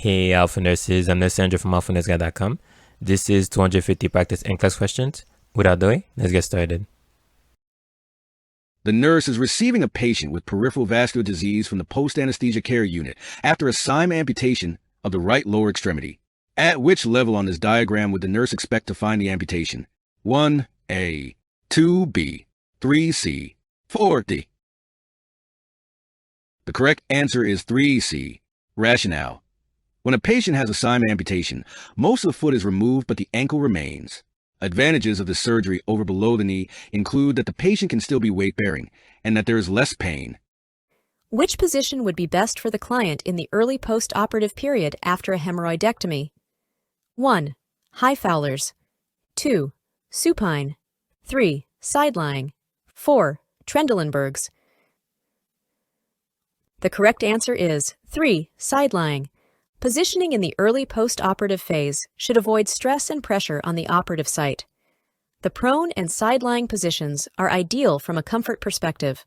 Hey, Alpha Nurses. I'm Licensure from alphanurseguy.com. This is 250 practice NCLEX questions. Without delay, let's get started. The nurse is receiving a patient with peripheral vascular disease from the post-anesthesia care unit after a SIME amputation of the right lower extremity. At which level on this diagram would the nurse expect to find the amputation? 1A, 2B, 3C, 4D. The correct answer is 3C. Rationale. When a patient has a SIME amputation, most of the foot is removed but the ankle remains. Advantages of the surgery over below the knee include that the patient can still be weight-bearing and that there is less pain. Which position would be best for the client in the early post-operative period after a hemorrhoidectomy? 1. High Fowlers. 2. Supine. 3. Side-lying. 4. Trendelenburgs. The correct answer is 3. Side-lying. Positioning in the early post-operative phase should avoid stress and pressure on the operative site. The prone and side-lying positions are ideal from a comfort perspective.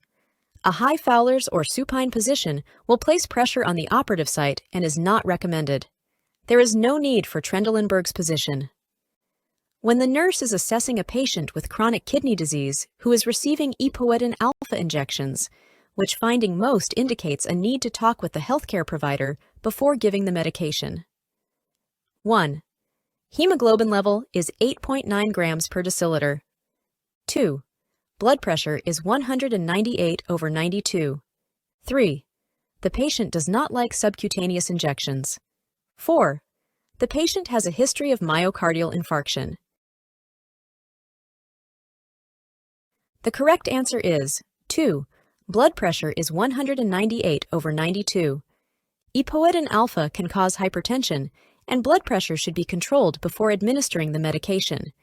A high Fowlers or supine position will place pressure on the operative site and is not recommended. There is no need for Trendelenburg's position. When the nurse is assessing a patient with chronic kidney disease who is receiving epoetin alpha injections, which finding most indicates a need to talk with the healthcare provider before giving the medication. 1. Hemoglobin level is 8.9 grams per deciliter. 2. Blood pressure is 198/92. 3. The patient does not like subcutaneous injections. 4. The patient has a history of myocardial infarction. The correct answer is 2. Blood pressure is 198/92. Epoetin alpha can cause hypertension, and blood pressure should be controlled before administering the medication.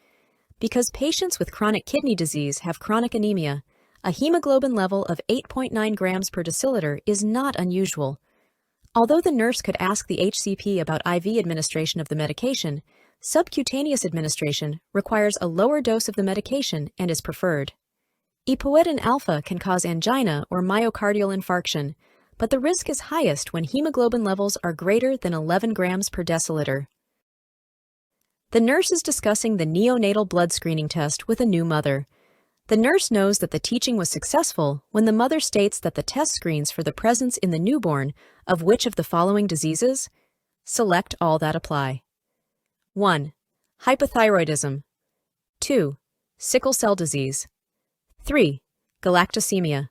Because patients with chronic kidney disease have chronic anemia, a hemoglobin level of 8.9 grams per deciliter is not unusual. Although the nurse could ask the HCP about IV administration of the medication, subcutaneous administration requires a lower dose of the medication and is preferred. Epoetin alpha can cause angina or myocardial infarction, but the risk is highest when hemoglobin levels are greater than 11 grams per deciliter. The nurse is discussing the neonatal blood screening test with a new mother. The nurse knows that the teaching was successful when the mother states that the test screens for the presence in the newborn of which of the following diseases? Select all that apply. 1. Hypothyroidism. 2. Sickle cell disease. 3. Galactosemia.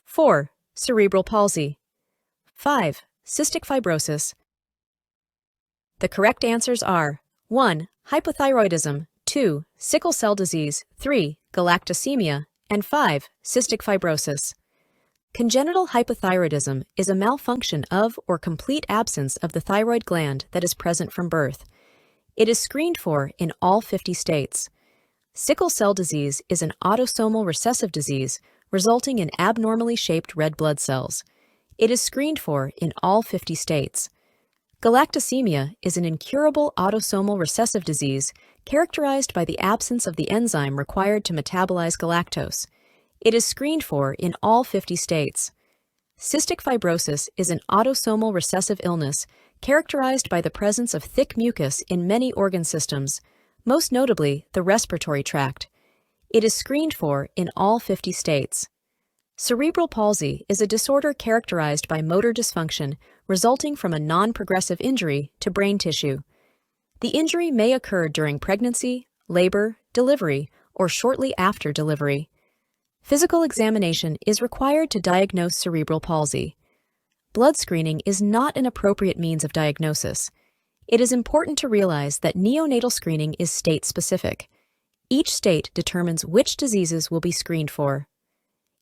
4. Cerebral palsy. 5. Cystic fibrosis. The correct answers are 1. Hypothyroidism, 2. Sickle cell disease, 3. Galactosemia, and 5. Cystic fibrosis. Congenital hypothyroidism is a malfunction of or complete absence of the thyroid gland that is present from birth. It is screened for in all 50 states. Sickle cell disease is an autosomal recessive disease resulting in abnormally shaped red blood cells. It is screened for in all 50 states. Galactosemia is an incurable autosomal recessive disease characterized by the absence of the enzyme required to metabolize galactose. It is screened for in all 50 states. Cystic fibrosis is an autosomal recessive illness characterized by the presence of thick mucus in many organ systems, most notably the respiratory tract. It is screened for in all 50 states. Cerebral palsy is a disorder characterized by motor dysfunction resulting from a non-progressive injury to brain tissue. The injury may occur during pregnancy, labor, delivery, or shortly after delivery. Physical examination is required to diagnose cerebral palsy. Blood screening is not an appropriate means of diagnosis. It is important to realize that neonatal screening is state-specific. Each state determines which diseases will be screened for.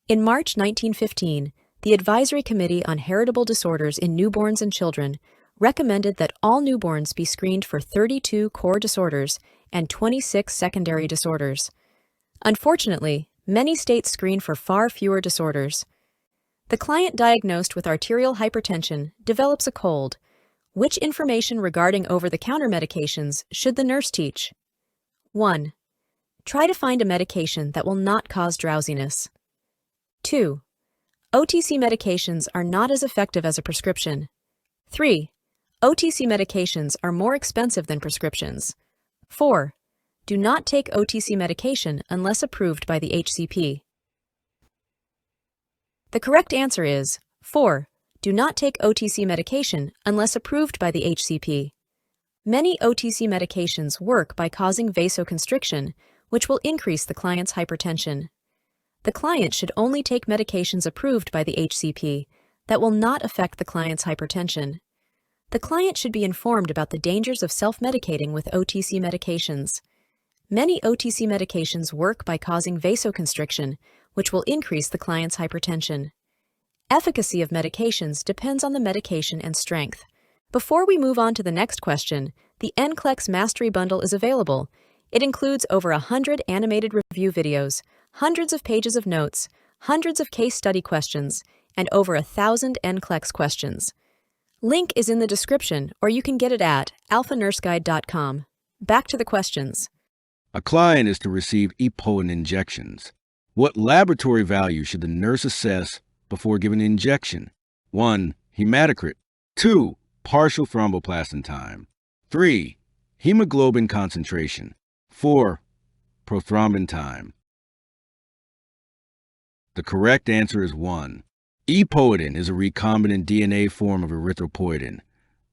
In March 1915, the Advisory Committee on Heritable Disorders in Newborns and Children recommended that all newborns be screened for 32 core disorders and 26 secondary disorders. Unfortunately, many states screen for far fewer disorders. The client diagnosed with arterial hypertension develops a cold. Which information regarding over-the-counter medications should the nurse teach? 1. Try to find a medication that will not cause drowsiness. 2. OTC medications are not as effective as a prescription. 3. OTC medications are more expensive than prescriptions. 4. Do not take OTC medication unless approved by the HCP. The correct answer is 4. Do not take OTC medication unless approved by the HCP. Many OTC medications work by causing vasoconstriction, which will increase the client's hypertension. The client should only take medications approved by the HCP that will not affect the client's hypertension. The client should be informed about the dangers of self-medicating with OTC medications. Many OTC medications work by causing vasoconstriction, which will increase the client's hypertension. Efficacy of medications depends on the medication and strength. Before we move on to the next question, the NCLEX Mastery Bundle is available. It includes over 100 animated review videos, hundreds of pages of notes, hundreds of case study questions, and over 1,000 NCLEX questions. Link is in the description, or you can get it at alphanurseguide.com. Back to the questions. A client is to receive EPOIN injections. What laboratory value should the nurse assess before giving the injection? 1. Hematocrit. 2. Partial thromboplastin time. 3. Hemoglobin concentration. 4. Prothrombin time. The correct answer is 1. Epoetin is a recombinant DNA form of erythropoietin,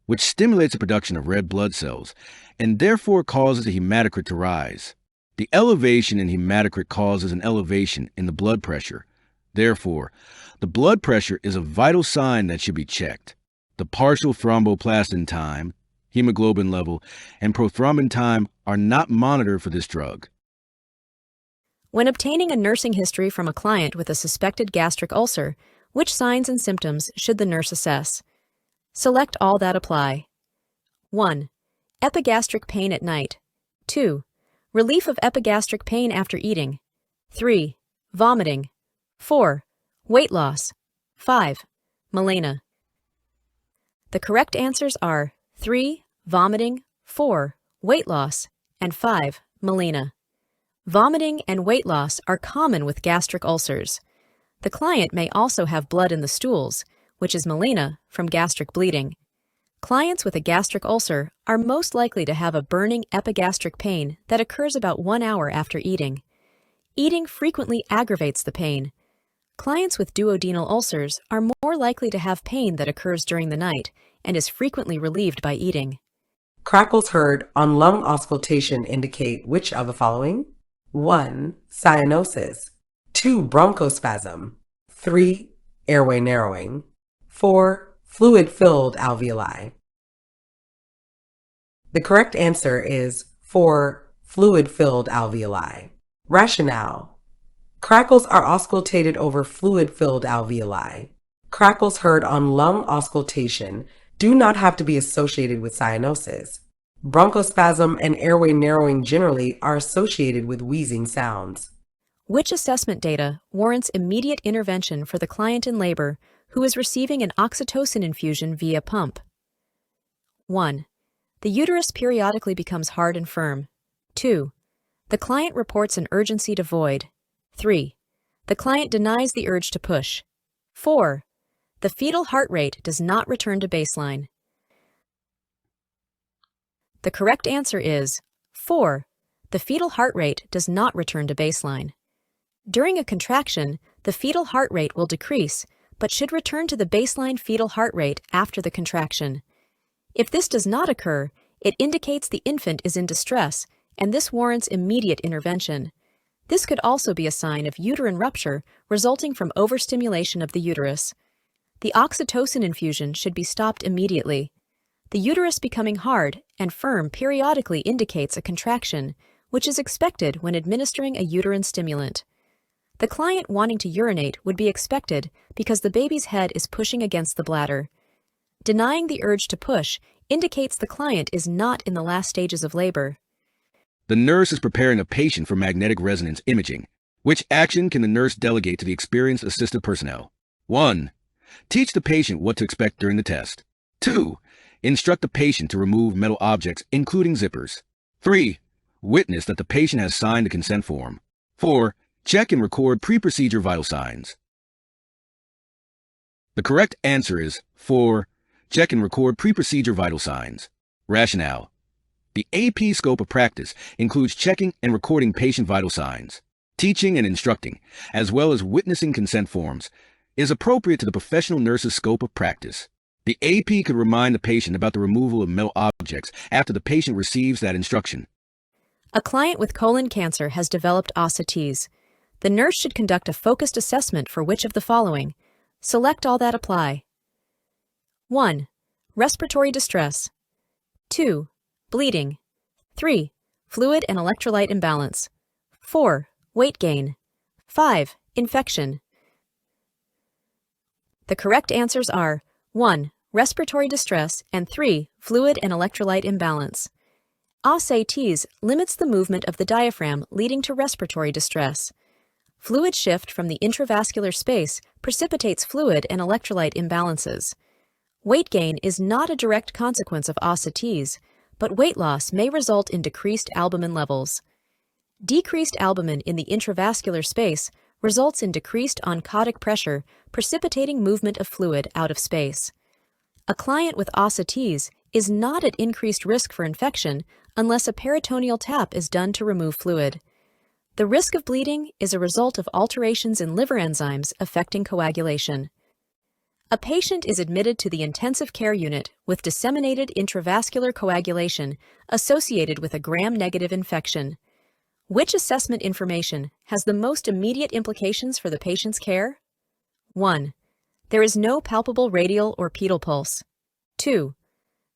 which stimulates the production of red blood cells and therefore causes the hematocrit to rise. The elevation in hematocrit causes an elevation in the blood pressure. Therefore, the blood pressure is a vital sign that should be checked. The partial thromboplastin time, hemoglobin level, and prothrombin time are not monitored for this drug. When obtaining a nursing history from a client with a suspected gastric ulcer, which signs and symptoms should the nurse assess? Select all that apply. 1. Epigastric pain at night. 2. Relief of epigastric pain after eating. 3. Vomiting. 4. Weight loss. 5. Melena. The correct answers are 3. Vomiting, 4. Weight loss, and 5. Melena. Vomiting and weight loss are common with gastric ulcers. The client may also have blood in the stools, which is melena, from gastric bleeding. Clients with a gastric ulcer are most likely to have a burning epigastric pain that occurs about 1 hour after eating. Eating frequently aggravates the pain. Clients with duodenal ulcers are more likely to have pain that occurs during the night and is frequently relieved by eating. Crackles heard on lung auscultation indicate which of the following? 1. Cyanosis. 2. Bronchospasm. 3. Airway narrowing. 4. Fluid-filled alveoli. The correct answer is 4. Fluid-filled alveoli. Rationale. Crackles are auscultated over fluid-filled alveoli. Crackles heard on lung auscultation do not have to be associated with cyanosis. Bronchospasm and airway narrowing generally are associated with wheezing sounds. Which assessment data warrants immediate intervention for the client in labor who is receiving an oxytocin infusion via pump? 1. The uterus periodically becomes hard and firm. 2. The client reports an urgency to void. 3. The client denies the urge to push. 4. The fetal heart rate does not return to baseline. The correct answer is 4. The fetal heart rate does not return to baseline. During a contraction, the fetal heart rate will decrease, but should return to the baseline fetal heart rate after the contraction. If this does not occur, it indicates the infant is in distress, and this warrants immediate intervention. This could also be a sign of uterine rupture resulting from overstimulation of the uterus. The oxytocin infusion should be stopped immediately. The uterus becoming hard and firm periodically indicates a contraction, which is expected when administering a uterine stimulant. The client wanting to urinate would be expected because the baby's head is pushing against the bladder. Denying the urge to push indicates the client is not in the last stages of labor. The nurse is preparing a patient for magnetic resonance imaging. Which action can the nurse delegate to the experienced assistive personnel? 1. Teach the patient what to expect during the test. 2. Instruct the patient to remove metal objects, including zippers. 3. Witness that the patient has signed the consent form. 4. Check and record pre-procedure vital signs. The correct answer is 4. Check and record pre-procedure vital signs. Rationale. The AP scope of practice includes checking and recording patient vital signs. Teaching and instructing, as well as witnessing consent forms, is appropriate to the professional nurse's scope of practice. The AP could remind the patient about the removal of metal objects after the patient receives that instruction. A client with colon cancer has developed ascites. The nurse should conduct a focused assessment for which of the following. Select all that apply. 1. Respiratory distress. 2. Bleeding. 3. Fluid and electrolyte imbalance. 4. Weight gain. 5. Infection. The correct answers are 1. Respiratory distress and 3. Fluid and electrolyte imbalance. Ascites limits the movement of the diaphragm, leading to respiratory distress. Fluid shift from the intravascular space precipitates fluid and electrolyte imbalances. Weight gain is not a direct consequence of ascites, but weight loss may result in decreased albumin levels. Decreased albumin in the intravascular space results in decreased oncotic pressure, precipitating movement of fluid out of space. A client with ascites is not at increased risk for infection unless a peritoneal tap is done to remove fluid. The risk of bleeding is a result of alterations in liver enzymes affecting coagulation. A patient is admitted to the intensive care unit with disseminated intravascular coagulation associated with a gram-negative infection. Which assessment information has the most immediate implications for the patient's care? 1. There is no palpable radial or pedal pulse. 2.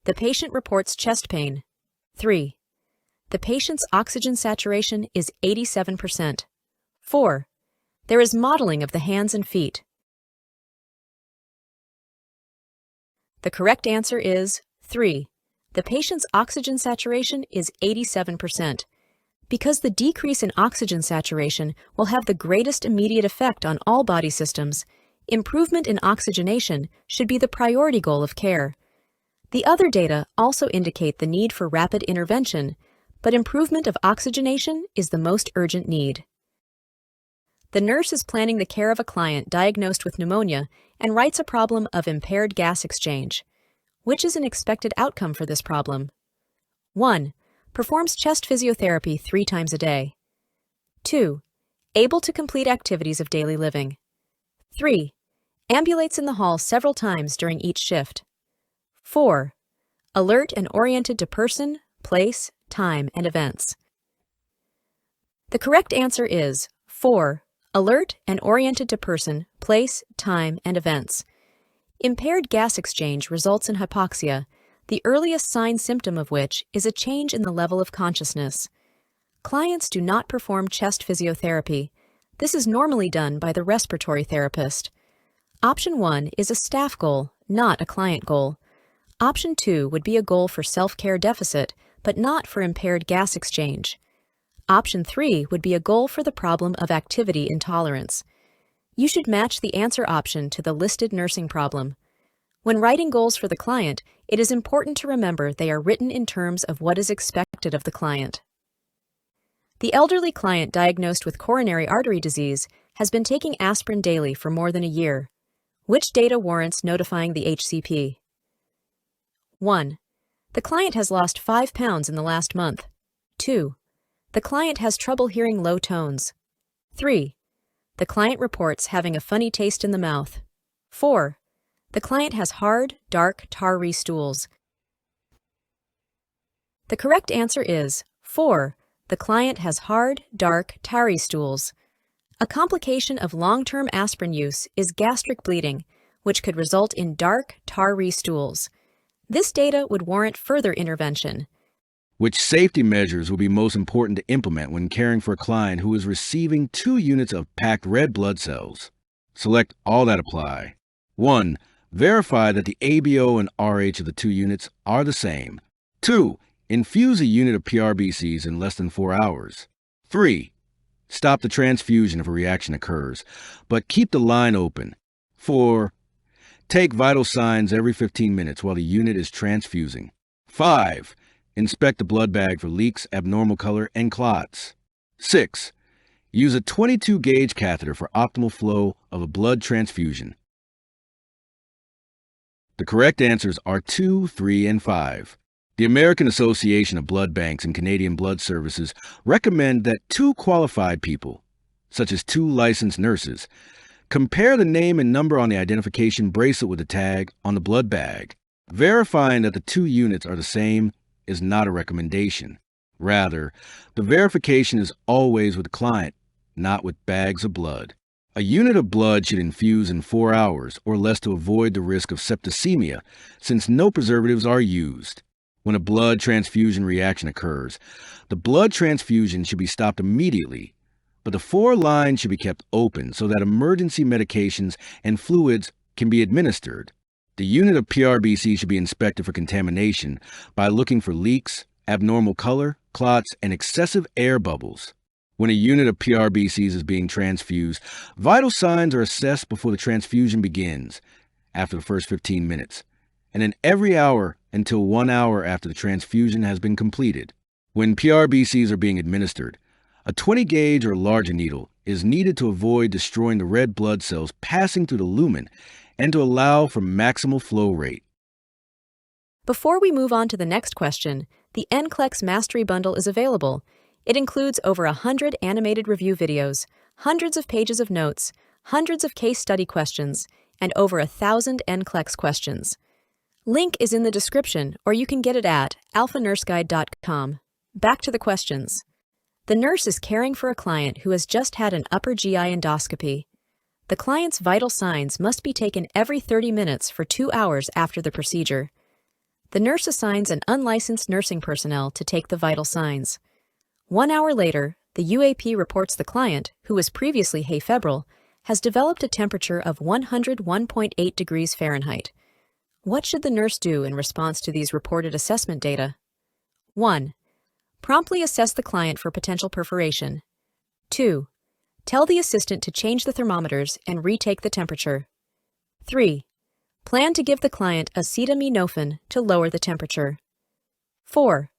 The patient reports chest pain. 3. The patient's oxygen saturation is 87%. 4. There is modeling of the hands and feet. The correct answer is 3. The patient's oxygen saturation is 87%. Because the decrease in oxygen saturation will have the greatest immediate effect on all body systems, improvement in oxygenation should be the priority goal of care. The other data also indicate the need for rapid intervention, but improvement of oxygenation is the most urgent need. The nurse is planning the care of a client diagnosed with pneumonia and writes a problem of impaired gas exchange. Which is an expected outcome for this problem? 1. Performs chest physiotherapy 3 times a day. 2. Able to complete activities of daily living. 3. Ambulates in the hall several times during each shift. 4. Alert and oriented to person, place, time, and events. The correct answer is 4. Alert and oriented to person, place, time, and events. Impaired gas exchange results in hypoxia, the earliest sign-symptom of which is a change in the level of consciousness. Clients do not perform chest physiotherapy. This is normally done by the respiratory therapist. Option 1 is a staff goal, not a client goal. Option 2 would be a goal for self-care deficit, but not for impaired gas exchange. Option 3 would be a goal for the problem of activity intolerance. You should match the answer option to the listed nursing problem. When writing goals for the client, it is important to remember they are written in terms of what is expected of the client. The elderly client diagnosed with coronary artery disease has been taking aspirin daily for more than a year. Which data warrants notifying the HCP? 1. The client has lost 5 pounds in the last month. 2. The client has trouble hearing low tones. 3. The client reports having a funny taste in the mouth. 4. The client has hard, dark, tarry stools. The correct answer is 4. The client has hard, dark, tarry stools. A complication of long-term aspirin use is gastric bleeding, which could result in dark, tarry stools. This data would warrant further intervention. Which safety measures will be most important to implement when caring for a client who is receiving 2 units of packed red blood cells? Select all that apply. 1. Verify that the ABO and RH of the 2 units are the same. 2. Infuse a unit of PRBCs in less than 4 hours. 3. Stop the transfusion if a reaction occurs, but keep the line open. 4. Take vital signs every 15 minutes while the unit is transfusing. 5. Inspect the blood bag for leaks, abnormal color, and clots. 6. Use a 22-gauge catheter for optimal flow of a blood transfusion. The correct answers are 2, 3, and 5. The American Association of Blood Banks and Canadian Blood Services recommend that 2 qualified people, such as 2 licensed nurses, compare the name and number on the identification bracelet with the tag on the blood bag. Verifying that the 2 units are the same is not a recommendation. Rather, the verification is always with the client, not with bags of blood. A unit of blood should infuse in 4 hours or less to avoid the risk of septicemia, since no preservatives are used. When a blood transfusion reaction occurs, the blood transfusion should be stopped immediately, but the 4 lines should be kept open so that emergency medications and fluids can be administered. The unit of PRBC should be inspected for contamination by looking for leaks, abnormal color, clots, and excessive air bubbles. When a unit of PRBCs is being transfused, vital signs are assessed before the transfusion begins, after the first 15 minutes, and then every hour until 1 hour after the transfusion has been completed. When PRBCs are being administered, a 20 gauge or larger needle is needed to avoid destroying the red blood cells passing through the lumen and to allow for maximal flow rate. Before we move on to the next question, the NCLEX Mastery Bundle is available. It includes over 100 animated review videos, hundreds of pages of notes, hundreds of case study questions, and over 1,000 NCLEX questions. Link is in the description, or you can get it at alphanurseguide.com. Back to the questions. The nurse is caring for a client who has just had an upper GI endoscopy. The client's vital signs must be taken every 30 minutes for 2 hours after the procedure. The nurse assigns an unlicensed nursing personnel to take the vital signs. 1 hour later, the UAP reports the client, who was previously hay-febrile, has developed a temperature of 101.8 degrees Fahrenheit. What should the nurse do in response to these reported assessment data? 1. Promptly assess the client for potential perforation. 2. Tell the assistant to change the thermometers and retake the temperature. 3. Plan to give the client acetaminophen to lower the temperature. 4.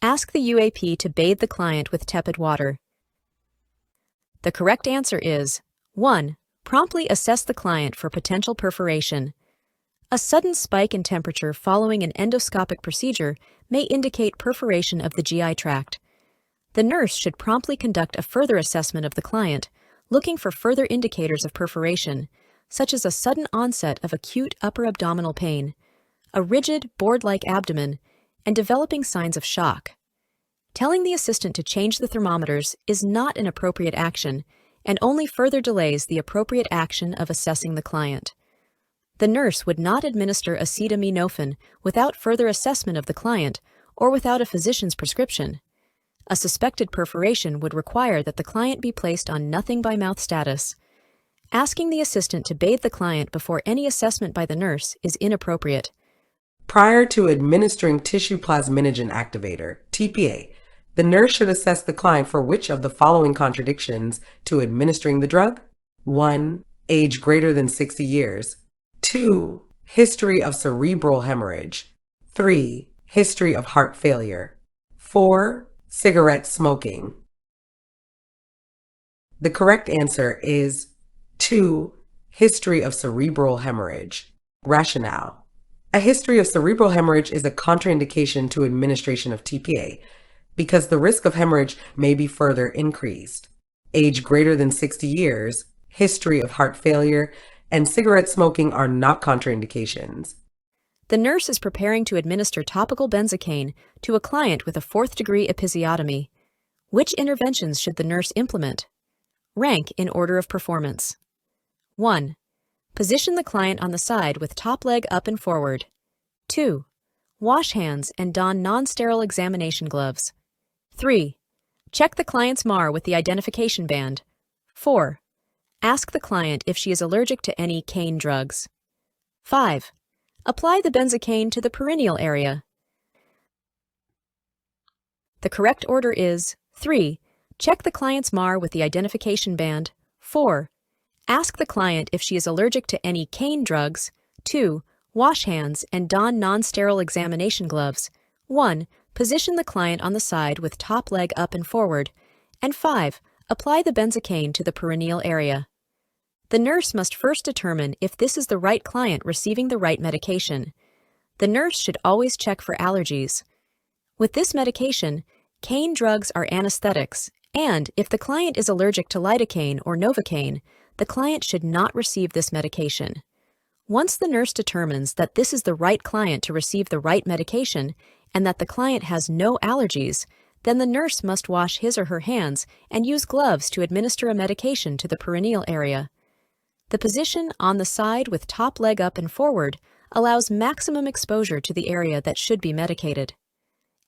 Ask the UAP to bathe the client with tepid water. The correct answer is 1. Promptly assess the client for potential perforation. A sudden spike in temperature following an endoscopic procedure may indicate perforation of the GI tract. The nurse should promptly conduct a further assessment of the client, looking for further indicators of perforation, such as a sudden onset of acute upper abdominal pain, a rigid, board-like abdomen, and developing signs of shock. Telling the assistant to change the thermometers is not an appropriate action and only further delays the appropriate action of assessing the client. The nurse would not administer acetaminophen without further assessment of the client or without a physician's prescription. A suspected perforation would require that the client be placed on nothing by mouth status. Asking the assistant to bathe the client before any assessment by the nurse is inappropriate. Prior to administering tissue plasminogen activator, TPA, the nurse should assess the client for which of the following contradictions to administering the drug? 1. Age greater than 60 years. 2. History of cerebral hemorrhage. 3. History of heart failure. 4. Cigarette smoking. The correct answer is 2. History of cerebral hemorrhage. Rationale. A history of cerebral hemorrhage is a contraindication to administration of TPA because the risk of hemorrhage may be further increased. Age greater than 60 years, history of heart failure, and cigarette smoking are not contraindications. The nurse is preparing to administer topical benzocaine to a client with a 4th-degree episiotomy. Which interventions should the nurse implement? Rank in order of performance. 1. Position the client on the side with top leg up and forward. 2. Wash hands and don non-sterile examination gloves. 3. Check the client's MAR with the identification band. 4. Ask the client if she is allergic to any cane drugs. 5. Apply the benzocaine to the perineal area. The correct order is 3. Check the client's MAR with the identification band. 4. Ask the client if she is allergic to any cane drugs. 2. Wash hands and don non-sterile examination gloves. 1. Position the client on the side with top leg up and forward. And 5. Apply the benzocaine to the perineal area. The nurse must first determine if this is the right client receiving the right medication. The nurse should always check for allergies. With this medication, cane drugs are anesthetics, and if the client is allergic to lidocaine or novocaine, the client should not receive this medication. Once the nurse determines that this is the right client to receive the right medication and that the client has no allergies, then the nurse must wash his or her hands and use gloves to administer a medication to the perineal area. The position on the side with top leg up and forward allows maximum exposure to the area that should be medicated.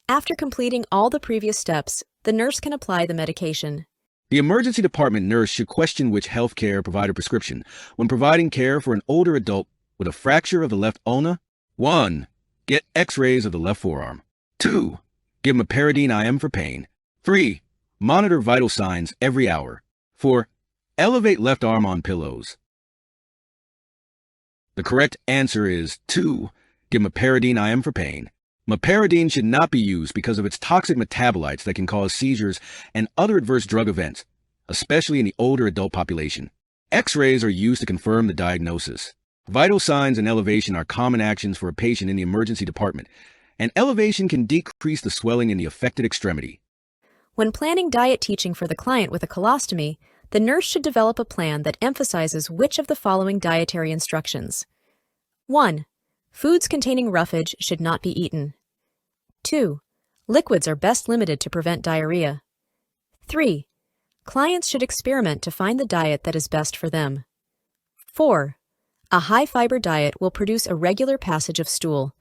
After completing all the previous steps, the nurse can apply the medication. The emergency department nurse should question which healthcare provider prescription when providing care for an older adult with a fracture of the left ulna. 1. Get x-rays of the left forearm. 2. Give him a Paradine IM for pain. 3. Monitor vital signs every hour. 4. Elevate left arm on pillows. The correct answer is 2. Give him a Paradine IM for pain. Meperidine should not be used because of its toxic metabolites that can cause seizures and other adverse drug events, especially in the older adult population. X-rays are used to confirm the diagnosis. Vital signs and elevation are common actions for a patient in the emergency department, and elevation can decrease the swelling in the affected extremity. When planning diet teaching for the client with a colostomy, the nurse should develop a plan that emphasizes which of the following dietary instructions. 1. Foods containing roughage should not be eaten. 2. Liquids are best limited to prevent diarrhea. 3. Clients should experiment to find the diet that is best for them. 4. A high-fiber diet will produce a regular passage of stool.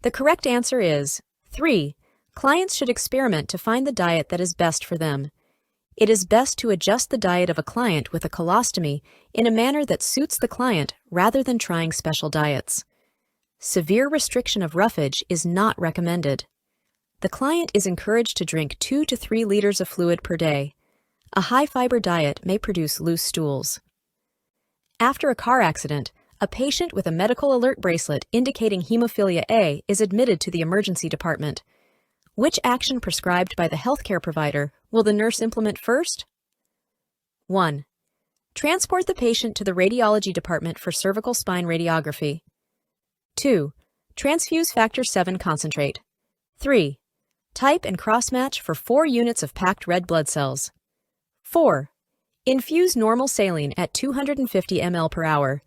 The correct answer is 3. Clients should experiment to find the diet that is best for them. It is best to adjust the diet of a client with a colostomy in a manner that suits the client rather than trying special diets. Severe restriction of roughage is not recommended. The client is encouraged to drink 2 to 3 liters of fluid per day. A high-fiber diet may produce loose stools. After a car accident, a patient with a medical alert bracelet indicating hemophilia A is admitted to the emergency department. Which action prescribed by the healthcare provider will the nurse implement first? 1. Transport the patient to the radiology department for cervical spine radiography. 2. Transfuse factor VII concentrate. 3. Type and cross-match for 4 units of packed red blood cells. 4. Infuse normal saline at 250 ml per hour.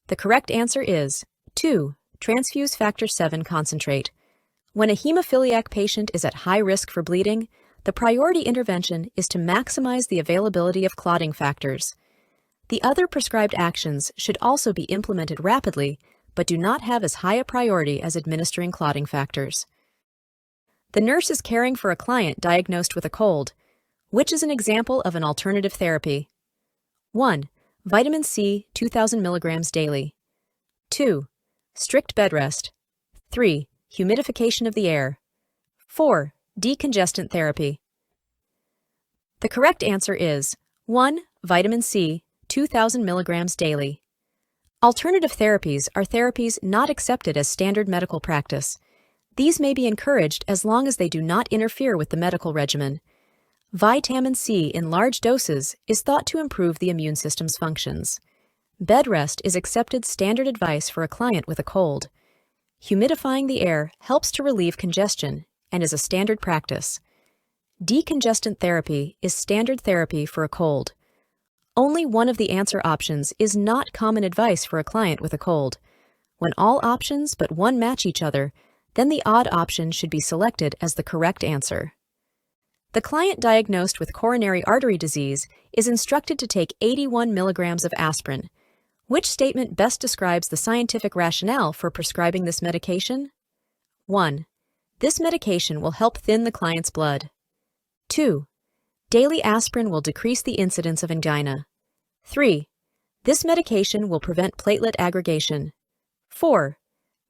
The correct answer is 2. Transfuse factor VII concentrate. When a hemophiliac patient is at high risk for bleeding, the priority intervention is to maximize the availability of clotting factors. The other prescribed actions should also be implemented rapidly, but do not have as high a priority as administering clotting factors. The nurse is caring for a client diagnosed with a cold. Which is an example of an alternative therapy? 1. Vitamin C 2,000 milligrams daily. 2. Strict bed rest. 3. Humidification of the air. 4. Decongestant therapy. The correct answer is 1. Vitamin C 2,000 milligrams daily. Alternative therapies are therapies not accepted as standard medical practice. These may be encouraged as long as they do not interfere with the medical regimen. Vitamin C in large doses is thought to improve the immune system's functions. Bed rest is accepted standard advice for a client with a cold. Humidifying the air helps to relieve congestion and is a standard practice. Decongestant therapy is standard therapy for a cold. Only one of the answer options is not common advice for a client with a cold. When all options but one match each other, then the odd option should be selected as the correct answer. The client diagnosed with coronary artery disease is instructed to take 81 milligrams of aspirin. Which statement best describes the scientific rationale for prescribing this medication? 1. This medication will help thin the client's blood. 2. Daily aspirin will decrease the incidence of angina. 3. This medication will prevent platelet aggregation. 4.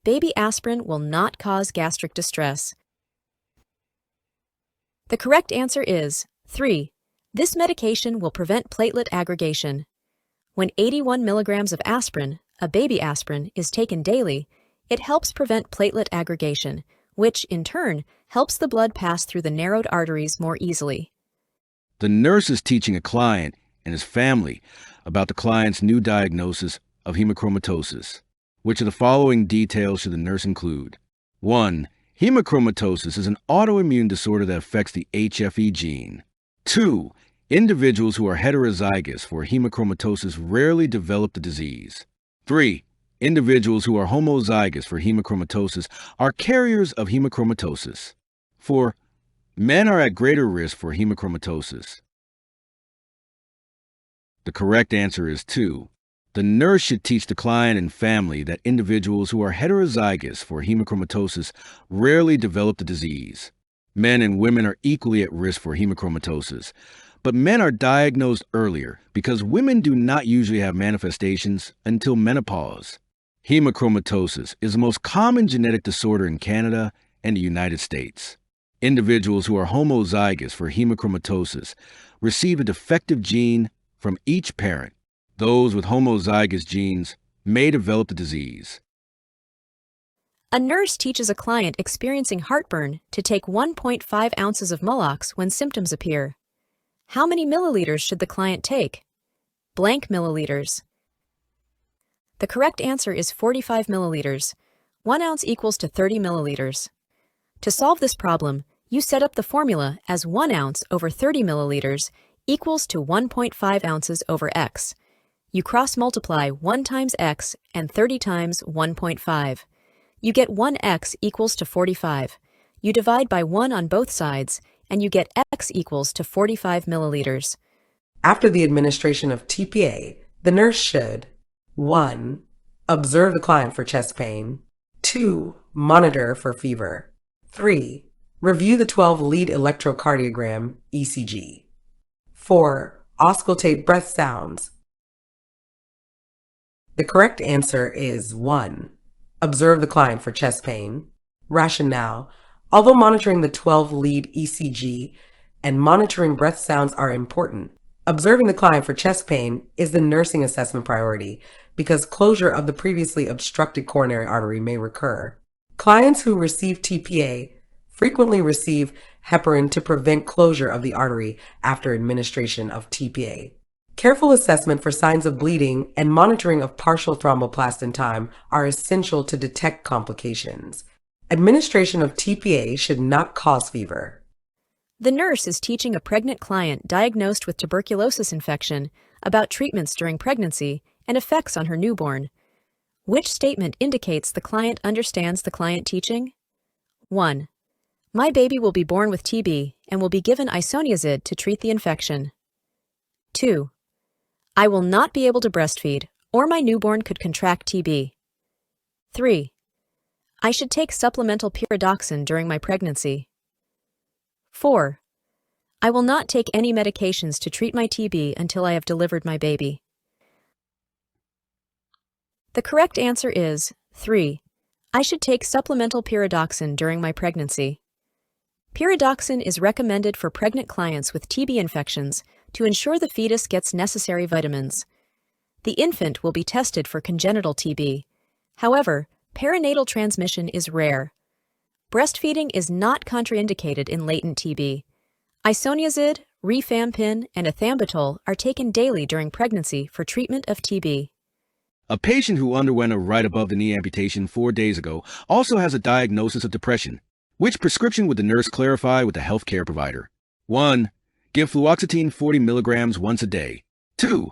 Baby aspirin will not cause gastric distress. The correct answer is 3. This medication will prevent platelet aggregation. When 81 milligrams of aspirin, a baby aspirin, is taken daily, it helps prevent platelet aggregation, which, in turn, helps the blood pass through the narrowed arteries more easily. The nurse is teaching a client and his family about the client's new diagnosis of hemochromatosis. Which of the following details should the nurse include? 1. Hemochromatosis is an autoimmune disorder that affects the HFE gene. 2. Individuals who are heterozygous for hemochromatosis rarely develop the disease. 3. Individuals who are homozygous for hemochromatosis are carriers of hemochromatosis. 4. Men are at greater risk for hemochromatosis. The correct answer is 2. The nurse should teach the client and family that individuals who are heterozygous for hemochromatosis rarely develop the disease. Men and women are equally at risk for hemochromatosis, but men are diagnosed earlier because women do not usually have manifestations until menopause. Hemochromatosis is the most common genetic disorder in Canada and the United States. Individuals who are homozygous for hemochromatosis receive a defective gene from each parent. Those with homozygous genes may develop the disease. A nurse teaches a client experiencing heartburn to take 1.5 ounces of Mulox when symptoms appear. How many milliliters should the client take? Blank milliliters. The correct answer is 45 milliliters. 1 ounce equals to 30 milliliters. To solve this problem, you set up the formula as 1 ounce over 30 milliliters equals to 1.5 ounces over x. You cross-multiply 1 times x and 30 times 1.5. You get 1x equals to 45. You divide by 1 on both sides, and you get x equals to 45 milliliters. After the administration of TPA, the nurse should 1. Observe the client for chest pain. 2. Monitor for fever. 3. Review the 12-lead electrocardiogram, ECG. 4. Auscultate breath sounds. The correct answer is 1. Observe the client for chest pain. Rationale: although monitoring the 12-lead ECG and monitoring breath sounds are important, observing the client for chest pain is the nursing assessment priority because closure of the previously obstructed coronary artery may recur. Clients who receive TPA frequently receive heparin to prevent closure of the artery after administration of TPA. Careful assessment for signs of bleeding and monitoring of partial thromboplastin time are essential to detect complications. Administration of TPA should not cause fever. The nurse is teaching a pregnant client diagnosed with tuberculosis infection about treatments during pregnancy and effects on her newborn. Which statement indicates the client understands the client teaching? 1. My baby will be born with TB and will be given isoniazid to treat the infection. 2. I will not be able to breastfeed, or my newborn could contract TB. 3. I should take supplemental pyridoxine during my pregnancy. 4. I will not take any medications to treat my TB until I have delivered my baby. The correct answer is 3. I should take supplemental pyridoxine during my pregnancy. Pyridoxine is recommended for pregnant clients with TB infections to ensure the fetus gets necessary vitamins. The infant will be tested for congenital TB. However, perinatal transmission is rare. Breastfeeding is not contraindicated in latent TB. Isoniazid, rifampin, and ethambutol are taken daily during pregnancy for treatment of TB. A patient who underwent a right above the knee amputation 4 days ago also has a diagnosis of depression. Which prescription would the nurse clarify with the healthcare provider? 1. Give fluoxetine 40 milligrams once a day. 2.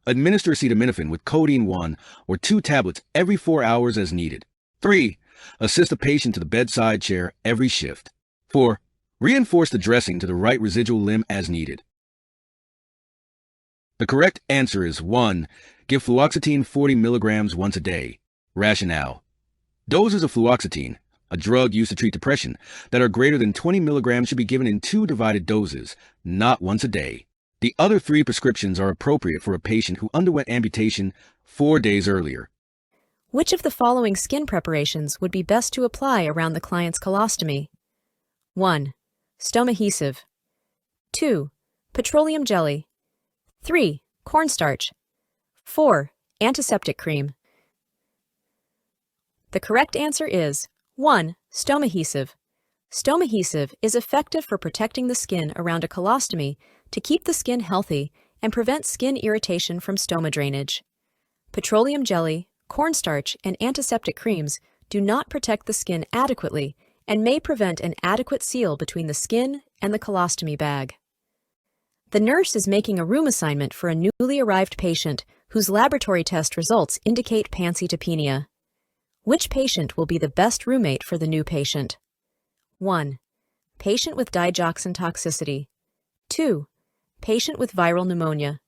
Administer acetaminophen with codeine 1 or 2 tablets every 4 hours as needed. 3. Assist the patient to the bedside chair every shift. 4. Reinforce the dressing to the right residual limb as needed. The correct answer is 1. Give fluoxetine 40 milligrams once a day. Rationale: doses of fluoxetine, a drug used to treat depression, that are greater than 20 milligrams should be given in 2 divided doses, not once a day. The other 3 prescriptions are appropriate for a patient who underwent amputation 4 days earlier. Which of the following skin preparations would be best to apply around the client's colostomy? 1. Stomahesive. 2. Petroleum jelly. 3. Cornstarch. 4. Antiseptic cream. The correct answer is 1. Stomahesive. Stomahesive is effective for protecting the skin around a colostomy to keep the skin healthy and prevent skin irritation from stoma drainage. Petroleum jelly, cornstarch, and antiseptic creams do not protect the skin adequately and may prevent an adequate seal between the skin and the colostomy bag. The nurse is making a room assignment for a newly arrived patient whose laboratory test results indicate pancytopenia. Which patient will be the best roommate for the new patient? 1. Patient with digoxin toxicity. 2. Patient with viral pneumonia.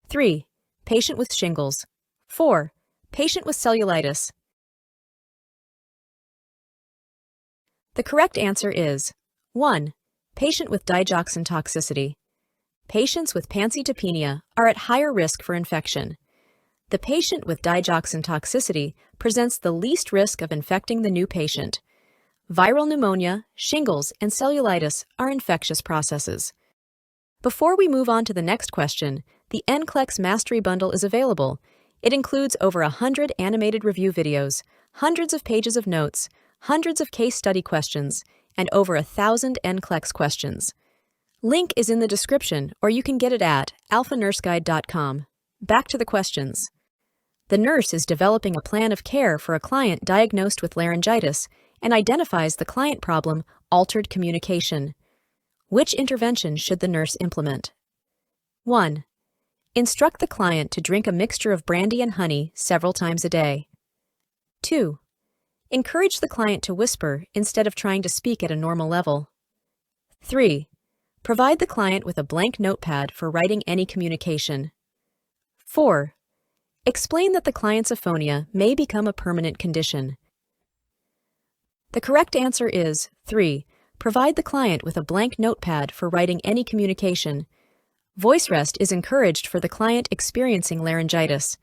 3. Patient with shingles. 4. Patient with cellulitis. The correct answer is 1. Patient with digoxin toxicity. Patients with pancytopenia are at higher risk for infection. The patient with digoxin toxicity presents the least risk of infecting the new patient. Viral pneumonia, shingles, and cellulitis are infectious processes. Before we move on to the next question, the NCLEX Mastery Bundle is available. It includes over 100 animated review videos, hundreds of pages of notes, hundreds of case study questions, and over 1,000 NCLEX questions. Link is in the description, or you can get it at alphanurseguide.com. Back to the questions. The nurse is developing a plan of care for a client diagnosed with laryngitis and identifies the client problem, altered communication. Which intervention should the nurse implement? 1. Instruct the client to drink a mixture of brandy and honey several times a day. 2. Encourage the client to whisper instead of trying to speak at a normal level. 3. Provide the client with a blank notepad for writing any communication. 4. Explain that the client's aphonia may become a permanent condition. The correct answer is 3. Provide the client with a blank notepad for writing any communication. Voice rest is encouraged for the client experiencing laryngitis.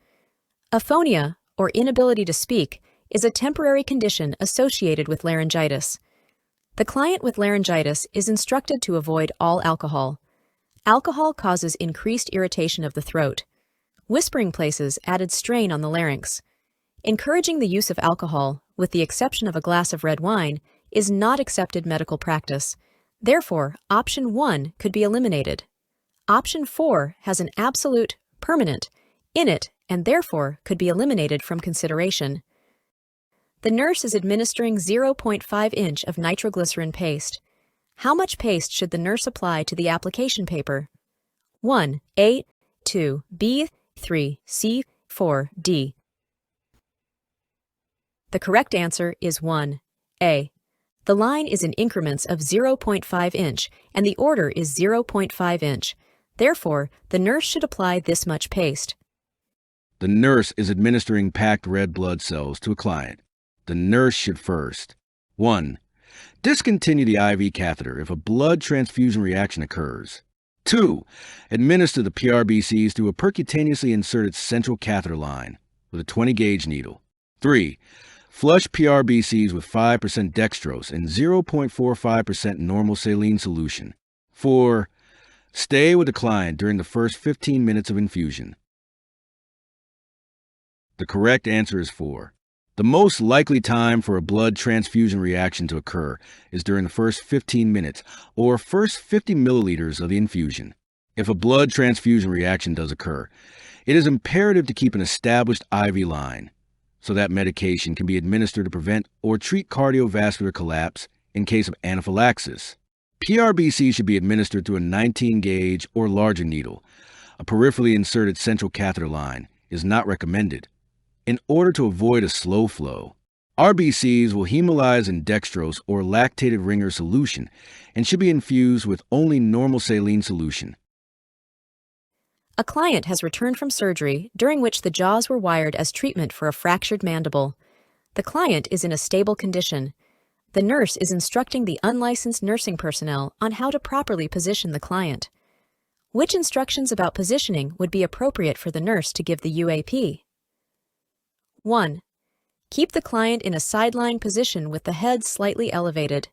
Aphonia, or inability to speak, is a temporary condition associated with laryngitis. The client with laryngitis is instructed to avoid all alcohol. Alcohol causes increased irritation of the throat. Whispering places added strain on the larynx. Encouraging the use of alcohol, with the exception of a glass of red wine, is not accepted medical practice. Therefore, option 1 could be eliminated. Option 4 has an absolute, permanent, in it, and therefore could be eliminated from consideration. The nurse is administering 0.5 inch of nitroglycerin paste. How much paste should the nurse apply to the application paper? 1. A. 2. B. 3. C. 4. D. The correct answer is 1. A. The line is in increments of 0.5 inch, and the order is 0.5 inch. Therefore, the nurse should apply this much paste. The nurse is administering packed red blood cells to a client. The nurse should first 1. Discontinue the IV catheter if a blood transfusion reaction occurs. 2. Administer the PRBCs through a percutaneously inserted central catheter line with a 20-gauge needle. 3. Flush PRBCs with 5% dextrose and 0.45% normal saline solution. 4. Stay with the client during the first 15 minutes of infusion. The correct answer is 4. The most likely time for a blood transfusion reaction to occur is during the first 15 minutes or first 50 milliliters of the infusion. If a blood transfusion reaction does occur, it is imperative to keep an established IV line so that medication can be administered to prevent or treat cardiovascular collapse in case of anaphylaxis. PRBC should be administered through a 19-gauge or larger needle. A peripherally inserted central catheter line is not recommended in order to avoid a slow flow. RBCs will hemolyze in dextrose or lactated ringer solution and should be infused with only normal saline solution. A client has returned from surgery during which the jaws were wired as treatment for a fractured mandible. The client is in a stable condition. The nurse is instructing the unlicensed nursing personnel on how to properly position the client. Which instructions about positioning would be appropriate for the nurse to give the UAP? 1. Keep the client in a sideline position with the head slightly elevated.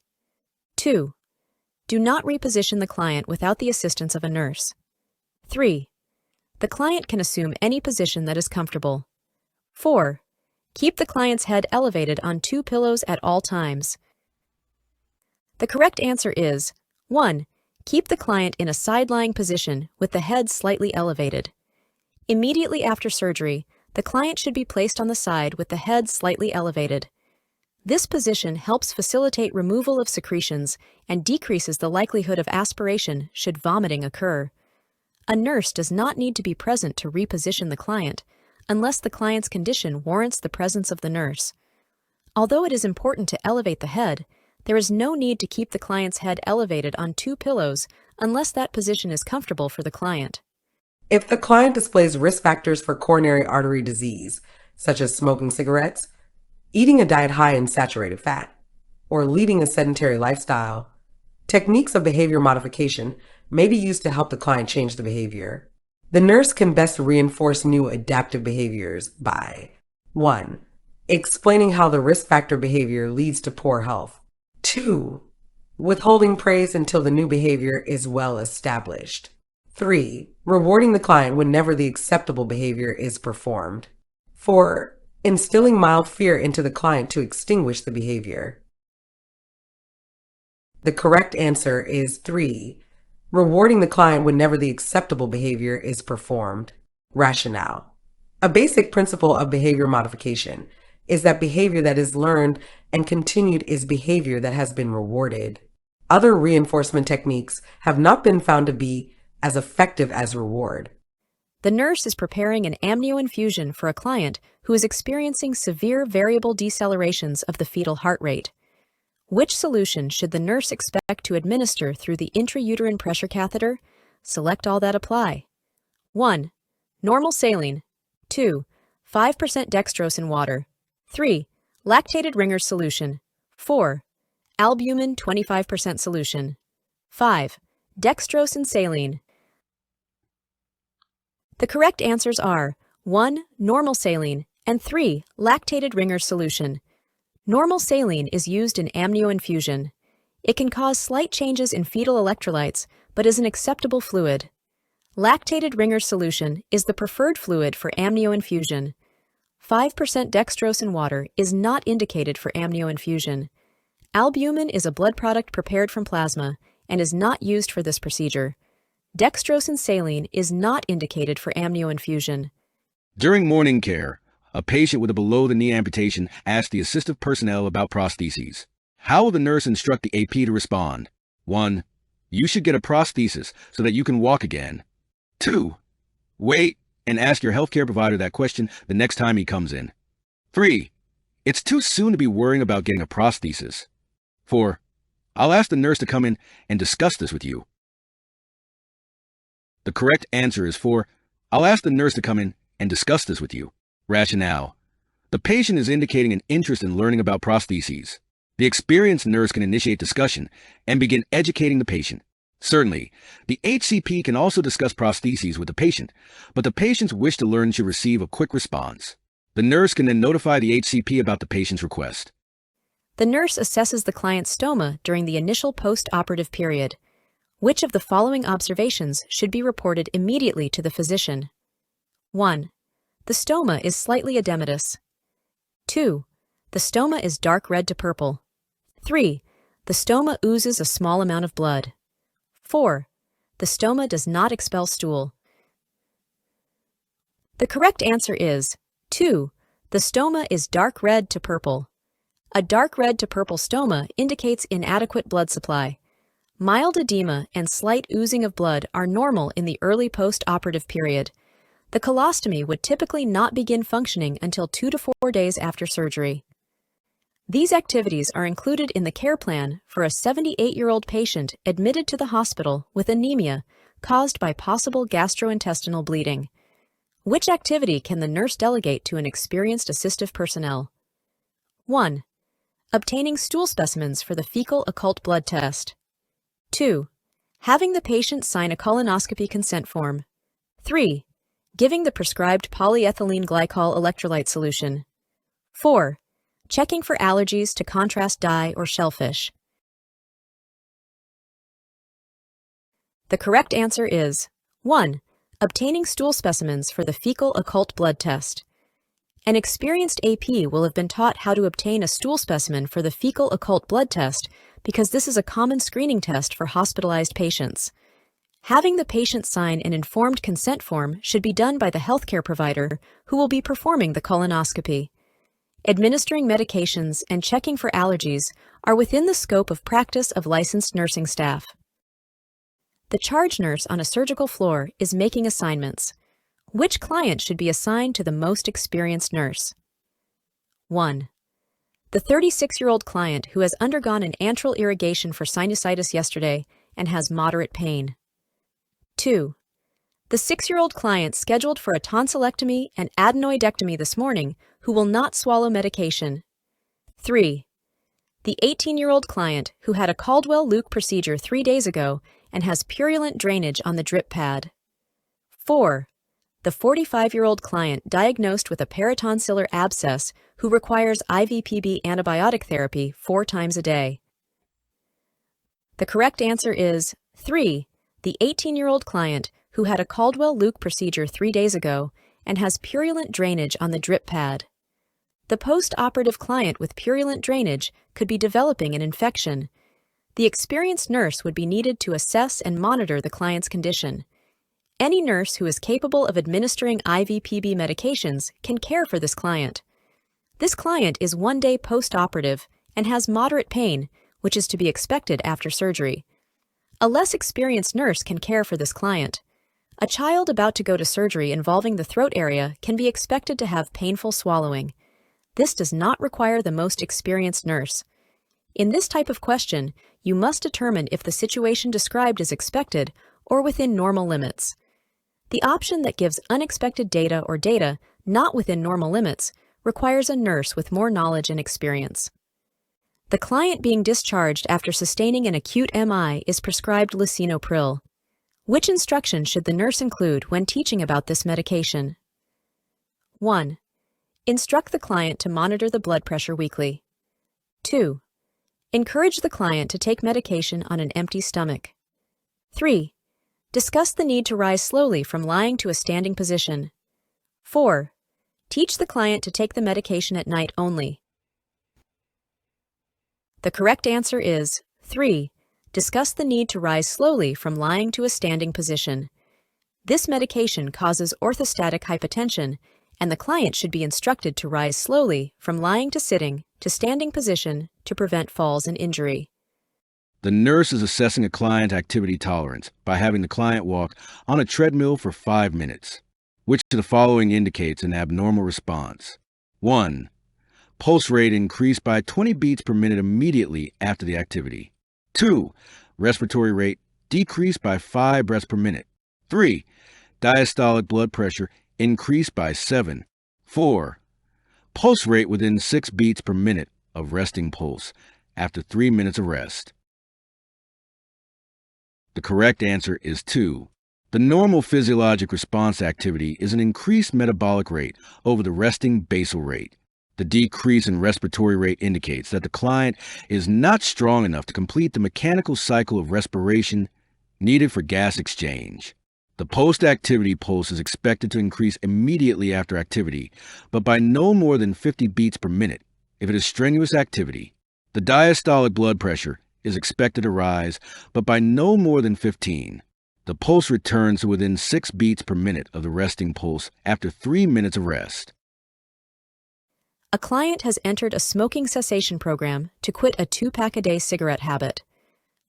2. Do not reposition the client without the assistance of a nurse. 3. The client can assume any position that is comfortable. 4. Keep the client's head elevated on 2 pillows at all times. The correct answer is 1. Keep the client in a side-lying position with the head slightly elevated. Immediately after surgery, the client should be placed on the side with the head slightly elevated. This position helps facilitate removal of secretions and decreases the likelihood of aspiration should vomiting occur. A nurse does not need to be present to reposition the client, unless the client's condition warrants the presence of the nurse. Although it is important to elevate the head, there is no need to keep the client's head elevated on 2 pillows unless that position is comfortable for the client. If the client displays risk factors for coronary artery disease, such as smoking cigarettes, eating a diet high in saturated fat, or leading a sedentary lifestyle, techniques of behavior modification may be used to help the client change the behavior. The nurse can best reinforce new adaptive behaviors by 1. Explaining how the risk factor behavior leads to poor health. 2. Withholding praise until the new behavior is well established. 3. Rewarding the client whenever the acceptable behavior is performed. 4. Instilling mild fear into the client to extinguish the behavior. The correct answer is 3. Rewarding the client whenever the acceptable behavior is performed. Rationale. A basic principle of behavior modification is that behavior that is learned and continued is behavior that has been rewarded. Other reinforcement techniques have not been found to be as effective as reward. The nurse is preparing an amnio infusion for a client who is experiencing severe variable decelerations of the fetal heart rate. Which solution should the nurse expect to administer through the intrauterine pressure catheter? Select all that apply. 1. Normal saline. 2. 5% dextrose in water. 3. Lactated Ringer's solution. 4. Albumin 25% solution. 5. Dextrose and saline. The correct answers are 1. Normal saline and 3. Lactated Ringer's solution. Normal saline is used in amnio infusion. It can cause slight changes in fetal electrolytes, but is an acceptable fluid. Lactated Ringer's solution is the preferred fluid for amnio infusion. 5% dextrose in water is not indicated for amnio infusion. Albumin is a blood product prepared from plasma and is not used for this procedure. Dextrose and saline is not indicated for amnio infusion. During morning care, a patient with a below-the-knee amputation asked the assistive personnel about prostheses. How will the nurse instruct the AP to respond? 1. You should get a prosthesis so that you can walk again. 2. Wait and ask your healthcare provider that question the next time he comes in. 3. It's too soon to be worrying about getting a prosthesis. 4. I'll ask the nurse to come in and discuss this with you. The correct answer is 4. I'll ask the nurse to come in and discuss this with you. Rationale. The patient is indicating an interest in learning about prostheses. The experienced nurse can initiate discussion and begin educating the patient. Certainly, the HCP can also discuss prostheses with the patient, but the patient's wish to learn should receive a quick response. The nurse can then notify the HCP about the patient's request. The nurse assesses the client's stoma during the initial post-operative period. Which of the following observations should be reported immediately to the physician? 1. The stoma is slightly edematous. 2. The stoma is dark red to purple. 3. The stoma oozes a small amount of blood. 4. The stoma does not expel stool. The correct answer is 2. The stoma is dark red to purple. A dark red to purple stoma indicates inadequate blood supply. Mild edema and slight oozing of blood are normal in the early post-operative period. The colostomy would typically not begin functioning until 2 to 4 days after surgery. These activities are included in the care plan for a 78-year-old patient admitted to the hospital with anemia caused by possible gastrointestinal bleeding. Which activity can the nurse delegate to an experienced assistive personnel? 1. Obtaining stool specimens for the fecal occult blood test. 2. Having the patient sign a colonoscopy consent form. 3. Giving the prescribed polyethylene glycol electrolyte solution. 4. Checking for allergies to contrast dye or shellfish. The correct answer is 1. Obtaining stool specimens for the fecal occult blood test. An experienced AP will have been taught how to obtain a stool specimen for the fecal occult blood test because this is a common screening test for hospitalized patients. Having the patient sign an informed consent form should be done by the healthcare provider who will be performing the colonoscopy. Administering medications and checking for allergies are within the scope of practice of licensed nursing staff. The charge nurse on a surgical floor is making assignments. Which client should be assigned to the most experienced nurse? 1. The 36-year-old client who has undergone an antral irrigation for sinusitis yesterday and has moderate pain. 2. The 6-year-old client scheduled for a tonsillectomy and adenoidectomy this morning who will not swallow medication. 3. The 18-year-old client who had a Caldwell-Luke procedure 3 days ago and has purulent drainage on the drip pad. 4. The 45-year-old client diagnosed with a peritonsillar abscess who requires IVPB antibiotic therapy 4 times a day. The correct answer is 3. The 18-year-old client who had a Caldwell-Luke procedure 3 days ago and has purulent drainage on the drip pad. The post-operative client with purulent drainage could be developing an infection. The experienced nurse would be needed to assess and monitor the client's condition. Any nurse who is capable of administering IVPB medications can care for this client. This client is 1 day post-operative and has moderate pain, which is to be expected after surgery. A less experienced nurse can care for this client. A child about to go to surgery involving the throat area can be expected to have painful swallowing. This does not require the most experienced nurse. In this type of question, you must determine if the situation described is expected or within normal limits. The option that gives unexpected data or data not within normal limits requires a nurse with more knowledge and experience. The client being discharged after sustaining an acute MI is prescribed lisinopril. Which instruction should the nurse include when teaching about this medication? 1. Instruct the client to monitor the blood pressure weekly. 2. Encourage the client to take medication on an empty stomach. 3. Discuss the need to rise slowly from lying to a standing position. 4. Teach the client to take the medication at night only. The correct answer is 3. Discuss the need to rise slowly from lying to a standing position. This medication causes orthostatic hypotension, and the client should be instructed to rise slowly from lying to sitting to standing position to prevent falls and injury. The nurse is assessing a client activity tolerance by having the client walk on a treadmill for 5 minutes. Which of the following indicates an abnormal response? 1. Pulse rate increased by 20 beats per minute immediately after the activity. 2. Respiratory rate decreased by 5 breaths per minute. 3. Diastolic blood pressure increased by 7. 4. Pulse rate within 6 beats per minute of resting pulse after 3 minutes of rest. The correct answer is 2. The normal physiologic response activity is an increased metabolic rate over the resting basal rate. The decrease in respiratory rate indicates that the client is not strong enough to complete the mechanical cycle of respiration needed for gas exchange. The post-activity pulse is expected to increase immediately after activity, but by no more than 50 beats per minute if it is strenuous activity. The diastolic blood pressure is expected to rise, but by no more than 15. The pulse returns to within 6 beats per minute of the resting pulse after 3 minutes of rest. A client has entered a smoking cessation program to quit a 2-pack-a-day cigarette habit.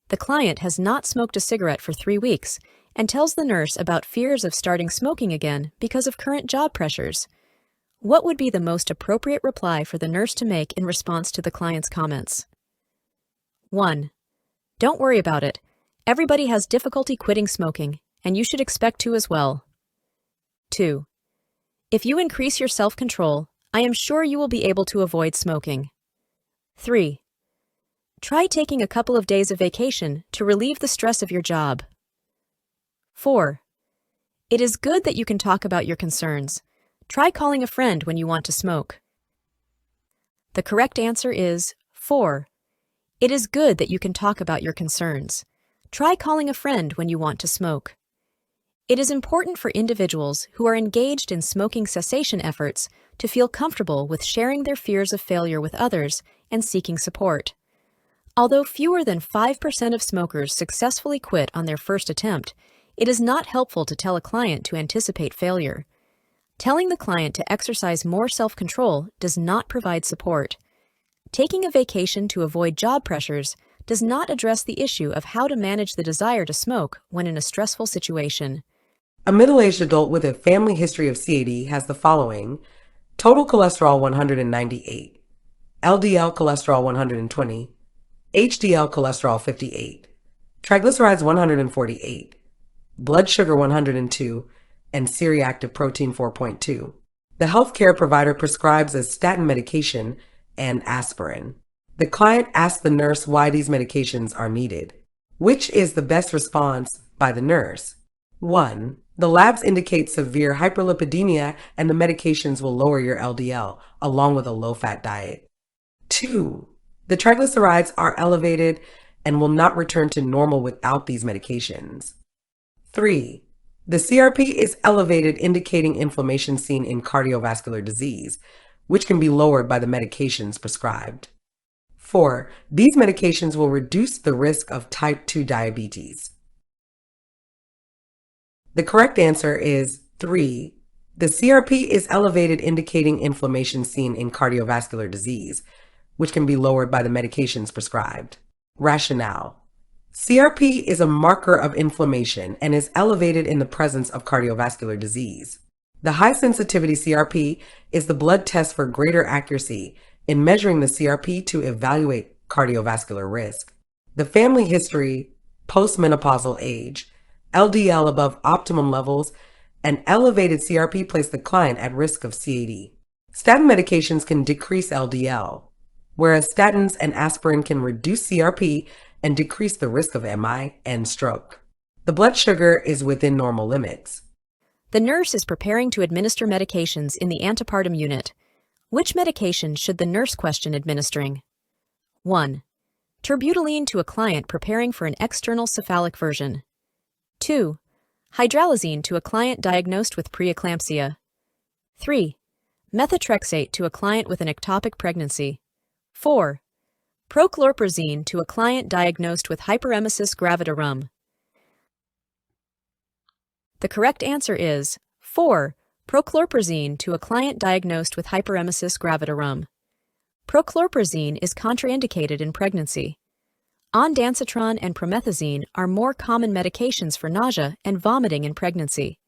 The client has not smoked a cigarette for 3 weeks and tells the nurse about fears of starting smoking again because of current job pressures. What would be the most appropriate reply for the nurse to make in response to the client's comments? 1. Don't worry about it. Everybody has difficulty quitting smoking, and you should expect to as well. 2. If you increase your self-control, I am sure you will be able to avoid smoking. 3. Try taking a couple of days of vacation to relieve the stress of your job. 4. It is good that you can talk about your concerns. Try calling a friend when you want to smoke. The correct answer is 4. It is good that you can talk about your concerns. Try calling a friend when you want to smoke. It is important for individuals who are engaged in smoking cessation efforts to feel comfortable with sharing their fears of failure with others and seeking support. Although fewer than 5% of smokers successfully quit on their first attempt, it is not helpful to tell a client to anticipate failure. Telling the client to exercise more self-control does not provide support. Taking a vacation to avoid job pressures does not address the issue of how to manage the desire to smoke when in a stressful situation. A middle-aged adult with a family history of CAD has the following: total cholesterol 198, LDL cholesterol 120, HDL cholesterol 58, triglycerides 148, blood sugar 102, and C-reactive protein 4.2. The healthcare provider prescribes a statin medication and aspirin. The client asks the nurse why these medications are needed. Which is the best response by the nurse? 1. The labs indicate severe hyperlipidemia and the medications will lower your LDL, along with a low-fat diet. 2. The triglycerides are elevated and will not return to normal without these medications. 3. The CRP is elevated, indicating inflammation seen in cardiovascular disease, which can be lowered by the medications prescribed. 4. These medications will reduce the risk of type 2 diabetes. The correct answer is 3. The CRP is elevated, indicating inflammation seen in cardiovascular disease, which can be lowered by the medications prescribed. Rationale: CRP is a marker of inflammation and is elevated in the presence of cardiovascular disease. The high-sensitivity CRP is the blood test for greater accuracy in measuring the CRP to evaluate cardiovascular risk. The family history, postmenopausal age, LDL above optimum levels, and elevated CRP place the client at risk of CAD. Statin medications can decrease LDL, whereas statins and aspirin can reduce CRP and decrease the risk of MI and stroke. The blood sugar is within normal limits. The nurse is preparing to administer medications in the antepartum unit. Which medication should the nurse question administering? 1. Terbutaline to a client preparing for an external cephalic version. 2. Hydralazine to a client diagnosed with preeclampsia. 3. Methotrexate to a client with an ectopic pregnancy. 4. Prochlorperazine to a client diagnosed with hyperemesis gravidarum. The correct answer is 4. Prochlorperazine to a client diagnosed with hyperemesis gravidarum. Prochlorperazine is contraindicated in pregnancy. Ondansetron and promethazine are more common medications for nausea and vomiting in pregnancy.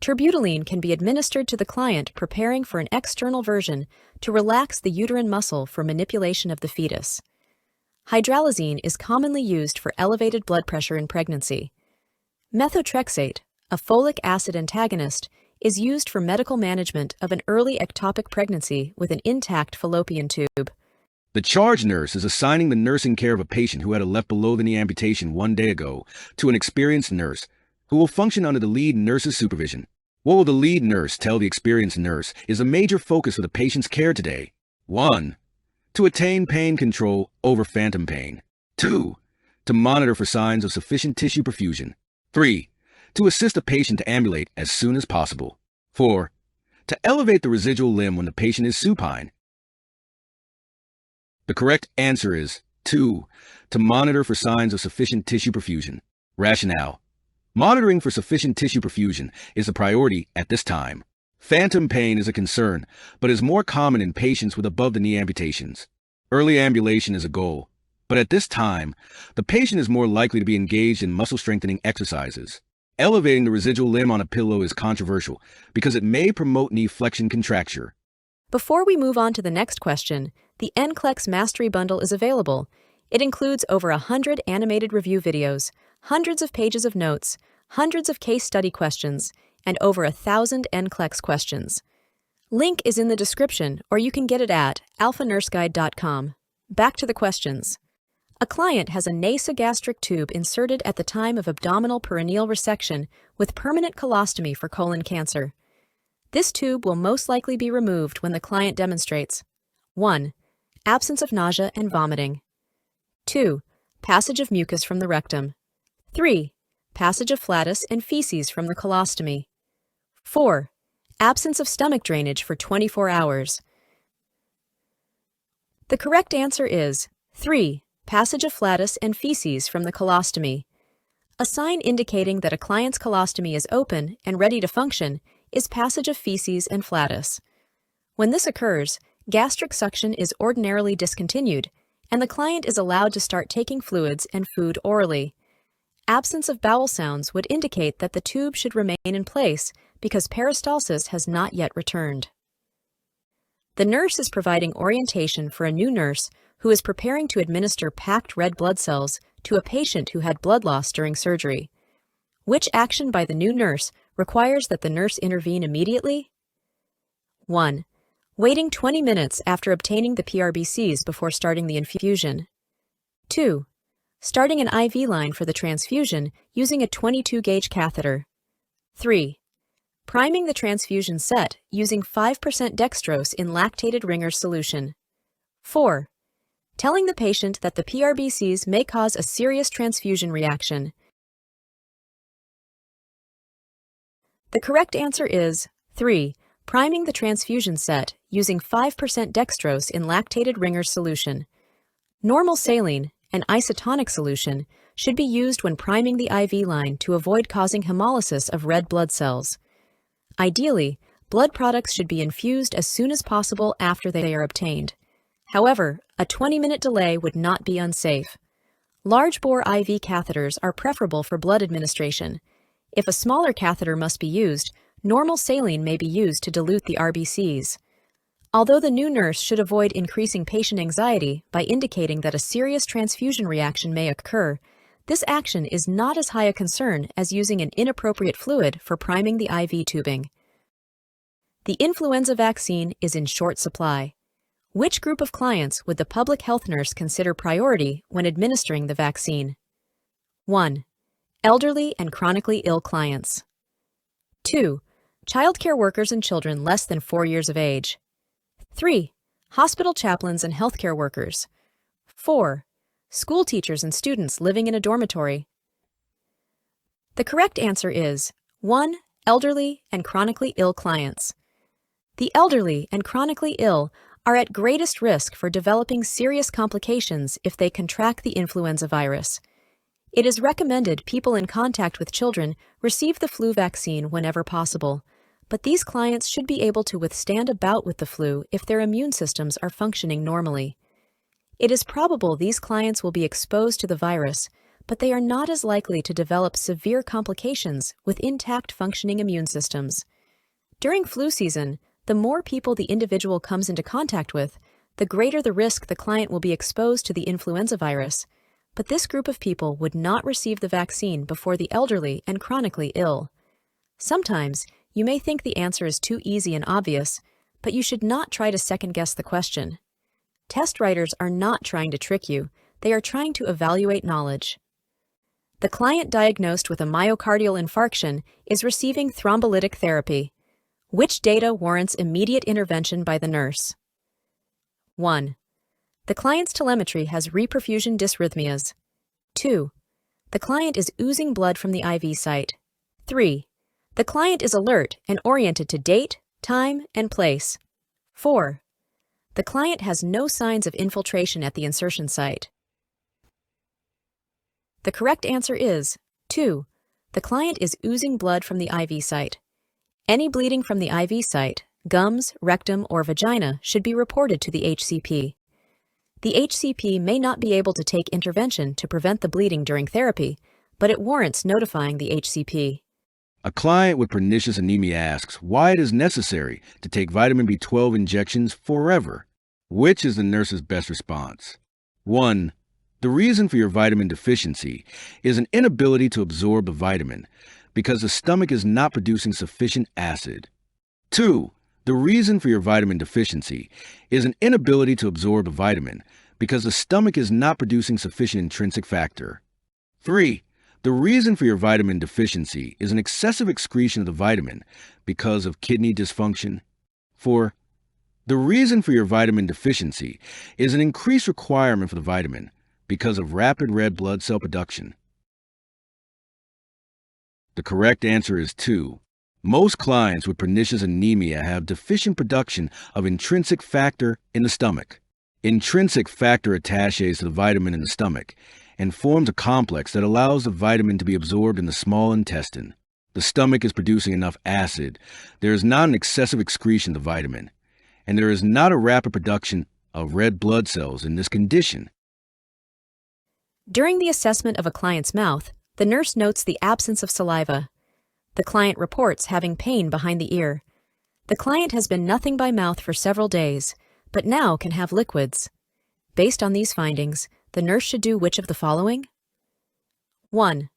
Terbutaline can be administered to the client preparing for an external version to relax the uterine muscle for manipulation of the fetus. Hydralazine is commonly used for elevated blood pressure in pregnancy. Methotrexate, a folic acid antagonist, is used for medical management of an early ectopic pregnancy with an intact fallopian tube. The charge nurse is assigning the nursing care of a patient who had a left below the knee amputation 1 day ago to an experienced nurse who will function under the lead nurse's supervision. What will the lead nurse tell the experienced nurse is a major focus of the patient's care today? 1. To attain pain control over phantom pain. 2. To monitor for signs of sufficient tissue perfusion. 3. To assist a patient to ambulate as soon as possible. 4. To elevate the residual limb when the patient is supine. The correct answer is 2. To monitor for signs of sufficient tissue perfusion. Rationale: monitoring for sufficient tissue perfusion is a priority at this time. Phantom pain is a concern, but is more common in patients with above-the-knee amputations. Early ambulation is a goal, but at this time, the patient is more likely to be engaged in muscle-strengthening exercises. Elevating the residual limb on a pillow is controversial because it may promote knee flexion contracture. Before we move on to the next question, the NCLEX Mastery Bundle is available. It includes over 100 animated review videos, hundreds of pages of notes, hundreds of case study questions, and over 1,000 NCLEX questions. Link is in the description, or you can get it at alphanurseguide.com. Back to the questions. A client has a nasogastric tube inserted at the time of abdominal perineal resection with permanent colostomy for colon cancer. This tube will most likely be removed when the client demonstrates 1. Absence of nausea and vomiting. 2. Passage of mucus from the rectum. 3. Passage of flatus and feces from the colostomy. 4. Absence of stomach drainage for 24 hours. The correct answer is 3. passage of flatus and feces from the colostomy. A sign indicating that a client's colostomy is open and ready to function is passage of feces and flatus. When this occurs, gastric suction is ordinarily discontinued, and the client is allowed to start taking fluids and food orally. Absence of bowel sounds would indicate that the tube should remain in place because peristalsis has not yet returned. The nurse is providing orientation for a new nurse who is preparing to administer packed red blood cells to a patient who had blood loss during surgery. Which action by the new nurse requires that the nurse intervene immediately? 1. Waiting 20 minutes after obtaining the PRBCs before starting the infusion. 2. Starting an IV line for the transfusion using a 22-gauge catheter. 3. Priming the transfusion set using 5% dextrose in lactated Ringer's solution. 4. Telling the patient that the PRBCs may cause a serious transfusion reaction. The correct answer is 3. Priming the transfusion set using 5% dextrose in lactated Ringer's solution. Normal saline, an isotonic solution, should be used when priming the IV line to avoid causing hemolysis of red blood cells. Ideally, blood products should be infused as soon as possible after they are obtained. However, a 20-minute delay would not be unsafe. Large-bore IV catheters are preferable for blood administration. If a smaller catheter must be used, normal saline may be used to dilute the RBCs. Although the new nurse should avoid increasing patient anxiety by indicating that a serious transfusion reaction may occur, this action is not as high a concern as using an inappropriate fluid for priming the IV tubing. The influenza vaccine is in short supply. Which group of clients would the public health nurse consider priority when administering the vaccine? 1. Elderly and chronically ill clients. 2. Childcare workers and children less than 4 years of age. 3. Hospital chaplains and healthcare workers. 4. School teachers and students living in a dormitory. The correct answer is 1. Elderly and chronically ill clients. The elderly and chronically ill are at greatest risk for developing serious complications if they contract the influenza virus. It is recommended people in contact with children receive the flu vaccine whenever possible, but these clients should be able to withstand a bout with the flu if their immune systems are functioning normally. It is probable these clients will be exposed to the virus, but they are not as likely to develop severe complications with intact functioning immune systems. During flu season, the more people the individual comes into contact with, the greater the risk the client will be exposed to the influenza virus, but this group of people would not receive the vaccine before the elderly and chronically ill. Sometimes, you may think the answer is too easy and obvious, but you should not try to second-guess the question. Test writers are not trying to trick you, they are trying to evaluate knowledge. The client diagnosed with a myocardial infarction is receiving thrombolytic therapy. Which data warrants immediate intervention by the nurse? 1. The client's telemetry has reperfusion dysrhythmias. 2. The client is oozing blood from the IV site. 3. The client is alert and oriented to date, time, and place. 4. The client has no signs of infiltration at the insertion site. The correct answer is 2. The client is oozing blood from the IV site. Any bleeding from the IV site, gums, rectum, or vagina should be reported to the HCP. The HCP may not be able to take intervention to prevent the bleeding during therapy, but it warrants notifying the HCP. A client with pernicious anemia asks why it is necessary to take vitamin B12 injections forever. Which is the nurse's best response? 1. The reason for your vitamin deficiency is an inability to absorb the vitamin because the stomach is not producing sufficient acid. 2. The reason for your vitamin deficiency is an inability to absorb a vitamin because the stomach is not producing sufficient intrinsic factor. 3. The reason for your vitamin deficiency is an excessive excretion of the vitamin because of kidney dysfunction. 4. The reason for your vitamin deficiency is an increased requirement for the vitamin because of rapid red blood cell production. The correct answer is 2. Most clients with pernicious anemia have deficient production of intrinsic factor in the stomach. intrinsic factor attaches to the vitamin in the stomach and forms a complex that allows the vitamin to be absorbed in the small intestine. The stomach is producing enough acid. There is not an excessive excretion of the vitamin, and there is not a rapid production of red blood cells in this condition. During the assessment of a client's mouth, the nurse notes the absence of saliva. The client reports having pain behind the ear. The client has been nothing by mouth for several days, but now can have liquids. Based on these findings, the nurse should do which of the following? 1.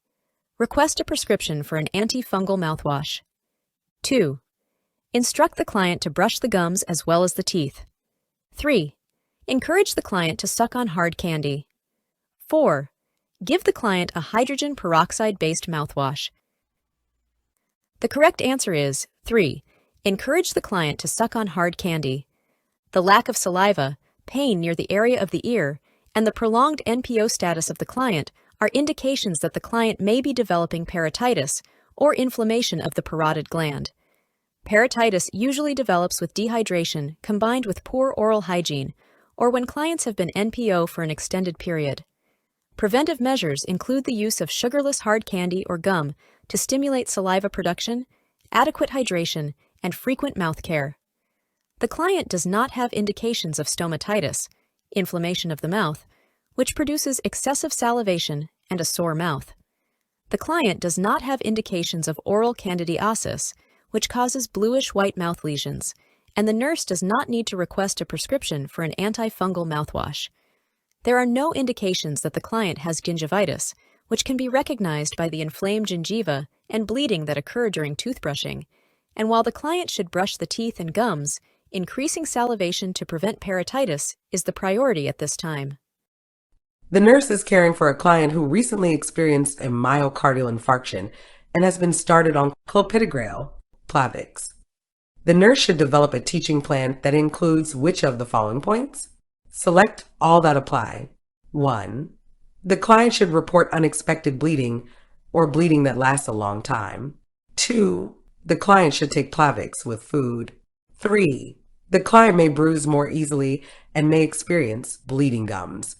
Request a prescription for an antifungal mouthwash. 2. Instruct the client to brush the gums as well as the teeth. 3. Encourage the client to suck on hard candy. 4. Give the client a hydrogen peroxide-based mouthwash. The correct answer is 3. Encourage the client to suck on hard candy. The lack of saliva, pain near the area of the ear, and the prolonged NPO status of the client are indications that the client may be developing parotitis or inflammation of the parotid gland. Parotitis usually develops with dehydration combined with poor oral hygiene or when clients have been NPO for an extended period. Preventive measures include the use of sugarless hard candy or gum to stimulate saliva production, adequate hydration, and frequent mouth care. The client does not have indications of stomatitis, inflammation of the mouth, which produces excessive salivation and a sore mouth. The client does not have indications of oral candidiasis, which causes bluish-white mouth lesions, and the nurse does not need to request a prescription for an antifungal mouthwash. There are no indications that the client has gingivitis, which can be recognized by the inflamed gingiva and bleeding that occur during toothbrushing, and while the client should brush the teeth and gums, increasing salivation to prevent parotitis is the priority at this time. The nurse is caring for a client who recently experienced a myocardial infarction and has been started on clopidogrel, Plavix. The nurse should develop a teaching plan that includes which of the following points? Select all that apply. 1. The client should report unexpected bleeding or bleeding that lasts a long time. 2. The client should take Plavix with food. 3. The client may bruise more easily and may experience bleeding gums.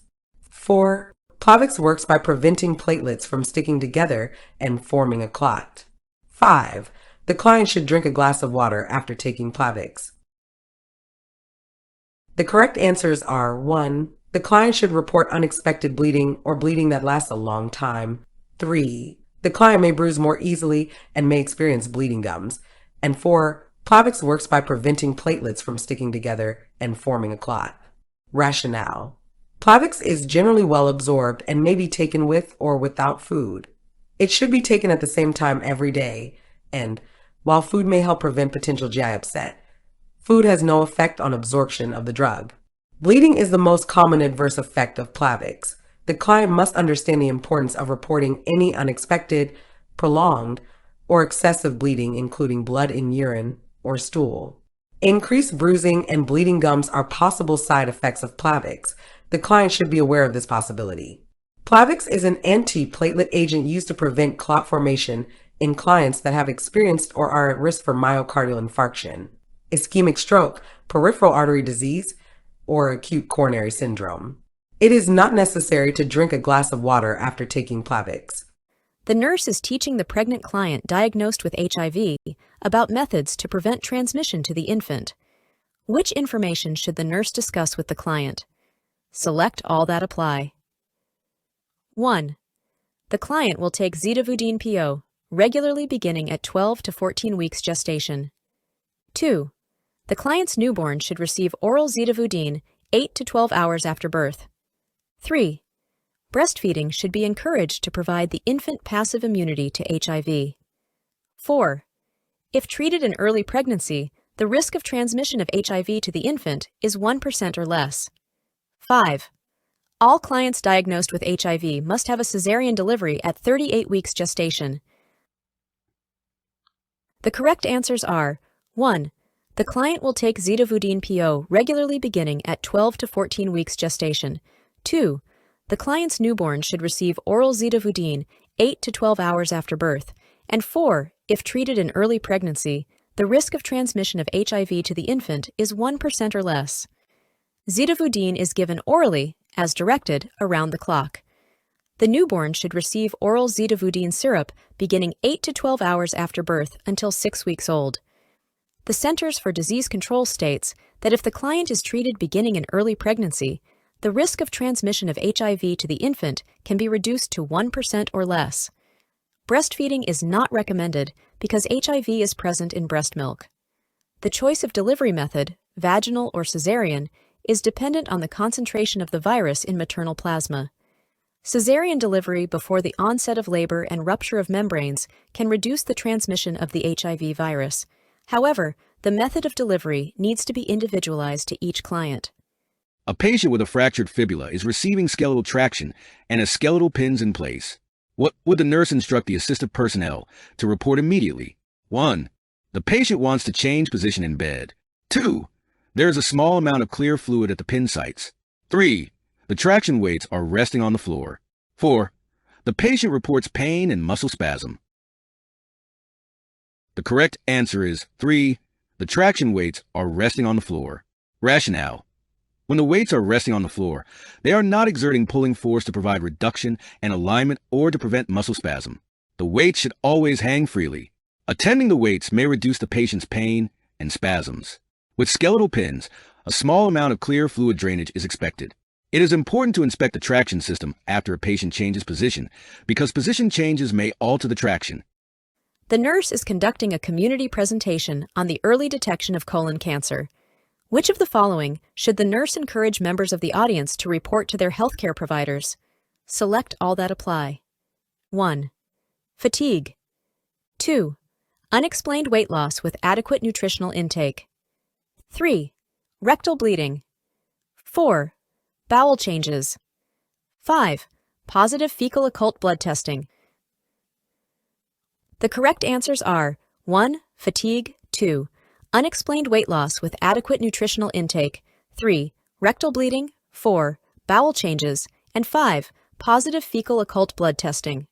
4. Plavix works by preventing platelets from sticking together and forming a clot. 5. The client should drink a glass of water after taking Plavix. The correct answers are 1. The client should report unexpected bleeding or bleeding that lasts a long time. 3. The client may bruise more easily and may experience bleeding gums. And 4. Plavix works by preventing platelets from sticking together and forming a clot. Rationale. Plavix is generally well absorbed and may be taken with or without food. It should be taken at the same time every day, and while food may help prevent potential GI upset, food has no effect on absorption of the drug. Bleeding is the most common adverse effect of Plavix. The client must understand the importance of reporting any unexpected, prolonged, or excessive bleeding, including blood in urine or stool. Increased bruising and bleeding gums are possible side effects of Plavix. The client should be aware of this possibility. Plavix is an antiplatelet agent used to prevent clot formation in clients that have experienced or are at risk for myocardial infarction, ischemic stroke, peripheral artery disease, or acute coronary syndrome. It is not necessary to drink a glass of water after taking Plavix. The nurse is teaching the pregnant client diagnosed with HIV about methods to prevent transmission to the infant. Which information should the nurse discuss with the client? Select all that apply. 1. The client will take zidovudine PO, regularly beginning at 12 to 14 weeks gestation. 2. The client's newborn should receive oral zidovudine 8 to 12 hours after birth. 3. Breastfeeding should be encouraged to provide the infant passive immunity to HIV. 4. If treated in early pregnancy, the risk of transmission of HIV to the infant is 1% or less. 5. All clients diagnosed with HIV must have a cesarean delivery at 38 weeks gestation. The correct answers are 1. The client will take zidovudine PO regularly beginning at 12 to 14 weeks gestation. 2. The client's newborn should receive oral zidovudine 8 to 12 hours after birth. And 4. If treated in early pregnancy, the risk of transmission of HIV to the infant is 1% or less. Zidovudine is given orally, as directed, around the clock. The newborn should receive oral zidovudine syrup beginning 8 to 12 hours after birth until 6 weeks old. The Centers for Disease Control states that if the client is treated beginning in early pregnancy, the risk of transmission of HIV to the infant can be reduced to 1% or less. Breastfeeding is not recommended because HIV is present in breast milk. The choice of delivery method, vaginal or cesarean, is dependent on the concentration of the virus in maternal plasma. Cesarean delivery before the onset of labor and rupture of membranes can reduce the transmission of the HIV virus. However, the method of delivery needs to be individualized to each client. A patient with a fractured fibula is receiving skeletal traction and has skeletal pins in place. What would the nurse instruct the assistive personnel to report immediately? 1. The patient wants to change position in bed. 2. There is a small amount of clear fluid at the pin sites. 3. The traction weights are resting on the floor. 4. The patient reports pain and muscle spasm. The correct answer is 3. The traction weights are resting on the floor. Rationale. When the weights are resting on the floor, they are not exerting pulling force to provide reduction and alignment or to prevent muscle spasm. The weights should always hang freely. Attending the weights may reduce the patient's pain and spasms. With skeletal pins, a small amount of clear fluid drainage is expected. It is important to inspect the traction system after a patient changes position because position changes may alter the traction. The nurse is conducting a community presentation on the early detection of colon cancer. Which of the following should the nurse encourage members of the audience to report to their healthcare providers? Select all that apply. 1. Fatigue. 2. Unexplained weight loss with adequate nutritional intake. 3. Rectal bleeding. 4. Bowel changes. 5. Positive fecal occult blood testing. The correct answers are 1. Fatigue. 2. Unexplained weight loss with adequate nutritional intake. 3. Rectal bleeding. 4. Bowel changes. And 5. Positive fecal occult blood testing.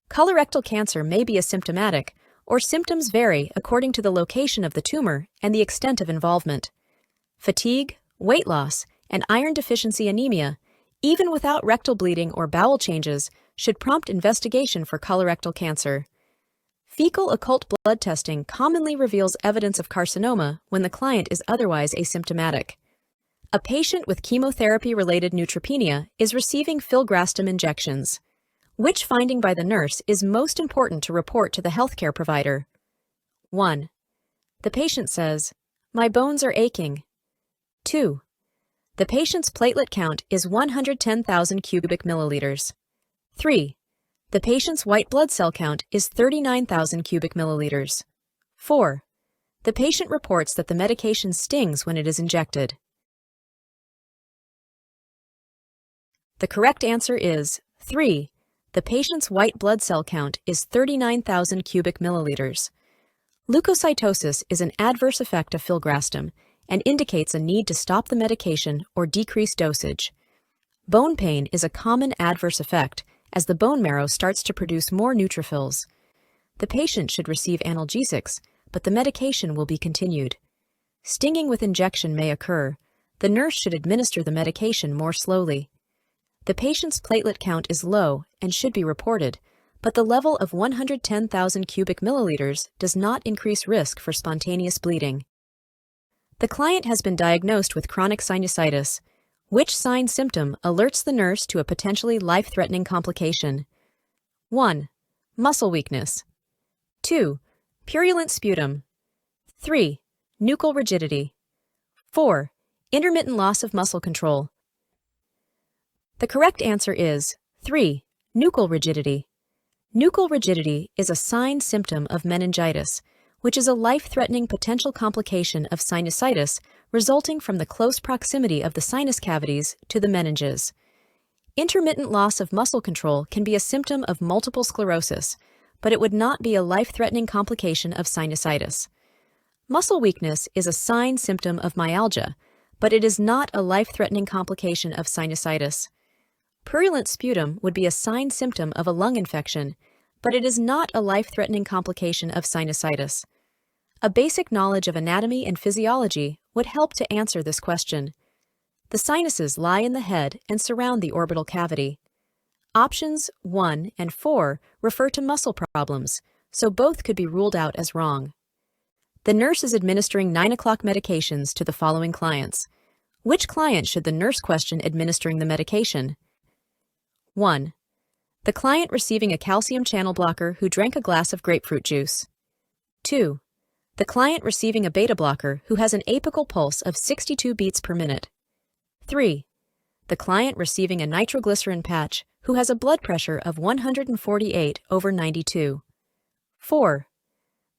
Colorectal cancer may be asymptomatic, or symptoms vary according to the location of the tumor and the extent of involvement. Fatigue, weight loss, and iron deficiency anemia, even without rectal bleeding or bowel changes, should prompt investigation for colorectal cancer. Fecal occult blood testing commonly reveals evidence of carcinoma when the client is otherwise asymptomatic. A patient with chemotherapy-related neutropenia is receiving filgrastim injections. Which finding by the nurse is most important to report to the healthcare provider? 1. The patient says, "My bones are aching." 2. The patient's platelet count is 110,000 cubic milliliters. 3. The patient's white blood cell count is 39,000 cubic milliliters. 4. The patient reports that the medication stings when it is injected. The correct answer is 3. The patient's white blood cell count is 39,000 cubic milliliters. Leukocytosis is an adverse effect of filgrastim and indicates a need to stop the medication or decrease dosage. Bone pain is a common adverse effect as the bone marrow starts to produce more neutrophils. The patient should receive analgesics, but the medication will be continued. Stinging with injection may occur. The nurse should administer the medication more slowly. The patient's platelet count is low and should be reported, but the level of 110,000 cubic milliliters does not increase risk for spontaneous bleeding. The client has been diagnosed with chronic sinusitis. Which sign symptom alerts the nurse to a potentially life-threatening complication? 1. Muscle weakness. 2. Purulent sputum. 3. Nuchal rigidity. 4. Intermittent loss of muscle control. The correct answer is 3. Nuchal rigidity. Nuchal rigidity is a sign-symptom of meningitis, which is a life-threatening potential complication of sinusitis resulting from the close proximity of the sinus cavities to the meninges. Intermittent loss of muscle control can be a symptom of multiple sclerosis, but it would not be a life-threatening complication of sinusitis. Muscle weakness is a sign-symptom of myalgia, but it is not a life-threatening complication of sinusitis. Purulent sputum would be a sign-symptom of a lung infection, but it is not a life-threatening complication of sinusitis. A basic knowledge of anatomy and physiology would help to answer this question. The sinuses lie in the head and surround the orbital cavity. Options 1 and 4 refer to muscle problems, so both could be ruled out as wrong. The nurse is administering 9 o'clock medications to the following clients. Which client should the nurse question administering the medication? 1. The client receiving a calcium channel blocker who drank a glass of grapefruit juice. 2. The client receiving a beta blocker who has an apical pulse of 62 beats per minute. 3. The client receiving a nitroglycerin patch who has a blood pressure of 148/92. 4.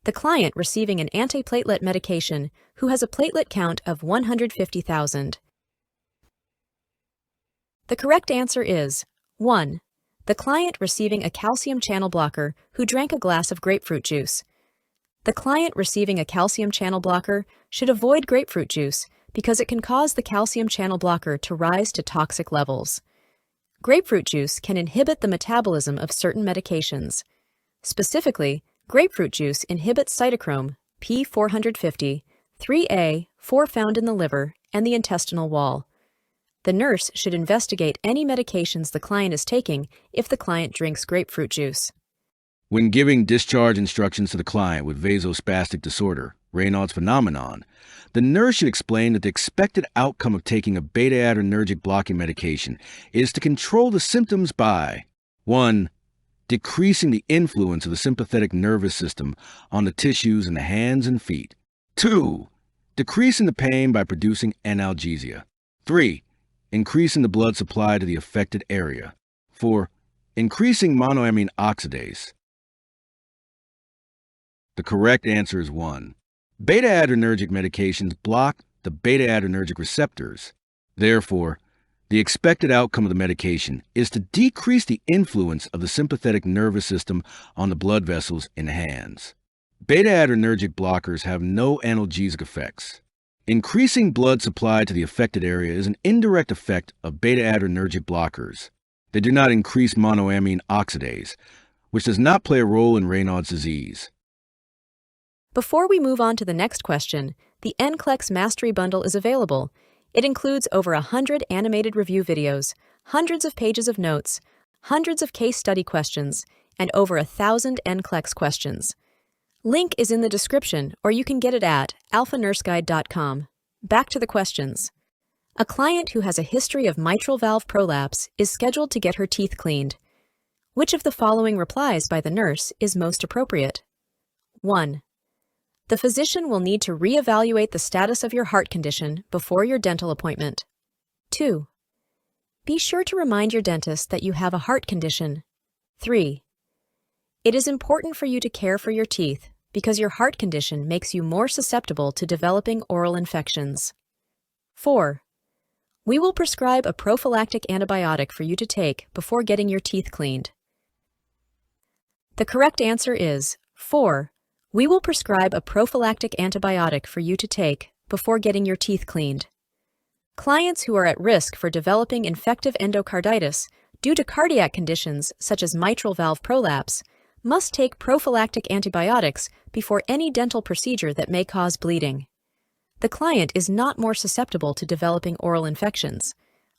The client receiving an antiplatelet medication who has a platelet count of 150,000. The correct answer is 1. The client receiving a calcium channel blocker who drank a glass of grapefruit juice. The client receiving a calcium channel blocker should avoid grapefruit juice because it can cause the calcium channel blocker to rise to toxic levels. Grapefruit juice can inhibit the metabolism of certain medications. Specifically, grapefruit juice inhibits cytochrome P450, 3A4 found in the liver and the intestinal wall. The nurse should investigate any medications the client is taking if the client drinks grapefruit juice. When giving discharge instructions to the client with vasospastic disorder, Raynaud's phenomenon, the nurse should explain that the expected outcome of taking a beta-adrenergic blocking medication is to control the symptoms by 1. Decreasing the influence of the sympathetic nervous system on the tissues in the hands and feet. 2. Decreasing the pain by producing analgesia. 3. Increasing the blood supply to the affected area. 4. Increasing monoamine oxidase. The correct answer is 1. Beta-adrenergic medications block the beta-adrenergic receptors. Therefore, the expected outcome of the medication is to decrease the influence of the sympathetic nervous system on the blood vessels in the hands. Beta-adrenergic blockers have no analgesic effects. Increasing blood supply to the affected area is an indirect effect of beta-adrenergic blockers. They do not increase monoamine oxidase, which does not play a role in Raynaud's disease. Before we move on to the next question, the NCLEX Mastery Bundle is available. It includes over 100 animated review videos, hundreds of pages of notes, hundreds of case study questions, and over 1,000 NCLEX questions. Link is in the description, or you can get it at alphanurseguide.com. Back to the questions. A client who has a history of mitral valve prolapse is scheduled to get her teeth cleaned. Which of the following replies by the nurse is most appropriate? 1. The physician will need to reevaluate the status of your heart condition before your dental appointment. 2. Be sure to remind your dentist that you have a heart condition. 3. It is important for you to care for your teeth because your heart condition makes you more susceptible to developing oral infections. 4. We will prescribe a prophylactic antibiotic for you to take before getting your teeth cleaned. The correct answer is 4. We will prescribe a prophylactic antibiotic for you to take before getting your teeth cleaned. Clients who are at risk for developing infective endocarditis due to cardiac conditions such as mitral valve prolapse must take prophylactic antibiotics before any dental procedure that may cause bleeding. The client is not more susceptible to developing oral infections.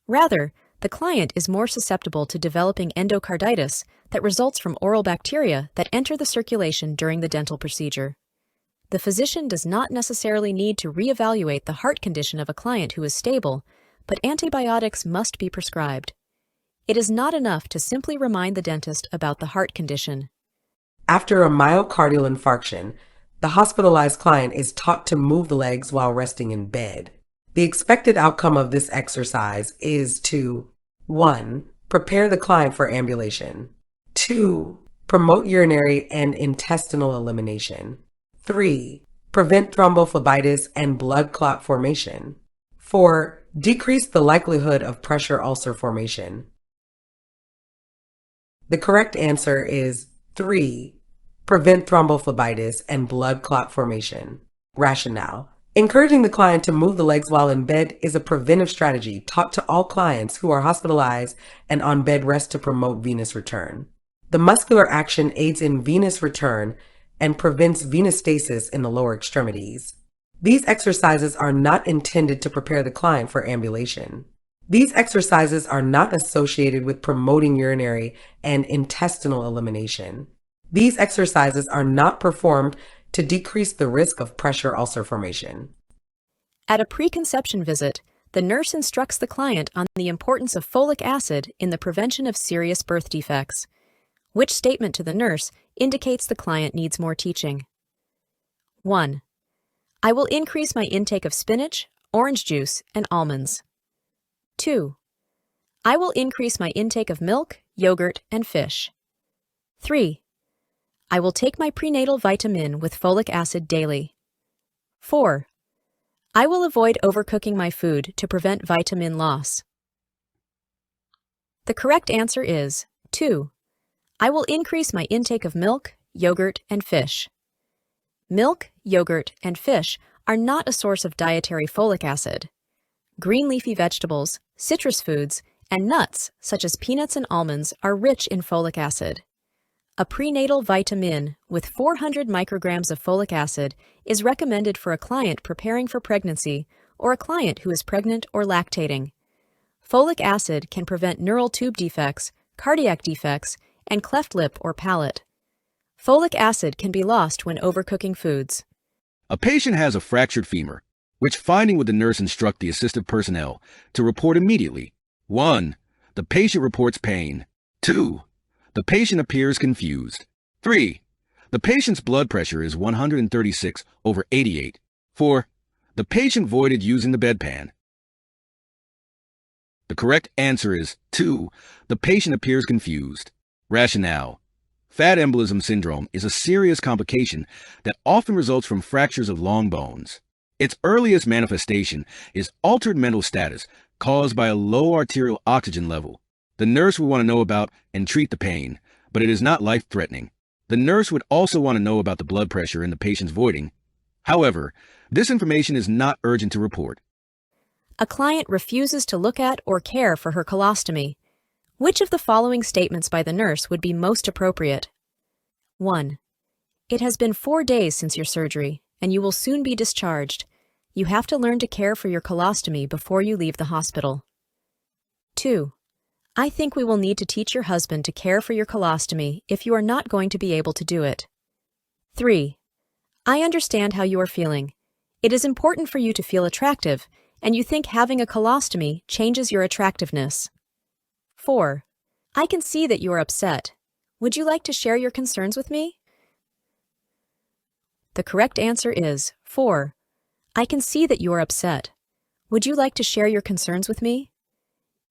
Rather, the client is more susceptible to developing endocarditis that results from oral bacteria that enter the circulation during the dental procedure. The physician does not necessarily need to reevaluate the heart condition of a client who is stable, but antibiotics must be prescribed. It is not enough to simply remind the dentist about the heart condition. After a myocardial infarction, the hospitalized client is taught to move the legs while resting in bed. The expected outcome of this exercise is to 1. Prepare the client for ambulation. 2. Promote urinary and intestinal elimination. 3. Prevent thrombophlebitis and blood clot formation. 4. Decrease the likelihood of pressure ulcer formation. The correct answer is 3. Prevent thrombophlebitis and blood clot formation. Rationale. Encouraging the client to move the legs while in bed is a preventive strategy taught to all clients who are hospitalized and on bed rest to promote venous return. The muscular action aids in venous return and prevents venous stasis in the lower extremities. These exercises are not intended to prepare the client for ambulation. These exercises are not associated with promoting urinary and intestinal elimination. These exercises are not performed to decrease the risk of pressure ulcer formation. At a preconception visit, the nurse instructs the client on the importance of folic acid in the prevention of serious birth defects. Which statement to the nurse indicates the client needs more teaching? 1. I will increase my intake of spinach, orange juice, and almonds. 2. I will increase my intake of milk, yogurt, and fish. 3. I will take my prenatal vitamin with folic acid daily. 4. I will avoid overcooking my food to prevent vitamin loss. The correct answer is 2. I will increase my intake of milk, yogurt, and fish. Milk, yogurt, and fish are not a source of dietary folic acid. Green leafy vegetables, citrus foods, and nuts, such as peanuts and almonds, are rich in folic acid. A prenatal vitamin with 400 micrograms of folic acid is recommended for a client preparing for pregnancy or a client who is pregnant or lactating. Folic acid can prevent neural tube defects, cardiac defects, and cleft lip or palate. Folic acid can be lost when overcooking foods. A patient has a fractured femur, which finding would the nurse instruct the assistive personnel to report immediately? 1. The patient reports pain. 2. The patient appears confused. 3. The patient's blood pressure is 136/88. 4. The patient voided using the bedpan. The correct answer is 2. The patient appears confused. Rationale. Fat embolism syndrome is a serious complication that often results from fractures of long bones. Its earliest manifestation is altered mental status caused by a low arterial oxygen level. The nurse would want to know about and treat the pain, but it is not life-threatening. The nurse would also want to know about the blood pressure in the patient's voiding. However, this information is not urgent to report. A client refuses to look at or care for her colostomy. Which of the following statements by the nurse would be most appropriate? 1. It has been 4 days since your surgery, and you will soon be discharged. You have to learn to care for your colostomy before you leave the hospital. 2. I think we will need to teach your husband to care for your colostomy if you are not going to be able to do it. 3. I understand how you are feeling. It is important for you to feel attractive, and you think having a colostomy changes your attractiveness. 4. I can see that you are upset. Would you like to share your concerns with me? The correct answer is 4. I can see that you are upset. Would you like to share your concerns with me?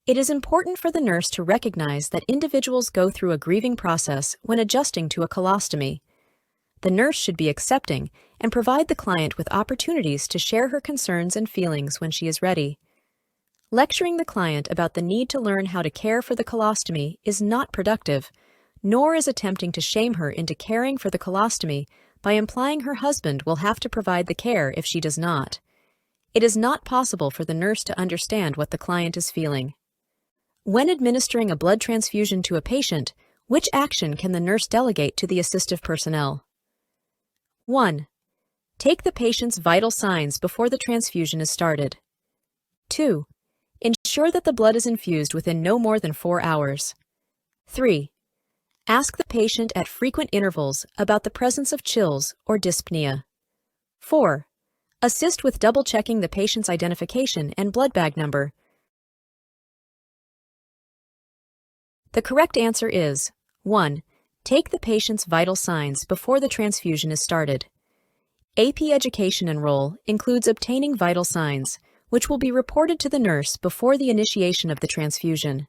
It is important for the nurse to recognize that individuals go through a grieving process when adjusting to a colostomy. The nurse should be accepting and provide the client with opportunities to share her concerns and feelings when she is ready. Lecturing the client about the need to learn how to care for the colostomy is not productive, nor is attempting to shame her into caring for the colostomy by implying her husband will have to provide the care if she does not. It is not possible for the nurse to understand what the client is feeling. When administering a blood transfusion to a patient, which action can the nurse delegate to the assistive personnel? 1. Take the patient's vital signs before the transfusion is started. 2. Ensure that the blood is infused within no more than 4 hours. 3. Ask the patient at frequent intervals about the presence of chills or dyspnea. 4. Assist with double-checking the patient's identification and blood bag number. The correct answer is 1. Take the patient's vital signs before the transfusion is started. AP education and role includes obtaining vital signs, which will be reported to the nurse before the initiation of the transfusion.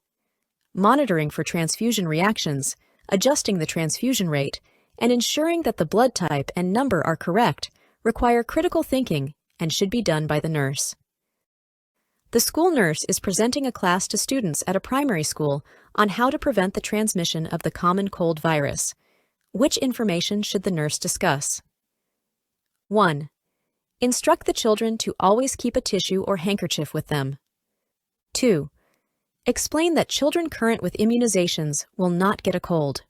Monitoring for transfusion reactions, adjusting the transfusion rate, and ensuring that the blood type and number are correct require critical thinking and should be done by the nurse. The school nurse is presenting a class to students at a primary school on how to prevent the transmission of the common cold virus. Which information should the nurse discuss? 1. Instruct the children to always keep a tissue or handkerchief with them. 2. Explain that children current with immunizations will not get a cold.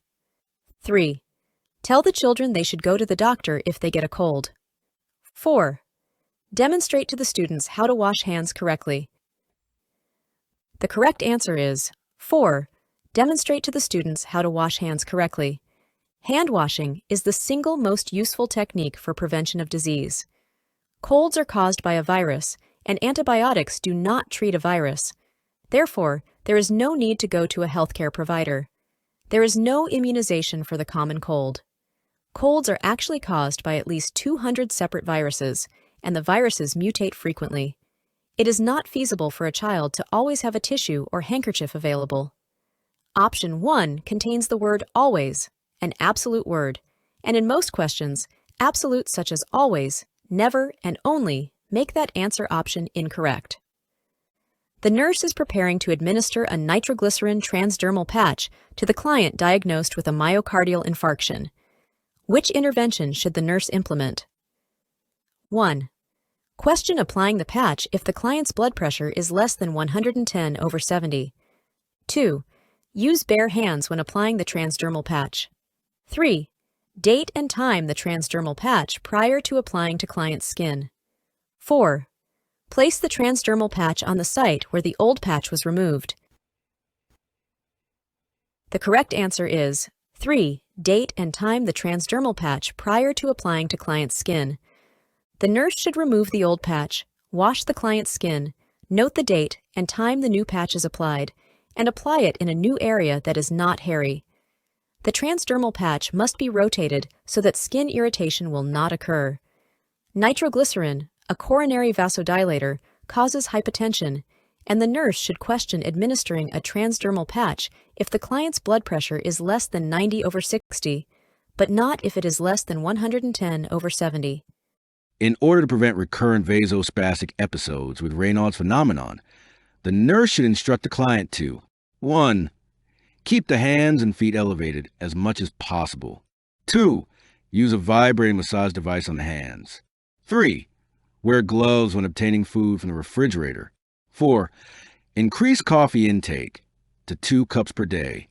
3. Tell the children they should go to the doctor if they get a cold. 4. Demonstrate to the students how to wash hands correctly. The correct answer is 4. Demonstrate to the students how to wash hands correctly. Hand washing is the single most useful technique for prevention of disease. Colds are caused by a virus, and antibiotics do not treat a virus. Therefore, there is no need to go to a healthcare provider. There is no immunization for the common cold. Colds are actually caused by at least 200 separate viruses, and the viruses mutate frequently. It is not feasible for a child to always have a tissue or handkerchief available. Option 1 contains the word always, an absolute word, and in most questions, absolutes such as always, never, and only make that answer option incorrect. The nurse is preparing to administer a nitroglycerin transdermal patch to the client diagnosed with a myocardial infarction. Which intervention should the nurse implement? 1. Question applying the patch if the client's blood pressure is less than 110/70. 2. Use bare hands when applying the transdermal patch. 3. Date and time the transdermal patch prior to applying to client's skin. 4. Place the transdermal patch on the site where the old patch was removed. The correct answer is 3. Date and time the transdermal patch prior to applying to client's skin. The nurse should remove the old patch, wash the client's skin, note the date and time the new patch is applied, and apply it in a new area that is not hairy. The transdermal patch must be rotated so that skin irritation will not occur. Nitroglycerin, a coronary vasodilator, causes hypotension, and the nurse should question administering a transdermal patch if the client's blood pressure is less than 90/60, but not if it is less than 110/70. In order to prevent recurrent vasospastic episodes with Raynaud's phenomenon, the nurse should instruct the client to 1. Keep the hands and feet elevated as much as possible. 2. Use a vibrating massage device on the hands. 3. Wear gloves when obtaining food from the refrigerator. 4. Increase coffee intake to 2 cups per day.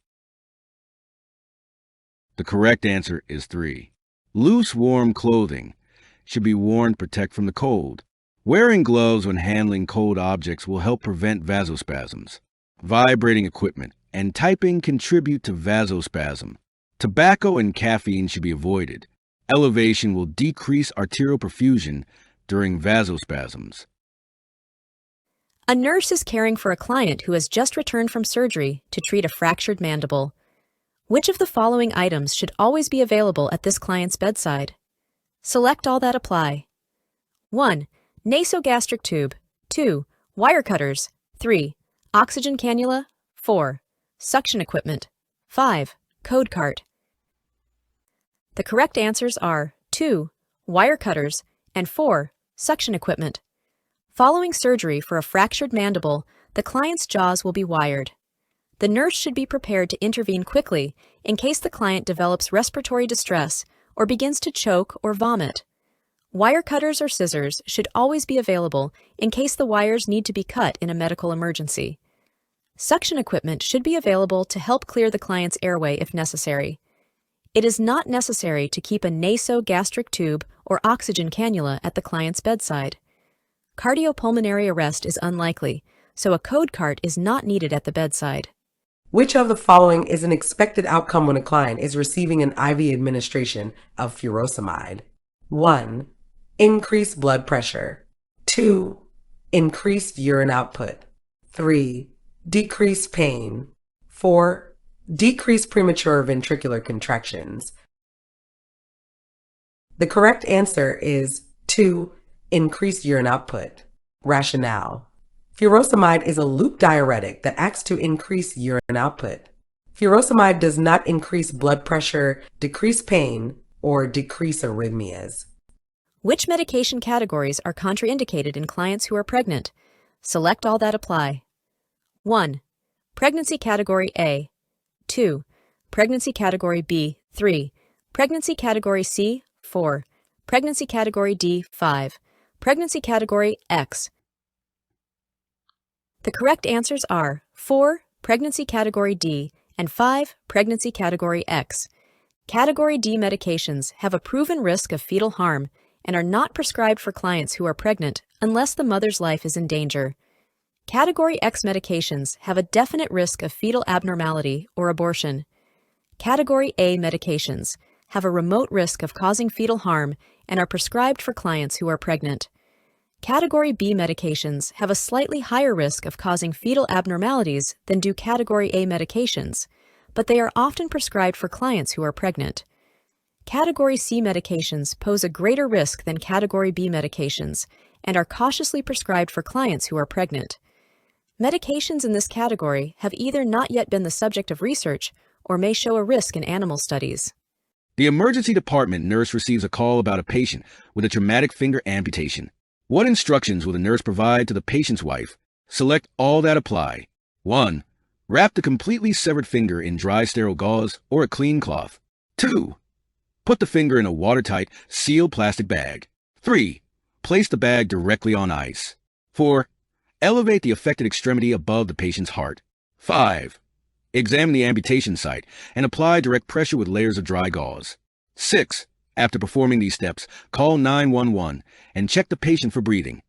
The correct answer is 3. Loose, warm clothing should be worn to protect from the cold. Wearing gloves when handling cold objects will help prevent vasospasms. Vibrating equipment and typing contribute to vasospasm. Tobacco and caffeine should be avoided. Elevation will decrease arterial perfusion during vasospasms. A nurse is caring for a client who has just returned from surgery to treat a fractured mandible. Which of the following items should always be available at this client's bedside? Select all that apply. 1. Nasogastric tube. 2. Wire cutters. 3. Oxygen cannula. 4. Suction equipment. 5. Code cart. The correct answers are 2. Wire cutters and 4. Suction equipment. Following surgery for a fractured mandible, the client's jaws will be wired. The nurse should be prepared to intervene quickly in case the client develops respiratory distress or begins to choke or vomit. Wire cutters or scissors should always be available in case the wires need to be cut in a medical emergency. Suction equipment should be available to help clear the client's airway if necessary. It is not necessary to keep a nasogastric tube or oxygen cannula at the client's bedside. Cardiopulmonary arrest is unlikely, so a code cart is not needed at the bedside. Which of the following is an expected outcome when a client is receiving an IV administration of furosemide? 1. Increased blood pressure. 2. Increased urine output. 3. Decreased pain. 4. Decreased premature ventricular contractions. The correct answer is 2. Increased urine output. Rationale. Furosemide is a loop diuretic that acts to increase urine output. Furosemide does not increase blood pressure, decrease pain, or decrease arrhythmias. Which medication categories are contraindicated in clients who are pregnant? Select all that apply. 1. Pregnancy category A. 2. Pregnancy category B. 3. Pregnancy category C. 4. Pregnancy category D. 5. Pregnancy category X. The correct answers are 4. Pregnancy category D and 5. Pregnancy category X. Category D medications have a proven risk of fetal harm and are not prescribed for clients who are pregnant unless the mother's life is in danger. Category X medications have a definite risk of fetal abnormality or abortion. Category A medications have a remote risk of causing fetal harm and are prescribed for clients who are pregnant. Category B medications have a slightly higher risk of causing fetal abnormalities than do Category A medications, but they are often prescribed for clients who are pregnant. Category C medications pose a greater risk than Category B medications and are cautiously prescribed for clients who are pregnant. Medications in this category have either not yet been the subject of research or may show a risk in animal studies. The emergency department nurse receives a call about a patient with a traumatic finger amputation. What instructions will the nurse provide to the patient's wife? Select all that apply. 1. Wrap the completely severed finger in dry sterile gauze or a clean cloth. 2. Put the finger in a watertight, sealed plastic bag. 3. Place the bag directly on ice. 4. Elevate the affected extremity above the patient's heart. 5. Examine the amputation site and apply direct pressure with layers of dry gauze. 6. After performing these steps, call 911 and check the patient for breathing.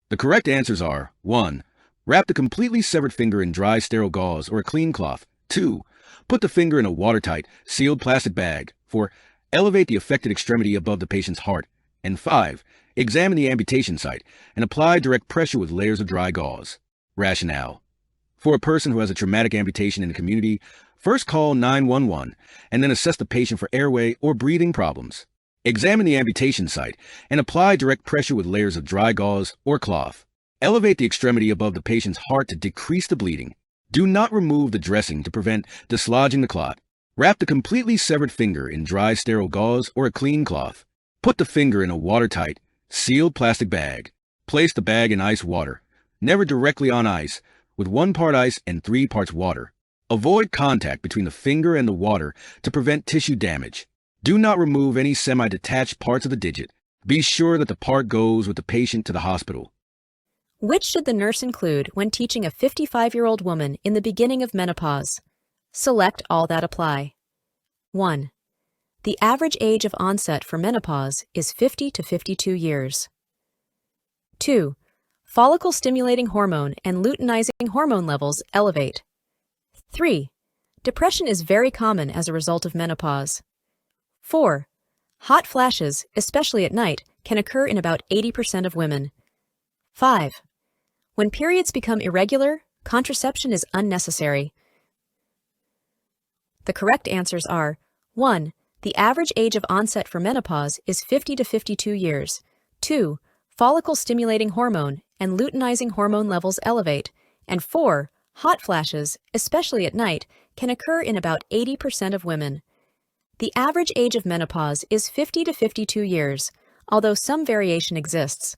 The correct answers are 1. Wrap the completely severed finger in dry sterile gauze or a clean cloth. 2. Put the finger in a watertight, sealed plastic bag. 4. Elevate the affected extremity above the patient's heart. And 5. Examine the amputation site and apply direct pressure with layers of dry gauze. Rationale. For a person who has a traumatic amputation in the community, first call 911 and then assess the patient for airway or breathing problems. Examine the amputation site and apply direct pressure with layers of dry gauze or cloth. Elevate the extremity above the patient's heart to decrease the bleeding. Do not remove the dressing to prevent dislodging the clot. Wrap the completely severed finger in dry sterile gauze or a clean cloth. Put the finger in a watertight, sealed plastic bag. Place the bag in ice water, never directly on ice, with 1 part ice and 3 parts water. Avoid contact between the finger and the water to prevent tissue damage. Do not remove any semi-detached parts of the digit. Be sure that the part goes with the patient to the hospital. Which should the nurse include when teaching a 55-year-old woman in the beginning of menopause? Select all that apply. 1. The average age of onset for menopause is 50 to 52 years. 2. Follicle-stimulating hormone and luteinizing hormone levels elevate. 3. Depression is very common as a result of menopause. 4. Hot flashes, especially at night, can occur in about 80% of women. 5. When periods become irregular, contraception is unnecessary. The correct answers are 1. The average age of onset for menopause is 50 to 52 years. 2. Follicle-stimulating hormone and luteinizing hormone levels elevate. And 4. Hot flashes, especially at night, can occur in about 80% of women. The average age of menopause is 50 to 52 years, although some variation exists.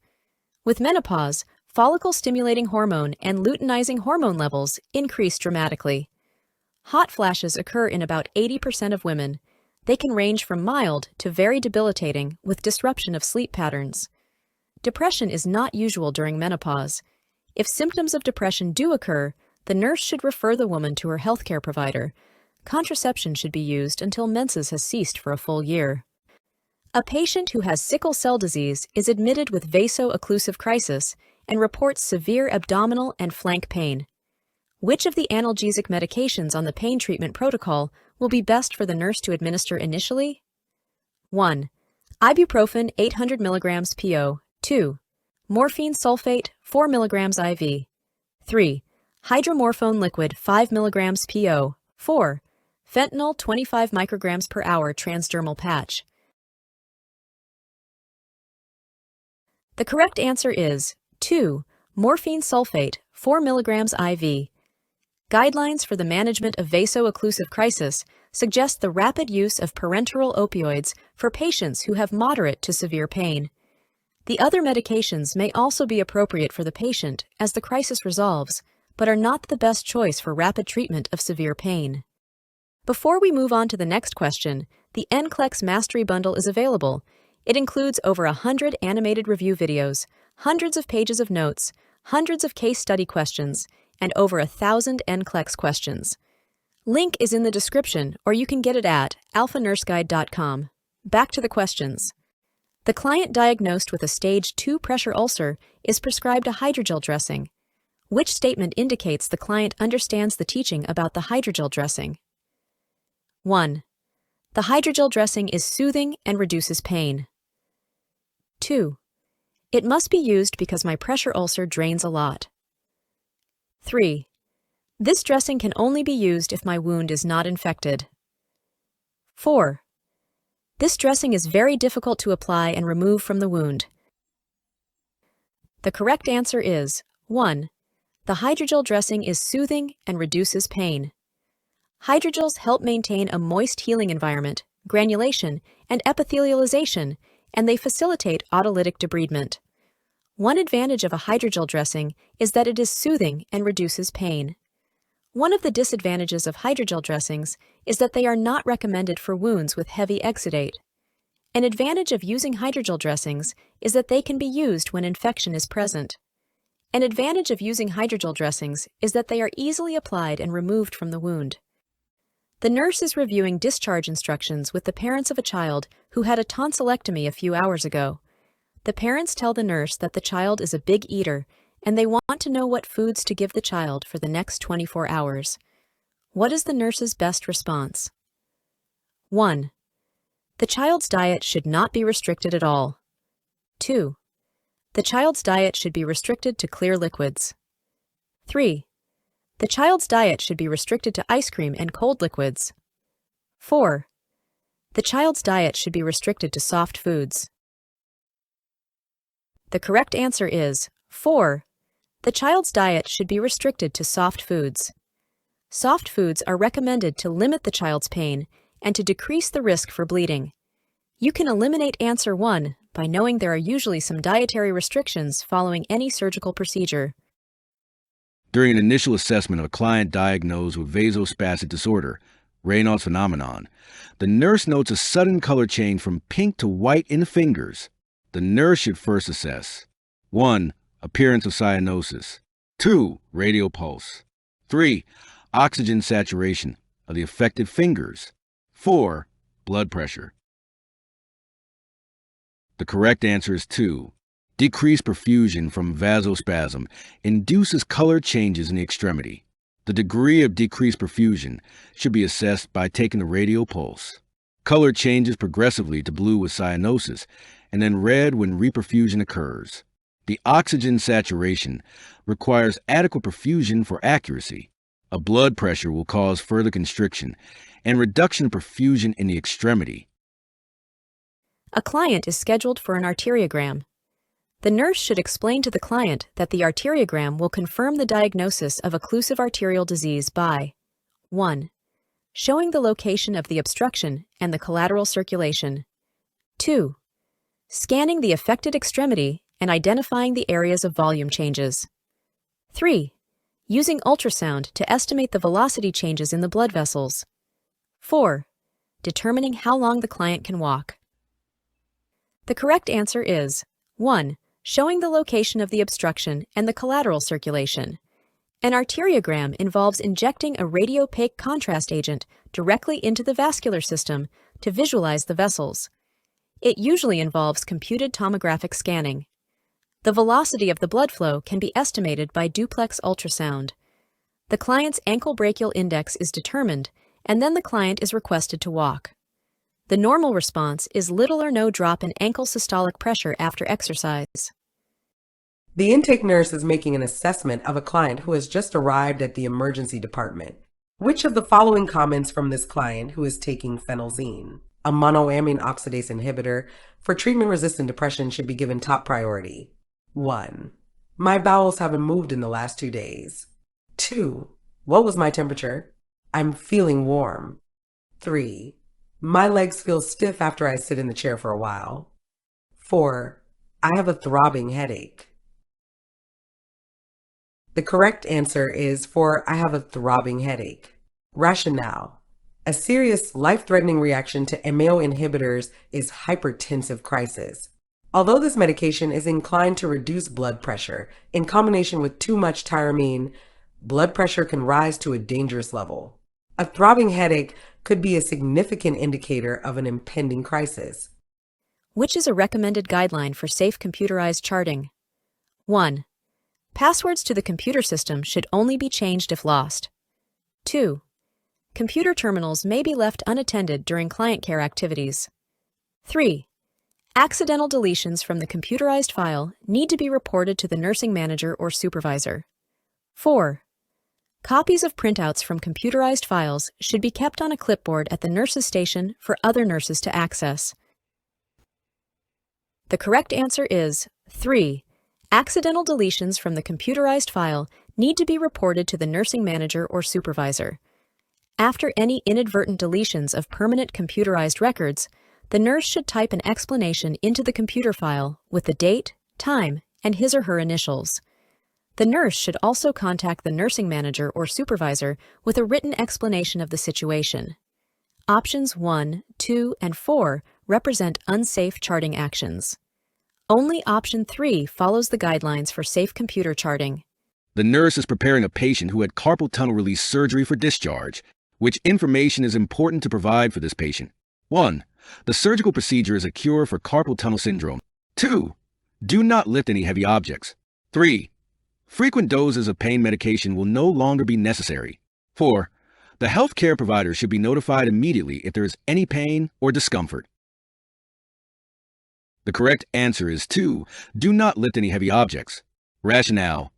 With menopause, follicle-stimulating hormone and luteinizing hormone levels increase dramatically. Hot flashes occur in about 80% of women. They can range from mild to very debilitating with disruption of sleep patterns. Depression is not usual during menopause. If symptoms of depression do occur, the nurse should refer the woman to her healthcare provider. Contraception should be used until menses has ceased for a full year. A patient who has sickle cell disease is admitted with vaso-occlusive crisis and reports severe abdominal and flank pain. Which of the analgesic medications on the pain treatment protocol will be best for the nurse to administer initially? 1. Ibuprofen 800 mg PO. 2. Morphine sulfate 4 mg IV. 3. Hydromorphone liquid 5 mg PO. 4. Fentanyl 25 micrograms per hour transdermal patch. The correct answer is 2. Morphine sulfate 4 mg IV. Guidelines for the management of vaso-occlusive crisis suggest the rapid use of parenteral opioids for patients who have moderate to severe pain. The other medications may also be appropriate for the patient as the crisis resolves, but are not the best choice for rapid treatment of severe pain. Before we move on to the next question, the NCLEX Mastery Bundle is available. It includes over 100 animated review videos, hundreds of pages of notes, hundreds of case study questions, and over 1,000 NCLEX questions. Link is in the description, or you can get it at alphanurseguide.com. back to the questions. The client diagnosed with a stage 2 pressure ulcer is prescribed a hydrogel dressing. Which statement indicates the client understands the teaching about the hydrogel dressing? 1. The hydrogel dressing is soothing and reduces pain. 2. It must be used because my pressure ulcer drains a lot. 3. This dressing can only be used if my wound is not infected. 4. This dressing is very difficult to apply and remove from the wound. The correct answer is 1. The hydrogel dressing is soothing and reduces pain. Hydrogels help maintain a moist healing environment, granulation, and epithelialization, and they facilitate autolytic debridement. One advantage of a hydrogel dressing is that it is soothing and reduces pain. One of the disadvantages of hydrogel dressings is that they are not recommended for wounds with heavy exudate. An advantage of using hydrogel dressings is that they can be used when infection is present. An advantage of using hydrogel dressings is that they are easily applied and removed from the wound. The nurse is reviewing discharge instructions with the parents of a child who had a tonsillectomy a few hours ago. The parents tell the nurse that the child is a big eater and they want to know what foods to give the child for the next 24 hours. What is the nurse's best response? 1. The child's diet should not be restricted at all. 2. The child's diet should be restricted to clear liquids. 3. The child's diet should be restricted to ice cream and cold liquids. 4. The child's diet should be restricted to soft foods. The correct answer is 4. The child's diet should be restricted to soft foods. Soft foods are recommended to limit the child's pain and to decrease the risk for bleeding. You can eliminate answer 1 by knowing there are usually some dietary restrictions following any surgical procedure. During an initial assessment of a client diagnosed with vasospastic disorder, Raynaud's phenomenon, the nurse notes a sudden color change from pink to white in the fingers. The nurse should first assess 1. Appearance of cyanosis. 2. Radial pulse. 3. Oxygen saturation of the affected fingers. 4. Blood pressure. The correct answer is 2. Decreased perfusion from vasospasm induces color changes in the extremity. The degree of decreased perfusion should be assessed by taking the radial pulse. Color changes progressively to blue with cyanosis and then red when reperfusion occurs. The oxygen saturation requires adequate perfusion for accuracy. A blood pressure will cause further constriction and reduction of perfusion in the extremity. A client is scheduled for an arteriogram. The nurse should explain to the client that the arteriogram will confirm the diagnosis of occlusive arterial disease by 1. Showing the location of the obstruction and the collateral circulation. 2. Scanning the affected extremity and identifying the areas of volume changes. 3. Using ultrasound to estimate the velocity changes in the blood vessels. 4. Determining how long the client can walk. The correct answer is 1. Showing the location of the obstruction and the collateral circulation. An arteriogram involves injecting a radiopaque contrast agent directly into the vascular system to visualize the vessels. It usually involves computed tomographic scanning. The velocity of the blood flow can be estimated by duplex ultrasound. The client's ankle brachial index is determined, and then the client is requested to walk. The normal response is little or no drop in ankle systolic pressure after exercise. The intake nurse is making an assessment of a client who has just arrived at the emergency department. Which of the following comments from this client who is taking phenelzine, a monoamine oxidase inhibitor, for treatment-resistant depression should be given top priority? 1. My bowels haven't moved in the last 2 days. 2. What was my temperature? I'm feeling warm. 3. My legs feel stiff after I sit in the chair for a while. 4. I have a throbbing headache. The correct answer is 4. I have a throbbing headache. Rationale. A serious, life-threatening reaction to MAO inhibitors is hypertensive crisis. Although this medication is inclined to reduce blood pressure, in combination with too much tyramine, blood pressure can rise to a dangerous level. A throbbing headache could be a significant indicator of an impending crisis. Which is a recommended guideline for safe computerized charting? 1. Passwords to the computer system should only be changed if lost. 2. Computer terminals may be left unattended during client care activities. 3. Accidental deletions from the computerized file need to be reported to the nursing manager or supervisor. 4. Copies of printouts from computerized files should be kept on a clipboard at the nurse's station for other nurses to access. The correct answer is 3. Accidental deletions from the computerized file need to be reported to the nursing manager or supervisor. After any inadvertent deletions of permanent computerized records, the nurse should type an explanation into the computer file with the date, time, and his or her initials. The nurse should also contact the nursing manager or supervisor with a written explanation of the situation. Options 1, 2, and 4 represent unsafe charting actions. Only option 3 follows the guidelines for safe computer charting. The nurse is preparing a patient who had carpal tunnel release surgery for discharge. Which information is important to provide for this patient? 1. The surgical procedure is a cure for carpal tunnel syndrome. 2. Do not lift any heavy objects. 3. Frequent doses of pain medication will no longer be necessary. 4. The healthcare provider should be notified immediately if there is any pain or discomfort. The correct answer is 2. Do not lift any heavy objects. Rationale: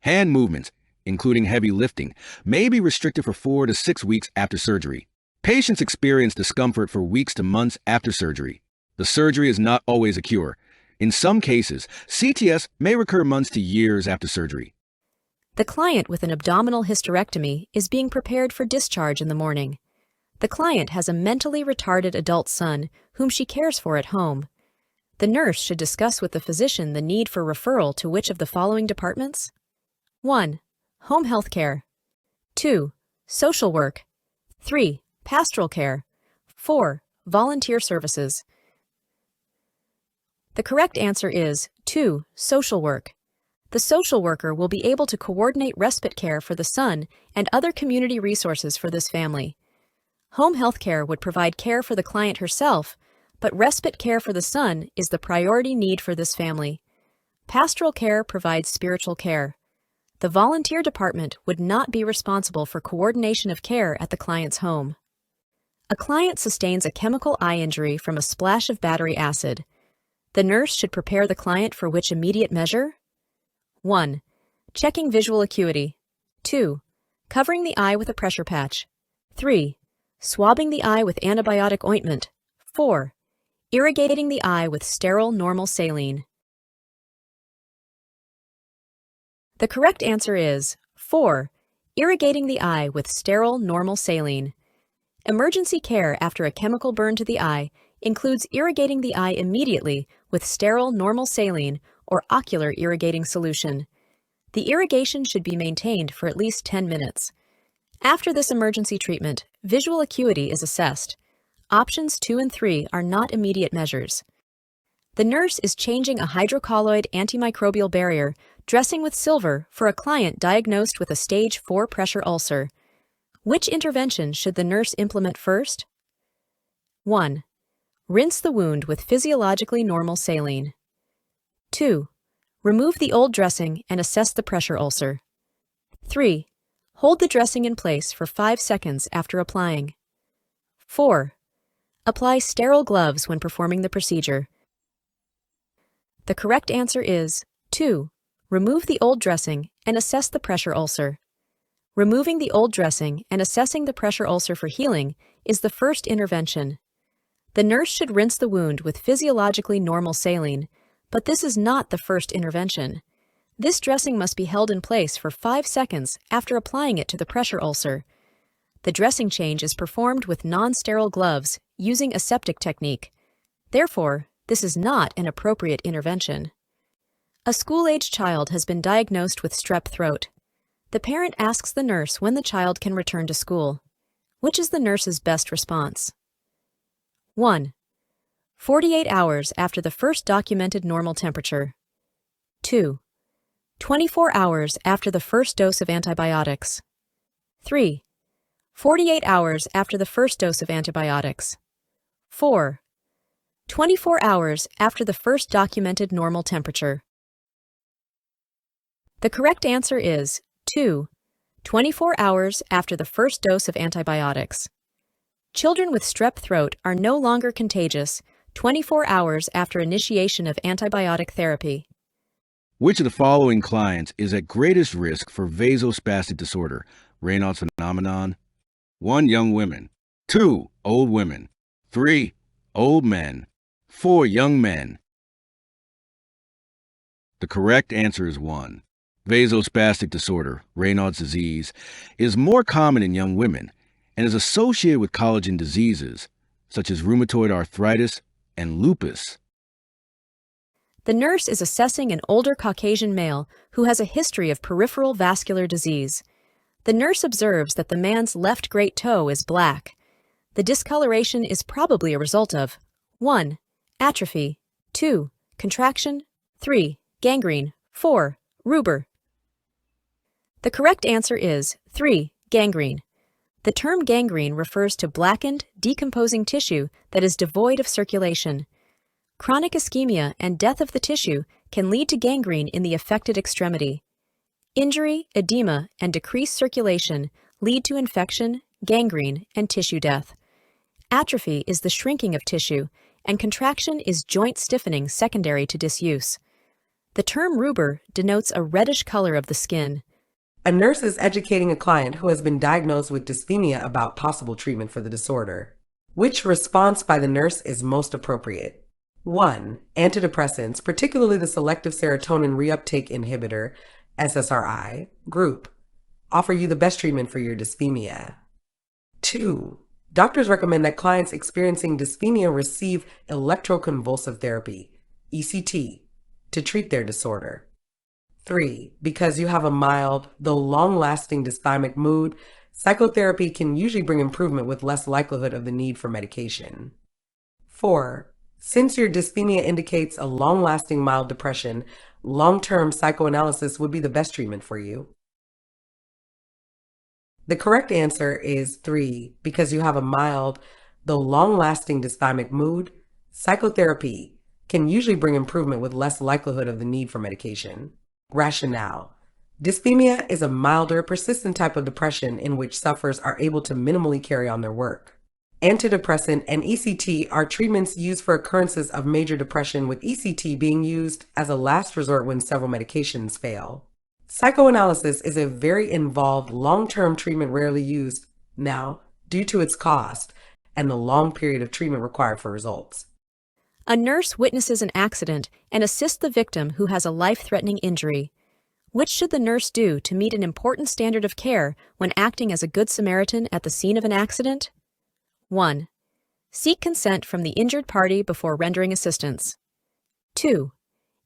hand movements, including heavy lifting, may be restricted for 4 to 6 weeks after surgery. Patients experience discomfort for weeks to months after surgery. The surgery is not always a cure. In some cases, CTS may recur months to years after surgery. The client with an abdominal hysterectomy is being prepared for discharge in the morning. The client has a mentally retarded adult son whom she cares for at home. The nurse should discuss with the physician the need for referral to which of the following departments? 1. Home health care. 2. Social work. 3. Pastoral care. 4. Volunteer services. The correct answer is 2. Social work. The social worker will be able to coordinate respite care for the son and other community resources for this family. Home health care would provide care for the client herself, but respite care for the son is the priority need for this family. Pastoral care provides spiritual care. The volunteer department would not be responsible for coordination of care at the client's home. A client sustains a chemical eye injury from a splash of battery acid. The nurse should prepare the client for which immediate measure? 1. Checking visual acuity. 2. Covering the eye with a pressure patch. 3. Swabbing the eye with antibiotic ointment. 4. Irrigating the eye with sterile normal saline. The correct answer is 4. Irrigating the eye with sterile normal saline. Emergency care after a chemical burn to the eye includes irrigating the eye immediately with sterile normal saline or ocular irrigating solution. The irrigation should be maintained for at least 10 minutes. After this emergency treatment, visual acuity is assessed. Options 2 and 3 are not immediate measures. The nurse is changing a hydrocolloid antimicrobial barrier, dressing with silver, for a client diagnosed with a stage 4 pressure ulcer. Which intervention should the nurse implement first? 1. Rinse the wound with physiologically normal saline. 2. Remove the old dressing and assess the pressure ulcer. 3. Hold the dressing in place for 5 seconds after applying. 4. Apply sterile gloves when performing the procedure. The correct answer is 2. Remove the old dressing and assess the pressure ulcer. Removing the old dressing and assessing the pressure ulcer for healing is the first intervention. The nurse should rinse the wound with physiologically normal saline, but this is not the first intervention. This dressing must be held in place for 5 seconds after applying it to the pressure ulcer. The dressing change is performed with non-sterile gloves using aseptic technique. Therefore, this is not an appropriate intervention. A school-aged child has been diagnosed with strep throat. The parent asks the nurse when the child can return to school. Which is the nurse's best response? 1. 48 hours after the first documented normal temperature. 2. 24 hours after the first dose of antibiotics. 3. 48 hours after the first dose of antibiotics. 4. 24 hours after the first documented normal temperature. The correct answer is 2. 24 hours after the first dose of antibiotics. Children with strep throat are no longer contagious 24 hours after initiation of antibiotic therapy. Which of the following clients is at greatest risk for vasospastic disorder, Raynaud's phenomenon? 1. Young women. 2. Old women. 3. Old men. 4. Young men. The correct answer is 1. Vasospastic disorder, Raynaud's disease, is more common in young women and is associated with collagen diseases such as rheumatoid arthritis and lupus. The nurse is assessing an older Caucasian male who has a history of peripheral vascular disease. The nurse observes that the man's left great toe is black. The discoloration is probably a result of 1. Atrophy, 2. Contraction, 3. Gangrene, 4. Rubor. The correct answer is 3. Gangrene. The term gangrene refers to blackened, decomposing tissue that is devoid of circulation. Chronic ischemia and death of the tissue can lead to gangrene in the affected extremity. Injury, edema, and decreased circulation lead to infection, gangrene, and tissue death. Atrophy is the shrinking of tissue, and contraction is joint stiffening secondary to disuse. The term rubor denotes a reddish color of the skin. A nurse is educating a client who has been diagnosed with dysthymia about possible treatment for the disorder. Which response by the nurse is most appropriate? 1. Antidepressants, particularly the selective serotonin reuptake inhibitor, SSRI, group, offer you the best treatment for your dysthymia. 2. Doctors recommend that clients experiencing dysthymia receive electroconvulsive therapy, ECT, to treat their disorder. 3. Because you have a mild, though long-lasting dysthymic mood, psychotherapy can usually bring improvement with less likelihood of the need for medication. 4. Since your dysthymia indicates a long-lasting mild depression, long-term psychoanalysis would be the best treatment for you. The correct answer is 3. Because you have a mild, though long-lasting dysthymic mood, psychotherapy can usually bring improvement with less likelihood of the need for medication. Rationale. Dysthymia is a milder, persistent type of depression in which sufferers are able to minimally carry on their work. Antidepressant and ECT are treatments used for occurrences of major depression, with ECT being used as a last resort when several medications fail. Psychoanalysis is a very involved, long-term treatment rarely used now due to its cost and the long period of treatment required for results. A nurse witnesses an accident and assists the victim who has a life-threatening injury. What should the nurse do to meet an important standard of care when acting as a good Samaritan at the scene of an accident? 1. Seek consent from the injured party before rendering assistance. 2.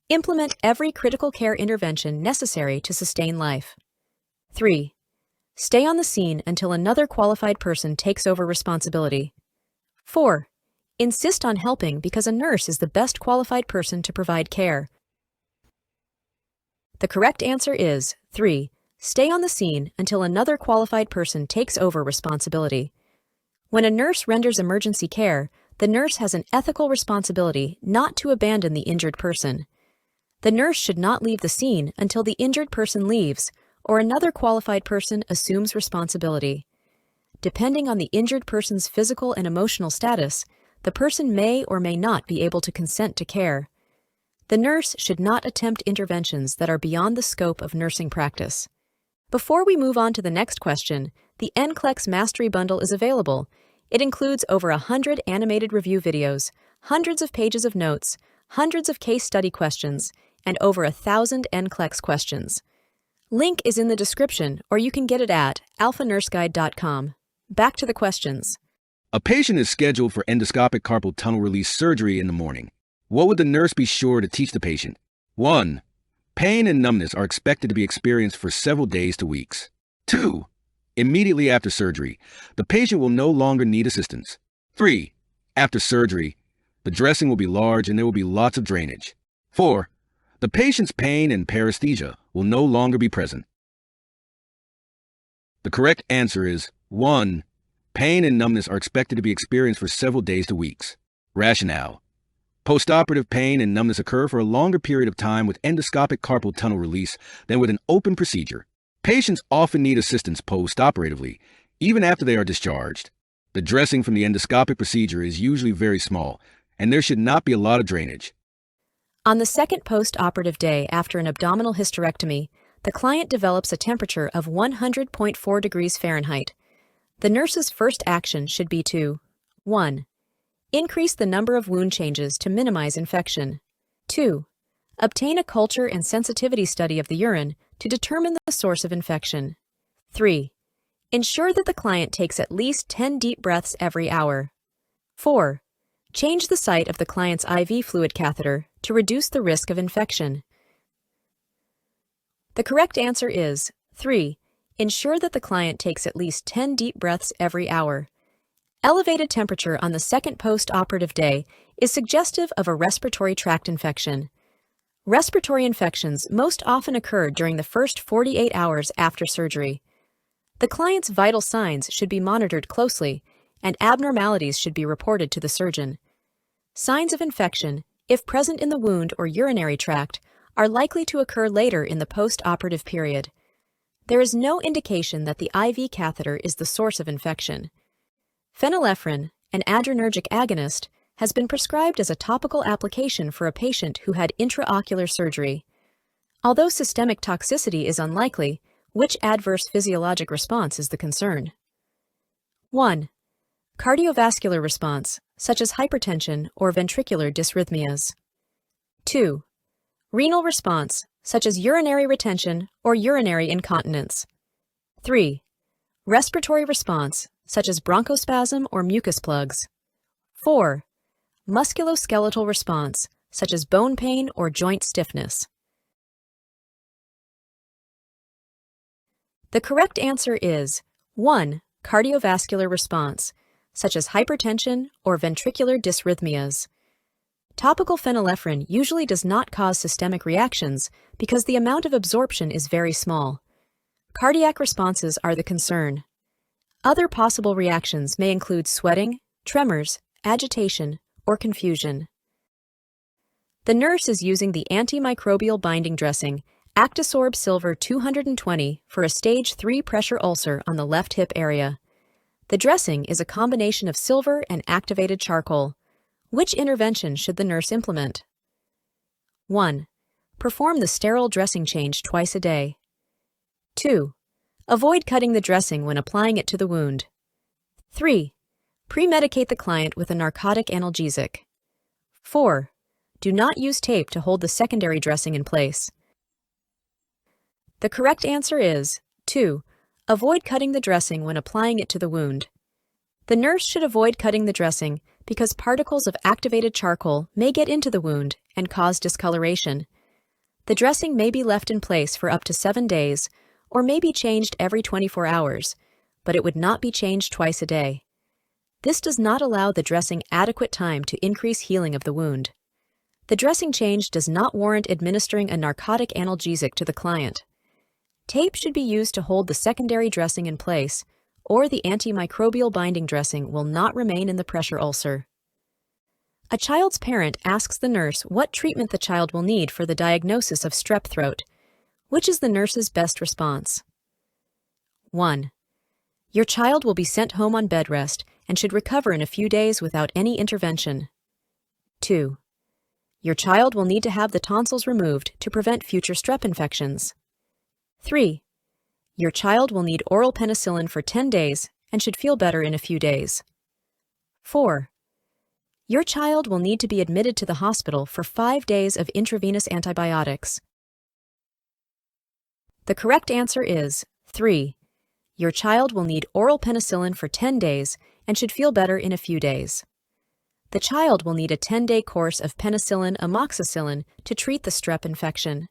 Implement every critical care intervention necessary to sustain life. 3. Stay on the scene until another qualified person takes over responsibility. 4. Insist on helping because a nurse is the best qualified person to provide care. The correct answer is 3. Stay on the scene until another qualified person takes over responsibility. When a nurse renders emergency care, the nurse has an ethical responsibility not to abandon the injured person. The nurse should not leave the scene until the injured person leaves or another qualified person assumes responsibility. Depending on the injured person's physical and emotional status, the person may or may not be able to consent to care. The nurse should not attempt interventions that are beyond the scope of nursing practice. Before we move on to the next question, the NCLEX Mastery Bundle is available. It includes over 100 animated review videos, hundreds of pages of notes, hundreds of case study questions, and over 1,000 NCLEX questions. Link is in the description, or you can get it at alphanurseguide.com. Back to the questions. A patient is scheduled for endoscopic carpal tunnel release surgery in the morning. What would the nurse be sure to teach the patient? 1. Pain and numbness are expected to be experienced for several days to weeks. 2. Immediately after surgery, the patient will no longer need assistance. 3. After surgery, the dressing will be large and there will be lots of drainage. 4. The patient's pain and paresthesia will no longer be present. The correct answer is 1. Pain and numbness are expected to be experienced for several days to weeks. Rationale. Postoperative pain and numbness occur for a longer period of time with endoscopic carpal tunnel release than with an open procedure. Patients often need assistance post-operatively, even after they are discharged. The dressing from the endoscopic procedure is usually very small, and there should not be a lot of drainage. On the second post-operative day after an abdominal hysterectomy, the client develops a temperature of 100.4 degrees Fahrenheit. The nurse's first action should be to 1. Increase the number of wound changes to minimize infection. 2. Obtain a culture and sensitivity study of the urine to determine the source of infection. 3. Ensure that the client takes at least 10 deep breaths every hour. 4. Change the site of the client's IV fluid catheter to reduce the risk of infection. The correct answer is 3. Ensure that the client takes at least 10 deep breaths every hour. Elevated temperature on the second post-operative day is suggestive of a respiratory tract infection. Respiratory infections most often occur during the first 48 hours after surgery. The client's vital signs should be monitored closely, and abnormalities should be reported to the surgeon. Signs of infection, if present in the wound or urinary tract, are likely to occur later in the post-operative period. There is no indication that the IV catheter is the source of infection. Phenylephrine, an adrenergic agonist, has been prescribed as a topical application for a patient who had intraocular surgery. Although systemic toxicity is unlikely, which adverse physiologic response is the concern? 1. Cardiovascular response, such as hypertension or ventricular dysrhythmias. 2. Renal response, such as urinary retention or urinary incontinence. 3. Respiratory response, such as bronchospasm or mucus plugs. 4. Musculoskeletal response, such as bone pain or joint stiffness. The correct answer is 1. Cardiovascular response, such as hypertension or ventricular dysrhythmias. Topical phenylephrine usually does not cause systemic reactions because the amount of absorption is very small. Cardiac responses are the concern. Other possible reactions may include sweating, tremors, agitation, or confusion. The nurse is using the antimicrobial binding dressing Actisorb Silver 220 for a stage 3 pressure ulcer on the left hip area. The dressing is a combination of silver and activated charcoal. Which intervention should the nurse implement? 1. Perform the sterile dressing change twice a day. 2. Avoid cutting the dressing when applying it to the wound. 3. Pre-medicate the client with a narcotic analgesic. 4. Do not use tape to hold the secondary dressing in place. The correct answer is 2. Avoid cutting the dressing when applying it to the wound. The nurse should avoid cutting the dressing because particles of activated charcoal may get into the wound and cause discoloration. The dressing may be left in place for up to 7 days or may be changed every 24 hours, but it would not be changed twice a day. This does not allow the dressing adequate time to increase healing of the wound. The dressing change does not warrant administering a narcotic analgesic to the client. Tape should be used to hold the secondary dressing in place, or the antimicrobial binding dressing will not remain in the pressure ulcer. A child's parent asks the nurse what treatment the child will need for the diagnosis of strep throat. Which is the nurse's best response? 1. Your child will be sent home on bed rest and should recover in a few days without any intervention. 2. Your child will need to have the tonsils removed to prevent future strep infections. 3. Your child will need oral penicillin for 10 days and should feel better in a few days. 4. Your child will need to be admitted to the hospital for 5 days of intravenous antibiotics. The correct answer is 3. Your child will need oral penicillin for 10 days and should feel better in a few days. The child will need a 10-day course of penicillin amoxicillin to treat the strep infection.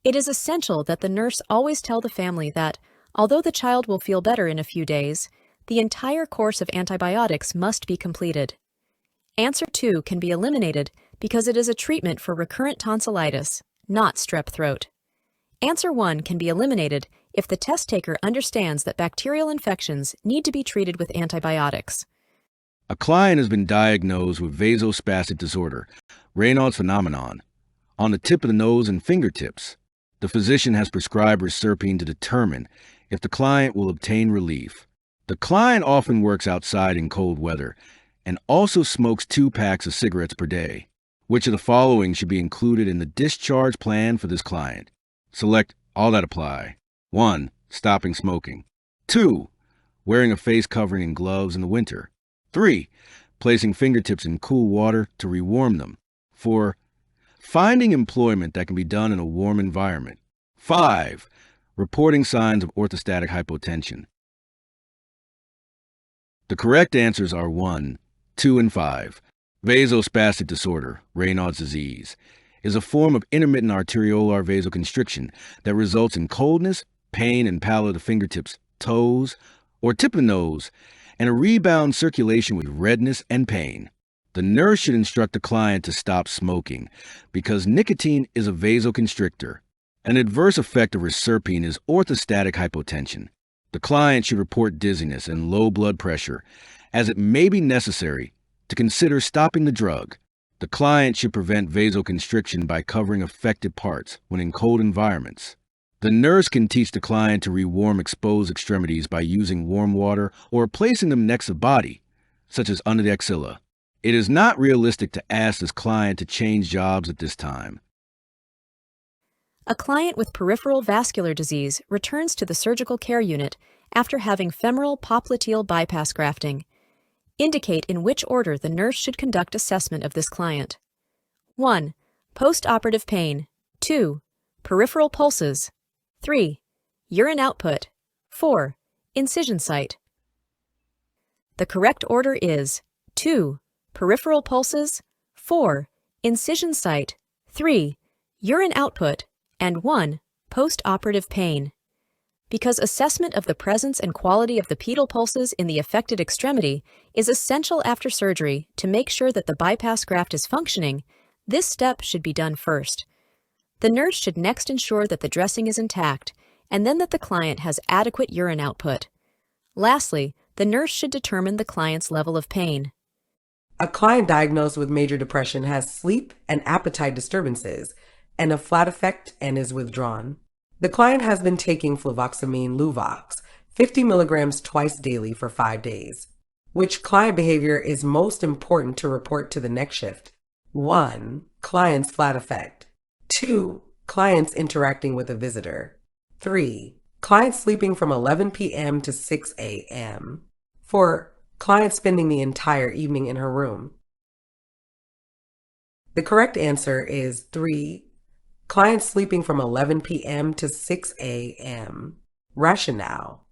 It is essential that the nurse always tell the family that, although the child will feel better in a few days, the entire course of antibiotics must be completed. Answer 2 can be eliminated because it is a treatment for recurrent tonsillitis, not strep throat. Answer 1 can be eliminated if the test taker understands that bacterial infections need to be treated with antibiotics. A client has been diagnosed with vasospastic disorder, Raynaud's phenomenon, on the tip of the nose and fingertips. The physician has prescribed reserpine to determine if the client will obtain relief. The client often works outside in cold weather and also smokes 2 packs of cigarettes per day. Which of the following should be included in the discharge plan for this client? Select all that apply. 1. Stopping smoking. 2. Wearing a face covering and gloves in the winter. 3. Placing fingertips in cool water to rewarm them. 4. Finding employment that can be done in a warm environment. 5. Reporting signs of orthostatic hypotension. The correct answers are 1, 2, and 5. Vasospastic disorder, Raynaud's disease, is a form of intermittent arteriolar vasoconstriction that results in coldness, pain, and pallor of the fingertips, toes, or tip of the nose, and a rebound circulation with redness and pain. The nurse should instruct the client to stop smoking because nicotine is a vasoconstrictor. An adverse effect of reserpine is orthostatic hypotension. The client should report dizziness and low blood pressure, as it may be necessary to consider stopping the drug. The client should prevent vasoconstriction by covering affected parts when in cold environments. The nurse can teach the client to rewarm exposed extremities by using warm water or placing them next to the body, such as under the axilla. It is not realistic to ask this client to change jobs at this time. A client with peripheral vascular disease returns to the surgical care unit after having femoral popliteal bypass grafting. Indicate in which order the nurse should conduct assessment of this client. 1. Post-operative pain. 2. Peripheral pulses. 3. Urine output. 4. Incision site. The correct order is 2. Peripheral pulses. 4. Incision site. 3. Urine output. And 1. Post-operative pain. Because assessment of the presence and quality of the pedal pulses in the affected extremity is essential after surgery to make sure that the bypass graft is functioning, this step should be done first. The nurse should next ensure that the dressing is intact, and then that the client has adequate urine output. Lastly, the nurse should determine the client's level of pain. A client diagnosed with major depression has sleep and appetite disturbances and a flat affect and is withdrawn. The client has been taking fluvoxamine Luvox, 50 milligrams twice daily for 5 days. Which client behavior is most important to report to the next shift? 1. Client's flat affect. 2. Clients interacting with a visitor. 3. Client sleeping from 11 p.m. to 6 a.m. 4. Client spending the entire evening in her room. The correct answer is 3. Client sleeping from 11 p.m. to 6 a.m. Rationale.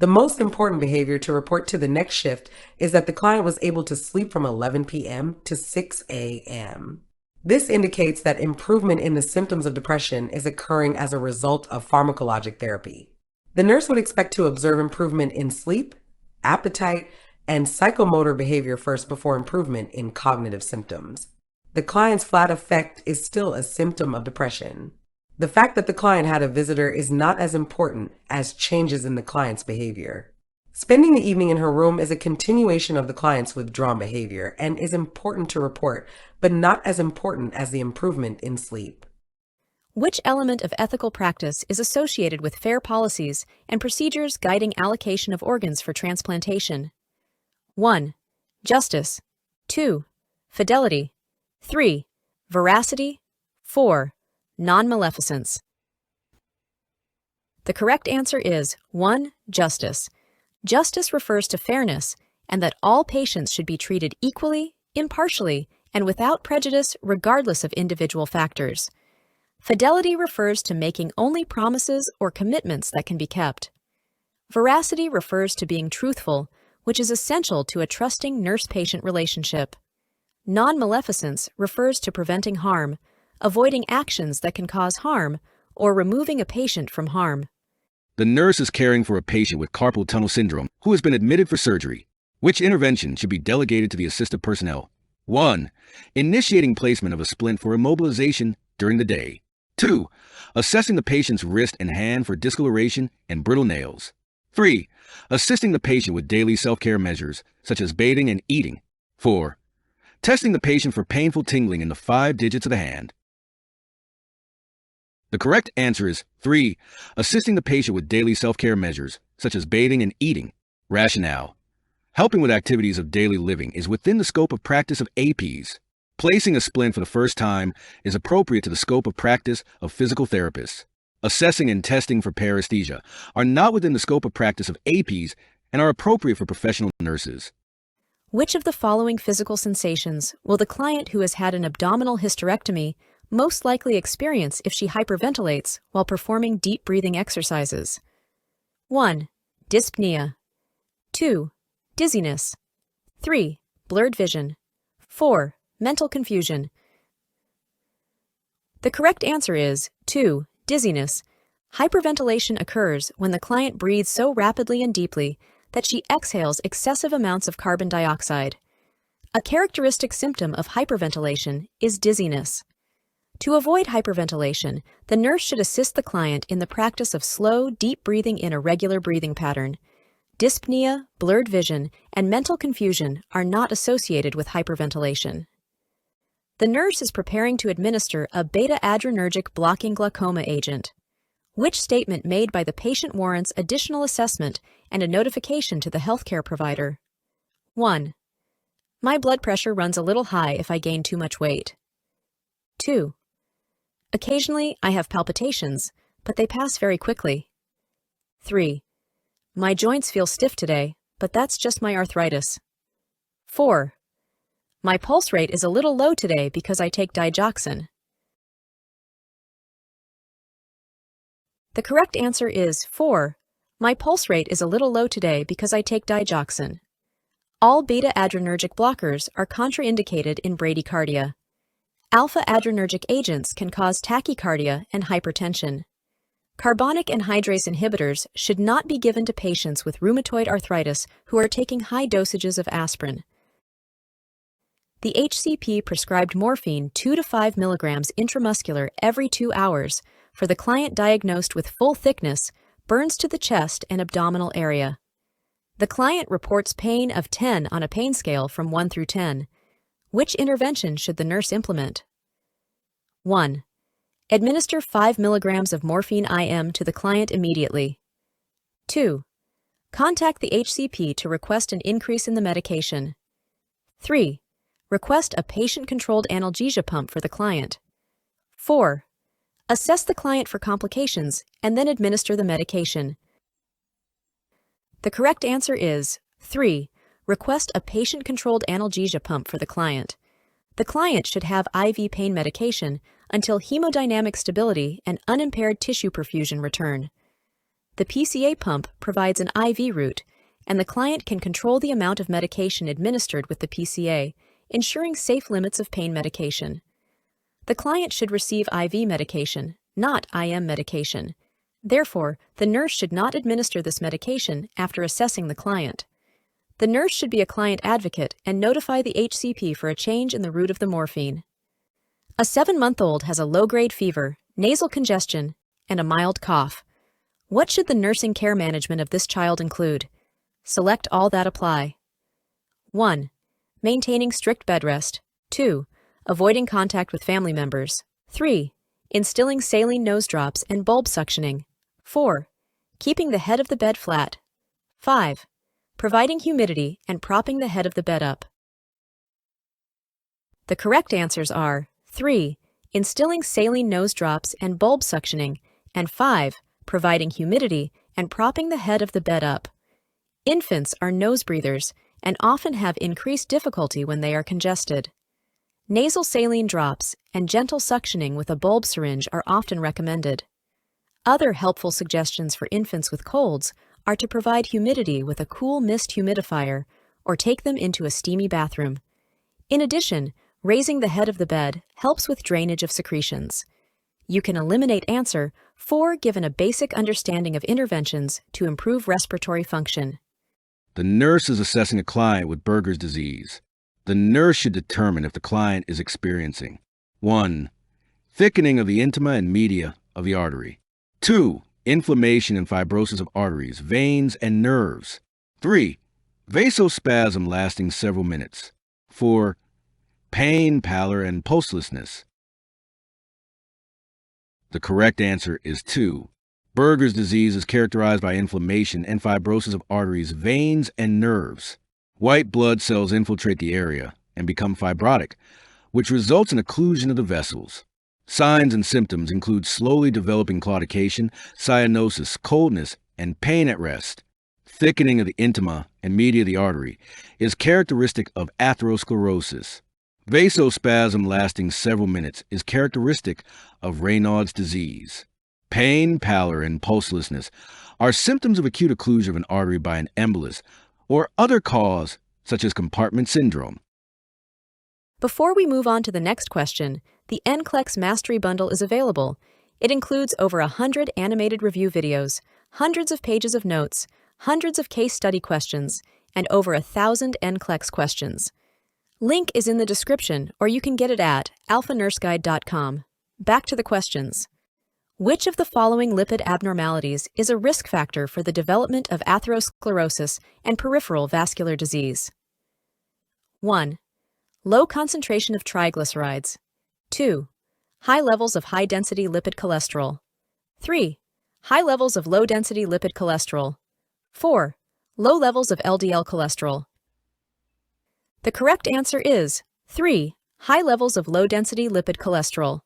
The most important behavior to report to the next shift is that the client was able to sleep from 11 p.m. to 6 a.m. This indicates that improvement in the symptoms of depression is occurring as a result of pharmacologic therapy. The nurse would expect to observe improvement in sleep, appetite, and psychomotor behavior first before improvement in cognitive symptoms. The client's flat affect is still a symptom of depression. The fact that the client had a visitor is not as important as changes in the client's behavior. Spending the evening in her room is a continuation of the client's withdrawn behavior and is important to report, but not as important as the improvement in sleep. Which element of ethical practice is associated with fair policies and procedures guiding allocation of organs for transplantation? 1. Justice. 2. Fidelity. 3. Veracity. 4. Non-maleficence. The correct answer is 1. Justice. Justice refers to fairness and that all patients should be treated equally, impartially, and without prejudice regardless of individual factors. Fidelity refers to making only promises or commitments that can be kept. Veracity refers to being truthful, which is essential to a trusting nurse-patient relationship. Non-maleficence refers to preventing harm, avoiding actions that can cause harm, or removing a patient from harm. The nurse is caring for a patient with carpal tunnel syndrome who has been admitted for surgery. Which intervention should be delegated to the assistive personnel? 1. Initiating placement of a splint for immobilization during the day. 2. assessing the patient's wrist and hand for discoloration and brittle nails. 3. Assisting the patient with daily self-care measures, such as bathing and eating. 4. Testing the patient for painful tingling in the 5 digits of the hand. The correct answer is 3. Assisting the patient with daily self-care measures, such as bathing and eating. Rationale. Helping with activities of daily living is within the scope of practice of APs. Placing a splint for the first time is appropriate to the scope of practice of physical therapists. Assessing and testing for paresthesia are not within the scope of practice of APs and are appropriate for professional nurses. Which of the following physical sensations will the client who has had an abdominal hysterectomy most likely experience if she hyperventilates while performing deep breathing exercises? 1. Dyspnea. 2. Dizziness. 3. Blurred vision. 4. Mental confusion. The correct answer is 2. Dizziness. Hyperventilation occurs when the client breathes so rapidly and deeply that she exhales excessive amounts of carbon dioxide. A characteristic symptom of hyperventilation is dizziness. To avoid hyperventilation, the nurse should assist the client in the practice of slow, deep breathing in a regular breathing pattern. Dyspnea, blurred vision, and mental confusion are not associated with hyperventilation. The nurse is preparing to administer a beta-adrenergic blocking glaucoma agent. Which statement made by the patient warrants additional assessment and a notification to the healthcare provider? 1. My blood pressure runs a little high if I gain too much weight. 2. Occasionally, I have palpitations, but they pass very quickly. 3. My joints feel stiff today, but that's just my arthritis. 4. My pulse rate is a little low today because I take digoxin. The correct answer is 4. My pulse rate is a little low today because I take digoxin. All beta-adrenergic blockers are contraindicated in bradycardia. Alpha-adrenergic agents can cause tachycardia and hypertension. Carbonic anhydrase inhibitors should not be given to patients with rheumatoid arthritis who are taking high dosages of aspirin. The HCP prescribed morphine 2 to 5 milligrams intramuscular every 2 hours for the client diagnosed with full thickness, burns to the chest and abdominal area. The client reports pain of 10 on a pain scale from 1 through 10. Which intervention should the nurse implement? 1. Administer 5 milligrams of morphine IM to the client immediately. 2. Contact the HCP to request an increase in the medication. 3. Request a patient-controlled analgesia pump for the client. 4. Assess the client for complications and then administer the medication. The correct answer is 3. Request a patient-controlled analgesia pump for the client. The client should have IV pain medication until hemodynamic stability and unimpaired tissue perfusion return. The PCA pump provides an IV route, and the client can control the amount of medication administered with the PCA, ensuring safe limits of pain medication. The client should receive IV medication, not IM medication. Therefore, the nurse should not administer this medication after assessing the client. The nurse should be a client advocate and notify the HCP for a change in the route of the morphine. A 7-month-old has a low-grade fever, nasal congestion, and a mild cough. What should the nursing care management of this child include? Select all that apply. 1. Maintaining strict bed rest. 2. Avoiding contact with family members. 3. Instilling saline nose drops and bulb suctioning. 4. Keeping the head of the bed flat. 5. Providing humidity and propping the head of the bed up. The correct answers are 3. Instilling saline nose drops and bulb suctioning, and 5. Providing humidity and propping the head of the bed up. Infants are nose breathers and often have increased difficulty when they are congested. Nasal saline drops and gentle suctioning with a bulb syringe are often recommended. Other helpful suggestions for infants with colds are to provide humidity with a cool mist humidifier or take them into a steamy bathroom. In addition, raising the head of the bed helps with drainage of secretions. You can eliminate answer 4 given a basic understanding of interventions to improve respiratory function. The nurse is assessing a client with Buerger's disease. The nurse should determine if the client is experiencing 1. Thickening of the intima and media of the artery. 2. Inflammation and fibrosis of arteries, veins, and nerves. 3. Vasospasm lasting several minutes. 4. Pain, pallor, and pulselessness. The correct answer is 2. Buerger's disease is characterized by inflammation and fibrosis of arteries, veins, and nerves. White blood cells infiltrate the area and become fibrotic, which results in occlusion of the vessels. Signs and symptoms include slowly developing claudication, cyanosis, coldness, and pain at rest. Thickening of the intima and media of the artery is characteristic of atherosclerosis. Vasospasm lasting several minutes is characteristic of Raynaud's disease. Pain, pallor, and pulselessness are symptoms of acute occlusion of an artery by an embolus or other cause such as compartment syndrome. Before we move on to the next question, the NCLEX Mastery Bundle is available. It includes over 100 animated review videos, hundreds of pages of notes, hundreds of case study questions, and over 1,000 NCLEX questions. Link is in the description, or you can get it at alphanurseguide.com. Back to the questions. Which of the following lipid abnormalities is a risk factor for the development of atherosclerosis and peripheral vascular disease? 1. Low concentration of triglycerides. 2. High levels of high-density lipid cholesterol. 3. High levels of low-density lipid cholesterol. 4. Low levels of LDL cholesterol. The correct answer is 3. High levels of low-density lipid cholesterol.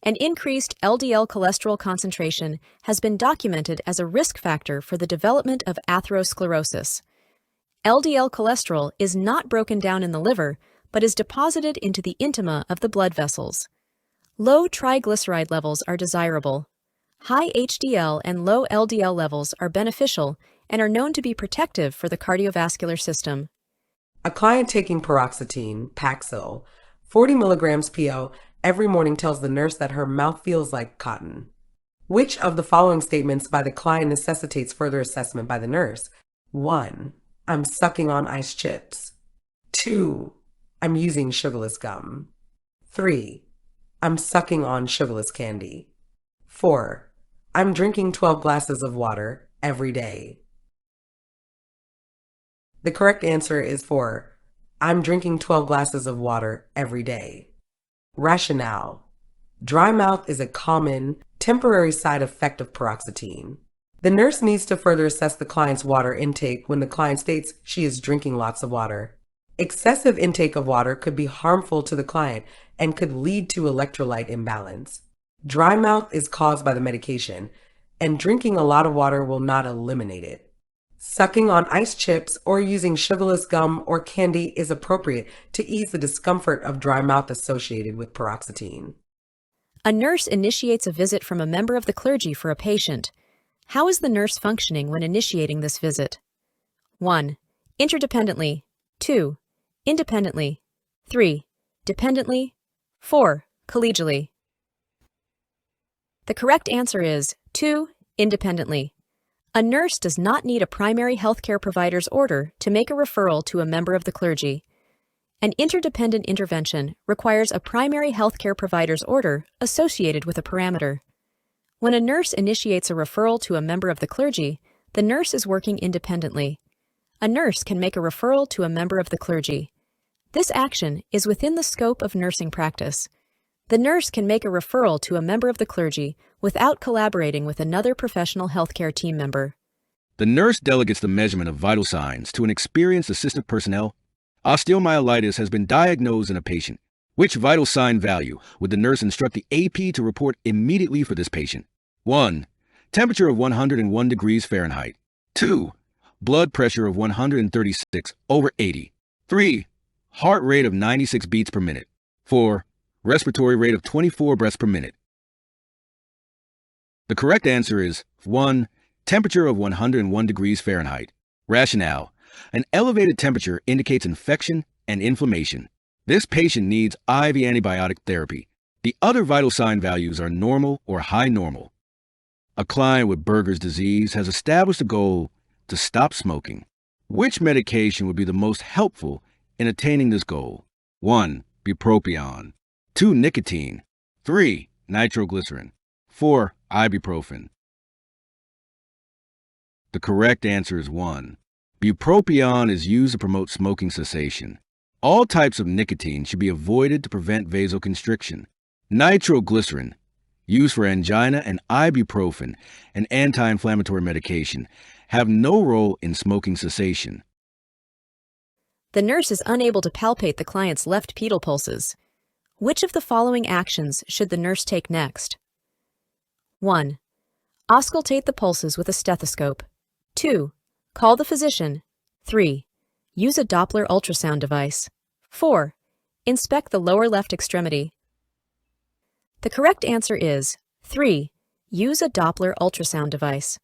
An increased LDL cholesterol concentration has been documented as a risk factor for the development of atherosclerosis. LDL cholesterol is not broken down in the liver, but is deposited into the intima of the blood vessels. Low triglyceride levels are desirable. High HDL and low LDL levels are beneficial and are known to be protective for the cardiovascular system. A client taking paroxetine, Paxil, 40 milligrams PO, every morning tells the nurse that her mouth feels like cotton. Which of the following statements by the client necessitates further assessment by the nurse? 1. I'm sucking on ice chips. 2. I'm using sugarless gum. 3. I'm sucking on sugarless candy. 4. I'm drinking 12 glasses of water every day. The correct answer is 4. I'm drinking 12 glasses of water every day. Rationale. Dry mouth is a common, temporary side effect of paroxetine. The nurse needs to further assess the client's water intake when the client states she is drinking lots of water. Excessive intake of water could be harmful to the client and could lead to electrolyte imbalance. Dry mouth is caused by the medication, and drinking a lot of water will not eliminate it. Sucking on ice chips or using sugarless gum or candy is appropriate to ease the discomfort of dry mouth associated with paroxetine. A nurse initiates a visit from a member of the clergy for a patient. How is the nurse functioning when initiating this visit? 1. Interdependently. 2. Independently. 3. Dependently. 4. Collegially. The correct answer is 2. Independently. A nurse does not need a primary healthcare provider's order to make a referral to a member of the clergy. An interdependent intervention requires a primary healthcare provider's order associated with a parameter. When a nurse initiates a referral to a member of the clergy, the nurse is working independently. A nurse can make a referral to a member of the clergy. This action is within the scope of nursing practice. The nurse can make a referral to a member of the clergy without collaborating with another professional healthcare team member. The nurse delegates the measurement of vital signs to an experienced assistive personnel. Osteomyelitis has been diagnosed in a patient. Which vital sign value would the nurse instruct the AP to report immediately for this patient? 1. Temperature of 101 degrees Fahrenheit. 2. Blood pressure of 136/80. 3. Heart rate of 96 beats per minute. 4. Respiratory rate of 24 breaths per minute. The correct answer is 1. Temperature of 101 degrees Fahrenheit. Rationale. An elevated temperature indicates infection and inflammation. This patient needs IV antibiotic therapy. The other vital sign values are normal or high normal. A client with Buerger's disease has established a goal to stop smoking. Which medication would be the most helpful in attaining this goal? 1. Bupropion. 2. Nicotine. 3. Nitroglycerin. 4. Ibuprofen. The correct answer is 1. Bupropion is used to promote smoking cessation. All types of nicotine should be avoided to prevent vasoconstriction. Nitroglycerin, used for angina, and ibuprofen, an anti-inflammatory medication, have no role in smoking cessation. The nurse is unable to palpate the client's left pedal pulses. Which of the following actions should the nurse take next? 1. Auscultate the pulses with a stethoscope. 2. Call the physician. 3. Use a Doppler ultrasound device. 4. Inspect the lower left extremity. The correct answer is 3. Use a Doppler ultrasound device.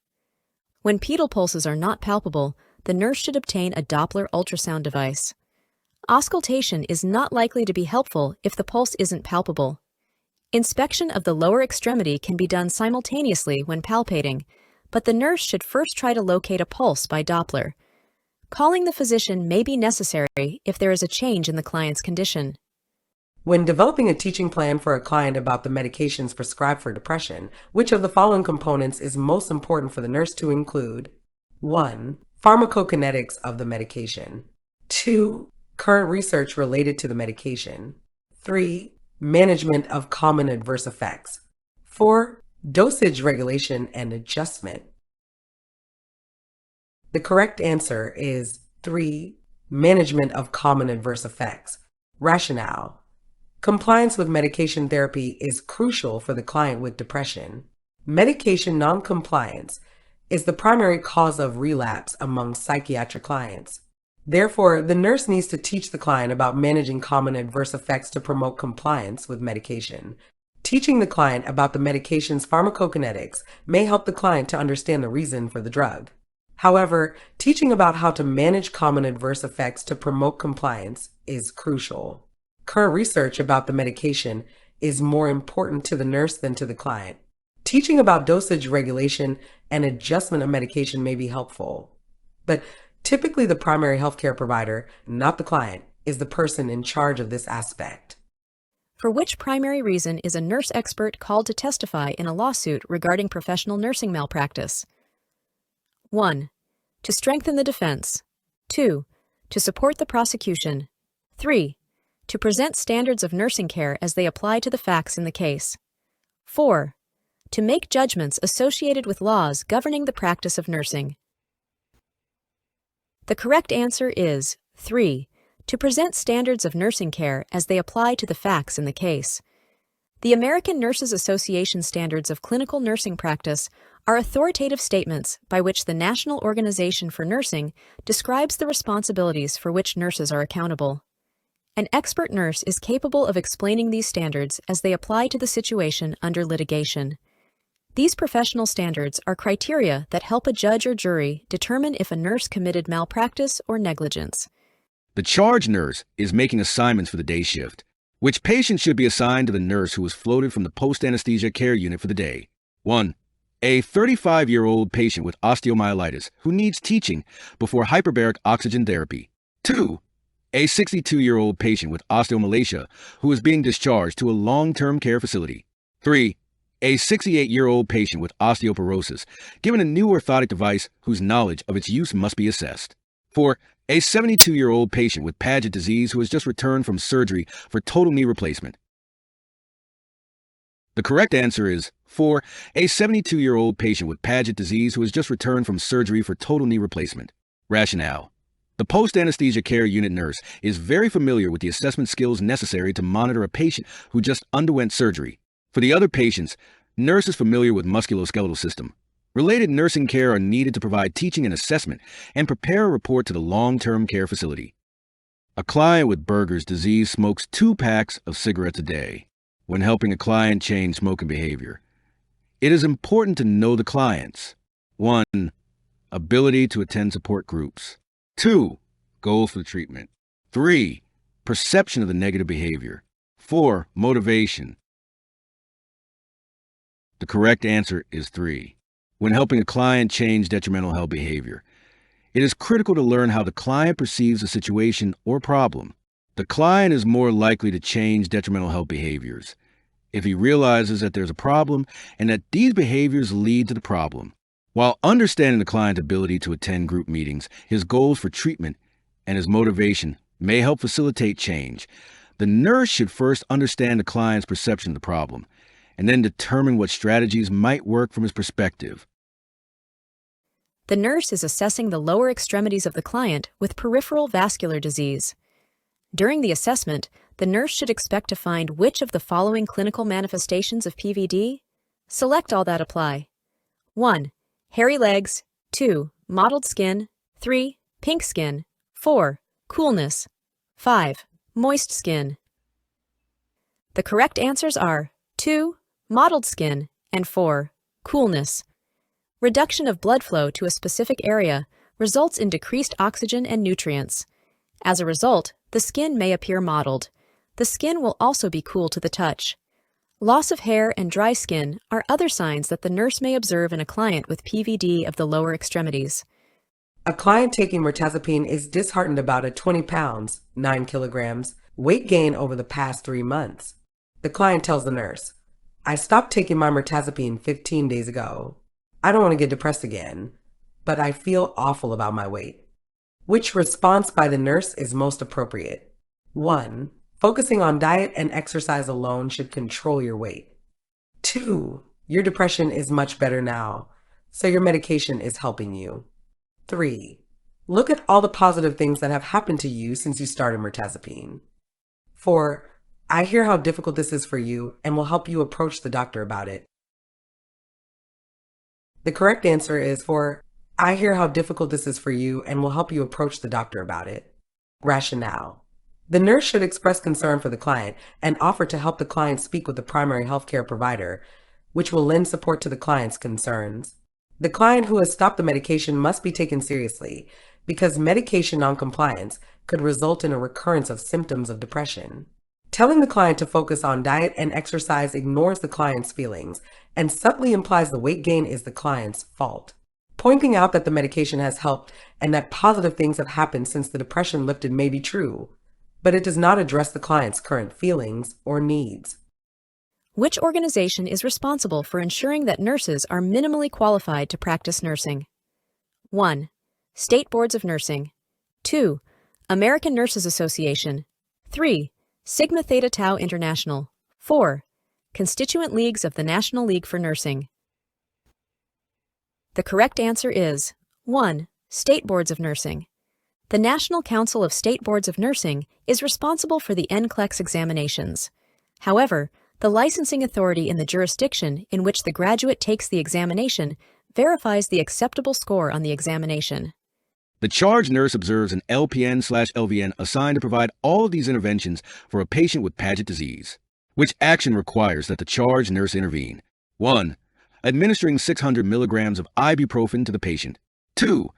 When pedal pulses are not palpable, the nurse should obtain a Doppler ultrasound device. Auscultation is not likely to be helpful if the pulse isn't palpable. Inspection of the lower extremity can be done simultaneously when palpating, but the nurse should first try to locate a pulse by Doppler. Calling the physician may be necessary if there is a change in the client's condition. When developing a teaching plan for a client about the medications prescribed for depression, which of the following components is most important for the nurse to include? 1. Pharmacokinetics of the medication. 2. Current research related to the medication. 3. Management of common adverse effects. 4. Dosage regulation and adjustment. The correct answer is 3. Management of common adverse effects. Rationale. Compliance with medication therapy is crucial for the client with depression. Medication noncompliance is the primary cause of relapse among psychiatric clients. Therefore, the nurse needs to teach the client about managing common adverse effects to promote compliance with medication. Teaching the client about the medication's pharmacokinetics may help the client to understand the reason for the drug. However, teaching about how to manage common adverse effects to promote compliance is crucial. Current research about the medication is more important to the nurse than to the client. Teaching about dosage regulation and adjustment of medication may be helpful, but typically the primary healthcare provider, not the client, is the person in charge of this aspect. For which primary reason is a nurse expert called to testify in a lawsuit regarding professional nursing malpractice? 1. To strengthen the defense. 2. To support the prosecution. 3. To present standards of nursing care as they apply to the facts in the case. 4. To make judgments associated with laws governing the practice of nursing. The correct answer is 3. To present standards of nursing care as they apply to the facts in the case. The American Nurses Association Standards of Clinical Nursing Practice are authoritative statements by which the National Organization for Nursing describes the responsibilities for which nurses are accountable. An expert nurse is capable of explaining these standards as they apply to the situation under litigation. These professional standards are criteria that help a judge or jury determine if a nurse committed malpractice or negligence. The charge nurse is making assignments for the day shift. Which patient should be assigned to the nurse who was floated from the post-anesthesia care unit for the day? 1. A 35-year-old patient with osteomyelitis who needs teaching before hyperbaric oxygen therapy. 2. A 62-year-old patient with osteomalacia who is being discharged to a long-term care facility. 3. A 68-year-old patient with osteoporosis given a new orthotic device whose knowledge of its use must be assessed. 4. A 72-year-old patient with Paget disease who has just returned from surgery for total knee replacement. The correct answer is 4. A 72-year-old patient with Paget disease who has just returned from surgery for total knee replacement. Rationale. The post-anesthesia care unit nurse is very familiar with the assessment skills necessary to monitor a patient who just underwent surgery. For the other patients, nurse is familiar with musculoskeletal system. Related nursing care are needed to provide teaching and assessment and prepare a report to the long-term care facility. A client with Berger's disease smokes 2 packs of cigarettes a day. When helping a client change smoking behavior, it is important to know the clients. 1. Ability to attend support groups. 2. Goals for the treatment. 3. Perception of the negative behavior. 4. Motivation. The correct answer is 3. When helping a client change detrimental health behavior, it is critical to learn how the client perceives a situation or problem. The client is more likely to change detrimental health behaviors if he realizes that there's a problem and that these behaviors lead to the problem. While understanding the client's ability to attend group meetings, his goals for treatment, and his motivation may help facilitate change, the nurse should first understand the client's perception of the problem and then determine what strategies might work from his perspective. The nurse is assessing the lower extremities of the client with peripheral vascular disease. During the assessment, the nurse should expect to find which of the following clinical manifestations of PVD? Select all that apply. 1. Hairy legs. 2. Mottled skin. 3. Pink skin. 4. Coolness. 5. Moist skin. The correct answers are 2. Mottled skin and 4. Coolness. Reduction of blood flow to a specific area results in decreased oxygen and nutrients. As a result, the skin may appear mottled. The skin will also be cool to the touch. Loss of hair and dry skin are other signs that the nurse may observe in a client with PVD of the lower extremities. A client taking mirtazapine is disheartened about a 20 pounds, 9 kilograms, weight gain over the past 3 months. The client tells the nurse, "I stopped taking my mirtazapine 15 days ago. I don't want to get depressed again, but I feel awful about my weight." Which response by the nurse is most appropriate? 1. Focusing on diet and exercise alone should control your weight. 2. Your depression is much better now, so your medication is helping you. 3. Look at all the positive things that have happened to you since you started mirtazapine. 4. I hear how difficult this is for you and will help you approach the doctor about it. The correct answer is 4. I hear how difficult this is for you and will help you approach the doctor about it. Rationale. The nurse should express concern for the client and offer to help the client speak with the primary healthcare provider, which will lend support to the client's concerns. The client who has stopped the medication must be taken seriously because medication noncompliance could result in a recurrence of symptoms of depression. Telling the client to focus on diet and exercise ignores the client's feelings and subtly implies the weight gain is the client's fault. Pointing out that the medication has helped and that positive things have happened since the depression lifted may be true, but it does not address the client's current feelings or needs. Which organization is responsible for ensuring that nurses are minimally qualified to practice nursing? 1. State Boards of Nursing. 2. American Nurses Association. 3. Sigma Theta Tau International. 4. Constituent Leagues of the National League for Nursing. The correct answer is 1. State Boards of Nursing. The National Council of State Boards of Nursing is responsible for the NCLEX examinations. However, the licensing authority in the jurisdiction in which the graduate takes the examination verifies the acceptable score on the examination. The charge nurse observes an LPN/LVN assigned to provide all of these interventions for a patient with Paget disease. Which action requires that the charge nurse intervene? 1. Administering 600 milligrams of ibuprofen to the patient. 2.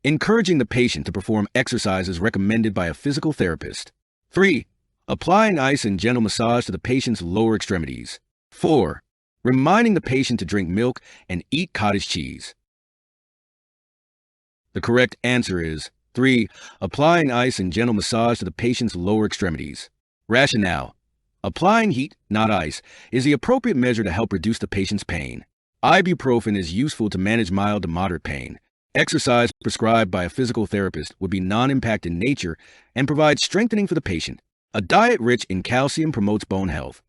Encouraging the patient to perform exercises recommended by a physical therapist. 3. Applying ice and gentle massage to the patient's lower extremities. 4. Reminding the patient to drink milk and eat cottage cheese. The correct answer is 3. Applying ice and gentle massage to the patient's lower extremities. Rationale. Applying heat, not ice, is the appropriate measure to help reduce the patient's pain. Ibuprofen is useful to manage mild to moderate pain. Exercise prescribed by a physical therapist would be non-impact in nature and provide strengthening for the patient. A diet rich in calcium promotes bone health.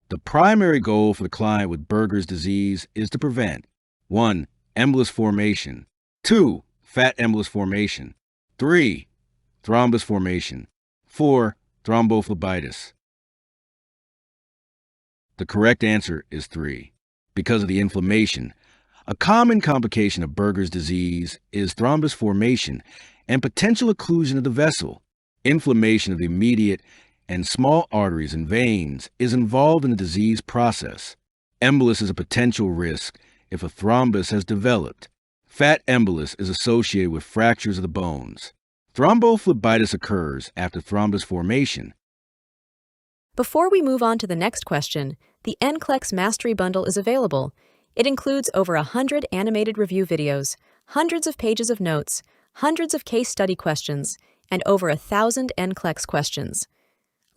The primary goal for the client with Buerger's disease is to prevent 1. Embolus formation. 2. Fat embolus formation. 3. Thrombus formation. 4. Thrombophlebitis. The correct answer is 3. Because of the inflammation. A common complication of Buerger's disease is thrombus formation and potential occlusion of the vessel. Inflammation of the immediate and small arteries and veins is involved in the disease process. Embolus is a potential risk if a thrombus has developed. Fat embolus is associated with fractures of the bones. Thrombophlebitis occurs after thrombus formation. Before we move on to the next question, the NCLEX Mastery Bundle is available. It includes over 100 animated review videos, hundreds of pages of notes, hundreds of case study questions, and over 1,000 NCLEX questions.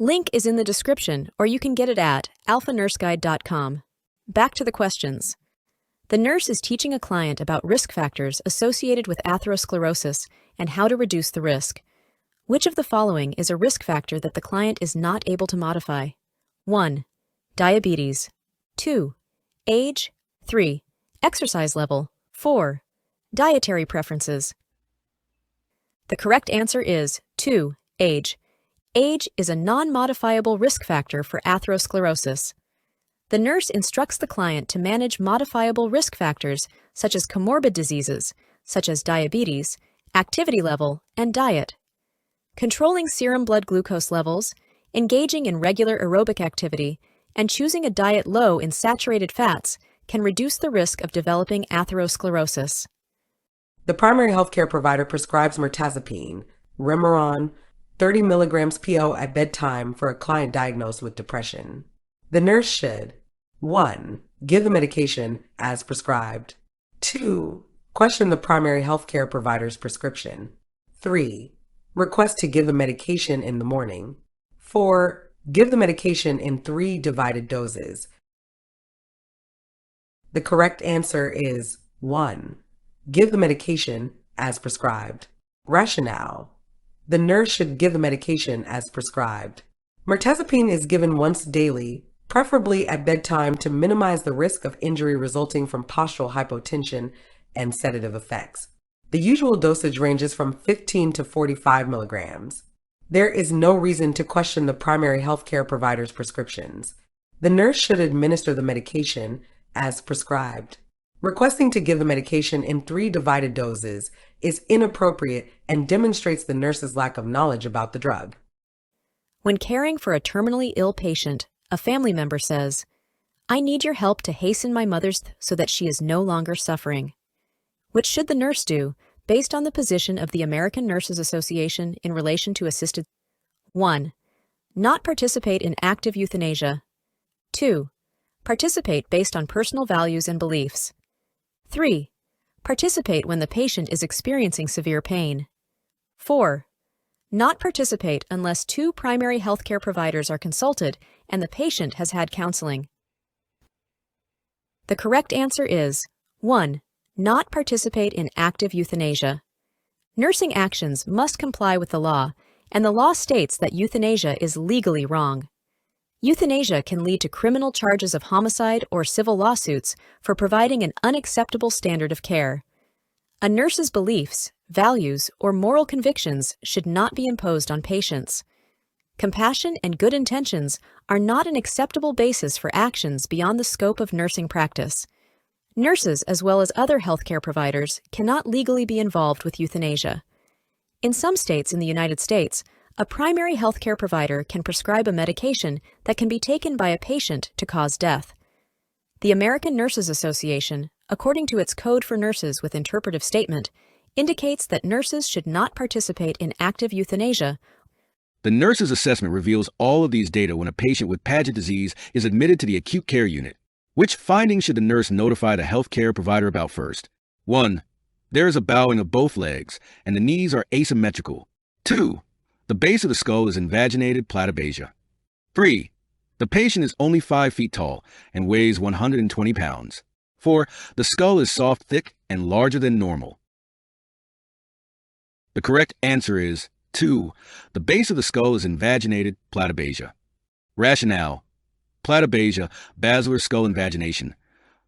Link is in the description, or you can get it at alphanurseguide.com. Back to the questions. The nurse is teaching a client about risk factors associated with atherosclerosis and how to reduce the risk. Which of the following is a risk factor that the client is not able to modify? 1. Diabetes. 2. Age. 3. Exercise level. 4. Dietary preferences. The correct answer is 2. Age. Age is a non-modifiable risk factor for atherosclerosis. The nurse instructs the client to manage modifiable risk factors such as comorbid diseases, such as diabetes, activity level, and diet. Controlling serum blood glucose levels, engaging in regular aerobic activity, and choosing a diet low in saturated fats can reduce the risk of developing atherosclerosis. The primary healthcare provider prescribes mirtazapine, Remeron, 30 milligrams PO at bedtime for a client diagnosed with depression. The nurse should 1. Give the medication as prescribed. 2. Question the primary healthcare provider's prescription. 3. Request to give the medication in the morning. 4. Give the medication in 3 divided doses. The correct answer is 1. Give the medication as prescribed. Rationale. The nurse should give the medication as prescribed. Mirtazapine is given once daily, preferably at bedtime, to minimize the risk of injury resulting from postural hypotension and sedative effects. The usual dosage ranges from 15 to 45 milligrams. There is no reason to question the primary healthcare provider's prescriptions. The nurse should administer the medication as prescribed. Requesting to give the medication in 3 divided doses is inappropriate and demonstrates the nurse's lack of knowledge about the drug. When caring for a terminally ill patient, a family member says, "I need your help to hasten my mother's so that she is no longer suffering." Which should the nurse do based on the position of the American Nurses Association in relation to assisted? 1. Not participate in active euthanasia. 2. Participate based on personal values and beliefs. 3. Participate when the patient is experiencing severe pain. 4. Not participate unless 2 primary healthcare providers are consulted and the patient has had counseling. The correct answer is 1. Not participate in active euthanasia. Nursing actions must comply with the law, and the law states that euthanasia is legally wrong. Euthanasia can lead to criminal charges of homicide or civil lawsuits for providing an unacceptable standard of care. A nurse's beliefs, values, or moral convictions should not be imposed on patients. Compassion and good intentions are not an acceptable basis for actions beyond the scope of nursing practice. Nurses, as well as other healthcare providers, cannot legally be involved with euthanasia. In some states in the United States, a primary healthcare provider can prescribe a medication that can be taken by a patient to cause death. The American Nurses Association, according to its Code for Nurses with Interpretive Statement, indicates that nurses should not participate in active euthanasia. The nurse's assessment reveals all of these data when a patient with Paget disease is admitted to the acute care unit. Which findings should the nurse notify the healthcare provider about first? 1. There is a bowing of both legs, and the knees are asymmetrical. 2. The base of the skull is invaginated platybasia. 3. The patient is only 5 feet tall and weighs 120 pounds. 4. The skull is soft, thick, and larger than normal. The correct answer is 2. The base of the skull is invaginated platybasia. Rationale. Platybasia, basilar skull invagination,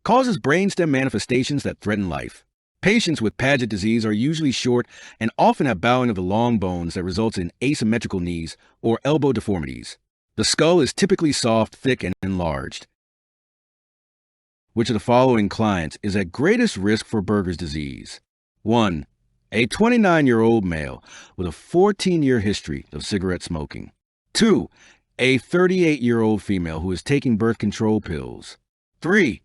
causes brainstem manifestations that threaten life. Patients with Paget disease are usually short and often have bowing of the long bones that results in asymmetrical knees or elbow deformities. The skull is typically soft, thick, and enlarged. Which of the following clients is at greatest risk for Buerger's disease? 1. A 29-year-old male with a 14-year history of cigarette smoking. 2. A 38-year-old female who is taking birth control pills. 3.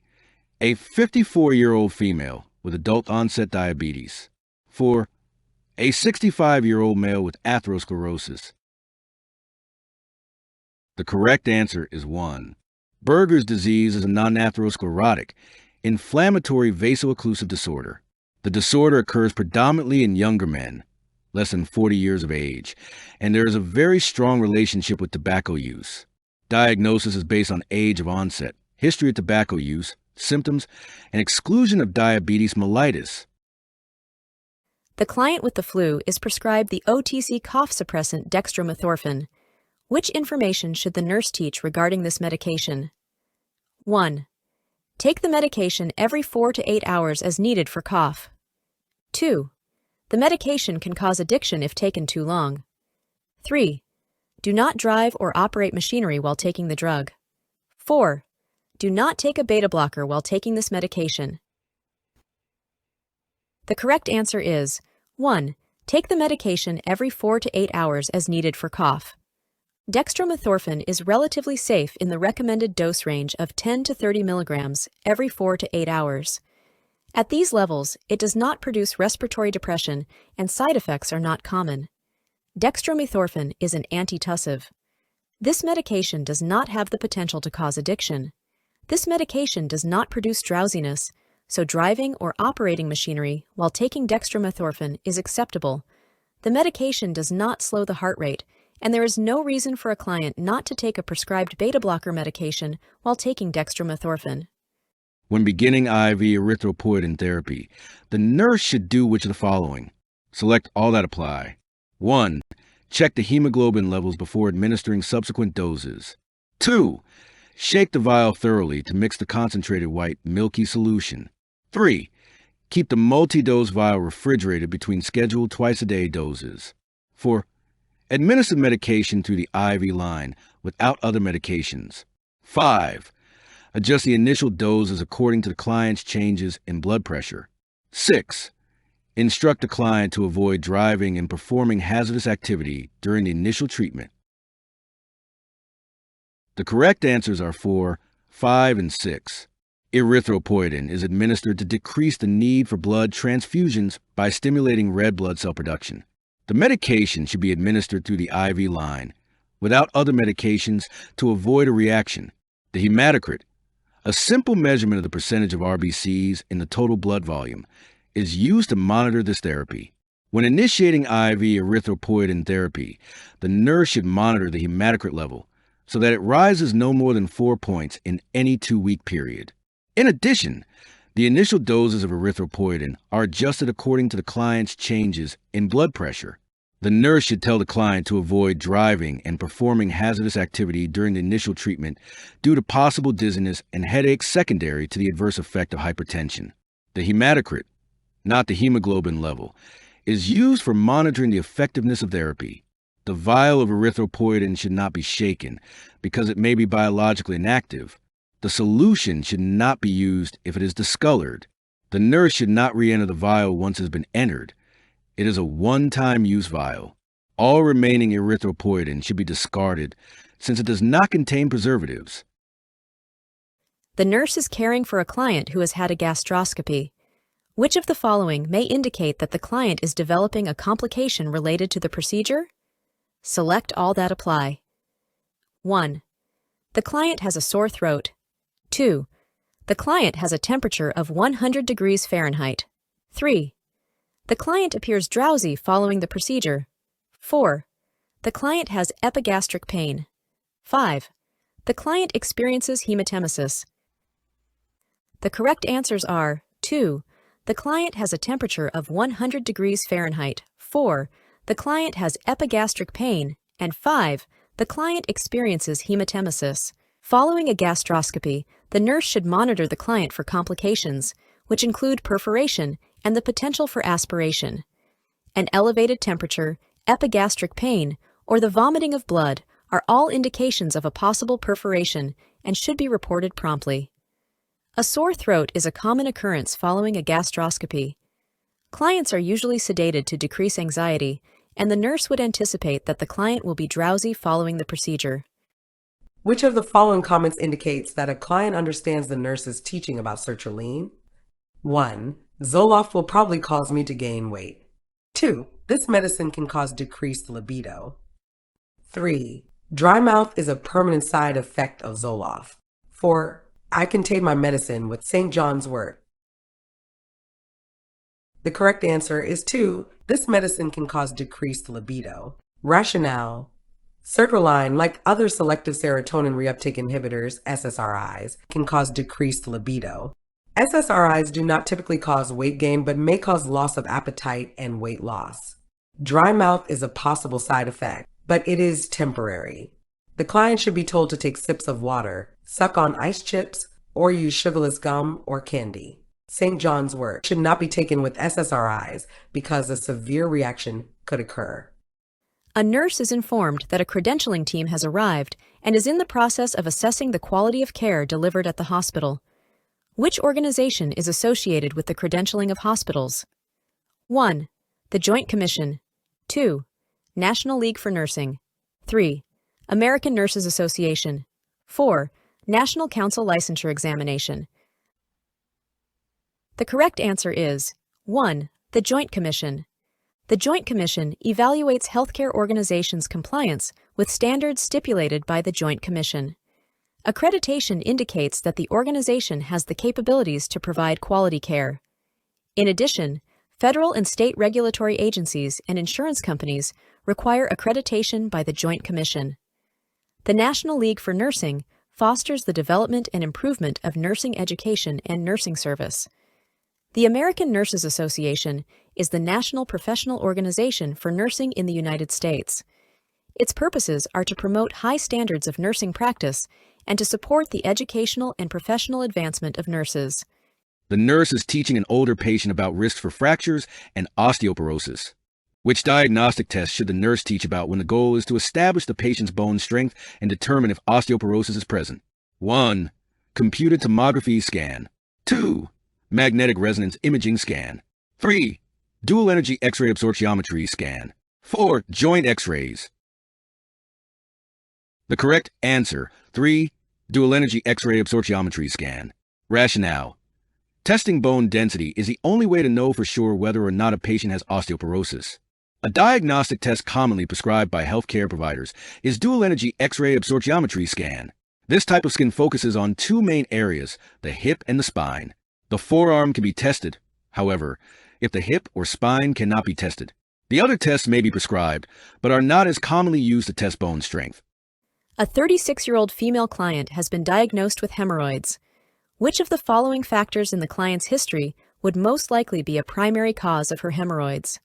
A 54-year-old female with adult-onset diabetes. 4. A 65-year-old male with atherosclerosis. The correct answer is 1. Buerger's disease is a non-atherosclerotic, inflammatory vaso-occlusive disorder. The disorder occurs predominantly in younger men. less than 40 years of age, and there is a very strong relationship with tobacco use. Diagnosis is based on age of onset, history of tobacco use, symptoms, and exclusion of diabetes mellitus. The client with the flu is prescribed the OTC cough suppressant dextromethorphan. Which information should the nurse teach regarding this medication? 1. Take the medication every 4 to 8 hours as needed for cough. 2. The medication can cause addiction if taken too long. 3. Do not drive or operate machinery while taking the drug. 4. Do not take a beta blocker while taking this medication. The correct answer is 1. Take the medication every 4 to 8 hours as needed for cough. Dextromethorphan is relatively safe in the recommended dose range of 10 to 30 milligrams every 4 to 8 hours. At these levels, it does not produce respiratory depression and side effects are not common. Dextromethorphan is an antitussive. This medication does not have the potential to cause addiction. This medication does not produce drowsiness, so driving or operating machinery while taking dextromethorphan is acceptable. The medication does not slow the heart rate, and there is no reason for a client not to take a prescribed beta blocker medication while taking dextromethorphan. When beginning IV erythropoietin therapy, the nurse should do which of the following? Select all that apply. 1. Check the hemoglobin levels before administering subsequent doses. 2. Shake the vial thoroughly to mix the concentrated white, milky solution. 3. Keep the multi-dose vial refrigerated between scheduled twice-a-day doses. 4. Administer medication through the IV line without other medications. 5. Adjust the initial doses according to the client's changes in blood pressure. 6. Instruct the client to avoid driving and performing hazardous activity during the initial treatment. The correct answers are 4, 5, and 6. Erythropoietin is administered to decrease the need for blood transfusions by stimulating red blood cell production. The medication should be administered through the IV line without other medications to avoid a reaction. The hematocrit, a simple measurement of the percentage of RBCs in the total blood volume, is used to monitor this therapy. When initiating IV erythropoietin therapy, the nurse should monitor the hematocrit level so that it rises no more than 4 points in any 2-week period. In addition, the initial doses of erythropoietin are adjusted according to the client's changes in blood pressure. The nurse should tell the client to avoid driving and performing hazardous activity during the initial treatment due to possible dizziness and headaches secondary to the adverse effect of hypertension. The hematocrit, not the hemoglobin level, is used for monitoring the effectiveness of therapy. The vial of erythropoietin should not be shaken because it may be biologically inactive. The solution should not be used if it is discolored. The nurse should not re-enter the vial once it has been entered. It is a one-time use vial. All remaining erythropoietin should be discarded since it does not contain preservatives. The nurse is caring for a client who has had a gastroscopy. Which of the following may indicate that the client is developing a complication related to the procedure? Select all that apply. 1. The client has a sore throat. 2. The client has a temperature of 100 degrees Fahrenheit. 3. The client appears drowsy following the procedure. 4. The client has epigastric pain. 5. The client experiences hematemesis. The correct answers are 2. The client has a temperature of 100 degrees Fahrenheit. 4. The client has epigastric pain. And 5. The client experiences hematemesis. Following a gastroscopy, the nurse should monitor the client for complications, which include perforation and the potential for aspiration. An elevated temperature, epigastric pain, or the vomiting of blood are all indications of a possible perforation and should be reported promptly. A sore throat is a common occurrence following a gastroscopy. Clients are usually sedated to decrease anxiety, and the nurse would anticipate that the client will be drowsy following the procedure. Which of the following comments indicates that a client understands the nurse's teaching about sertraline? 1. Zoloft will probably cause me to gain weight. 2. This medicine can cause decreased libido. 3. Dry mouth is a permanent side effect of Zoloft. 4. I contain my medicine with St. John's wort. The correct answer is 2. This medicine can cause decreased libido. Rationale. Sertraline, like other selective serotonin reuptake inhibitors, SSRIs, can cause decreased libido. SSRIs do not typically cause weight gain but may cause loss of appetite and weight loss. Dry mouth is a possible side effect, but it is temporary. The client should be told to take sips of water, suck on ice chips, or use sugarless gum or candy. St. John's wort should not be taken with SSRIs because a severe reaction could occur. A nurse is informed that a credentialing team has arrived and is in the process of assessing the quality of care delivered at the hospital. Which organization is associated with the credentialing of hospitals? 1. The Joint Commission. 2. National League for Nursing. 3. American Nurses Association. 4. National Council Licensure Examination. The correct answer is 1. The Joint Commission. The Joint Commission evaluates healthcare organizations' compliance with standards stipulated by the Joint Commission. Accreditation indicates that the organization has the capabilities to provide quality care. In addition, federal and state regulatory agencies and insurance companies require accreditation by the Joint Commission. The National League for Nursing fosters the development and improvement of nursing education and nursing service. The American Nurses Association is the national professional organization for nursing in the United States. Its purposes are to promote high standards of nursing practice and to support the educational and professional advancement of nurses. The nurse is teaching an older patient about risks for fractures and osteoporosis. Which diagnostic test should the nurse teach about when the goal is to establish the patient's bone strength and determine if osteoporosis is present? 1. Computed tomography scan. 2. Magnetic resonance imaging scan. 3. Dual energy X-ray absorptiometry scan. 4. Joint X-rays. The correct answer, 3. Dual energy X-ray absorptiometry scan. Rationale. Testing bone density is the only way to know for sure whether or not a patient has osteoporosis. A diagnostic test commonly prescribed by healthcare providers is dual energy X-ray absorptiometry scan. This type of scan focuses on two main areas, the hip and the spine. The forearm can be tested, however, if the hip or spine cannot be tested. The other tests may be prescribed, but are not as commonly used to test bone strength. A 36-year-old female client has been diagnosed with hemorrhoids. Which of the following factors in the client's history would most likely be a primary cause of her hemorrhoids?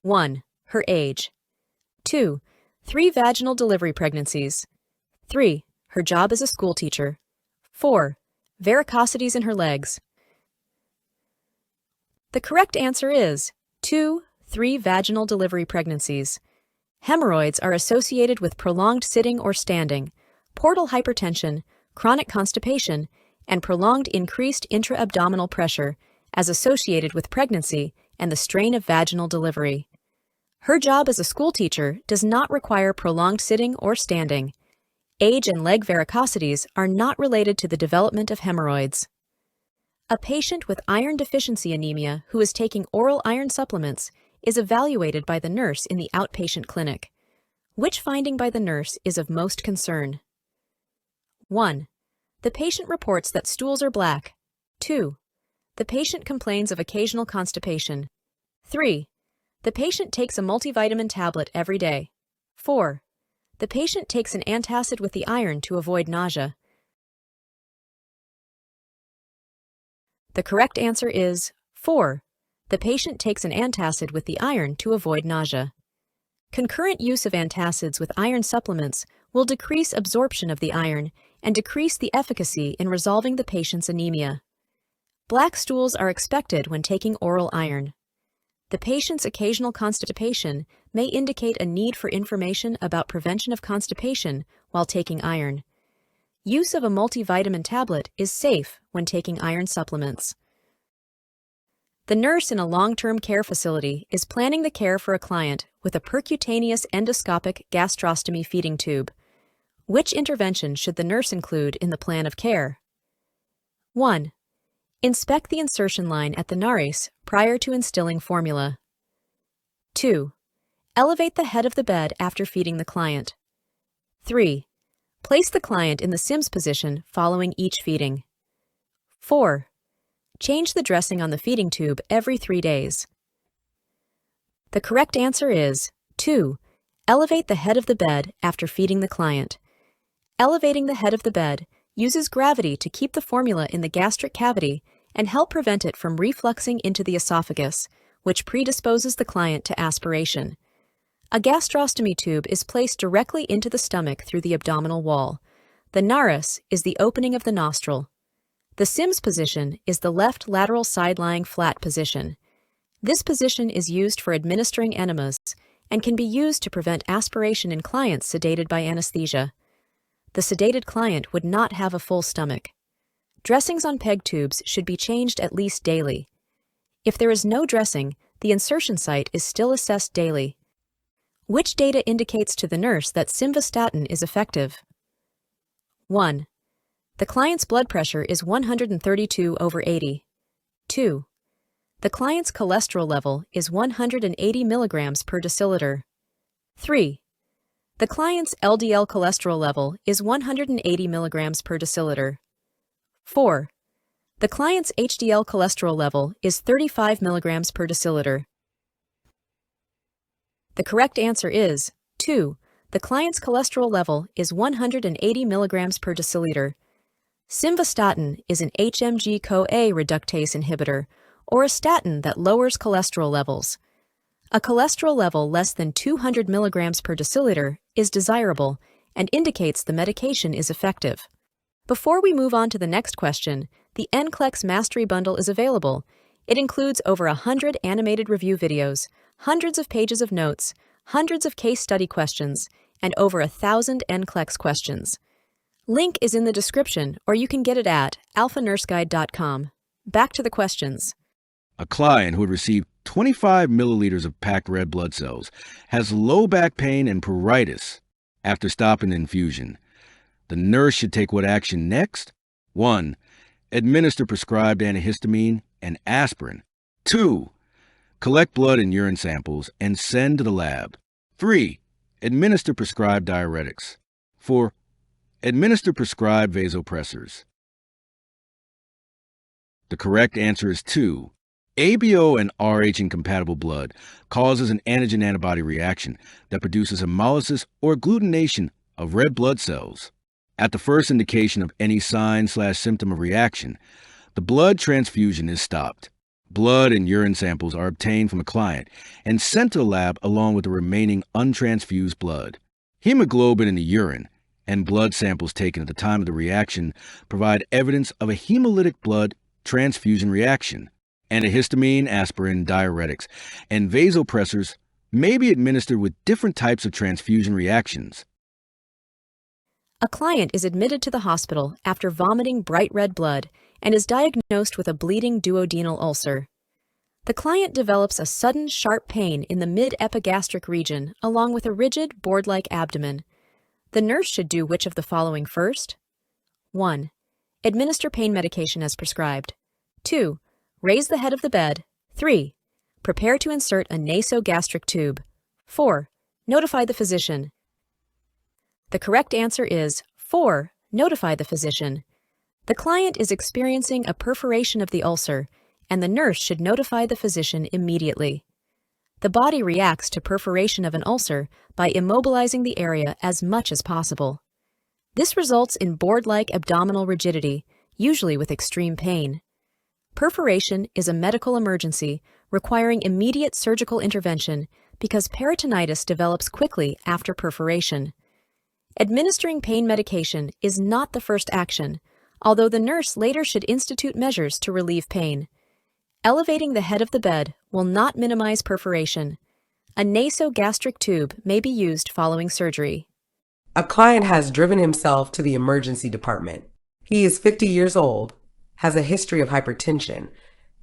1. Her age. 2. 3 vaginal delivery pregnancies. 3. Her job as a school teacher. 4. Varicosities in her legs. The correct answer is 2. 3 vaginal delivery pregnancies. Hemorrhoids are associated with prolonged sitting or standing, portal hypertension, chronic constipation, and prolonged increased intra-abdominal pressure as associated with pregnancy and the strain of vaginal delivery. Her job as a school teacher does not require prolonged sitting or standing. Age and leg varicosities are not related to the development of hemorrhoids. A patient with iron deficiency anemia who is taking oral iron supplements is evaluated by the nurse in the outpatient clinic. Which finding by the nurse is of most concern? 1. The patient reports that stools are black. 2. The patient complains of occasional constipation. 3. The patient takes a multivitamin tablet every day. 4. The patient takes an antacid with the iron to avoid nausea. The correct answer is 4. The patient takes an antacid with the iron to avoid nausea. Concurrent use of antacids with iron supplements will decrease absorption of the iron and decrease the efficacy in resolving the patient's anemia. Black stools are expected when taking oral iron. The patient's occasional constipation may indicate a need for information about prevention of constipation while taking iron. Use of a multivitamin tablet is safe when taking iron supplements. The nurse in a long-term care facility is planning the care for a client with a percutaneous endoscopic gastrostomy feeding tube. Which intervention should the nurse include in the plan of care? 1. Inspect the insertion line at the nares prior to instilling formula. 2. Elevate the head of the bed after feeding the client. 3. Place the client in the Sims position following each feeding. 4. Change the dressing on the feeding tube every 3 days. The correct answer is 2. Elevate the head of the bed after feeding the client. Elevating the head of the bed uses gravity to keep the formula in the gastric cavity and help prevent it from refluxing into the esophagus, which predisposes the client to aspiration. A gastrostomy tube is placed directly into the stomach through the abdominal wall. The nares is the opening of the nostril. The Sims position is the left lateral side-lying flat position. This position is used for administering enemas and can be used to prevent aspiration in clients sedated by anesthesia. The sedated client would not have a full stomach. Dressings on PEG tubes should be changed at least daily. If there is no dressing, the insertion site is still assessed daily. Which data indicates to the nurse that simvastatin is effective? 1. The client's blood pressure is 132/80. 2. The client's cholesterol level is 180 milligrams per deciliter. 3. The client's LDL cholesterol level is 180 milligrams per deciliter. 4. The client's HDL cholesterol level is 35 milligrams per deciliter. The correct answer is 2. The client's cholesterol level is 180 milligrams per deciliter. Simvastatin is an HMG-CoA reductase inhibitor, or a statin that lowers cholesterol levels. A cholesterol level less than 200 milligrams per deciliter is desirable and indicates the medication is effective. Before we move on to the next question, the NCLEX Mastery Bundle is available. It includes over 100 animated review videos, hundreds of pages of notes, hundreds of case study questions, and over 1,000 NCLEX questions. Link is in the description, or you can get it at alphanurseguide.com. Back to the questions. A client who had received 25 milliliters of packed red blood cells has low back pain and pruritus after stopping the infusion. The nurse should take what action next? 1. Administer prescribed antihistamine and aspirin. 2. Collect blood and urine samples and send to the lab. 3. Administer prescribed diuretics. 4. Administer prescribed vasopressors. The correct answer is 2. ABO and Rh incompatible blood causes an antigen-antibody reaction that produces hemolysis or agglutination of red blood cells. At the first indication of any sign/symptom of reaction, the blood transfusion is stopped. Blood and urine samples are obtained from a client and sent to the lab along with the remaining untransfused blood. Hemoglobin in the urine and blood samples taken at the time of the reaction provide evidence of a hemolytic blood transfusion reaction. Antihistamine, aspirin, diuretics, and vasopressors may be administered with different types of transfusion reactions. A client is admitted to the hospital after vomiting bright red blood and is diagnosed with a bleeding duodenal ulcer. The client develops a sudden sharp pain in the mid-epigastric region along with a rigid, board-like abdomen. The nurse should do which of the following first? 1. Administer pain medication as prescribed. 2. Raise the head of the bed. 3. Prepare to insert a nasogastric tube. 4. Notify the physician. The correct answer is 4. Notify the physician. The client is experiencing a perforation of the ulcer, and the nurse should notify the physician immediately. The body reacts to perforation of an ulcer by immobilizing the area as much as possible. This results in board-like abdominal rigidity, usually with extreme pain. Perforation is a medical emergency requiring immediate surgical intervention because peritonitis develops quickly after perforation. Administering pain medication is not the first action, although the nurse later should institute measures to relieve pain. Elevating the head of the bed will not minimize perforation. A nasogastric tube may be used following surgery. A client has driven himself to the emergency department. He is 50 years old, has a history of hypertension,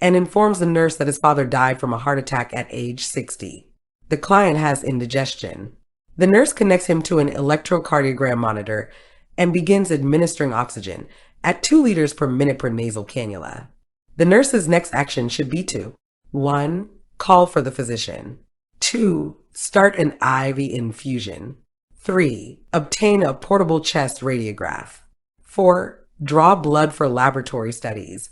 and informs the nurse that his father died from a heart attack at age 60. The client has indigestion. The nurse connects him to an electrocardiogram monitor and begins administering oxygen at 2 liters per minute per nasal cannula. The nurse's next action should be to 1. Call for the physician. 2. Start an IV infusion. 3. Obtain a portable chest radiograph. 4. Draw blood for laboratory studies.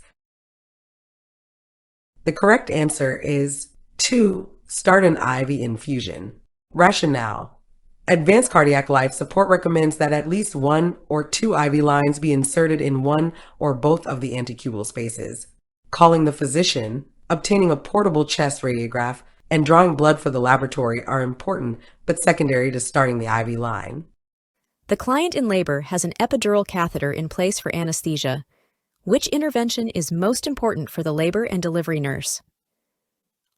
The correct answer is 2. Start an IV infusion. Rationale. Advanced Cardiac Life Support recommends that at least 1 or 2 IV lines be inserted in one or both of the antecubital spaces. Calling the physician, obtaining a portable chest radiograph, and drawing blood for the laboratory are important but secondary to starting the IV line. The client in labor has an epidural catheter in place for anesthesia. Which intervention is most important for the labor and delivery nurse?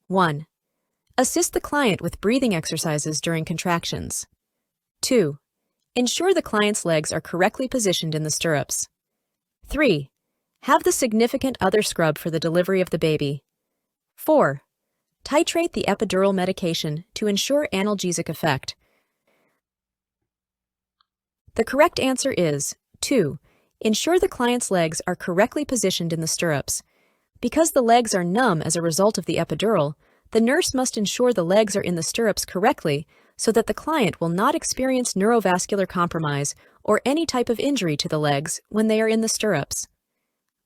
1. Assist the client with breathing exercises during contractions. 2. Ensure the client's legs are correctly positioned in the stirrups. 3. Have the significant other scrub for the delivery of the baby. 4. Titrate the epidural medication to ensure analgesic effect. The correct answer is 2. Ensure the client's legs are correctly positioned in the stirrups. Because the legs are numb as a result of the epidural, the nurse must ensure the legs are in the stirrups correctly so that the client will not experience neurovascular compromise or any type of injury to the legs when they are in the stirrups.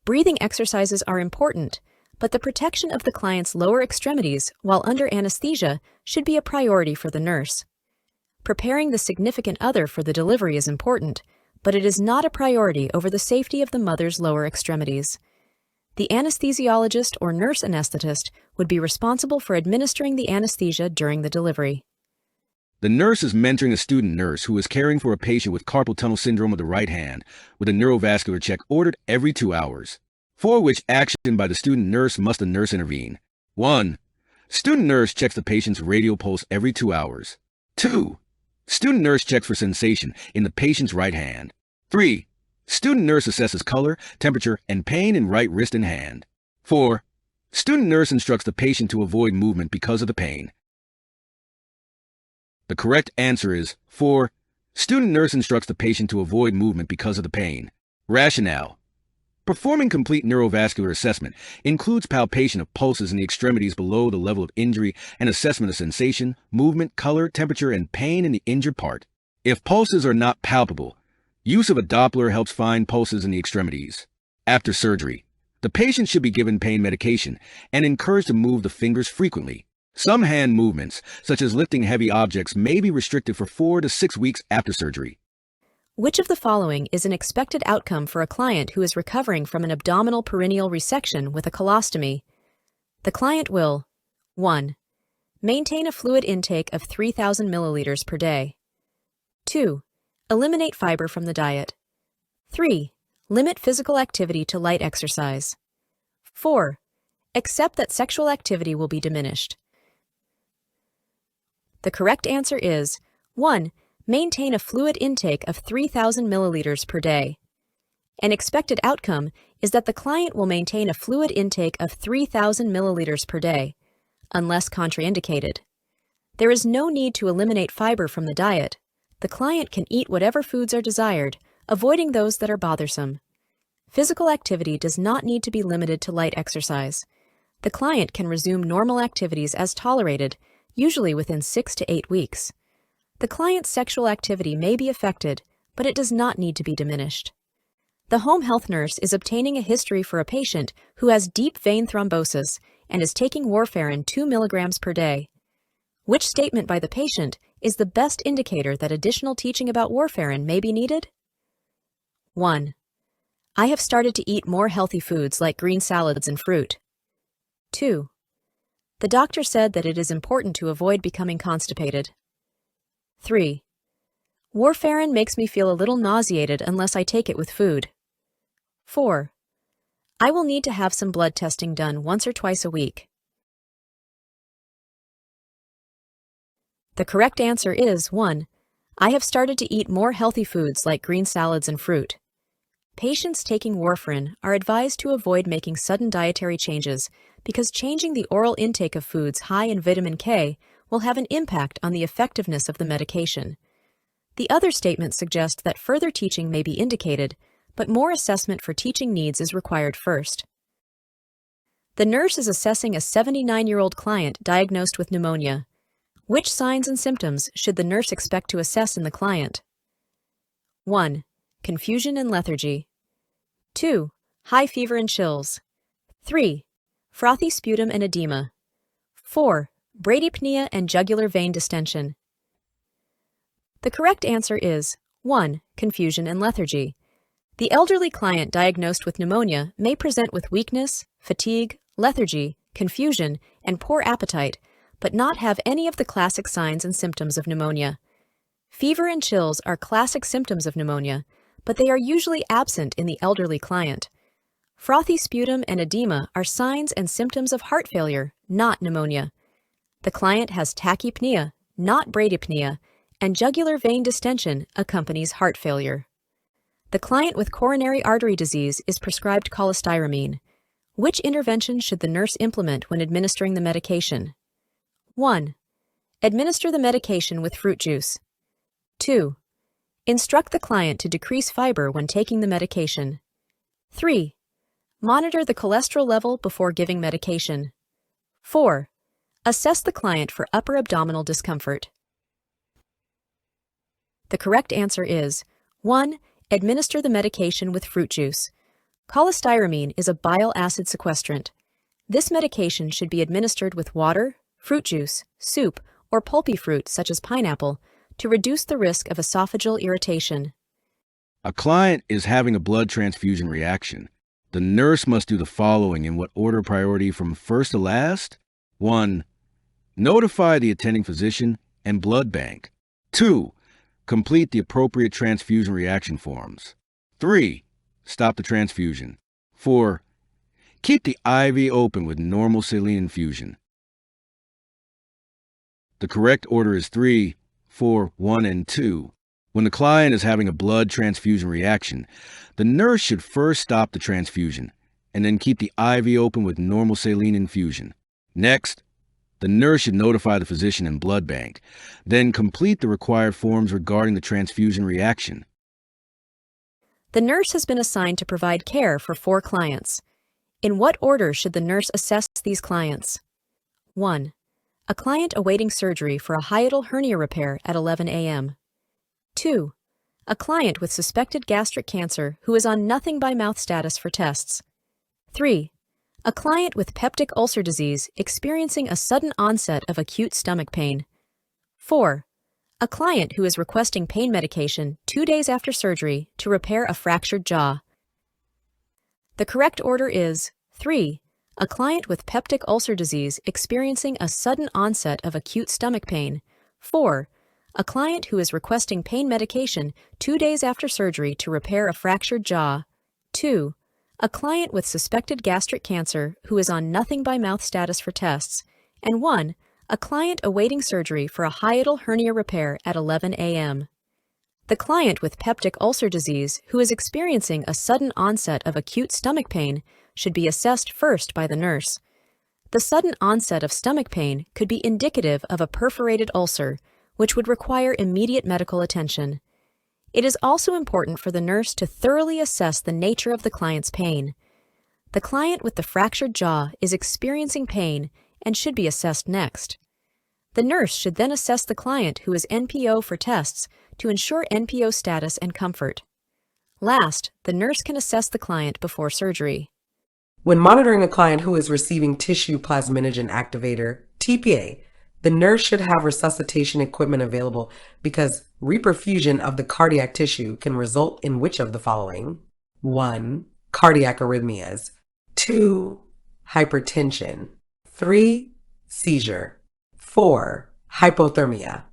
Breathing exercises are important, but the protection of the client's lower extremities while under anesthesia should be a priority for the nurse. Preparing the significant other for the delivery is important, but it is not a priority over the safety of the mother's lower extremities. The anesthesiologist or nurse anesthetist would be responsible for administering the anesthesia during the delivery. The nurse is mentoring a student nurse who is caring for a patient with carpal tunnel syndrome of the right hand with a neurovascular check ordered every 2 hours, for which action by the student nurse must the nurse intervene. 1. Student nurse checks the patient's radial pulse every 2 hours. 2. Student nurse checks for sensation in the patient's right hand. 3. Student nurse assesses color, temperature, and pain in right wrist and hand. 4. Student nurse instructs the patient to avoid movement because of the pain. The correct answer is 4. Student nurse instructs the patient to avoid movement because of the pain. Rationale. Performing complete neurovascular assessment includes palpation of pulses in the extremities below the level of injury and assessment of sensation, movement, color, temperature, and pain in the injured part. If pulses are not palpable, use of a Doppler helps find pulses in the extremities. After surgery, the patient should be given pain medication and encouraged to move the fingers frequently. Some hand movements, such as lifting heavy objects, may be restricted for 4 to 6 weeks after surgery. Which of the following is an expected outcome for a client who is recovering from an abdominal perineal resection with a colostomy? The client will 1. Maintain a fluid intake of 3,000 milliliters per day. 2. Eliminate fiber from the diet. 3. Limit physical activity to light exercise. 4. Accept that sexual activity will be diminished. The correct answer is 1. Maintain a fluid intake of 3,000 milliliters per day. An expected outcome is that the client will maintain a fluid intake of 3,000 milliliters per day, unless contraindicated. There is no need to eliminate fiber from the diet. The client can eat whatever foods are desired, avoiding those that are bothersome. Physical activity does not need to be limited to light exercise. The client can resume normal activities as tolerated, usually within 6 to 8 weeks. The client's sexual activity may be affected, but it does not need to be diminished. The home health nurse is obtaining a history for a patient who has deep vein thrombosis and is taking warfarin 2 milligrams per day. Which statement by the patient is the best indicator that additional teaching about warfarin may be needed? 1. I have started to eat more healthy foods like green salads and fruit. 2. The doctor said that it is important to avoid becoming constipated. 3. Warfarin makes me feel a little nauseated unless I take it with food. 4. I will need to have some blood testing done once or twice a week. The correct answer is 1. I have started to eat more healthy foods like green salads and fruit. Patients taking warfarin are advised to avoid making sudden dietary changes because changing the oral intake of foods high in vitamin K will have an impact on the effectiveness of the medication. The other statements suggest that further teaching may be indicated, but more assessment for teaching needs is required first. The nurse is assessing a 79-year-old client diagnosed with pneumonia. Which signs and symptoms should the nurse expect to assess in the client? 1. Confusion and lethargy. 2. High fever and chills. 3. Frothy sputum and edema. 4. bradypnea and jugular vein distension. The correct answer is 1. Confusion and lethargy. The elderly client diagnosed with pneumonia may present with weakness, fatigue, lethargy, confusion, and poor appetite, but not have any of the classic signs and symptoms of pneumonia. Fever and chills are classic symptoms of pneumonia, but they are usually absent in the elderly client. Frothy sputum and edema are signs and symptoms of heart failure, not pneumonia. The client has tachypnea, not bradypnea, and jugular vein distension accompanies heart failure. The client with coronary artery disease is prescribed cholestyramine. Which intervention should the nurse implement when administering the medication? 1. Administer the medication with fruit juice. 2. Instruct the client to decrease fiber when taking the medication. 3. Monitor the cholesterol level before giving medication. 4. Assess the client for upper abdominal discomfort. The correct answer is 1. Administer the medication with fruit juice. Cholestyramine is a bile acid sequestrant. This medication should be administered with water, fruit juice, soup, or pulpy fruit such as pineapple to reduce the risk of esophageal irritation. A client is having a blood transfusion reaction. The nurse must do the following in what order of priority from first to last? 1. Notify the attending physician and blood bank. 2. Complete the appropriate transfusion reaction forms. 3. Stop the transfusion. 4. Keep the IV open with normal saline infusion. The correct order is 3, 4, 1, and 2. When the client is having a blood transfusion reaction, the nurse should first stop the transfusion and then keep the IV open with normal saline infusion. Next, the nurse should notify the physician and blood bank, then complete the required forms regarding the transfusion reaction. The nurse has been assigned to provide care for 4 clients. In what order should the nurse assess these clients? 1. A client awaiting surgery for a hiatal hernia repair at 11 a.m. 2. A client with suspected gastric cancer who is on nothing by mouth status for tests. 3. A client with peptic ulcer disease experiencing a sudden onset of acute stomach pain. 4. A client who is requesting pain medication 2 days after surgery to repair a fractured jaw. The correct order is 3. A client with peptic ulcer disease experiencing a sudden onset of acute stomach pain. 4. A client who is requesting pain medication 2 days after surgery to repair a fractured jaw. 2. A client with suspected gastric cancer who is on nothing by mouth status for tests. And 1. A client awaiting surgery for a hiatal hernia repair at 11 a.m. The client with peptic ulcer disease who is experiencing a sudden onset of acute stomach pain should be assessed first by the nurse. The sudden onset of stomach pain could be indicative of a perforated ulcer, which would require immediate medical attention. It is also important for the nurse to thoroughly assess the nature of the client's pain. The client with the fractured jaw is experiencing pain and should be assessed next. The nurse should then assess the client who is NPO for tests to ensure NPO status and comfort. Last, the nurse can assess the client before surgery. When monitoring a client who is receiving tissue plasminogen activator, TPA, the nurse should have resuscitation equipment available because reperfusion of the cardiac tissue can result in which of the following? 1. Cardiac arrhythmias. 2. Hypertension. 3. Seizure. 4. Hypothermia.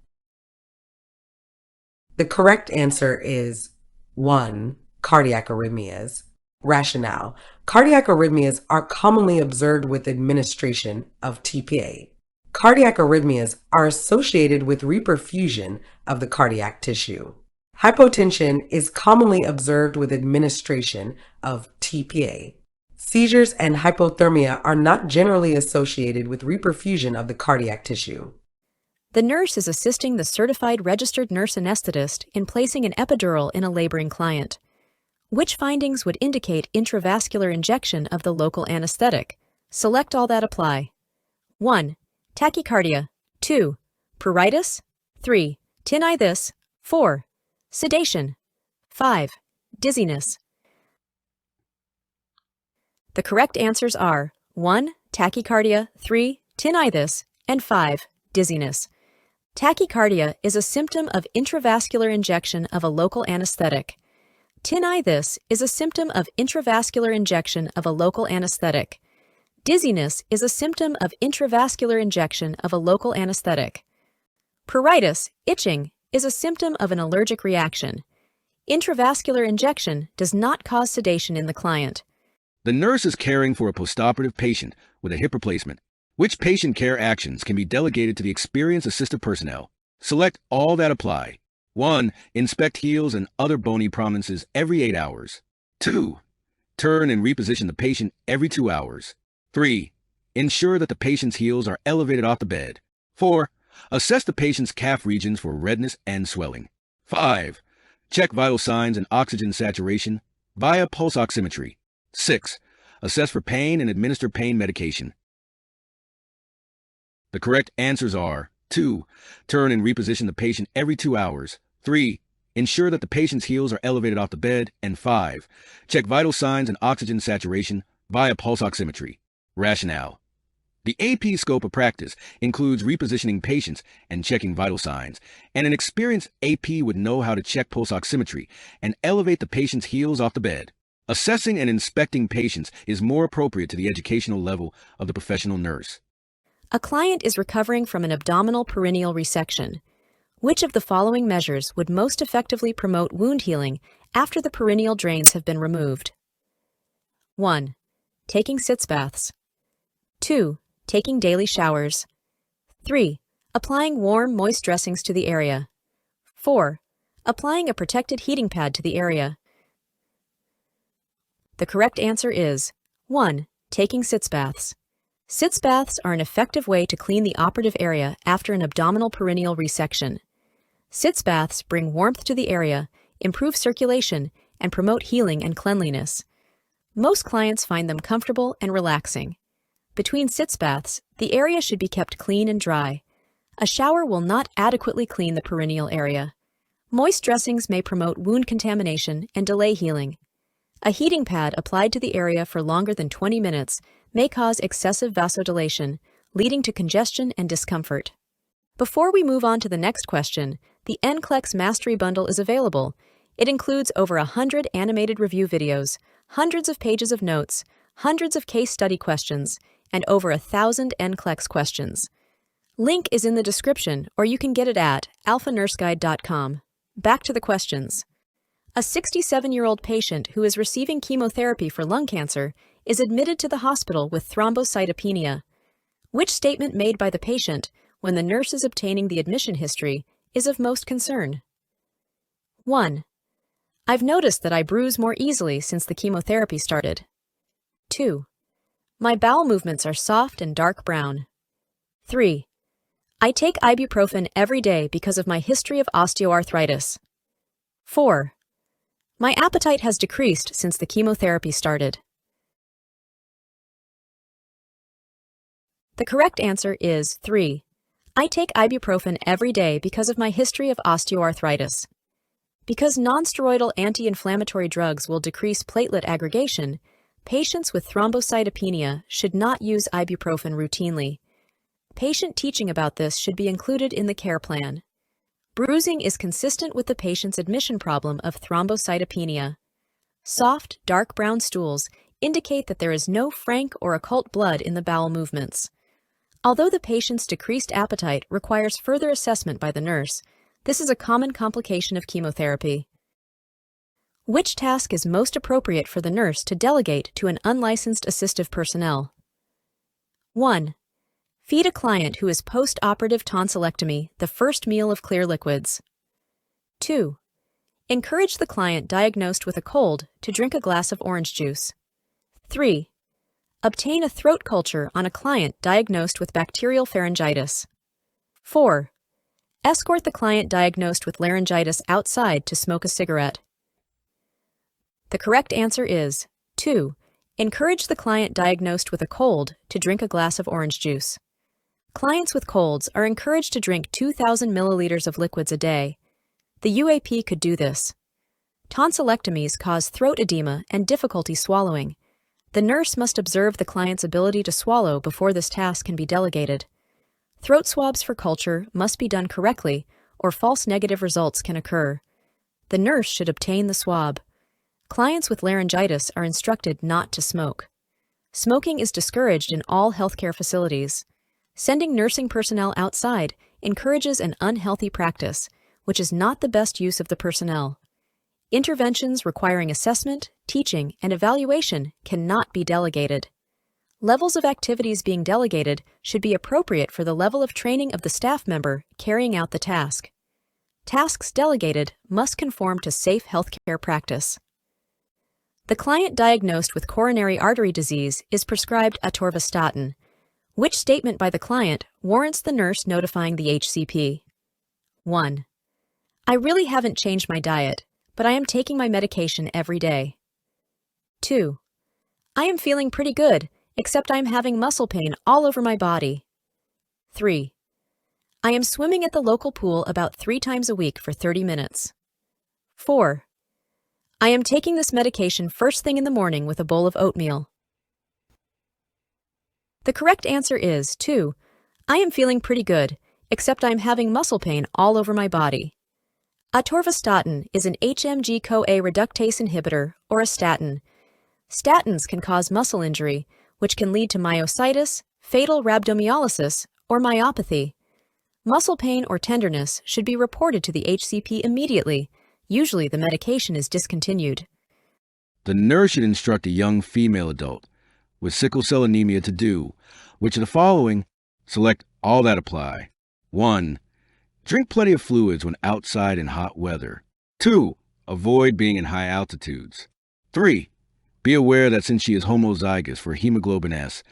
The correct answer is 1. Cardiac arrhythmias. Rationale. Cardiac arrhythmias are commonly observed with administration of TPA. Cardiac arrhythmias are associated with reperfusion of the cardiac tissue. Hypotension is commonly observed with administration of TPA. Seizures and hypothermia are not generally associated with reperfusion of the cardiac tissue. The nurse is assisting the certified registered nurse anesthetist in placing an epidural in a laboring client. Which findings would indicate intravascular injection of the local anesthetic? Select all that apply. 1. Tachycardia. 2. Pruritus. 3. Tinnitus. 4. Sedation. 5. Dizziness. The correct answers are 1. Tachycardia, 3. Tinnitus, and 5. Dizziness. Tachycardia is a symptom of intravascular injection of a local anesthetic. Tinnitus is a symptom of intravascular injection of a local anesthetic. Dizziness is a symptom of intravascular injection of a local anesthetic. Pruritus, itching, is a symptom of an allergic reaction. Intravascular injection does not cause sedation in the client. The nurse is caring for a postoperative patient with a hip replacement. Which patient care actions can be delegated to the experienced assistive personnel? Select all that apply. 1. Inspect heels and other bony prominences every 8 hours. 2. Turn and reposition the patient every 2 hours. 3. Ensure that the patient's heels are elevated off the bed. 4. Assess the patient's calf regions for redness and swelling. 5. Check vital signs and oxygen saturation via pulse oximetry. 6. Assess for pain and administer pain medication. The correct answers are 2. Turn and reposition the patient every 2 hours. 3. Ensure that the patient's heels are elevated off the bed. And 5. Check vital signs and oxygen saturation via pulse oximetry. Rationale. The AP scope of practice includes repositioning patients and checking vital signs, and an experienced AP would know how to check pulse oximetry and elevate the patient's heels off the bed. Assessing and inspecting patients is more appropriate to the educational level of the professional nurse. A client is recovering from an abdominal perineal resection. Which of the following measures would most effectively promote wound healing after the perineal drains have been removed? 1. Taking sitz baths. 2. Taking daily showers. 3. Applying warm, moist dressings to the area. 4. Applying a protected heating pad to the area. The correct answer is 1. Taking sitz baths. Sitz baths are an effective way to clean the operative area after an abdominal perineal resection. Sitz baths bring warmth to the area, improve circulation, and promote healing and cleanliness. Most clients find them comfortable and relaxing. Between sitz baths, the area should be kept clean and dry. A shower will not adequately clean the perineal area. Moist dressings may promote wound contamination and delay healing. A heating pad applied to the area for longer than 20 minutes may cause excessive vasodilation, leading to congestion and discomfort. Before we move on to the next question, the NCLEX Mastery Bundle is available. It includes over 100 animated review videos, hundreds of pages of notes, hundreds of case study questions, and over 1,000 NCLEX questions. Link is in the description, or you can get it at alphanurseguide.com. Back to the questions. A 67-year-old patient who is receiving chemotherapy for lung cancer is admitted to the hospital with thrombocytopenia. Which statement made by the patient when the nurse is obtaining the admission history is of most concern? 1. I've noticed that I bruise more easily since the chemotherapy started. 2. My bowel movements are soft and dark brown. 3. I take ibuprofen every day because of my history of osteoarthritis. 4. My appetite has decreased since the chemotherapy started. The correct answer is 3. I take ibuprofen every day because of my history of osteoarthritis. Because nonsteroidal anti-inflammatory drugs will decrease platelet aggregation, patients with thrombocytopenia should not use ibuprofen routinely. Patient teaching about this should be included in the care plan. Bruising is consistent with the patient's admission problem of thrombocytopenia. Soft, dark brown stools indicate that there is no frank or occult blood in the bowel movements. Although the patient's decreased appetite requires further assessment by the nurse, this is a common complication of chemotherapy. Which task is most appropriate for the nurse to delegate to an unlicensed assistive personnel? 1. Feed a client who is post-operative tonsillectomy the first meal of clear liquids. 2. Encourage the client diagnosed with a cold to drink a glass of orange juice. 3. Obtain a throat culture on a client diagnosed with bacterial pharyngitis. 4. Escort the client diagnosed with laryngitis outside to smoke a cigarette. The correct answer is 2. Encourage the client diagnosed with a cold to drink a glass of orange juice. Clients with colds are encouraged to drink 2,000 milliliters of liquids a day. The UAP could do this. Tonsillectomies cause throat edema and difficulty swallowing. The nurse must observe the client's ability to swallow before this task can be delegated. Throat swabs for culture must be done correctly, or false negative results can occur. The nurse should obtain the swab. Clients with laryngitis are instructed not to smoke. Smoking is discouraged in all healthcare facilities. Sending nursing personnel outside encourages an unhealthy practice, which is not the best use of the personnel. Interventions requiring assessment, teaching, and evaluation cannot be delegated. Levels of activities being delegated should be appropriate for the level of training of the staff member carrying out the task. Tasks delegated must conform to safe healthcare practice. The client diagnosed with coronary artery disease is prescribed atorvastatin. Which statement by the client warrants the nurse notifying the HCP? 1. I really haven't changed my diet, but I am taking my medication every day. 2. I am feeling pretty good, except I am having muscle pain all over my body. 3. I am swimming at the local pool about 3 times a week for 30 minutes. 4. I am taking this medication first thing in the morning with a bowl of oatmeal. The correct answer is 2. I am feeling pretty good, except I am having muscle pain all over my body. Atorvastatin is an HMG-CoA reductase inhibitor, or a statin. Statins can cause muscle injury, which can lead to myositis, fatal rhabdomyolysis, or myopathy. Muscle pain or tenderness should be reported to the HCP immediately. Usually the medication is discontinued. The nurse should instruct a young female adult with sickle cell anemia to do, which of the following? Select all that apply. 1. Drink plenty of fluids when outside in hot weather. 2. Avoid being in high altitudes. 3. Be aware that since she is homozygous for hemoglobin S,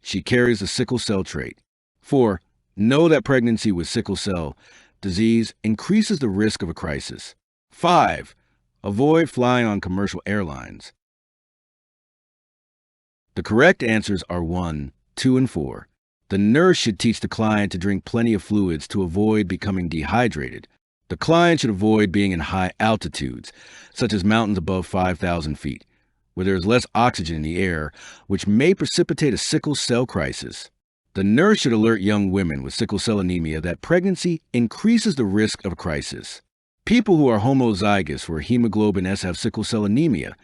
she carries the sickle cell trait. 4. Know that pregnancy with sickle cell disease increases the risk of a crisis. 5. Avoid flying on commercial airlines. The correct answers are 1, 2, and 4. The nurse should teach the client to drink plenty of fluids to avoid becoming dehydrated. The client should avoid being in high altitudes, such as mountains above 5,000 feet, where there is less oxygen in the air, which may precipitate a sickle cell crisis. The nurse should alert young women with sickle cell anemia that pregnancy increases the risk of a crisis. People who are homozygous for hemoglobin S have sickle cell anemia.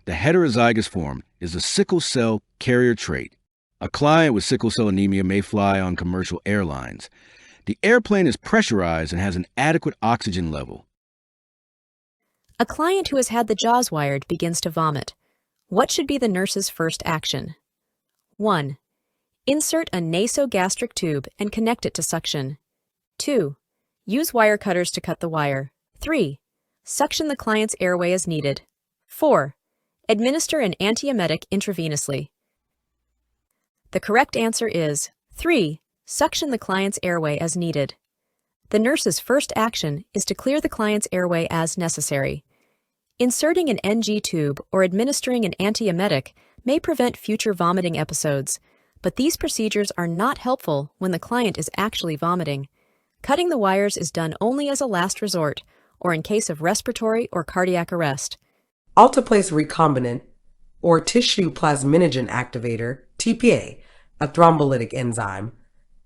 The heterozygous form is the sickle cell carrier trait. A client with sickle cell anemia may fly on commercial airlines. The airplane is pressurized and has an adequate oxygen level. A client who has had the jaws wired begins to vomit. What should be the nurse's first action? 1. Insert a nasogastric tube and connect it to suction. 2. Use wire cutters to cut the wire. 3. Suction the client's airway as needed. 4. Administer an antiemetic intravenously. The correct answer is 3. Suction the client's airway as needed. The nurse's first action is to clear the client's airway as necessary. Inserting an NG tube or administering an antiemetic may prevent future vomiting episodes, but these procedures are not helpful when the client is actually vomiting. Cutting the wires is done only as a last resort, or in case of respiratory or cardiac arrest. Alteplase recombinant, or tissue plasminogen activator, TPA, a thrombolytic enzyme,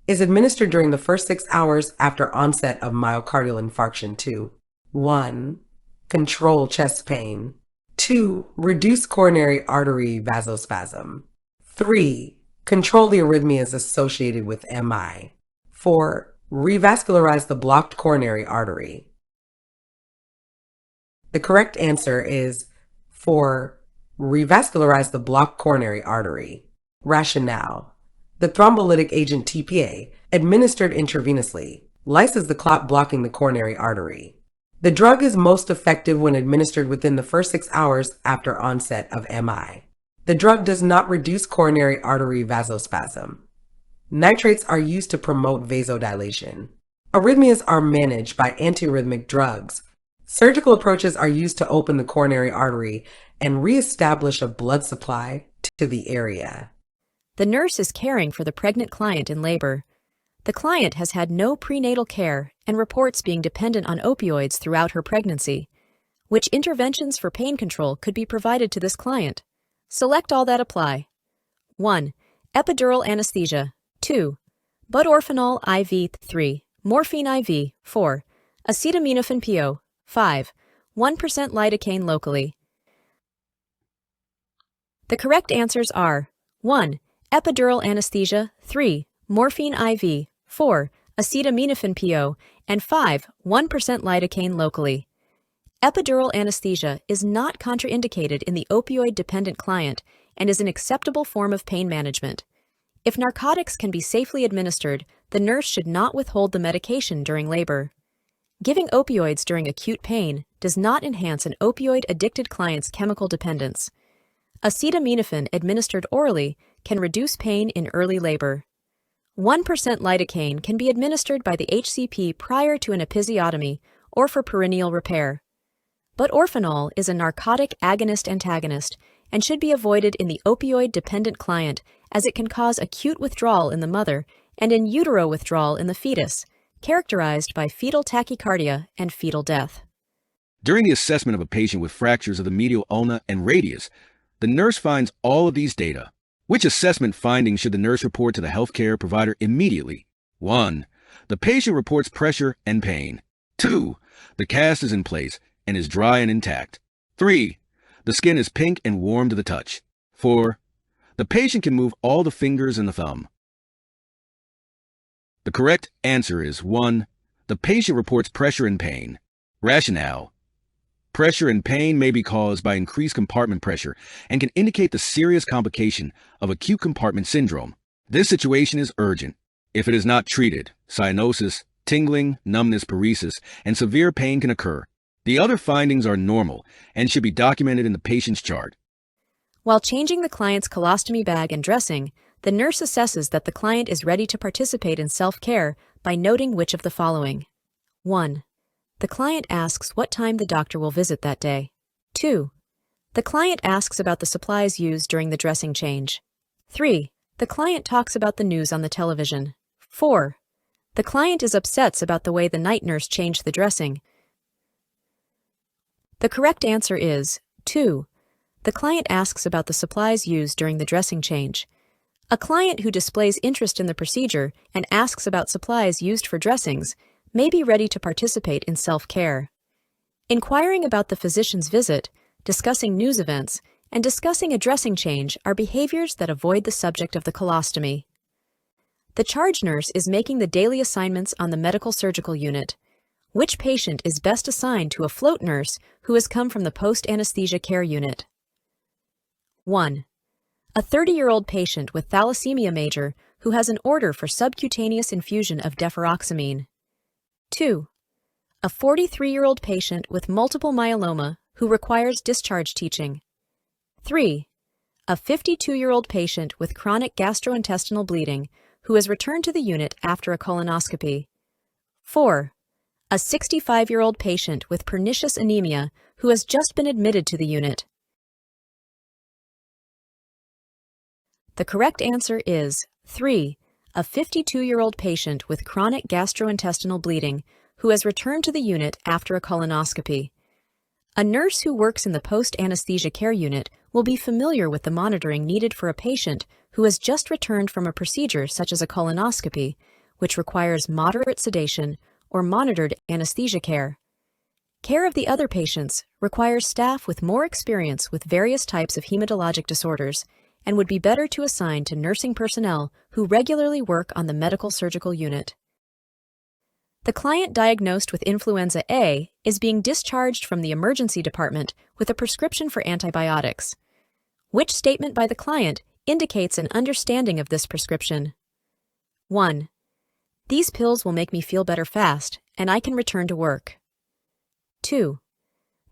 is administered during the first 6 hours after onset of myocardial infarction to 1. Control chest pain. 2. Reduce coronary artery vasospasm. 3. Control the arrhythmias associated with MI. 4. Revascularize the blocked coronary artery. The correct answer is 4. Revascularize the blocked coronary artery. Rationale. The thrombolytic agent TPA, administered intravenously, lyses the clot blocking the coronary artery. The drug is most effective when administered within the first 6 hours after onset of MI. The drug does not reduce coronary artery vasospasm. Nitrates are used to promote vasodilation. Arrhythmias are managed by antiarrhythmic drugs. Surgical approaches are used to open the coronary artery and reestablish a blood supply to the area. The nurse is caring for the pregnant client in labor. The client has had no prenatal care and reports being dependent on opioids throughout her pregnancy. Which interventions for pain control could be provided to this client? Select all that apply. 1. Epidural anesthesia. 2. Butorphanol IV 3, morphine IV 4, acetaminophen PO 5, 1% lidocaine locally. The correct answers are 1. Epidural anesthesia 3. Morphine IV 4. Acetaminophen PO and 5. 1% lidocaine locally. Epidural anesthesia is not contraindicated in the opioid-dependent client and is an acceptable form of pain management. If narcotics can be safely administered, the nurse should not withhold the medication during labor. Giving opioids during acute pain does not enhance an opioid-addicted client's chemical dependence. Acetaminophen administered orally can reduce pain in early labor. 1% lidocaine can be administered by the HCP prior to an episiotomy or for perineal repair. Butorphanol is a narcotic agonist-antagonist and should be avoided in the opioid-dependent client as it can cause acute withdrawal in the mother and in utero withdrawal in the fetus, characterized by fetal tachycardia and fetal death. During the assessment of a patient with fractures of the medial ulna and radius, the nurse finds all of these data. Which assessment findings should the nurse report to the healthcare provider immediately? 1. The patient reports pressure and pain. 2. The cast is in place and is dry and intact. 3. The skin is pink and warm to the touch. 4. The patient can move all the fingers and the thumb. The correct answer is 1. The patient reports pressure and pain. Rationale. Pressure and pain may be caused by increased compartment pressure and can indicate the serious complication of acute compartment syndrome. This situation is urgent. If it is not treated, cyanosis, tingling, numbness, paresis, and severe pain can occur. The other findings are normal and should be documented in the patient's chart. While changing the client's colostomy bag and dressing, the nurse assesses that the client is ready to participate in self-care by noting which of the following. 1. The client asks what time the doctor will visit that day. 2. The client asks about the supplies used during the dressing change. 3. The client talks about the news on the television. 4. The client is upset about the way the night nurse changed the dressing. The correct answer is 2. The client asks about the supplies used during the dressing change. A client who displays interest in the procedure and asks about supplies used for dressings may be ready to participate in self-care. Inquiring about the physician's visit, discussing news events, and discussing a dressing change are behaviors that avoid the subject of the colostomy. The charge nurse is making the daily assignments on the medical surgical unit. Which patient is best assigned to a float nurse who has come from the post-anesthesia care unit? 1. A 30-year-old patient with thalassemia major who has an order for subcutaneous infusion of deferoxamine. 2. A 43-year-old patient with multiple myeloma who requires discharge teaching. 3. A 52-year-old patient with chronic gastrointestinal bleeding who has returned to the unit after a colonoscopy. 4. A 65-year-old patient with pernicious anemia who has just been admitted to the unit. The correct answer is 3. A 52-year-old patient with chronic gastrointestinal bleeding who has returned to the unit after a colonoscopy. A nurse who works in the post-anesthesia care unit will be familiar with the monitoring needed for a patient who has just returned from a procedure such as a colonoscopy, which requires moderate sedation or monitored anesthesia care. Care of the other patients requires staff with more experience with various types of hematologic disorders and would be better to assign to nursing personnel who regularly work on the medical surgical unit. The client diagnosed with influenza A is being discharged from the emergency department with a prescription for antibiotics. Which statement by the client indicates an understanding of this prescription? 1. These pills will make me feel better fast, and I can return to work. 2.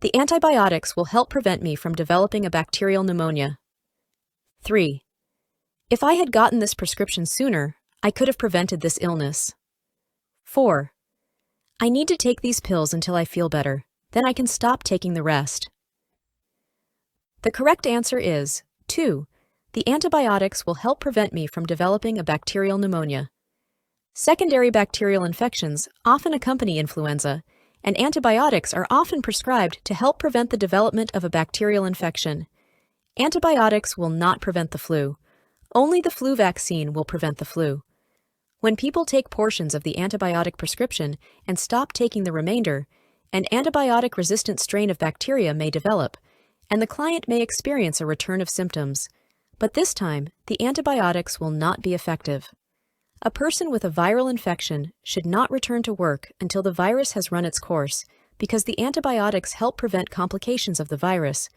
The antibiotics will help prevent me from developing a bacterial pneumonia. 3. If I had gotten this prescription sooner, I could have prevented this illness. 4. I need to take these pills until I feel better, then I can stop taking the rest. The correct answer is 2. The antibiotics will help prevent me from developing a bacterial pneumonia. Secondary bacterial infections often accompany influenza, and antibiotics are often prescribed to help prevent the development of a bacterial infection. Antibiotics will not prevent the flu. Only the flu vaccine will prevent the flu. When people take portions of the antibiotic prescription and stop taking the remainder, an antibiotic-resistant strain of bacteria may develop, and the client may experience a return of symptoms. But this time, the antibiotics will not be effective. A person with a viral infection should not return to work until the virus has run its course, because the antibiotics help prevent complications of the virus,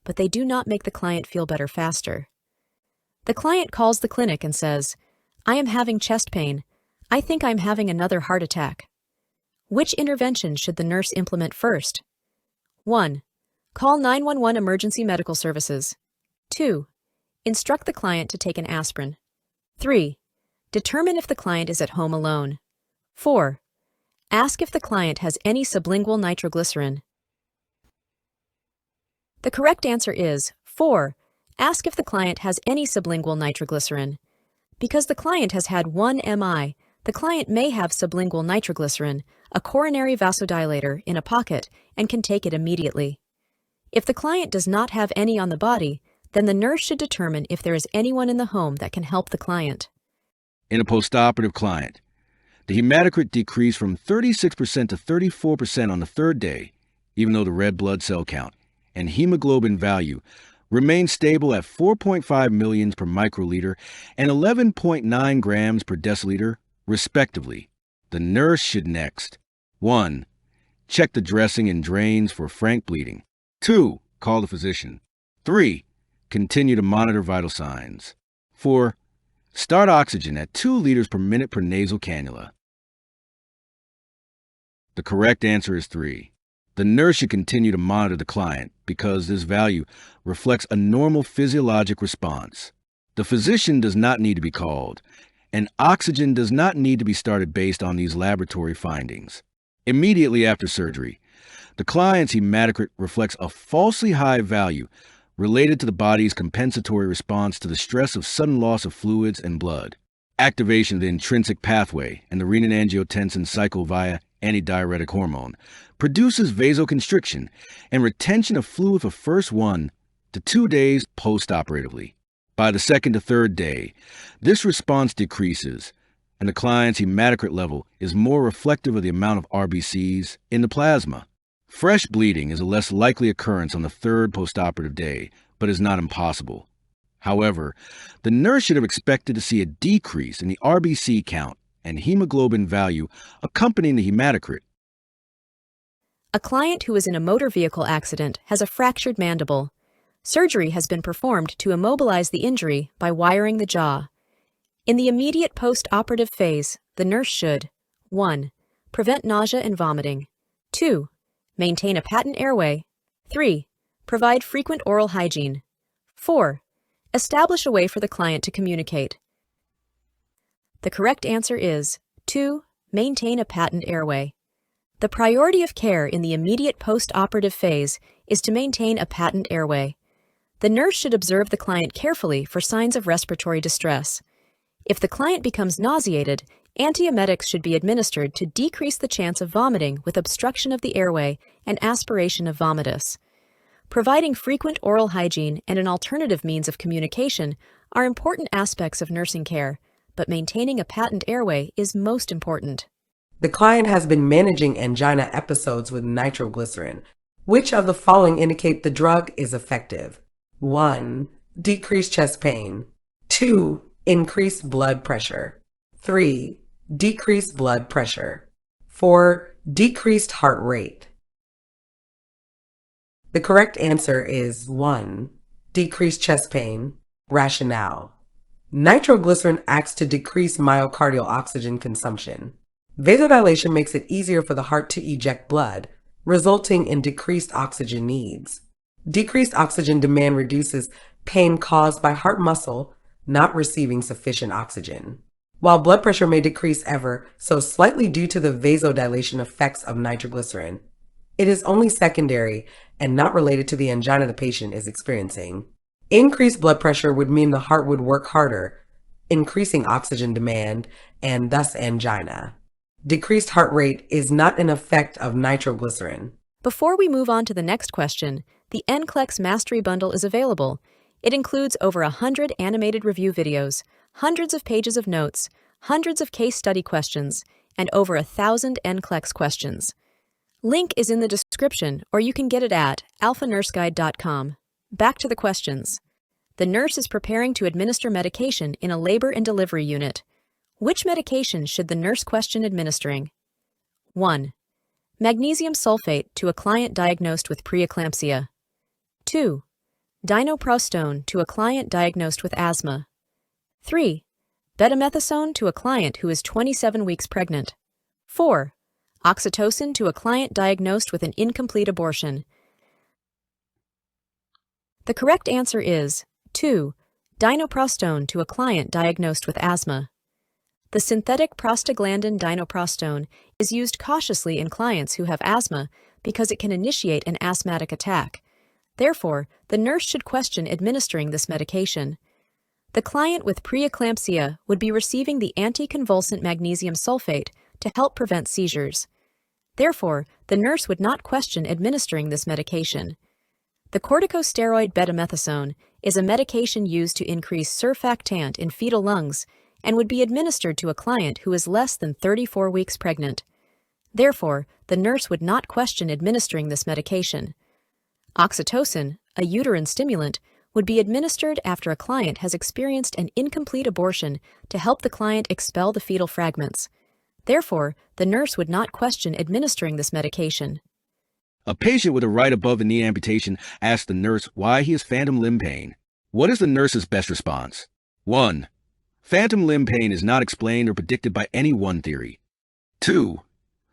but they do not make the client feel better faster. The client calls the clinic and says, "I am having chest pain. I think I'm having another heart attack." Which intervention should the nurse implement first? 1. Call 911 emergency medical services. 2. Instruct the client to take an aspirin. 3. Determine if the client is at home alone. 4. Ask if the client has any sublingual nitroglycerin. The correct answer is 4. Ask if the client has any sublingual nitroglycerin. Because the client has had one MI, the client may have sublingual nitroglycerin, a coronary vasodilator, in a pocket and can take it immediately. If the client does not have any on the body, then the nurse should determine if there is anyone in the home that can help the client. In a postoperative client, the hematocrit decreased from 36% to 34% on the third day, even though the red blood cell count and hemoglobin value remained stable at 4.5 millions per microliter and 11.9 grams per deciliter, respectively. The nurse should next 1. Check the dressing and drains for frank bleeding. 2. Call the physician. 3. Continue to monitor vital signs. 4. Start oxygen at 2 liters per minute per nasal cannula. The correct answer is 3. The nurse should continue to monitor the client because this value reflects a normal physiologic response. The physician does not need to be called, and oxygen does not need to be started based on these laboratory findings. Immediately after surgery, the client's hematocrit reflects a falsely high value related to the body's compensatory response to the stress of sudden loss of fluids and blood. Activation of the intrinsic pathway and the renin-angiotensin cycle via antidiuretic hormone produces vasoconstriction and retention of fluid for first 1 to 2 days postoperatively. By the 2nd to 3rd day, this response decreases, and the client's hematocrit level is more reflective of the amount of RBCs in the plasma. Fresh bleeding is a less likely occurrence on the 3rd postoperative day, but is not impossible. However, the nurse should have expected to see a decrease in the RBC count and hemoglobin value accompanying the hematocrit. A client who is in a motor vehicle accident has a fractured mandible. Surgery has been performed to immobilize the injury by wiring the jaw. In the immediate post-operative phase, the nurse should 1. Prevent nausea and vomiting. 2. Maintain a patent airway. 3. Provide frequent oral hygiene. 4. Establish a way for the client to communicate. The correct answer is 2. Maintain a patent airway. The priority of care in the immediate post-operative phase is to maintain a patent airway. The nurse should observe the client carefully for signs of respiratory distress. If the client becomes nauseated, antiemetics should be administered to decrease the chance of vomiting with obstruction of the airway and aspiration of vomitus. Providing frequent oral hygiene and an alternative means of communication are important aspects of nursing care, but maintaining a patent airway is most important. The client has been managing angina episodes with nitroglycerin. Which of the following indicate the drug is effective? 1. Decrease chest pain. 2. Increase blood pressure. 3. Decrease blood pressure. 4. Decreased heart rate. The correct answer is 1. Decrease chest pain. Rationale. Nitroglycerin acts to decrease myocardial oxygen consumption. Vasodilation makes it easier for the heart to eject blood, resulting in decreased oxygen needs. Decreased oxygen demand reduces pain caused by heart muscle not receiving sufficient oxygen. While blood pressure may decrease ever so slightly due to the vasodilation effects of nitroglycerin, it is only secondary and not related to the angina the patient is experiencing. Increased blood pressure would mean the heart would work harder, increasing oxygen demand and thus angina. Decreased heart rate is not an effect of nitroglycerin. Before we move on to the next question, the NCLEX Mastery Bundle is available. It includes over 100 animated review videos, hundreds of pages of notes, hundreds of case study questions, and over 1,000 NCLEX questions. Link is in the description, or you can get it at alphanurseguide.com. Back to the questions. The nurse is preparing to administer medication in a labor and delivery unit. Which medication should the nurse question administering? 1. Magnesium sulfate to a client diagnosed with preeclampsia. 2. Dinoprostone to a client diagnosed with asthma. 3. Betamethasone to a client who is 27 weeks pregnant. 4. Oxytocin to a client diagnosed with an incomplete abortion. The correct answer is 2. Dinoprostone to a client diagnosed with asthma. The synthetic prostaglandin dinoprostone is used cautiously in clients who have asthma because it can initiate an asthmatic attack. Therefore, the nurse should question administering this medication. The client with preeclampsia would be receiving the anticonvulsant magnesium sulfate to help prevent seizures. Therefore, the nurse would not question administering this medication. The corticosteroid betamethasone is a medication used to increase surfactant in fetal lungs and would be administered to a client who is less than 34 weeks pregnant. Therefore, the nurse would not question administering this medication. Oxytocin, a uterine stimulant, would be administered after a client has experienced an incomplete abortion to help the client expel the fetal fragments. Therefore, the nurse would not question administering this medication. A patient with a right above the knee amputation asks the nurse why he has phantom limb pain. What is the nurse's best response? 1. Phantom limb pain is not explained or predicted by any one theory. 2.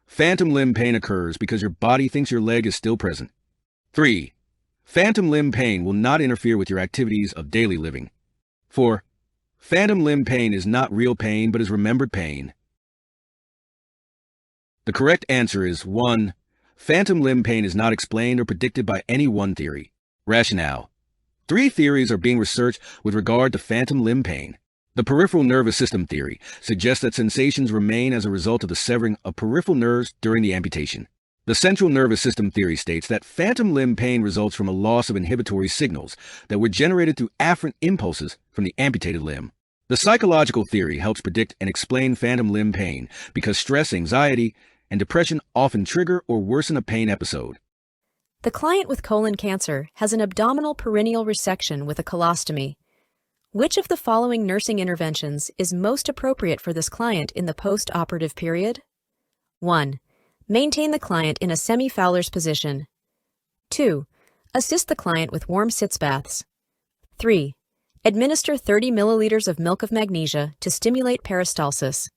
Phantom limb pain occurs because your body thinks your leg is still present. 3. Phantom limb pain will not interfere with your activities of daily living. 4. Phantom limb pain is not real pain but is remembered pain. The correct answer is 1. Phantom limb pain is not explained or predicted by any one theory. Rationale. 3 theories are being researched with regard to phantom limb pain. The peripheral nervous system theory suggests that sensations remain as a result of the severing of peripheral nerves during the amputation. The central nervous system theory states that phantom limb pain results from a loss of inhibitory signals that were generated through afferent impulses from the amputated limb. The psychological theory helps predict and explain phantom limb pain because stress, anxiety, and depression often trigger or worsen a pain episode. The client with colon cancer has an abdominal perineal resection with a colostomy. Which of the following nursing interventions is most appropriate for this client in the post-operative period? 1. Maintain the client in a semi-Fowler's position. 2. Assist the client with warm sitz baths. 3. Administer 30 milliliters of milk of magnesia to stimulate peristalsis.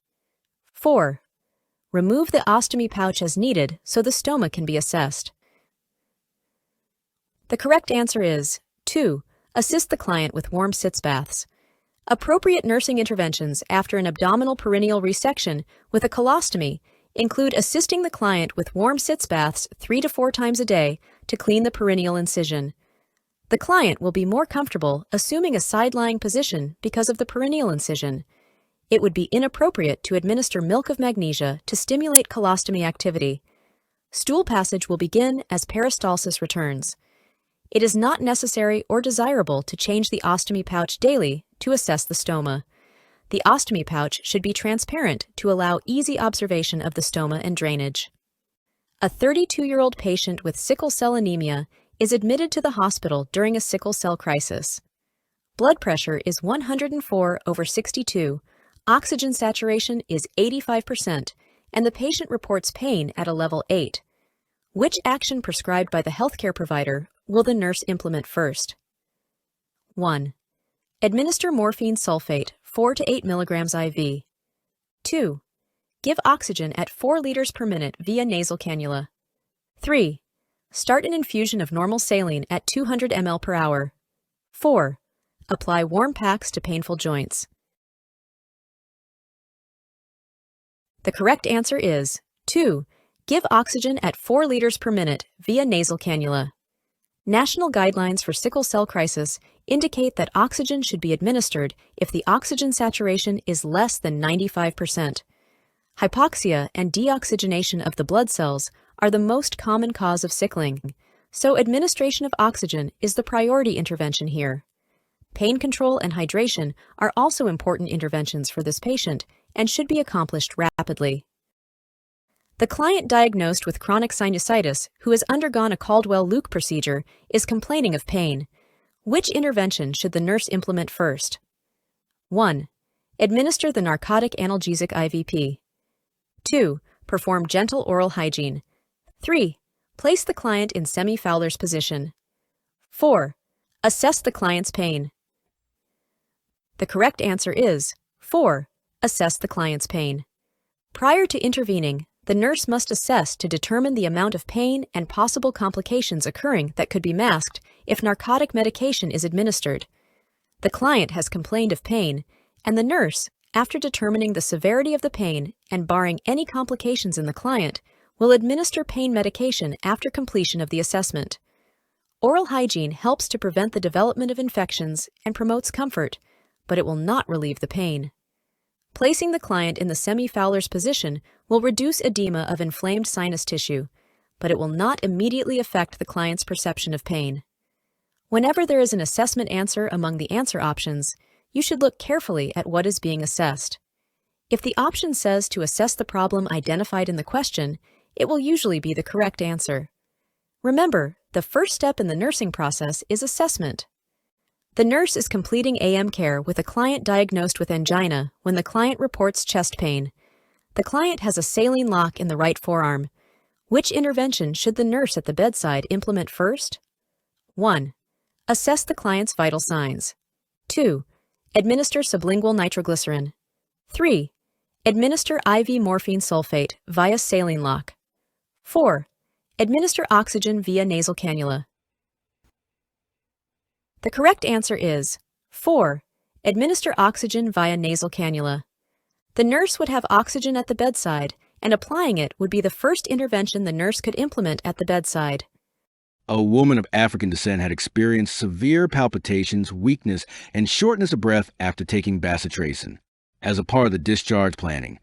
4. Remove the ostomy pouch as needed so the stoma can be assessed. The correct answer is 2. Assist the client with warm sitz baths. Appropriate nursing interventions after an abdominal perineal resection with a colostomy include assisting the client with warm sitz baths 3 to 4 times a day to clean the perineal incision. The client will be more comfortable assuming a side-lying position because of the perineal incision. It would be inappropriate to administer milk of magnesia to stimulate colostomy activity. Stool passage will begin as peristalsis returns. It is not necessary or desirable to change the ostomy pouch daily to assess the stoma. The ostomy pouch should be transparent to allow easy observation of the stoma and drainage. A 32-year-old patient with sickle cell anemia is admitted to the hospital during a sickle cell crisis. Blood pressure is 104/62, oxygen saturation is 85%, and the patient reports pain at a level 8. Which action prescribed by the healthcare provider will the nurse implement first? 1. Administer morphine sulfate 4 to 8 milligrams IV. 2. Give oxygen at 4 liters per minute via nasal cannula. 3. Start an infusion of normal saline at 200 ml per hour. 4. Apply warm packs to painful joints. The correct answer is 2. Give oxygen at 4 liters per minute via nasal cannula. National guidelines for sickle cell crisis indicate that oxygen should be administered if the oxygen saturation is less than 95%. Hypoxia and deoxygenation of the blood cells are the most common cause of sickling, so administration of oxygen is the priority intervention here. Pain control and hydration are also important interventions for this patient and should be accomplished rapidly. The client diagnosed with chronic sinusitis who has undergone a Caldwell-Luke procedure is complaining of pain. Which intervention should the nurse implement first? 1. Administer the narcotic analgesic IVP. 2. Perform gentle oral hygiene. 3. Place the client in semi-Fowler's position. 4. Assess the client's pain. The correct answer is 4. Assess the client's pain. Prior to intervening, the nurse must assess to determine the amount of pain and possible complications occurring that could be masked if narcotic medication is administered. The client has complained of pain, and the nurse, after determining the severity of the pain and barring any complications in the client, will administer pain medication after completion of the assessment. Oral hygiene helps to prevent the development of infections and promotes comfort, but it will not relieve the pain. Placing the client in the semi-Fowler's position will reduce edema of inflamed sinus tissue, but it will not immediately affect the client's perception of pain. Whenever there is an assessment answer among the answer options, you should look carefully at what is being assessed. If the option says to assess the problem identified in the question, it will usually be the correct answer. Remember, the first step in the nursing process is assessment. The nurse is completing AM care with a client diagnosed with angina when the client reports chest pain. The client has a saline lock in the right forearm. Which intervention should the nurse at the bedside implement first? 1. Assess the client's vital signs. 2. Administer sublingual nitroglycerin. 3. Administer IV morphine sulfate via saline lock. 4. Administer oxygen via nasal cannula. The correct answer is 4. Administer oxygen via nasal cannula. The nurse would have oxygen at the bedside, and applying it would be the first intervention the nurse could implement at the bedside. A woman of African descent had experienced severe palpitations, weakness, and shortness of breath after taking bacitracin. As a part of the discharge planning,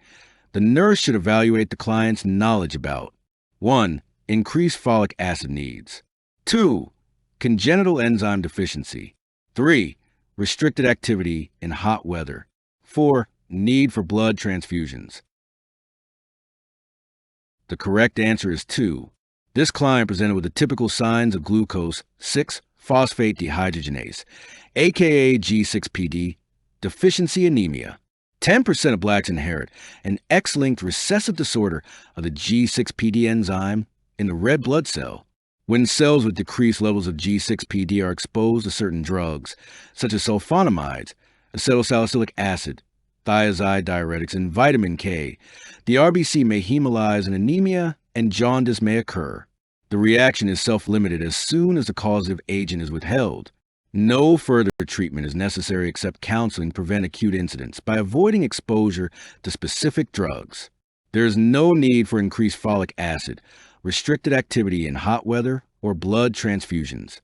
the nurse should evaluate the client's knowledge about 1. Increased folic acid needs. 2. Congenital enzyme deficiency. 3. Restricted activity in hot weather. 4. Need for blood transfusions. The correct answer is 2. This client presented with the typical signs of glucose 6-phosphate dehydrogenase, aka G6PD, deficiency anemia. 10% of blacks inherit an X-linked recessive disorder of the G6PD enzyme in the red blood cell. When cells with decreased levels of G6PD are exposed to certain drugs, such as sulfonamides, acetylsalicylic acid, thiazide diuretics, and vitamin K, the RBC may hemolyze and anemia and jaundice may occur. The reaction is self-limited as soon as the causative agent is withheld. No further treatment is necessary except counseling to prevent acute incidents by avoiding exposure to specific drugs. There is no need for increased folic acid, restricted activity in hot weather, or blood transfusions.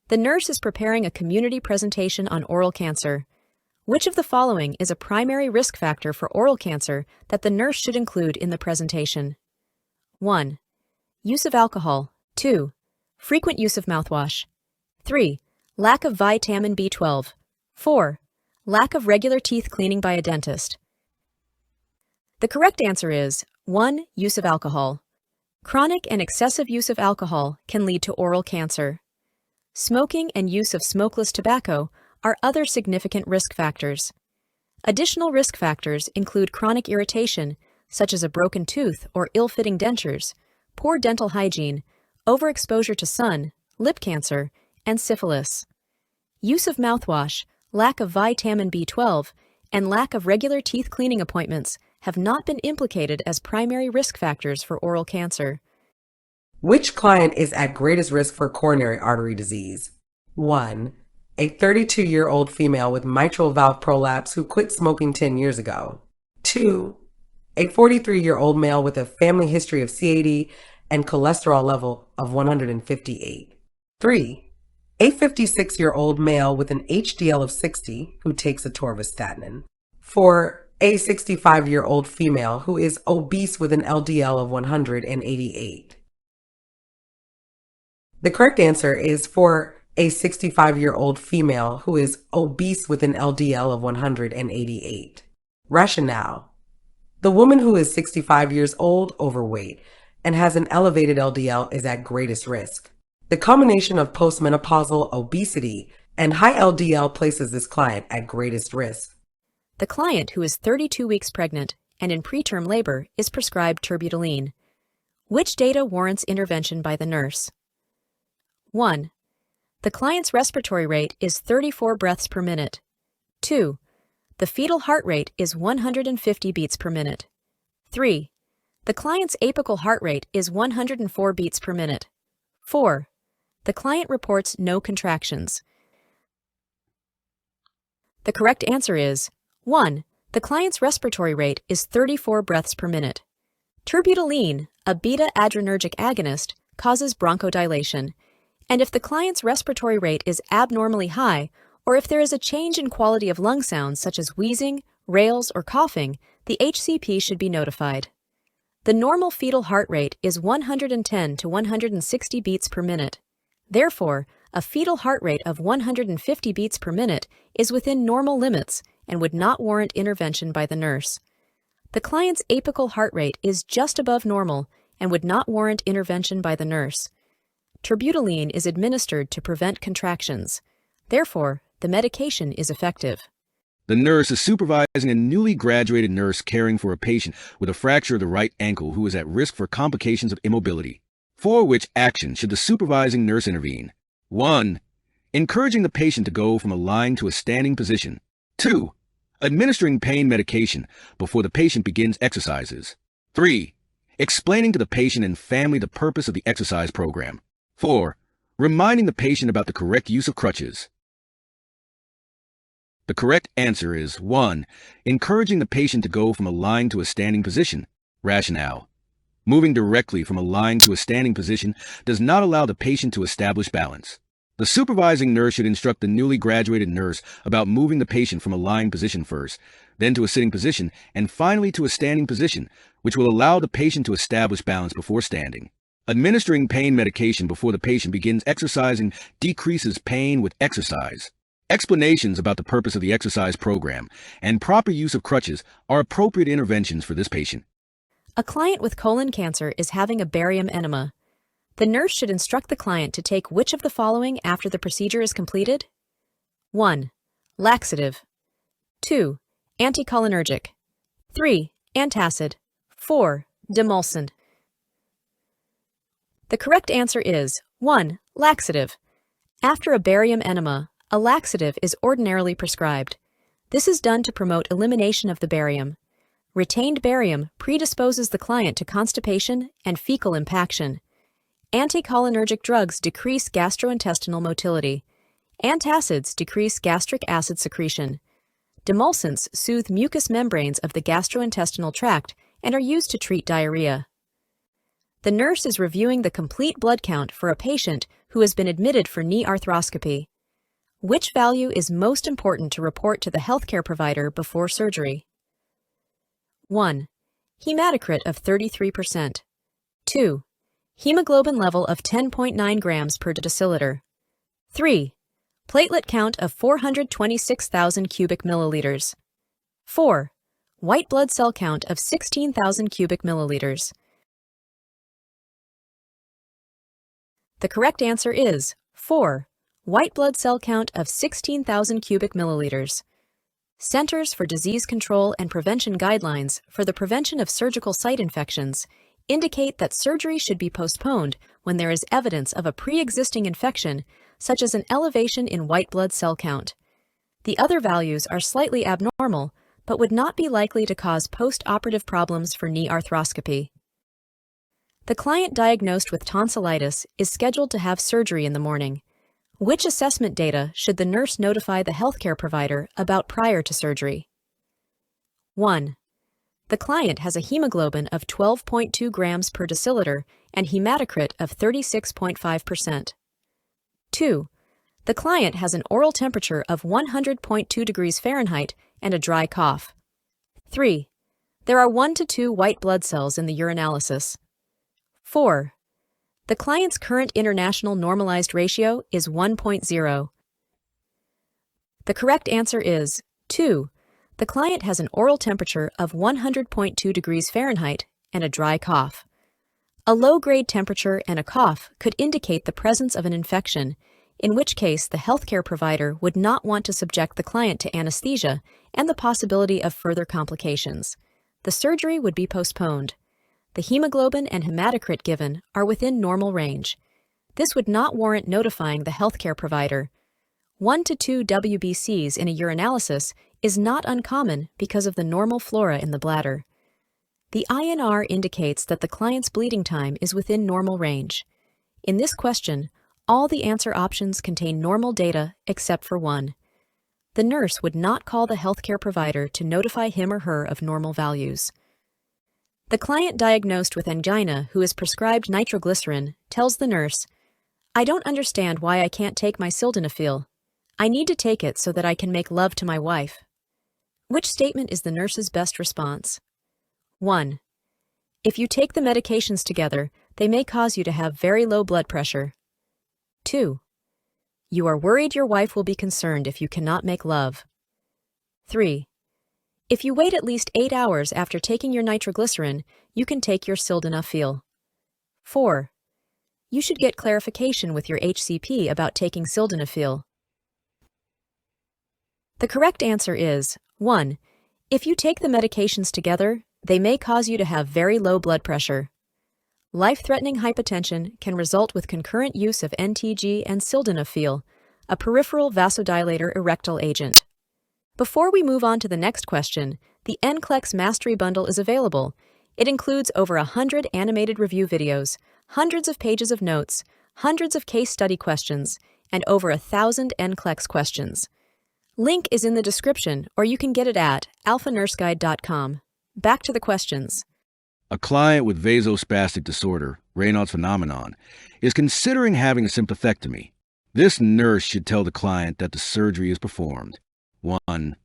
The nurse is preparing a community presentation on oral cancer. Which of the following is a primary risk factor for oral cancer that the nurse should include in the presentation? 1. Use of alcohol. 2. Frequent use of mouthwash. 3. Lack of vitamin B12. 4. Lack of regular teeth cleaning by a dentist. The correct answer is 1. Use of alcohol. Chronic and excessive use of alcohol can lead to oral cancer. Smoking and use of smokeless tobacco are other significant risk factors. Additional risk factors include chronic irritation, such as a broken tooth or ill-fitting dentures, poor dental hygiene, overexposure to sun, lip cancer, and syphilis. Use of mouthwash, lack of vitamin B12, and lack of regular teeth cleaning appointments have not been implicated as primary risk factors for oral cancer. Which client is at greatest risk for coronary artery disease? 1. A 32-year-old female with mitral valve prolapse who quit smoking 10 years ago. 2. A 43-year-old male with a family history of CAD and cholesterol level of 158. 3. A 56-year-old male with an HDL of 60 who takes atorvastatin. 4. A 65-year-old female who is obese with an LDL of 188. The correct answer is for a 65-year-old female who is obese with an LDL of 188. Rationale. The woman who is 65 years old, overweight, and has an elevated LDL is at greatest risk. The combination of postmenopausal obesity and high LDL places this client at greatest risk. The client who is 32 weeks pregnant and in preterm labor is prescribed terbutaline. Which data warrants intervention by the nurse? 1. The client's respiratory rate is 34 breaths per minute. 2. The fetal heart rate is 150 beats per minute. 3. The client's apical heart rate is 104 beats per minute. 4. The client reports no contractions. The correct answer is 1. The client's respiratory rate is 34 breaths per minute. Terbutaline, a beta-adrenergic agonist, causes bronchodilation, and if the client's respiratory rate is abnormally high, or if there is a change in quality of lung sounds such as wheezing, rales, or coughing, the HCP should be notified. The normal fetal heart rate is 110 to 160 beats per minute. Therefore, a fetal heart rate of 150 beats per minute is within normal limits and would not warrant intervention by the nurse. The client's apical heart rate is just above normal and would not warrant intervention by the nurse. Terbutaline is administered to prevent contractions. Therefore, the medication is effective. The nurse is supervising a newly graduated nurse caring for a patient with a fracture of the right ankle who is at risk for complications of immobility. For which action should the supervising nurse intervene? 1. Encouraging the patient to go from a lying to a standing position. 2. Administering pain medication before the patient begins exercises. 3. Explaining to the patient and family the purpose of the exercise program. 4. Reminding the patient about the correct use of crutches. The correct answer is 1. Encouraging the patient to go from a lying to a standing position. Rationale. Moving directly from a lying to a standing position does not allow the patient to establish balance. The supervising nurse should instruct the newly graduated nurse about moving the patient from a lying position first, then to a sitting position, and finally to a standing position, which will allow the patient to establish balance before standing. Administering pain medication before the patient begins exercising decreases pain with exercise. Explanations about the purpose of the exercise program and proper use of crutches are appropriate interventions for this patient. A client with colon cancer is having a barium enema. The nurse should instruct the client to take which of the following after the procedure is completed? 1. Laxative. 2. Anticholinergic. 3. Antacid. 4. Demulcent. The correct answer is 1. Laxative. After a barium enema, a laxative is ordinarily prescribed. This is done to promote elimination of the barium. Retained barium predisposes the client to constipation and fecal impaction. Anticholinergic drugs decrease gastrointestinal motility. Antacids decrease gastric acid secretion. Demulcents soothe mucous membranes of the gastrointestinal tract and are used to treat diarrhea. The nurse is reviewing the complete blood count for a patient who has been admitted for knee arthroscopy. Which value is most important to report to the healthcare provider before surgery? 1. Hematocrit of 33%. 2. Hemoglobin level of 10.9 grams per deciliter. 3. Platelet count of 426,000 cubic milliliters. 4. White blood cell count of 16,000 cubic milliliters. The correct answer is 4. White blood cell count of 16,000 cubic milliliters. Centers for Disease Control and Prevention guidelines for the prevention of surgical site infections indicate that surgery should be postponed when there is evidence of a pre-existing infection, such as an elevation in white blood cell count. The other values are slightly abnormal, but would not be likely to cause post-operative problems for knee arthroscopy. The client diagnosed with tonsillitis is scheduled to have surgery in the morning. Which assessment data should the nurse notify the healthcare provider about prior to surgery? 1. The client has a hemoglobin of 12.2 grams per deciliter and hematocrit of 36.5%. 2. The client has an oral temperature of 100.2 degrees Fahrenheit and a dry cough. 3. There are 1 to 2 white blood cells in the urinalysis. 4. The client's current international normalized ratio is 1.0. The correct answer is 2. The client has an oral temperature of 100.2 degrees Fahrenheit and a dry cough. A low-grade temperature and a cough could indicate the presence of an infection, in which case the healthcare provider would not want to subject the client to anesthesia and the possibility of further complications. The surgery would be postponed. The hemoglobin and hematocrit given are within normal range. This would not warrant notifying the healthcare provider. 1 to 2 WBCs in a urinalysis is not uncommon because of the normal flora in the bladder. The INR indicates that the client's bleeding time is within normal range. In this question, all the answer options contain normal data except for one. The nurse would not call the healthcare provider to notify him or her of normal values. The client diagnosed with angina who is prescribed nitroglycerin tells the nurse, "I don't understand why I can't take my sildenafil. I need to take it so that I can make love to my wife." Which statement is the nurse's best response? 1. If you take the medications together, they may cause you to have very low blood pressure. 2. You are worried your wife will be concerned if you cannot make love. 3. If you wait at least 8 hours after taking your nitroglycerin, you can take your sildenafil. 4. You should get clarification with your HCP about taking sildenafil. The correct answer is 1. If you take the medications together, they may cause you to have very low blood pressure. Life-threatening hypotension can result with concurrent use of NTG and sildenafil, a peripheral vasodilator erectile agent. Before we move on to the next question, the NCLEX Mastery Bundle is available. It includes over 100 animated review videos, hundreds of pages of notes, hundreds of case study questions, and over 1,000 NCLEX questions. Link is in the description, or you can get it at alphanurseguide.com. Back to the questions. A client with vasospastic disorder, Raynaud's phenomenon, is considering having a sympathectomy. This nurse should tell the client that the surgery is performed 1.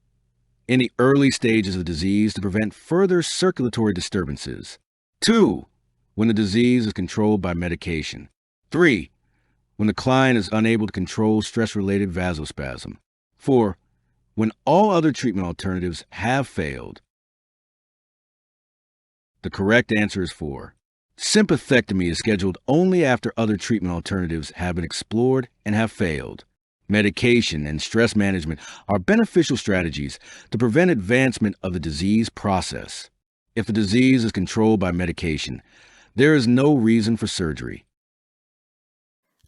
In the early stages of the disease to prevent further circulatory disturbances. 2. When the disease is controlled by medication. 3. When the client is unable to control stress-related vasospasm. 4. When all other treatment alternatives have failed. The correct answer is 4. Sympathectomy is scheduled only after other treatment alternatives have been explored and have failed. Medication and stress management are beneficial strategies to prevent advancement of the disease process. If the disease is controlled by medication, there is no reason for surgery.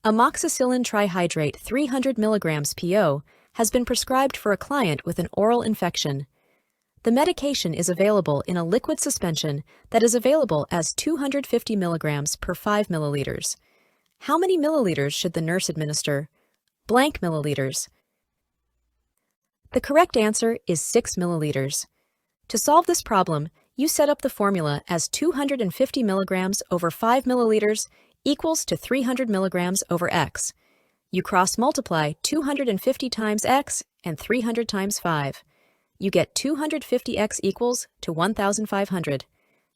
Amoxicillin trihydrate 300 mg PO has been prescribed for a client with an oral infection. The medication is available in a liquid suspension that is available as 250 mg per 5 milliliters. How many milliliters should the nurse administer? Blank milliliters. The correct answer is 6 milliliters. To solve this problem, you set up the formula as 250 milligrams over 5 milliliters equals to 300 milligrams over x. You cross-multiply 250 times x and 300 times 5. You get 250x equals to 1,500.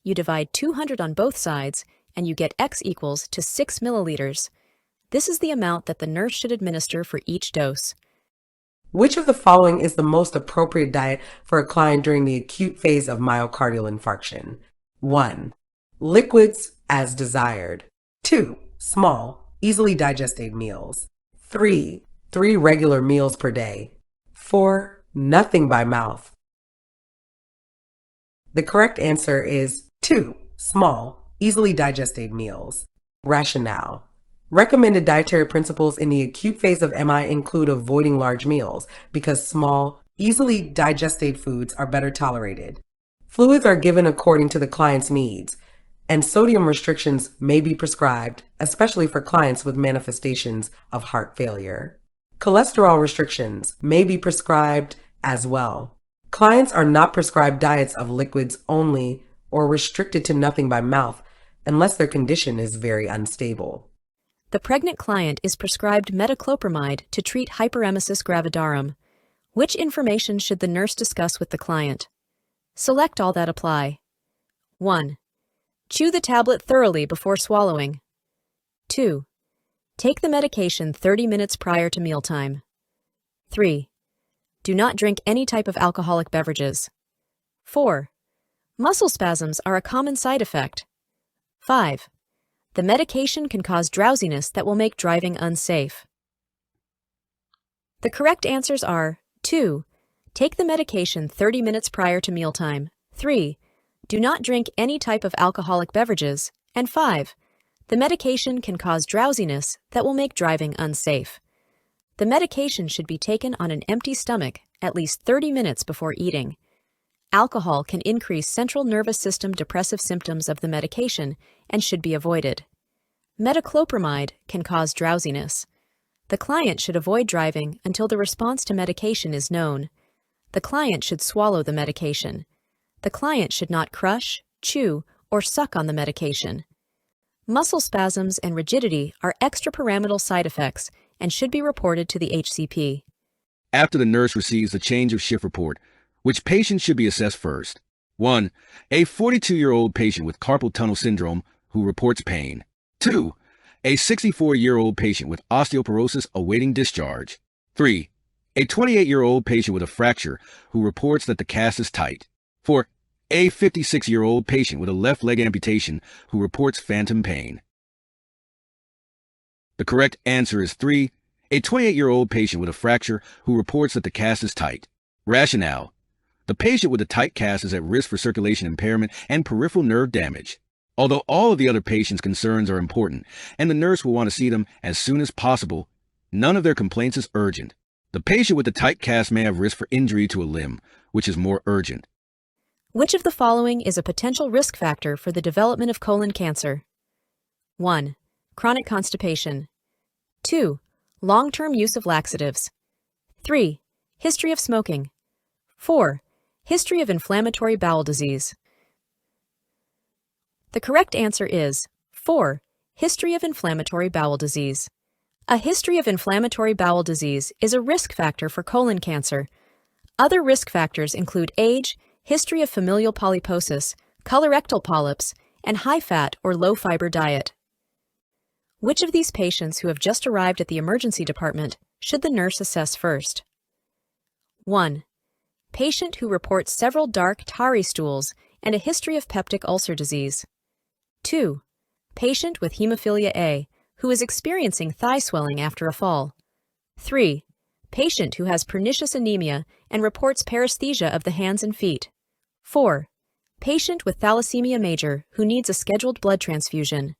You divide 200 on both sides, and you get x equals to 6 milliliters. This is the amount that the nurse should administer for each dose. Which of the following is the most appropriate diet for a client during the acute phase of myocardial infarction? 1. Liquids as desired. 2. Small, easily digested meals. 3. 3 regular meals per day. 4. Nothing by mouth. The correct answer is 2. Small, easily digested meals. Rationale. Recommended dietary principles in the acute phase of MI include avoiding large meals because small, easily digested foods are better tolerated. Fluids are given according to the client's needs, and sodium restrictions may be prescribed, especially for clients with manifestations of heart failure. Cholesterol restrictions may be prescribed as well. Clients are not prescribed diets of liquids only or restricted to nothing by mouth unless their condition is very unstable. The pregnant client is prescribed metoclopramide to treat hyperemesis gravidarum. Which information should the nurse discuss with the client? Select all that apply. 1. Chew the tablet thoroughly before swallowing. 2. Take the medication 30 minutes prior to mealtime. 3. Do not drink any type of alcoholic beverages. 4. Muscle spasms are a common side effect. 5. The medication can cause drowsiness that will make driving unsafe. The correct answers are 2. Take the medication 30 minutes prior to mealtime. 3. Do not drink any type of alcoholic beverages. And 5. The medication can cause drowsiness that will make driving unsafe. The medication should be taken on an empty stomach at least 30 minutes before eating. Alcohol can increase central nervous system depressive symptoms of the medication and should be avoided. Metoclopramide can cause drowsiness. The client should avoid driving until the response to medication is known. The client should swallow the medication. The client should not crush, chew, or suck on the medication. Muscle spasms and rigidity are extrapyramidal side effects and should be reported to the HCP. After the nurse receives the change of shift report, which patient should be assessed first? 1. A 42-year-old patient with carpal tunnel syndrome who reports pain. 2. A 64-year-old patient with osteoporosis awaiting discharge. 3. A 28-year-old patient with a fracture who reports that the cast is tight. 4. A 56-year-old patient with a left leg amputation who reports phantom pain. The correct answer is 3. A 28-year-old patient with a fracture who reports that the cast is tight. Rationale: the patient with a tight cast is at risk for circulation impairment and peripheral nerve damage. Although all of the other patient's concerns are important, and the nurse will want to see them as soon as possible, none of their complaints is urgent. The patient with the tight cast may have risk for injury to a limb, which is more urgent. Which of the following is a potential risk factor for the development of colon cancer? 1. Chronic constipation. 2. Long-term use of laxatives. 3. History of smoking. 4. History of inflammatory bowel disease. The correct answer is 4. History of inflammatory bowel disease. A history of inflammatory bowel disease is a risk factor for colon cancer. Other risk factors include age, history of familial polyposis, colorectal polyps, and high-fat or low-fiber diet. Which of these patients who have just arrived at the emergency department should the nurse assess first? 1. Patient who reports several dark, tarry stools and a history of peptic ulcer disease. 2. Patient with hemophilia A who is experiencing thigh swelling after a fall. 3. Patient who has pernicious anemia and reports paresthesia of the hands and feet. 4. Patient with thalassemia major who needs a scheduled blood transfusion.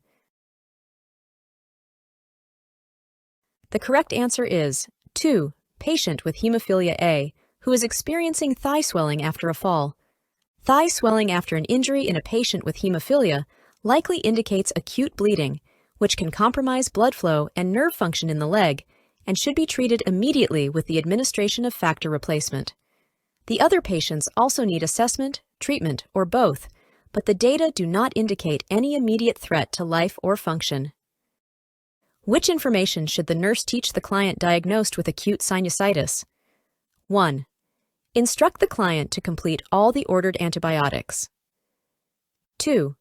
The correct answer is 2. Patient with hemophilia A who is experiencing thigh swelling after a fall. Thigh swelling after an injury in a patient with hemophilia likely indicates acute bleeding, which can compromise blood flow and nerve function in the leg, and should be treated immediately with the administration of factor replacement. The other patients also need assessment, treatment, or both, but the data do not indicate any immediate threat to life or function. Which information should the nurse teach the client diagnosed with acute sinusitis? 1. Instruct the client to complete all the ordered antibiotics. 2.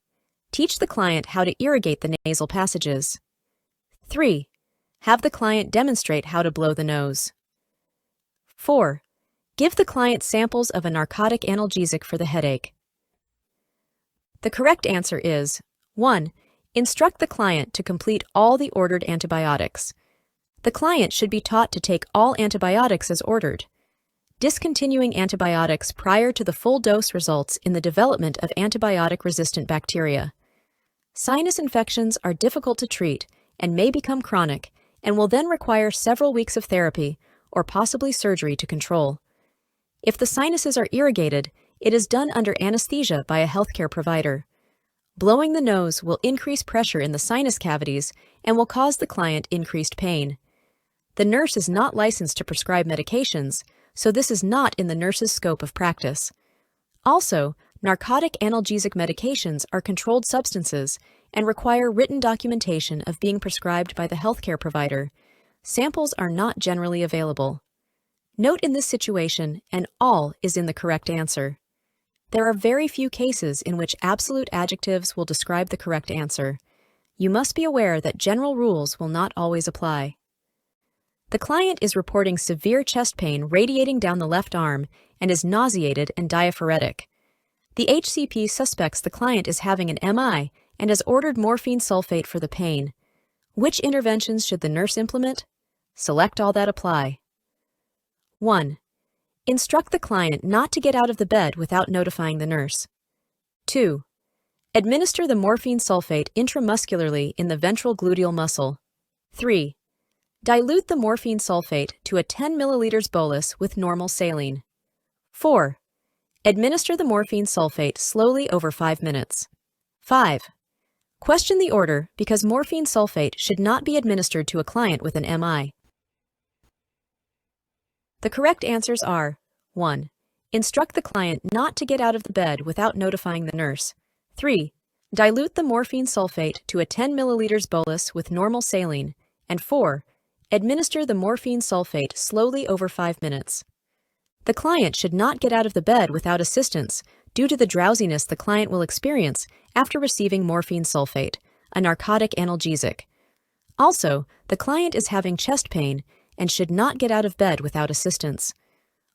Teach the client how to irrigate the nasal passages. 3. Have the client demonstrate how to blow the nose. 4. Give the client samples of a narcotic analgesic for the headache. The correct answer is 1. Instruct the client to complete all the ordered antibiotics. The client should be taught to take all antibiotics as ordered. Discontinuing antibiotics prior to the full dose results in the development of antibiotic-resistant bacteria. Sinus infections are difficult to treat and may become chronic and will then require several weeks of therapy or possibly surgery to control. If the sinuses are irrigated, it is done under anesthesia by a healthcare provider. Blowing the nose will increase pressure in the sinus cavities and will cause the client increased pain. The nurse is not licensed to prescribe medications, so this is not in the nurse's scope of practice. Also, narcotic analgesic medications are controlled substances and require written documentation of being prescribed by the healthcare provider. Samples are not generally available. Note in this situation, an all is in the correct answer. There are very few cases in which absolute adjectives will describe the correct answer. You must be aware that general rules will not always apply. The client is reporting severe chest pain radiating down the left arm and is nauseated and diaphoretic. The HCP suspects the client is having an MI and has ordered morphine sulfate for the pain. Which interventions should the nurse implement? Select all that apply. 1. Instruct the client not to get out of the bed without notifying the nurse. 2. Administer the morphine sulfate intramuscularly in the ventral gluteal muscle. 3. Dilute the morphine sulfate to a 10 milliliters bolus with normal saline. 4. Administer the morphine sulfate slowly over 5 minutes. 5. Question the order because morphine sulfate should not be administered to a client with an MI. The correct answers are 1. Instruct the client not to get out of the bed without notifying the nurse. 3. Dilute the morphine sulfate to a 10 milliliters bolus with normal saline. And 4. Administer the morphine sulfate slowly over 5 minutes. The client should not get out of the bed without assistance due to the drowsiness the client will experience after receiving morphine sulfate, a narcotic analgesic. Also, the client is having chest pain and should not get out of bed without assistance.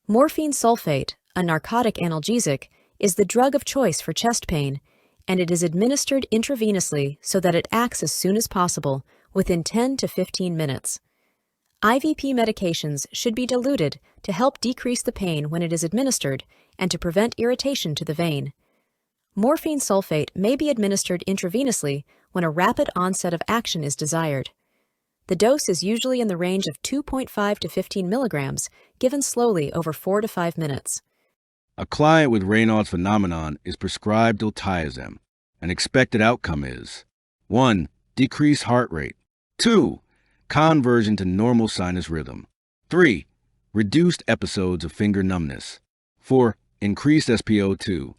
Morphine sulfate, a narcotic analgesic, is the drug of choice for chest pain, and it is administered intravenously so that it acts as soon as possible, within 10 to 15 minutes. IVP medications should be diluted to help decrease the pain when it is administered and to prevent irritation to the vein. Morphine sulfate may be administered intravenously when a rapid onset of action is desired. The dose is usually in the range of 2.5 to 15 milligrams, given slowly over 4 to 5 minutes. A client with Raynaud's phenomenon is prescribed diltiazem. An expected outcome is 1. Decreased heart rate. 2. Conversion to normal sinus rhythm. 3. Reduced episodes of finger numbness. 4. Increased SpO2.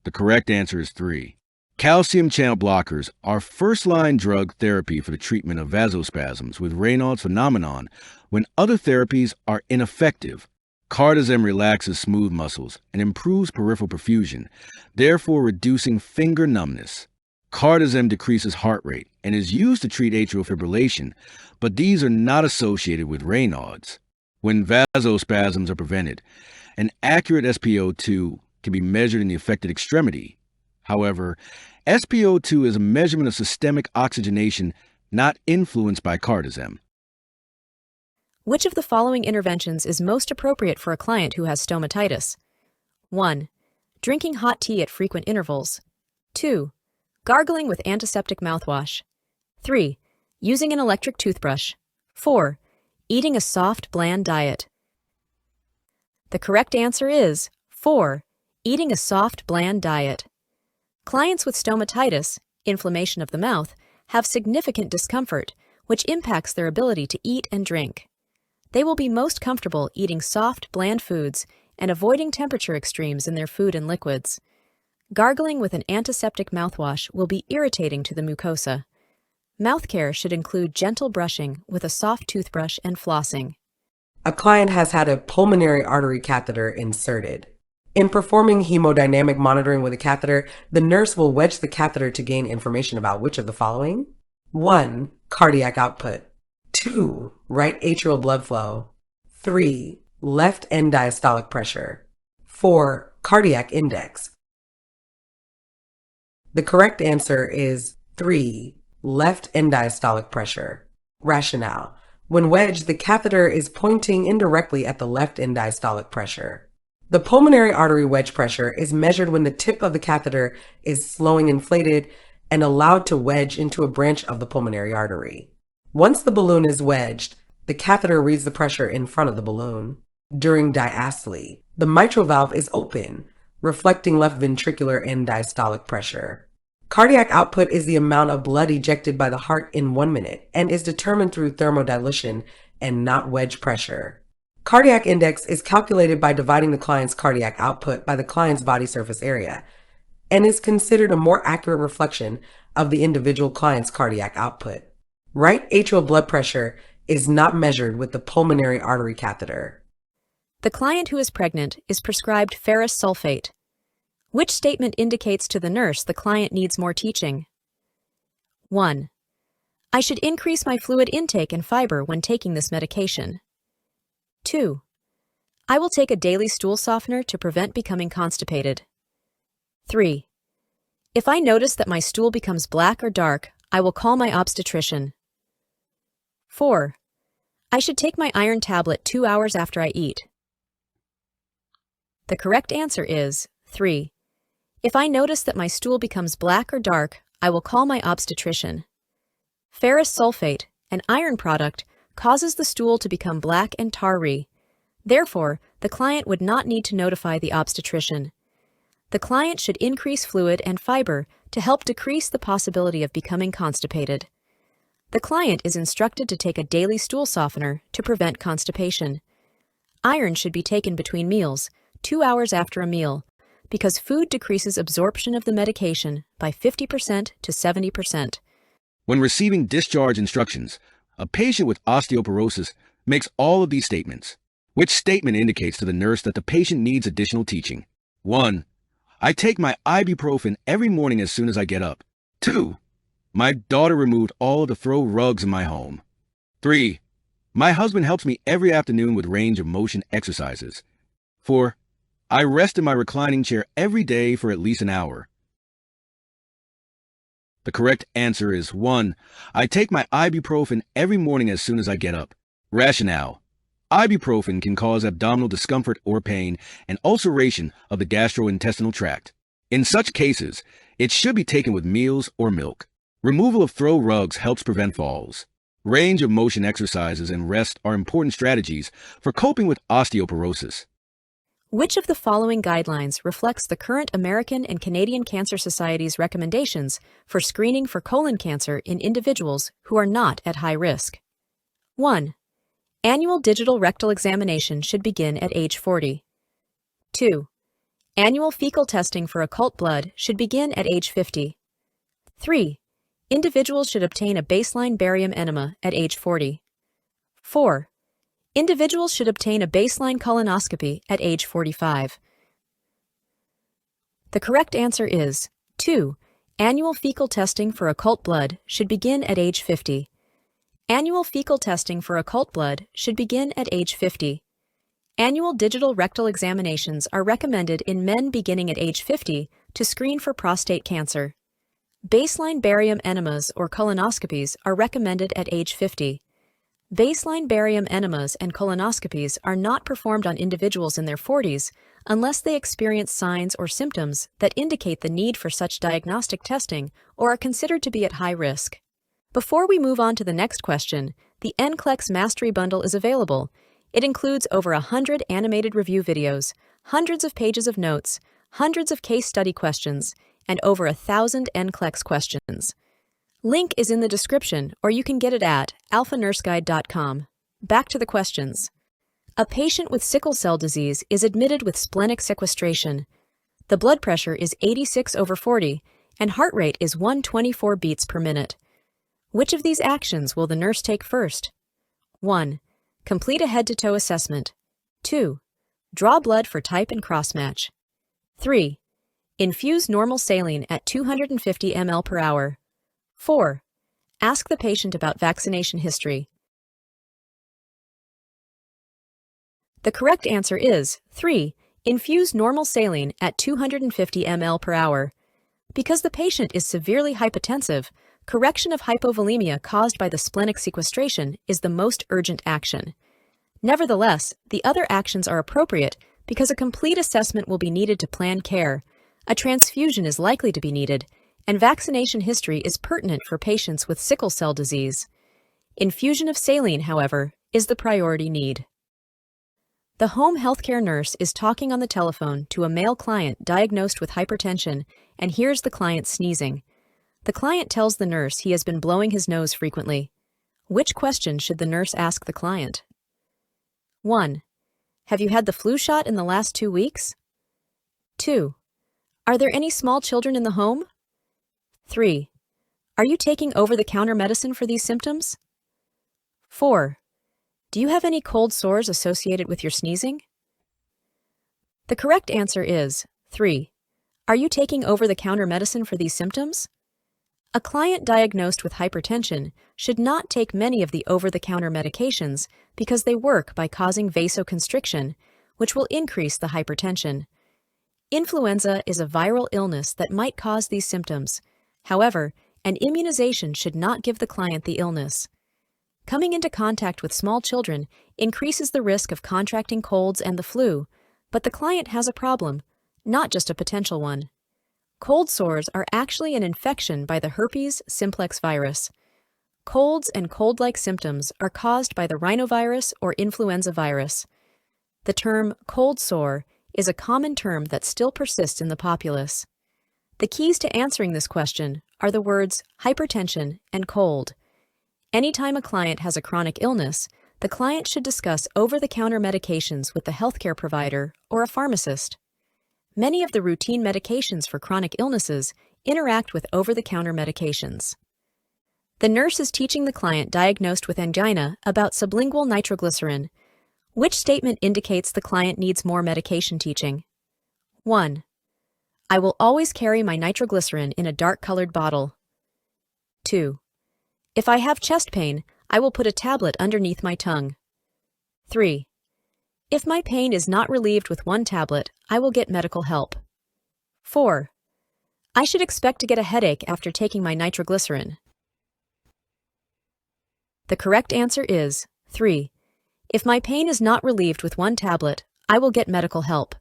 The correct answer is 3. Calcium channel blockers are first-line drug therapy for the treatment of vasospasms with Raynaud's phenomenon when other therapies are ineffective. Cardizem relaxes smooth muscles and improves peripheral perfusion, therefore reducing finger numbness. Cardizem decreases heart rate and is used to treat atrial fibrillation, but these are not associated with Raynaud's. When vasospasms are prevented, an accurate SpO2 can be measured in the affected extremity. However, SpO2 is a measurement of systemic oxygenation not influenced by cardizem. Which of the following interventions is most appropriate for a client who has stomatitis? 1. Drinking hot tea at frequent intervals. 2. Gargling with antiseptic mouthwash. 3. Using an electric toothbrush. 4. Eating a soft, bland diet. The correct answer is 4. Eating a soft, bland diet. Clients with stomatitis, inflammation of the mouth, have significant discomfort, which impacts their ability to eat and drink. They will be most comfortable eating soft, bland foods and avoiding temperature extremes in their food and liquids. Gargling with an antiseptic mouthwash will be irritating to the mucosa. Mouth care should include gentle brushing with a soft toothbrush and flossing. A client has had a pulmonary artery catheter inserted. In performing hemodynamic monitoring with a catheter, the nurse will wedge the catheter to gain information about which of the following? 1. Cardiac output. 2. Right atrial blood flow. 3. Left end diastolic pressure. 4. Cardiac index. The correct answer is 3. Left end diastolic pressure. Rationale. When wedged, the catheter is pointing indirectly at the left end diastolic pressure. The pulmonary artery wedge pressure is measured when the tip of the catheter is slowing inflated and allowed to wedge into a branch of the pulmonary artery. Once the balloon is wedged, the catheter reads the pressure in front of the balloon. During diastole, the mitral valve is open, reflecting left ventricular end diastolic pressure. Cardiac output is the amount of blood ejected by the heart in 1 minute and is determined through thermodilution and not wedge pressure. Cardiac index is calculated by dividing the client's cardiac output by the client's body surface area and is considered a more accurate reflection of the individual client's cardiac output. Right atrial blood pressure is not measured with the pulmonary artery catheter. The client who is pregnant is prescribed ferrous sulfate. Which statement indicates to the nurse the client needs more teaching? 1. I should increase my fluid intake and fiber when taking this medication. 2. I will take a daily stool softener to prevent becoming constipated. 3. If I notice that my stool becomes black or dark, I will call my obstetrician. 4. I should take my iron tablet 2 hours after I eat. The correct answer is 3. If I notice that my stool becomes black or dark, I will call my obstetrician. Ferrous sulfate, an iron product, causes the stool to become black and tarry. Therefore, the client would not need to notify the obstetrician. The client should increase fluid and fiber to help decrease the possibility of becoming constipated. The client is instructed to take a daily stool softener to prevent constipation. Iron should be taken between meals, 2 hours after a meal, because food decreases absorption of the medication by 50% to 70%. When receiving discharge instructions, a patient with osteoporosis makes all of these statements. Which statement indicates to the nurse that the patient needs additional teaching? 1. I take my ibuprofen every morning as soon as I get up. 2. My daughter removed all of the throw rugs in my home. 3. My husband helps me every afternoon with range of motion exercises. 4. I rest in my reclining chair every day for at least an hour. The correct answer is 1. I take my ibuprofen every morning as soon as I get up. Rationale. Ibuprofen can cause abdominal discomfort or pain and ulceration of the gastrointestinal tract. In such cases, it should be taken with meals or milk. Removal of throw rugs helps prevent falls. Range of motion exercises and rest are important strategies for coping with osteoporosis. Which of the following guidelines reflects the current American and Canadian Cancer Society's recommendations for screening for colon cancer in individuals who are not at high risk? 1. Annual digital rectal examination should begin at age 40. 2. Annual fecal testing for occult blood should begin at age 50. 3. Individuals should obtain a baseline barium enema at age 40. 4. Individuals should obtain a baseline colonoscopy at age 45. The correct answer is 2. Annual fecal testing for occult blood should begin at age 50. Annual fecal testing for occult blood should begin at age 50. Annual digital rectal examinations are recommended in men beginning at age 50 to screen for prostate cancer. Baseline barium enemas or colonoscopies are recommended at age 50. Baseline barium enemas and colonoscopies are not performed on individuals in their 40s unless they experience signs or symptoms that indicate the need for such diagnostic testing or are considered to be at high risk. Before we move on to the next question, the NCLEX Mastery Bundle is available. It includes over 100 animated review videos, hundreds of pages of notes, hundreds of case study questions, and over 1,000 NCLEX questions. Link is in the description, or you can get it at alphanurseguide.com. Back to the questions. A patient with sickle cell disease is admitted with splenic sequestration. The blood pressure is 86/40, and heart rate is 124 beats per minute. Which of these actions will the nurse take first? 1. Complete a head-to-toe assessment. 2. Draw blood for type and cross-match. 3. Infuse normal saline at 250 ml per hour. 4. Ask the patient about vaccination history. The correct answer is 3. Infuse normal saline at 250 ml per hour. Because the patient is severely hypotensive, correction of hypovolemia caused by the splenic sequestration is the most urgent action. Nevertheless, the other actions are appropriate because a complete assessment will be needed to plan care, a transfusion is likely to be needed, and vaccination history is pertinent for patients with sickle cell disease. Infusion of saline, however, is the priority need. The home healthcare nurse is talking on the telephone to a male client diagnosed with hypertension and hears the client sneezing. The client tells the nurse he has been blowing his nose frequently. Which question should the nurse ask the client? 1. Have you had the flu shot in the last 2 weeks? 2. Are there any small children in the home? 3. Are you taking over-the-counter medicine for these symptoms? 4. Do you have any cold sores associated with your sneezing? The correct answer is 3. Are you taking over-the-counter medicine for these symptoms? A client diagnosed with hypertension should not take many of the over-the-counter medications because they work by causing vasoconstriction, which will increase the hypertension. Influenza is a viral illness that might cause these symptoms. However, an immunization should not give the client the illness. Coming into contact with small children increases the risk of contracting colds and the flu, but the client has a problem, not just a potential one. Cold sores are actually an infection by the herpes simplex virus. Colds and cold-like symptoms are caused by the rhinovirus or influenza virus. The term cold sore is a common term that still persists in the populace. The keys to answering this question are the words hypertension and cold. Anytime a client has a chronic illness, the client should discuss over-the-counter medications with the healthcare provider or a pharmacist. Many of the routine medications for chronic illnesses interact with over-the-counter medications. The nurse is teaching the client diagnosed with angina about sublingual nitroglycerin. Which statement indicates the client needs more medication teaching? 1. I will always carry my nitroglycerin in a dark-colored bottle. 2. If I have chest pain, I will put a tablet underneath my tongue. 3. If my pain is not relieved with one tablet, I will get medical help. 4. I should expect to get a headache after taking my nitroglycerin. The correct answer is 3. If my pain is not relieved with one tablet, I will get medical help.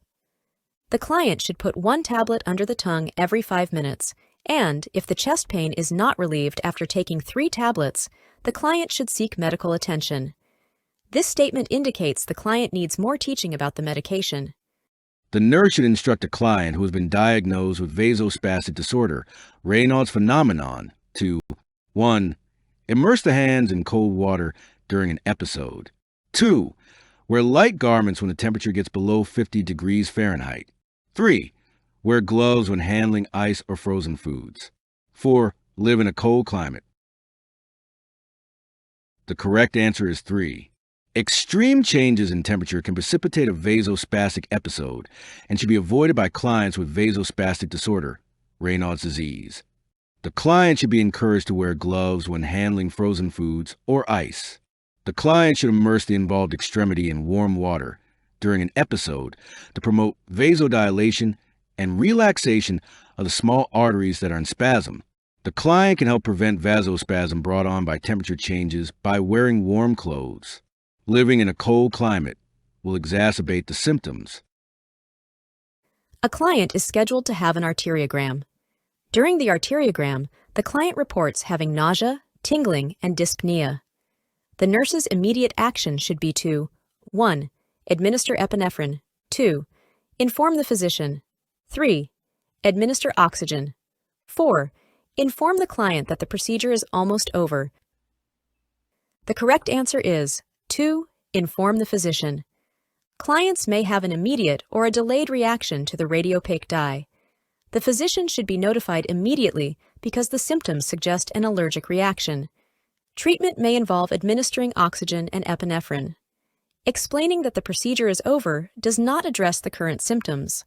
The client should put one tablet under the tongue every 5 minutes, and if the chest pain is not relieved after taking 3 tablets, the client should seek medical attention. This statement indicates the client needs more teaching about the medication. The nurse should instruct a client who has been diagnosed with vasospastic disorder, Raynaud's phenomenon, to 1. Immerse the hands in cold water during an episode. 2. Wear light garments when the temperature gets below 50 degrees Fahrenheit. 3. Wear gloves when handling ice or frozen foods. 4. Live in a cold climate. The correct answer is 3. Extreme changes in temperature can precipitate a vasospastic episode and should be avoided by clients with vasospastic disorder, Raynaud's disease. The client should be encouraged to wear gloves when handling frozen foods or ice. The client should immerse the involved extremity in warm water during an episode to promote vasodilation and relaxation of the small arteries that are in spasm. The client can help prevent vasospasm brought on by temperature changes by wearing warm clothes. Living in a cold climate will exacerbate the symptoms. A client is scheduled to have an arteriogram. During the arteriogram, the client reports having nausea, tingling, and dyspnea. The nurse's immediate action should be to 1. Administer epinephrine. 2. Inform the physician. 3. Administer oxygen. 4. Inform the client that the procedure is almost over. The correct answer is 2. Inform the physician. Clients may have an immediate or a delayed reaction to the radiopaque dye. The physician should be notified immediately because the symptoms suggest an allergic reaction. Treatment may involve administering oxygen and epinephrine. Explaining that the procedure is over does not address the current symptoms.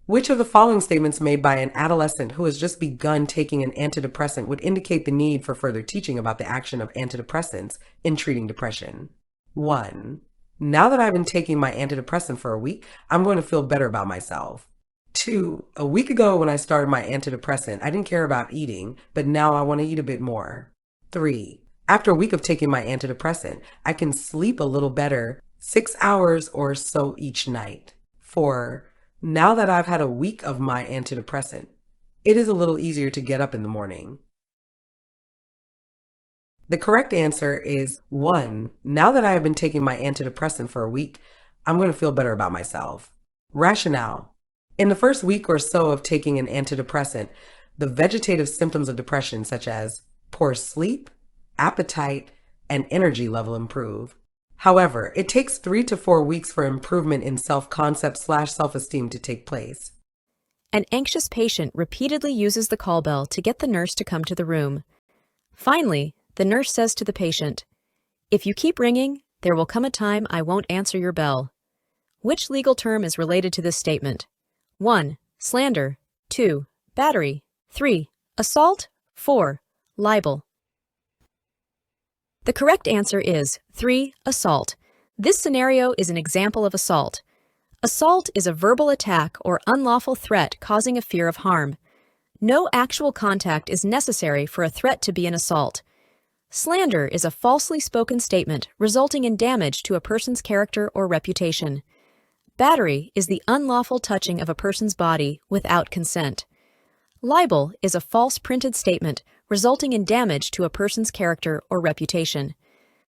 Which of the following statements made by an adolescent who has just begun taking an antidepressant would indicate the need for further teaching about the action of antidepressants in treating depression? 1. Now that I've been taking my antidepressant for a week, I'm going to feel better about myself. 2. A week ago when I started my antidepressant, I didn't care about eating, but now I want to eat a bit more. 3. After a week of taking my antidepressant, I can sleep a little better, 6 hours or so each night. 4. Now that I've had a week of my antidepressant, it is a little easier to get up in the morning. The correct answer is 1. Now that I have been taking my antidepressant for a week, I'm going to feel better about myself. Rationale. In the first week or so of taking an antidepressant, the vegetative symptoms of depression such as poor sleep, appetite, and energy level improve. However, it takes 3 to 4 weeks for improvement in self-concept/self-esteem to take place. An anxious patient repeatedly uses the call bell to get the nurse to come to the room. Finally, the nurse says to the patient, "If you keep ringing, there will come a time I won't answer your bell." Which legal term is related to this statement? 1. Slander. 2. Battery. 3. Assault. 4. Libel. The correct answer is 3. Assault. This scenario is an example of assault. Assault is a verbal attack or unlawful threat causing a fear of harm. No actual contact is necessary for a threat to be an assault. Slander is a falsely spoken statement resulting in damage to a person's character or reputation. Battery is the unlawful touching of a person's body without consent. Libel is a false printed statement resulting in damage to a person's character or reputation.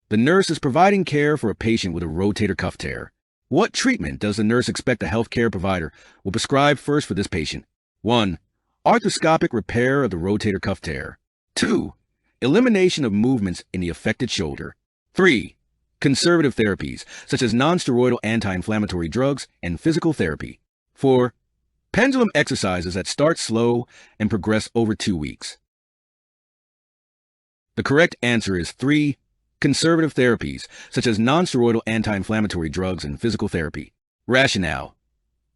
The nurse is providing care for a patient with a rotator cuff tear. What treatment does the nurse expect a healthcare provider will prescribe first for this patient? 1. Arthroscopic repair of the rotator cuff tear. 2. Elimination of movements in the affected shoulder. 3. Conservative therapies, such as nonsteroidal anti-inflammatory drugs and physical therapy. 4. Pendulum exercises that start slow and progress over 2 weeks. The correct answer is 3. Conservative therapies, such as nonsteroidal anti-inflammatory drugs and physical therapy. Rationale.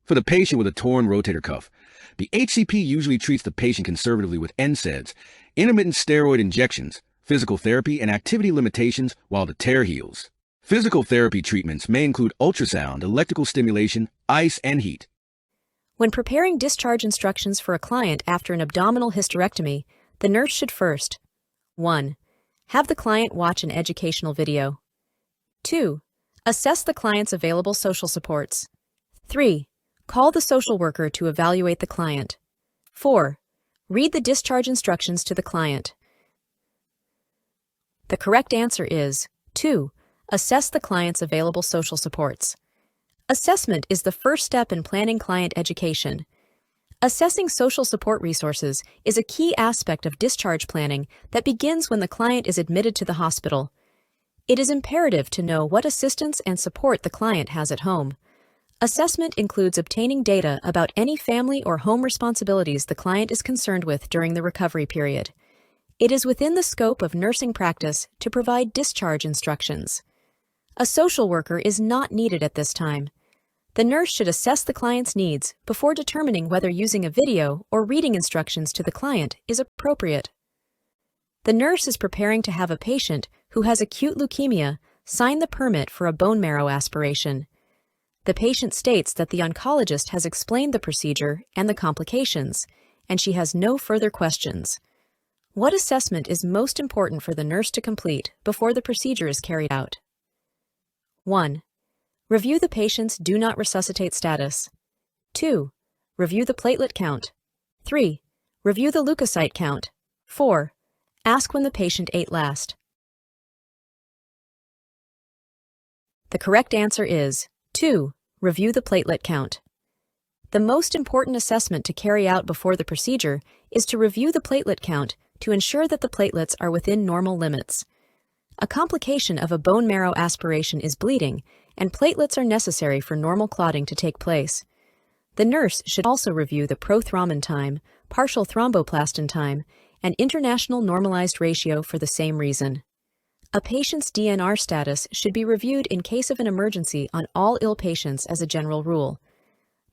For the patient with a torn rotator cuff, the HCP usually treats the patient conservatively with NSAIDs, intermittent steroid injections, physical therapy, and activity limitations while the tear heals. Physical therapy treatments may include ultrasound, electrical stimulation, ice, and heat. When preparing discharge instructions for a client after an abdominal hysterectomy, the nurse should first 1. Have the client watch an educational video. 2. Assess the client's available social supports. 3. Call the social worker to evaluate the client. 4. Read the discharge instructions to the client. The correct answer is 2. Assess the client's available social supports. Assessment is the first step in planning client education. Assessing social support resources is a key aspect of discharge planning that begins when the client is admitted to the hospital. It is imperative to know what assistance and support the client has at home. Assessment includes obtaining data about any family or home responsibilities the client is concerned with during the recovery period. It is within the scope of nursing practice to provide discharge instructions. A social worker is not needed at this time. The nurse should assess the client's needs before determining whether using a video or reading instructions to the client is appropriate. The nurse is preparing to have a patient who has acute leukemia sign the permit for a bone marrow aspiration. The patient states that the oncologist has explained the procedure and the complications, and she has no further questions. What assessment is most important for the nurse to complete before the procedure is carried out? 1. Review the patient's do not resuscitate status. 2. Review the platelet count. 3. Review the leukocyte count. 4. Ask when the patient ate last. The correct answer is 2. Review the platelet count. The most important assessment to carry out before the procedure is to review the platelet count to ensure that the platelets are within normal limits. A complication of a bone marrow aspiration is bleeding, and platelets are necessary for normal clotting to take place. The nurse should also review the prothrombin time, partial thromboplastin time, and international normalized ratio for the same reason. A patient's DNR status should be reviewed in case of an emergency on all ill patients as a general rule.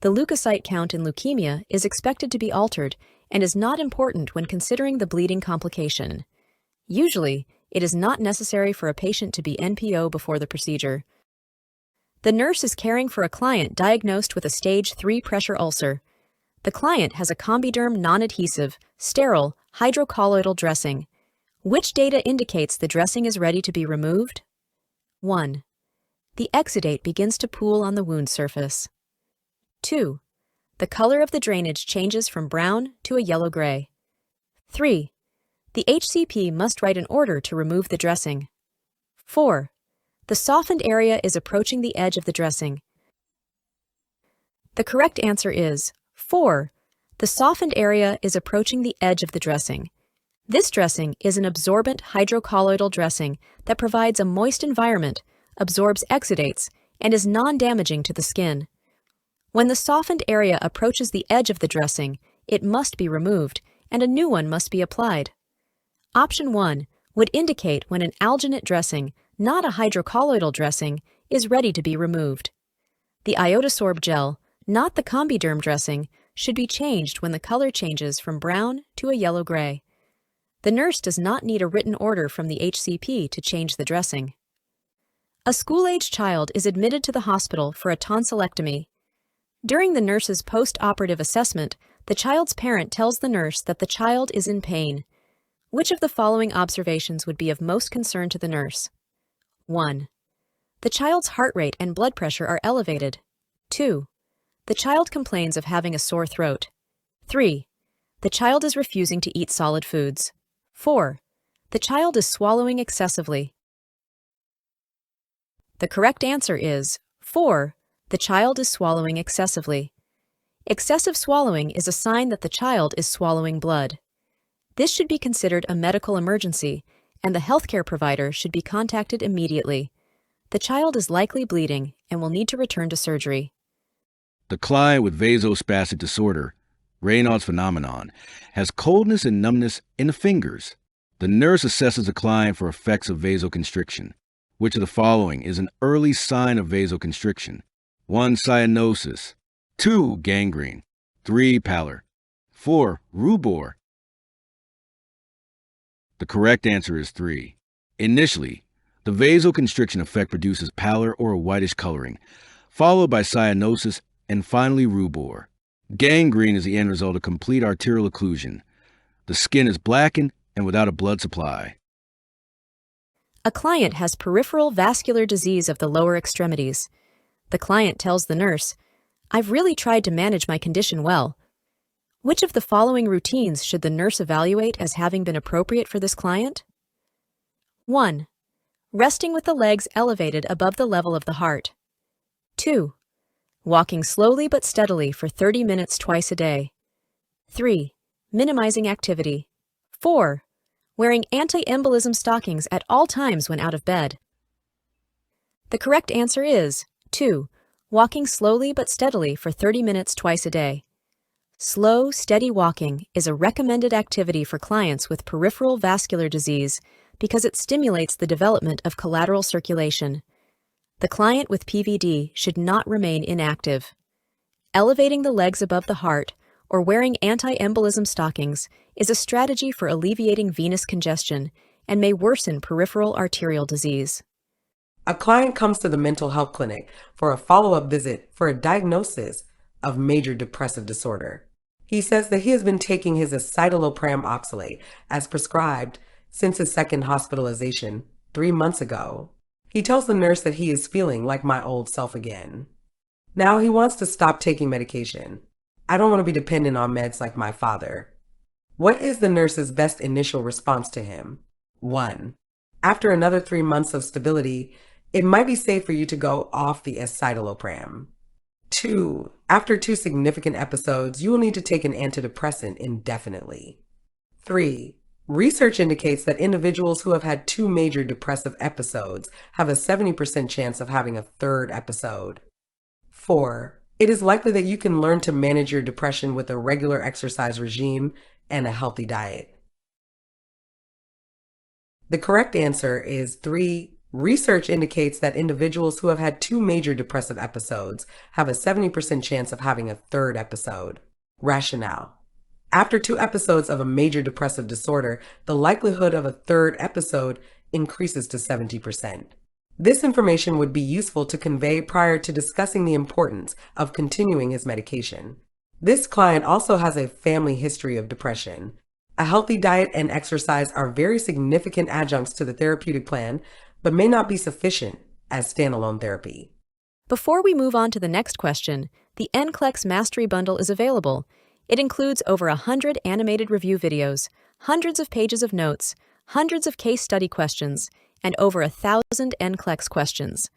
The leukocyte count in leukemia is expected to be altered and is not important when considering the bleeding complication. Usually, it is not necessary for a patient to be NPO before the procedure. The nurse is caring for a client diagnosed with a stage 3 pressure ulcer. The client has a Combiderm non-adhesive, sterile, hydrocolloidal dressing. Which data indicates the dressing is ready to be removed? 1. The exudate begins to pool on the wound surface. 2. The color of the drainage changes from brown to a yellow-gray. 3. The HCP must write an order to remove the dressing. 4. The softened area is approaching the edge of the dressing. The correct answer is 4. The softened area is approaching the edge of the dressing. This dressing is an absorbent hydrocolloidal dressing that provides a moist environment, absorbs exudates, and is non-damaging to the skin. When the softened area approaches the edge of the dressing, it must be removed, and a new one must be applied. Option 1 would indicate when an alginate dressing, not a hydrocolloidal dressing, is ready to be removed. The iodosorb gel, not the Combiderm dressing, should be changed when the color changes from brown to a yellow-gray. The nurse does not need a written order from the HCP to change the dressing. A school-age child is admitted to the hospital for a tonsillectomy. During the nurse's post-operative assessment, the child's parent tells the nurse that the child is in pain. Which of the following observations would be of most concern to the nurse? 1. The child's heart rate and blood pressure are elevated. 2. The child complains of having a sore throat. 3. The child is refusing to eat solid foods. 4. The child is swallowing excessively. The correct answer is 4. The child is swallowing excessively. Excessive swallowing is a sign that the child is swallowing blood. This should be considered a medical emergency, and the healthcare provider should be contacted immediately. The child is likely bleeding and will need to return to surgery. The client with vasospastic disorder, Raynaud's phenomenon, has coldness and numbness in the fingers. The nurse assesses the client for effects of vasoconstriction. Which of the following is an early sign of vasoconstriction? 1. Cyanosis. 2. Gangrene. 3. Pallor. 4. Rubor. The correct answer is 3. Initially, the vasoconstriction effect produces pallor or a whitish coloring, followed by cyanosis and finally rubor. Gangrene is the end result of complete arterial occlusion. The skin is blackened and without a blood supply. A client has peripheral vascular disease of the lower extremities. The client tells the nurse, "I've really tried to manage my condition well." Which of the following routines should the nurse evaluate as having been appropriate for this client? 1. Resting with the legs elevated above the level of the heart. 2. Walking slowly but steadily for 30 minutes twice a day. 3. Minimizing activity. 4. Wearing anti-embolism stockings at all times when out of bed. The correct answer is 2. Walking slowly but steadily for 30 minutes twice a day. Slow, steady walking is a recommended activity for clients with peripheral vascular disease because it stimulates the development of collateral circulation. The client with PVD should not remain inactive. Elevating the legs above the heart or wearing anti-embolism stockings is a strategy for alleviating venous congestion and may worsen peripheral arterial disease. A client comes to the mental health clinic for a follow-up visit for a diagnosis of major depressive disorder. He says that he has been taking his escitalopram oxalate as prescribed since his second hospitalization 3 months ago. He tells the nurse that he is feeling like my old self again. Now he wants to stop taking medication. I don't want to be dependent on meds like my father. What is the nurse's best initial response to him? 1. After another 3 months of stability, it might be safe for you to go off the escitalopram. 2. After 2 significant episodes, you will need to take an antidepressant indefinitely. 3. Research indicates that individuals who have had 2 major depressive episodes have a 70% chance of having a 3rd episode. 4. It is likely that you can learn to manage your depression with a regular exercise regime and a healthy diet. The correct answer is 3. Research indicates that individuals who have had 2 major depressive episodes have a 70% chance of having a 3rd episode. Rationale. After 2 episodes of a major depressive disorder, the likelihood of a 3rd episode increases to 70%. This information would be useful to convey prior to discussing the importance of continuing his medication. This client also has a family history of depression. A healthy diet and exercise are very significant adjuncts to the therapeutic plan, but may not be sufficient as standalone therapy. Before we move on to the next question, the NCLEX Mastery Bundle is available. It includes over 100 animated review videos, hundreds of pages of notes, hundreds of case study questions, and over 1,000 NCLEX questions.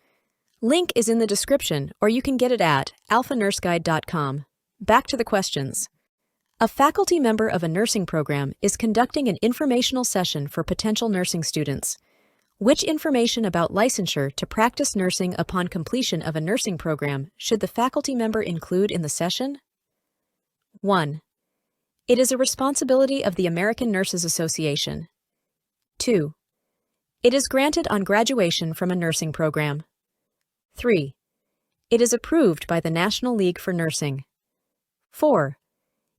Link is in the description, or you can get it at alphanurseguide.com. Back to the questions. A faculty member of a nursing program is conducting an informational session for potential nursing students. Which information about licensure to practice nursing upon completion of a nursing program should the faculty member include in the session? 1. It is a responsibility of the American Nurses Association. 2. It is granted on graduation from a nursing program. 3. It is approved by the National League for Nursing. 4.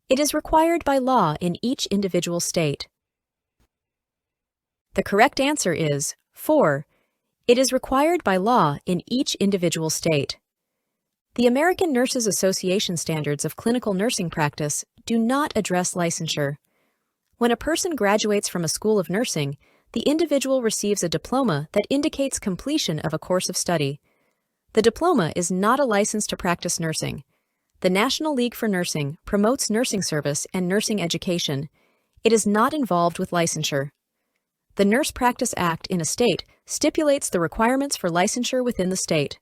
It is required by law in each individual state. The correct answer is 4. It is required by law in each individual state. The American Nurses Association Standards of Clinical Nursing Practice do not address licensure. When a person graduates from a school of nursing, the individual receives a diploma that indicates completion of a course of study. The diploma is not a license to practice nursing. The National League for Nursing promotes nursing service and nursing education. It is not involved with licensure. The Nurse Practice Act in a state stipulates the requirements for licensure within the state.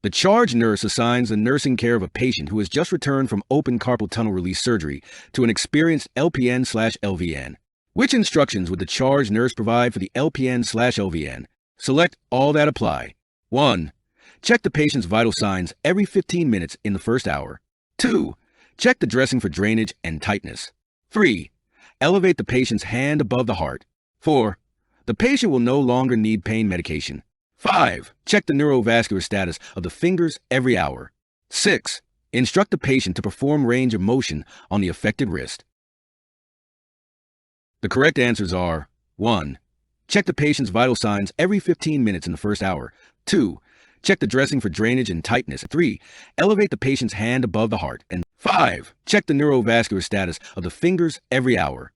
The charge nurse assigns the nursing care of a patient who has just returned from open carpal tunnel release surgery to an experienced LPN/LVN. Which instructions would the charge nurse provide for the LPN/LVN? Select all that apply. 1. Check the patient's vital signs every 15 minutes in the first hour. 2. Check the dressing for drainage and tightness. 3. Elevate the patient's hand above the heart. 4. The patient will no longer need pain medication. 5. Check the neurovascular status of the fingers every hour. 6. Instruct the patient to perform range of motion on the affected wrist. The correct answers are 1. Check the patient's vital signs every 15 minutes in the first hour. 2. Check the dressing for drainage and tightness. 3. Elevate the patient's hand above the heart. And 5. Check the neurovascular status of the fingers every hour.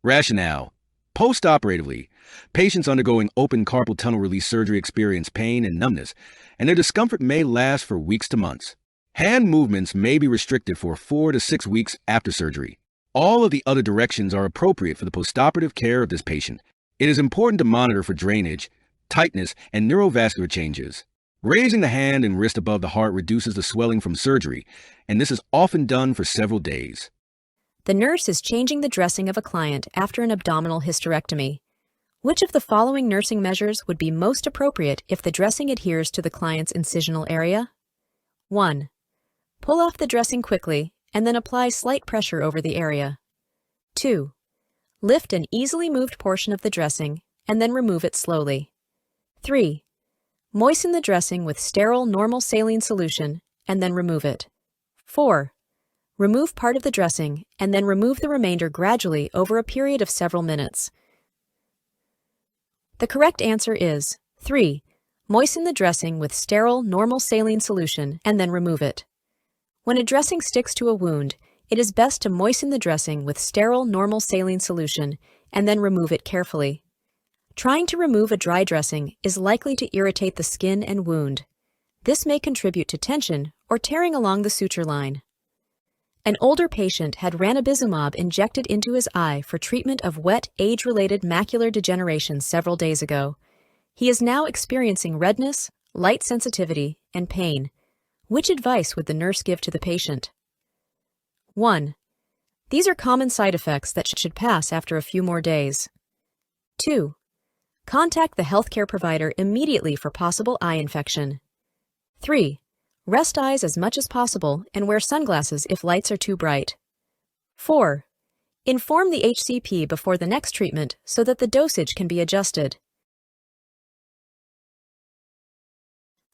Rationale. Post-operatively, patients undergoing open carpal tunnel release surgery experience pain and numbness, and their discomfort may last for weeks to months. Hand movements may be restricted for 4 to 6 weeks after surgery. All of the other directions are appropriate for the postoperative care of this patient. It is important to monitor for drainage, tightness, and neurovascular changes. Raising the hand and wrist above the heart reduces the swelling from surgery, and this is often done for several days. The nurse is changing the dressing of a client after an abdominal hysterectomy. Which of the following nursing measures would be most appropriate if the dressing adheres to the client's incisional area? 1. Pull off the dressing quickly and then apply slight pressure over the area. 2. Lift an easily moved portion of the dressing and then remove it slowly. 3. Moisten the dressing with sterile normal saline solution and then remove it. 4. Remove part of the dressing and then remove the remainder gradually over a period of several minutes. The correct answer is 3. Moisten the dressing with sterile normal saline solution and then remove it. When a dressing sticks to a wound, it is best to moisten the dressing with sterile normal saline solution and then remove it carefully. Trying to remove a dry dressing is likely to irritate the skin and wound. This may contribute to tension or tearing along the suture line. An older patient had ranibizumab injected into his eye for treatment of wet, age-related macular degeneration several days ago. He is now experiencing redness, light sensitivity, and pain. Which advice would the nurse give to the patient? 1. These are common side effects that should pass after a few more days. 2. Contact the healthcare provider immediately for possible eye infection. 3. Rest eyes as much as possible and wear sunglasses if lights are too bright. 4. Inform the HCP before the next treatment so that the dosage can be adjusted.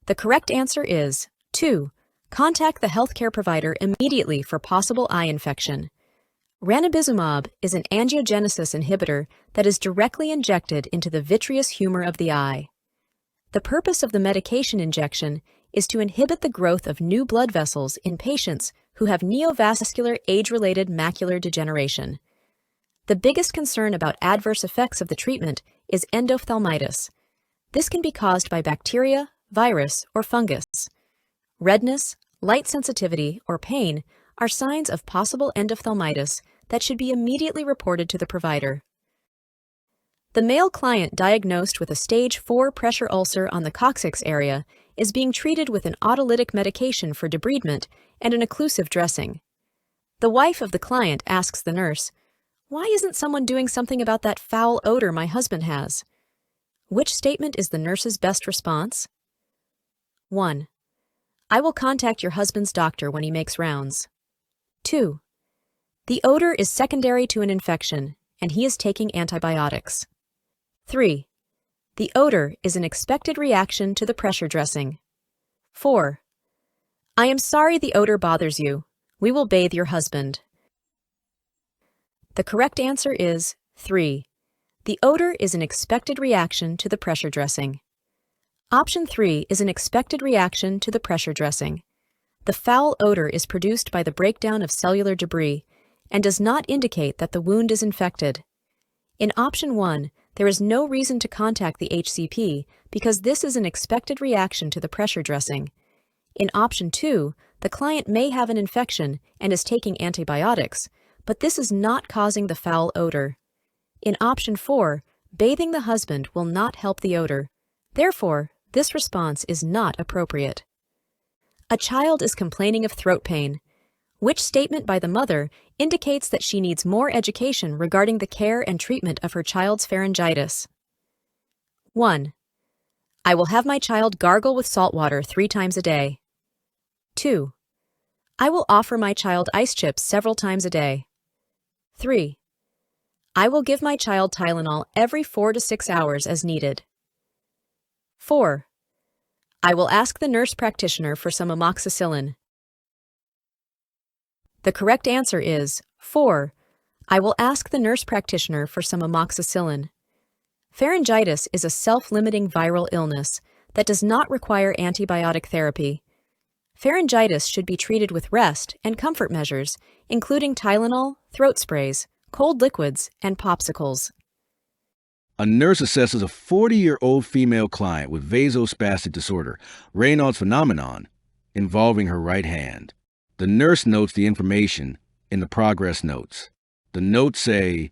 The correct answer is 2. Contact the healthcare provider immediately for possible eye infection. Ranibizumab is an angiogenesis inhibitor that is directly injected into the vitreous humor of the eye. The purpose of the medication injection is to inhibit the growth of new blood vessels in patients who have neovascular age-related macular degeneration. The biggest concern about adverse effects of the treatment is endophthalmitis. This can be caused by bacteria, virus, or fungus. Redness, light sensitivity, or pain are signs of possible endophthalmitis that should be immediately reported to the provider. The male client diagnosed with a stage 4 pressure ulcer on the coccyx area is being treated with an autolytic medication for debridement and an occlusive dressing. The wife of the client asks the nurse, "Why isn't someone doing something about that foul odor my husband has?" Which statement is the nurse's best response? 1. I will contact your husband's doctor when he makes rounds. 2. The odor is secondary to an infection, and he is taking antibiotics. 3. The odor is an expected reaction to the pressure dressing. 4. I am sorry the odor bothers you. We will bathe your husband. The correct answer is 3. The odor is an expected reaction to the pressure dressing. Option 3 is an expected reaction to the pressure dressing. The foul odor is produced by the breakdown of cellular debris and does not indicate that the wound is infected. In Option 1, there is no reason to contact the HCP because this is an expected reaction to the pressure dressing. In Option 2, the client may have an infection and is taking antibiotics, but this is not causing the foul odor. In Option 4, bathing the husband will not help the odor. Therefore, this response is not appropriate. A child is complaining of throat pain. Which statement by the mother indicates that she needs more education regarding the care and treatment of her child's pharyngitis? 1. I will have my child gargle with salt water 3 times a day. 2. I will offer my child ice chips several times a day. 3. I will give my child Tylenol every 4 to 6 hours as needed. 4. I will ask the nurse practitioner for some amoxicillin. The correct answer is 4. I will ask the nurse practitioner for some amoxicillin. Pharyngitis is a self-limiting viral illness that does not require antibiotic therapy. Pharyngitis should be treated with rest and comfort measures, including Tylenol, throat sprays, cold liquids, and popsicles. A nurse assesses a 40-year-old female client with vasospastic disorder, Raynaud's phenomenon, involving her right hand. The nurse notes the information in the progress notes. The notes say,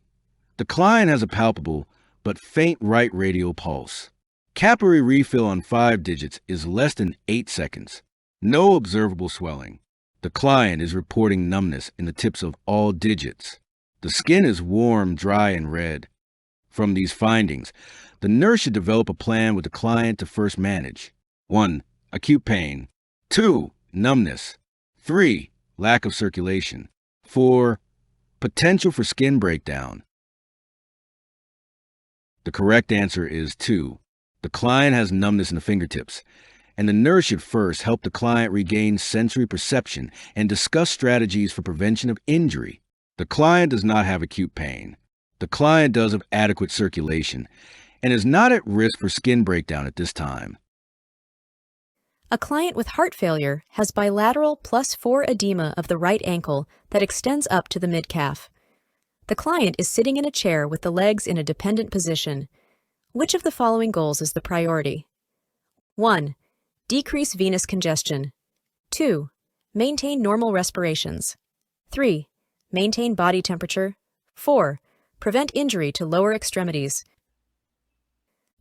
the client has a palpable but faint right radial pulse. Capillary refill on 5 digits is less than 8 seconds. No observable swelling. The client is reporting numbness in the tips of all digits. The skin is warm, dry, and red. From these findings, the nurse should develop a plan with the client to first manage. 1. Acute pain. 2. Numbness. 3. Lack of circulation. 4. Potential for skin breakdown. The correct answer is 2. The client has numbness in the fingertips, and the nurse should first help the client regain sensory perception and discuss strategies for prevention of injury. The client does not have acute pain. The client does have adequate circulation and is not at risk for skin breakdown at this time. A client with heart failure has bilateral +4 edema of the right ankle that extends up to the midcalf. The client is sitting in a chair with the legs in a dependent position. Which of the following goals is the priority? 1. Decrease venous congestion. 2. Maintain normal respirations. 3. Maintain body temperature. 4. Prevent injury to lower extremities.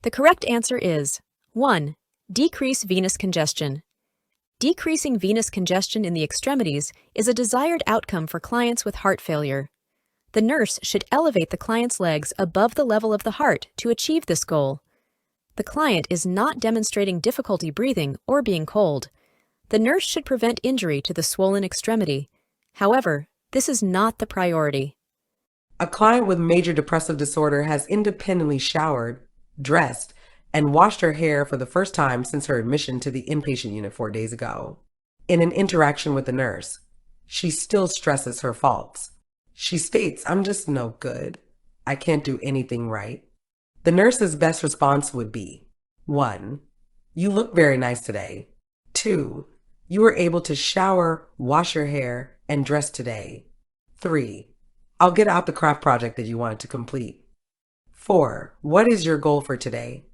The correct answer is 1. Decrease venous congestion. Decreasing venous congestion in the extremities is a desired outcome for clients with heart failure. The nurse should elevate the client's legs above the level of the heart to achieve this goal. The client is not demonstrating difficulty breathing or being cold. The nurse should prevent injury to the swollen extremity. However, this is not the priority. A client with major depressive disorder has independently showered, dressed, and washed her hair for the first time since her admission to the inpatient unit 4 days ago. In an interaction with the nurse, she still stresses her faults. She states, "I'm just no good. I can't do anything right." The nurse's best response would be 1. You look very nice today. 2. You were able to shower, wash your hair, and dress today. 3. I'll get out the craft project that you wanted to complete. 4. What is your goal for today?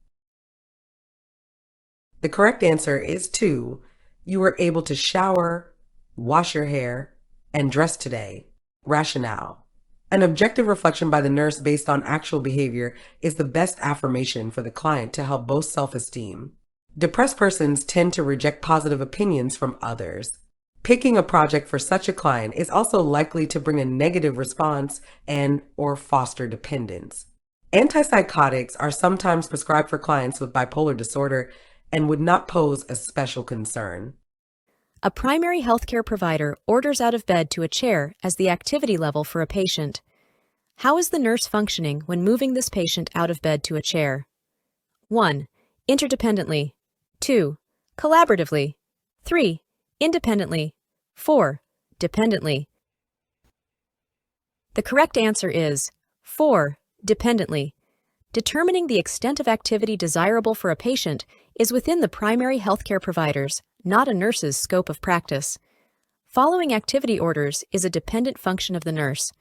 The correct answer is 2. You were able to shower, wash your hair, and dress today. Rationale. An objective reflection by the nurse based on actual behavior is the best affirmation for the client to help boost self-esteem. Depressed persons tend to reject positive opinions from others. Picking a project for such a client is also likely to bring a negative response and/or foster dependence. Antipsychotics are sometimes prescribed for clients with bipolar disorder and would not pose a special concern. A primary healthcare provider orders out of bed to a chair as the activity level for a patient. How is the nurse functioning when moving this patient out of bed to a chair? 1. Interdependently. 2. Collaboratively. 3. Independently. 4. Dependently. The correct answer is 4. Dependently. Determining the extent of activity desirable for a patient is within the primary healthcare provider's, not a nurse's, scope of practice. Following activity orders is a dependent function of the nurse.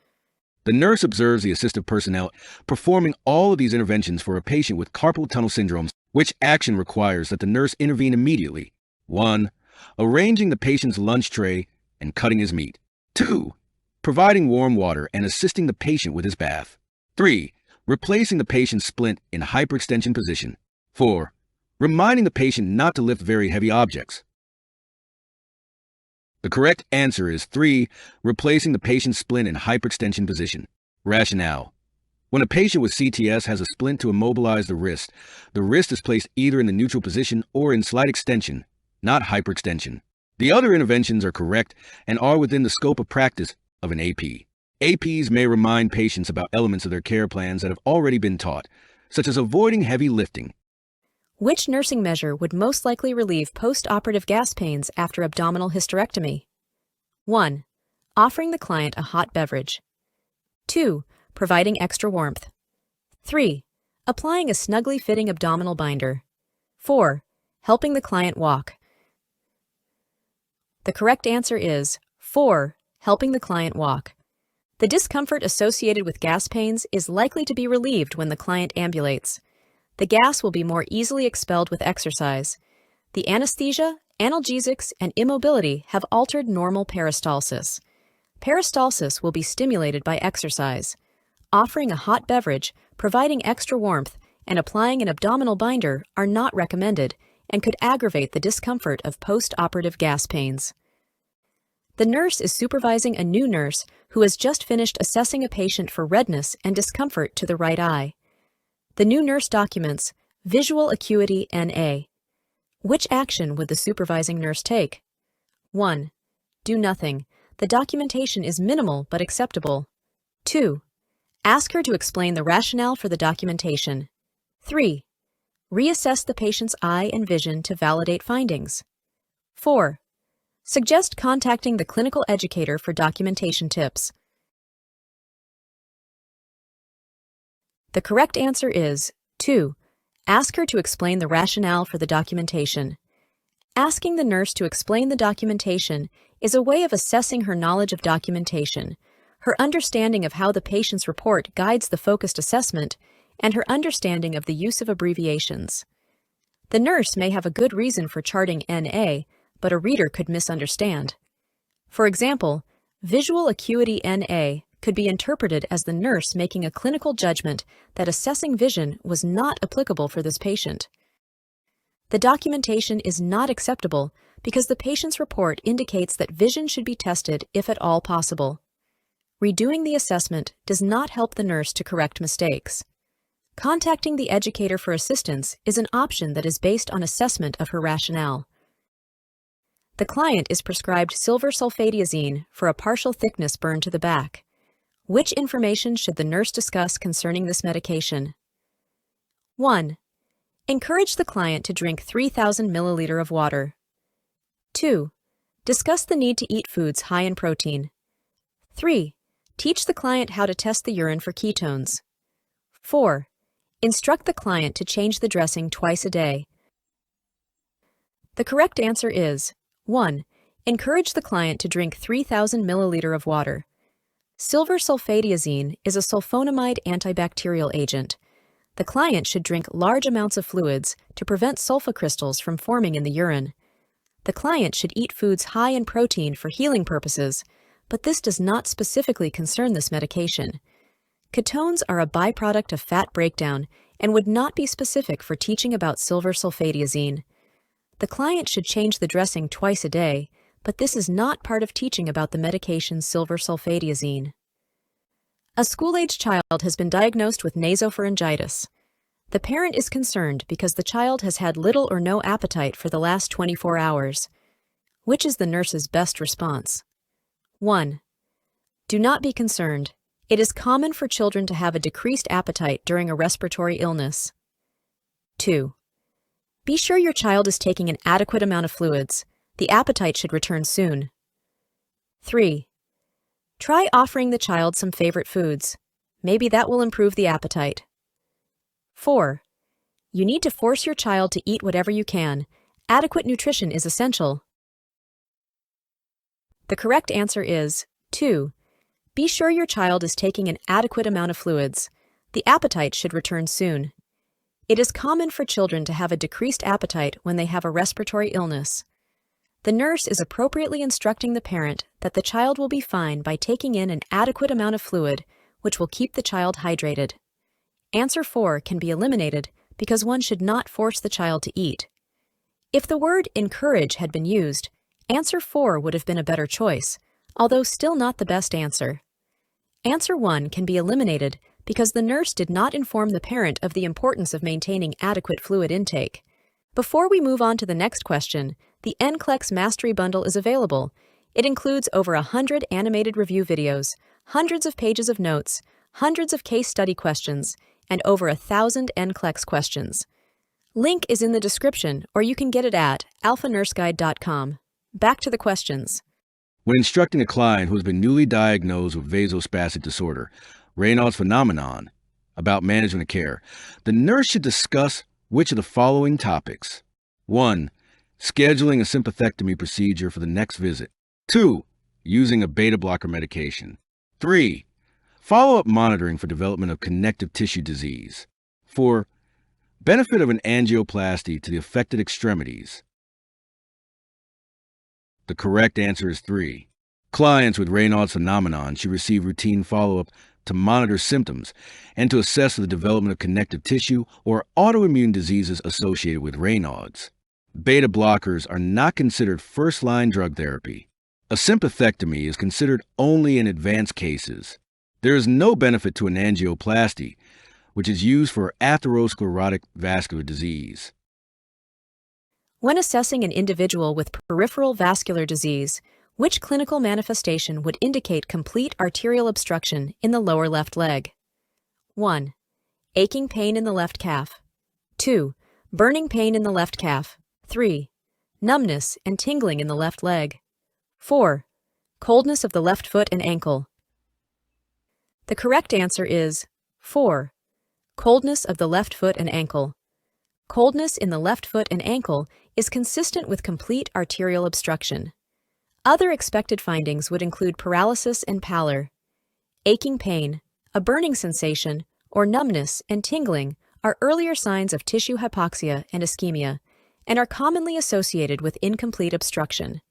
The nurse observes the assistive personnel performing all of these interventions for a patient with carpal tunnel syndrome, which action requires that the nurse intervene immediately. 1. Arranging the patient's lunch tray and cutting his meat. 2. Providing warm water and assisting the patient with his bath. 3. Replacing the patient's splint in hyperextension position. 4. Reminding the patient not to lift very heavy objects. The correct answer is 3. Replacing the patient's splint in hyperextension position. Rationale. When a patient with CTS has a splint to immobilize the wrist is placed either in the neutral position or in slight extension, not hyperextension. The other interventions are correct and are within the scope of practice of an AP. APs may remind patients about elements of their care plans that have already been taught, such as avoiding heavy lifting. Which nursing measure would most likely relieve post-operative gas pains after abdominal hysterectomy? 1. Offering the client a hot beverage. 2. Providing extra warmth. 3. Applying a snugly fitting abdominal binder. 4. Helping the client walk. The correct answer is 4. Helping the client walk. The discomfort associated with gas pains is likely to be relieved when the client ambulates. The gas will be more easily expelled with exercise. The anesthesia, analgesics, and immobility have altered normal peristalsis. Peristalsis will be stimulated by exercise. Offering a hot beverage, providing extra warmth, and applying an abdominal binder are not recommended and could aggravate the discomfort of post-operative gas pains. The nurse is supervising a new nurse who has just finished assessing a patient for redness and discomfort to the right eye. The new nurse documents Visual Acuity NA. Which action would the supervising nurse take? 1. Do nothing. The documentation is minimal but acceptable. 2. Ask her to explain the rationale for the documentation. 3. Reassess the patient's eye and vision to validate findings. 4. Suggest contacting the clinical educator for documentation tips. The correct answer is 2. Ask her to explain the rationale for the documentation. Asking the nurse to explain the documentation is a way of assessing her knowledge of documentation, her understanding of how the patient's report guides the focused assessment, and her understanding of the use of abbreviations. The nurse may have a good reason for charting NA, but a reader could misunderstand. For example, Visual Acuity NA could be interpreted as the nurse making a clinical judgment that assessing vision was not applicable for this patient. The documentation is not acceptable because the patient's report indicates that vision should be tested if at all possible. Redoing the assessment does not help the nurse to correct mistakes. Contacting the educator for assistance is an option that is based on assessment of her rationale. The client is prescribed silver sulfadiazine for a partial thickness burn to the back. Which information should the nurse discuss concerning this medication? 1. Encourage the client to drink 3,000 milliliter of water. 2. Discuss the need to eat foods high in protein. 3. Teach the client how to test the urine for ketones. 4. Instruct the client to change the dressing twice a day. The correct answer is 1. Encourage the client to drink 3,000 milliliter of water. Silver sulfadiazine is a sulfonamide antibacterial agent. The client should drink large amounts of fluids to prevent sulfa crystals from forming in the urine. The client should eat foods high in protein for healing purposes, but this does not specifically concern this medication. Ketones are a byproduct of fat breakdown and would not be specific for teaching about silver sulfadiazine. The client should change the dressing twice a day, but this is not part of teaching about the medication silver sulfadiazine. A school-aged child has been diagnosed with nasopharyngitis. The parent is concerned because the child has had little or no appetite for the last 24 hours. Which is the nurse's best response? 1. Do not be concerned. It is common for children to have a decreased appetite during a respiratory illness. 2. Be sure your child is taking an adequate amount of fluids. The appetite should return soon. 3. Try offering the child some favorite foods. Maybe that will improve the appetite. 4. You need to force your child to eat whatever you can. Adequate nutrition is essential. The correct answer is 2. Be sure your child is taking an adequate amount of fluids. The appetite should return soon. It is common for children to have a decreased appetite when they have a respiratory illness. The nurse is appropriately instructing the parent that the child will be fine by taking in an adequate amount of fluid, which will keep the child hydrated. Answer 4 can be eliminated because one should not force the child to eat. If the word encourage had been used, answer 4 would have been a better choice, although still not the best answer. Answer 1 can be eliminated because the nurse did not inform the parent of the importance of maintaining adequate fluid intake. Before we move on to the next question, the NCLEX Mastery Bundle is available. It includes over 100 animated review videos, hundreds of pages of notes, hundreds of case study questions, and over 1,000 NCLEX questions. Link is in the description, or you can get it at alphanurseguide.com. Back to the questions. When instructing a client who has been newly diagnosed with vasospastic disorder, Raynaud's phenomenon, about management of care, the nurse should discuss which of the following topics. 1. Scheduling a sympathectomy procedure for the next visit. 2. Using a beta blocker medication. 3. Follow-up monitoring for development of connective tissue disease. 4. Benefit of an angioplasty to the affected extremities. The correct answer is 3. Clients with Raynaud's phenomenon should receive routine follow-up to monitor symptoms and to assess the development of connective tissue or autoimmune diseases associated with Raynaud's. Beta blockers are not considered first-line drug therapy. A sympathectomy is considered only in advanced cases. There is no benefit to an angioplasty, which is used for atherosclerotic vascular disease. When assessing an individual with peripheral vascular disease, which clinical manifestation would indicate complete arterial obstruction in the lower left leg? 1. Aching pain in the left calf. 2. Burning pain in the left calf. 3. Numbness and tingling in the left leg. 4. Coldness of the left foot and ankle. The correct answer is 4. Coldness of the left foot and ankle. Coldness in the left foot and ankle is consistent with complete arterial obstruction. Other expected findings would include paralysis and pallor. Aching pain, a burning sensation, or numbness and tingling are earlier signs of tissue hypoxia and ischemia, and are commonly associated with incomplete obstruction.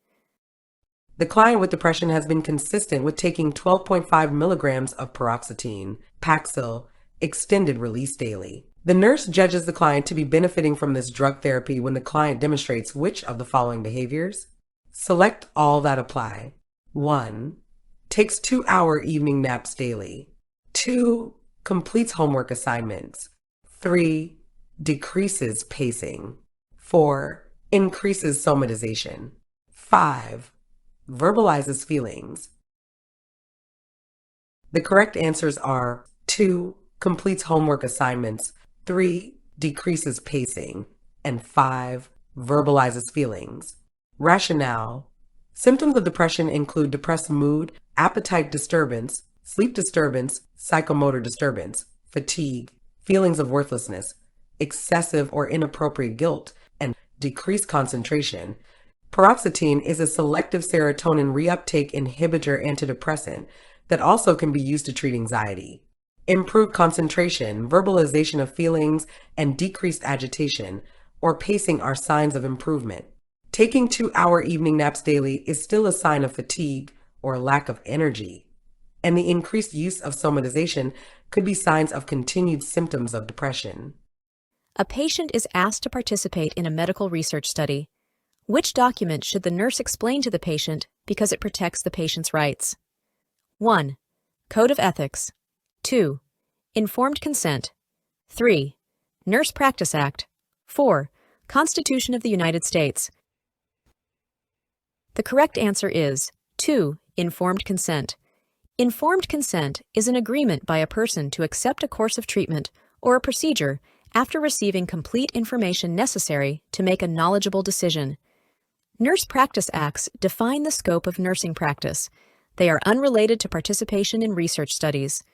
The client with depression has been consistent with taking 12.5 milligrams of paroxetine, Paxil, extended release daily. The nurse judges the client to be benefiting from this drug therapy when the client demonstrates which of the following behaviors? Select all that apply. 1. Takes 2-hour evening naps daily. 2. Completes homework assignments. 3. Decreases pacing. 4. Increases somatization. 5. Verbalizes feelings. The correct answers are 2. Completes homework assignments. 3. Decreases pacing. And 5. Verbalizes feelings. Rationale. Symptoms of depression include depressed mood, appetite disturbance, sleep disturbance, psychomotor disturbance, fatigue, feelings of worthlessness, excessive or inappropriate guilt, and decreased concentration. Paroxetine is a selective serotonin reuptake inhibitor antidepressant that also can be used to treat anxiety. Improved concentration, verbalization of feelings, and decreased agitation or pacing are signs of improvement. Taking 2-hour evening naps daily is still a sign of fatigue or lack of energy, and the increased use of somatization could be signs of continued symptoms of depression. A patient is asked to participate in a medical research study. Which document should the nurse explain to the patient because it protects the patient's rights? 1. Code of Ethics. 2. Informed Consent. 3. Nurse Practice Act. 4. Constitution of the United States. The correct answer is 2. Informed Consent. Informed consent is an agreement by a person to accept a course of treatment or a procedure after receiving complete information necessary to make a knowledgeable decision. Nurse Practice Acts define the scope of nursing practice. They are unrelated to participation in research studies.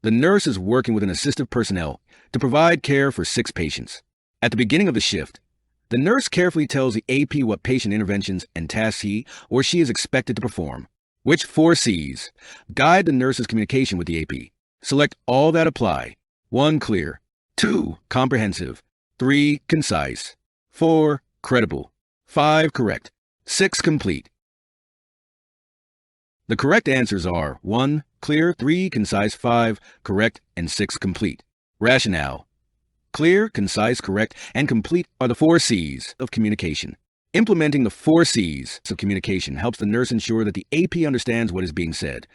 The nurse is working with an assistive personnel to provide care for 6 patients. At the beginning of the shift, the nurse carefully tells the AP what patient interventions and tasks he or she is expected to perform. Which 4 C's guide the nurse's communication with the AP? Select all that apply. 1. Clear. 2. Comprehensive. 3. Concise. 4. Credible. 5. Correct. 6. Complete. The correct answers are 1. Clear, 3. Concise, 5. Correct, and 6. Complete. Rationale. Clear, concise, correct, and complete are the 4 C's of communication. Implementing the 4 C's of communication helps the nurse ensure that the AP understands what is being said,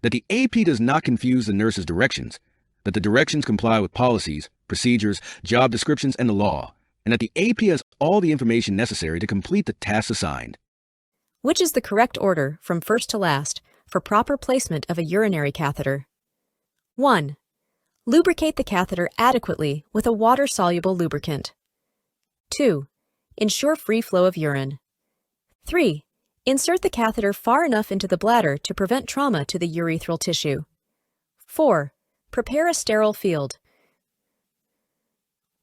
that the AP does not confuse the nurse's directions, that the directions comply with policies, procedures, job descriptions, and the law, and that the AP has all the information necessary to complete the tasks assigned. Which is the correct order from first to last for proper placement of a urinary catheter? 1. Lubricate the catheter adequately with a water-soluble lubricant. 2. Ensure free flow of urine. 3. Insert the catheter far enough into the bladder to prevent trauma to the urethral tissue. 4. Prepare a sterile field.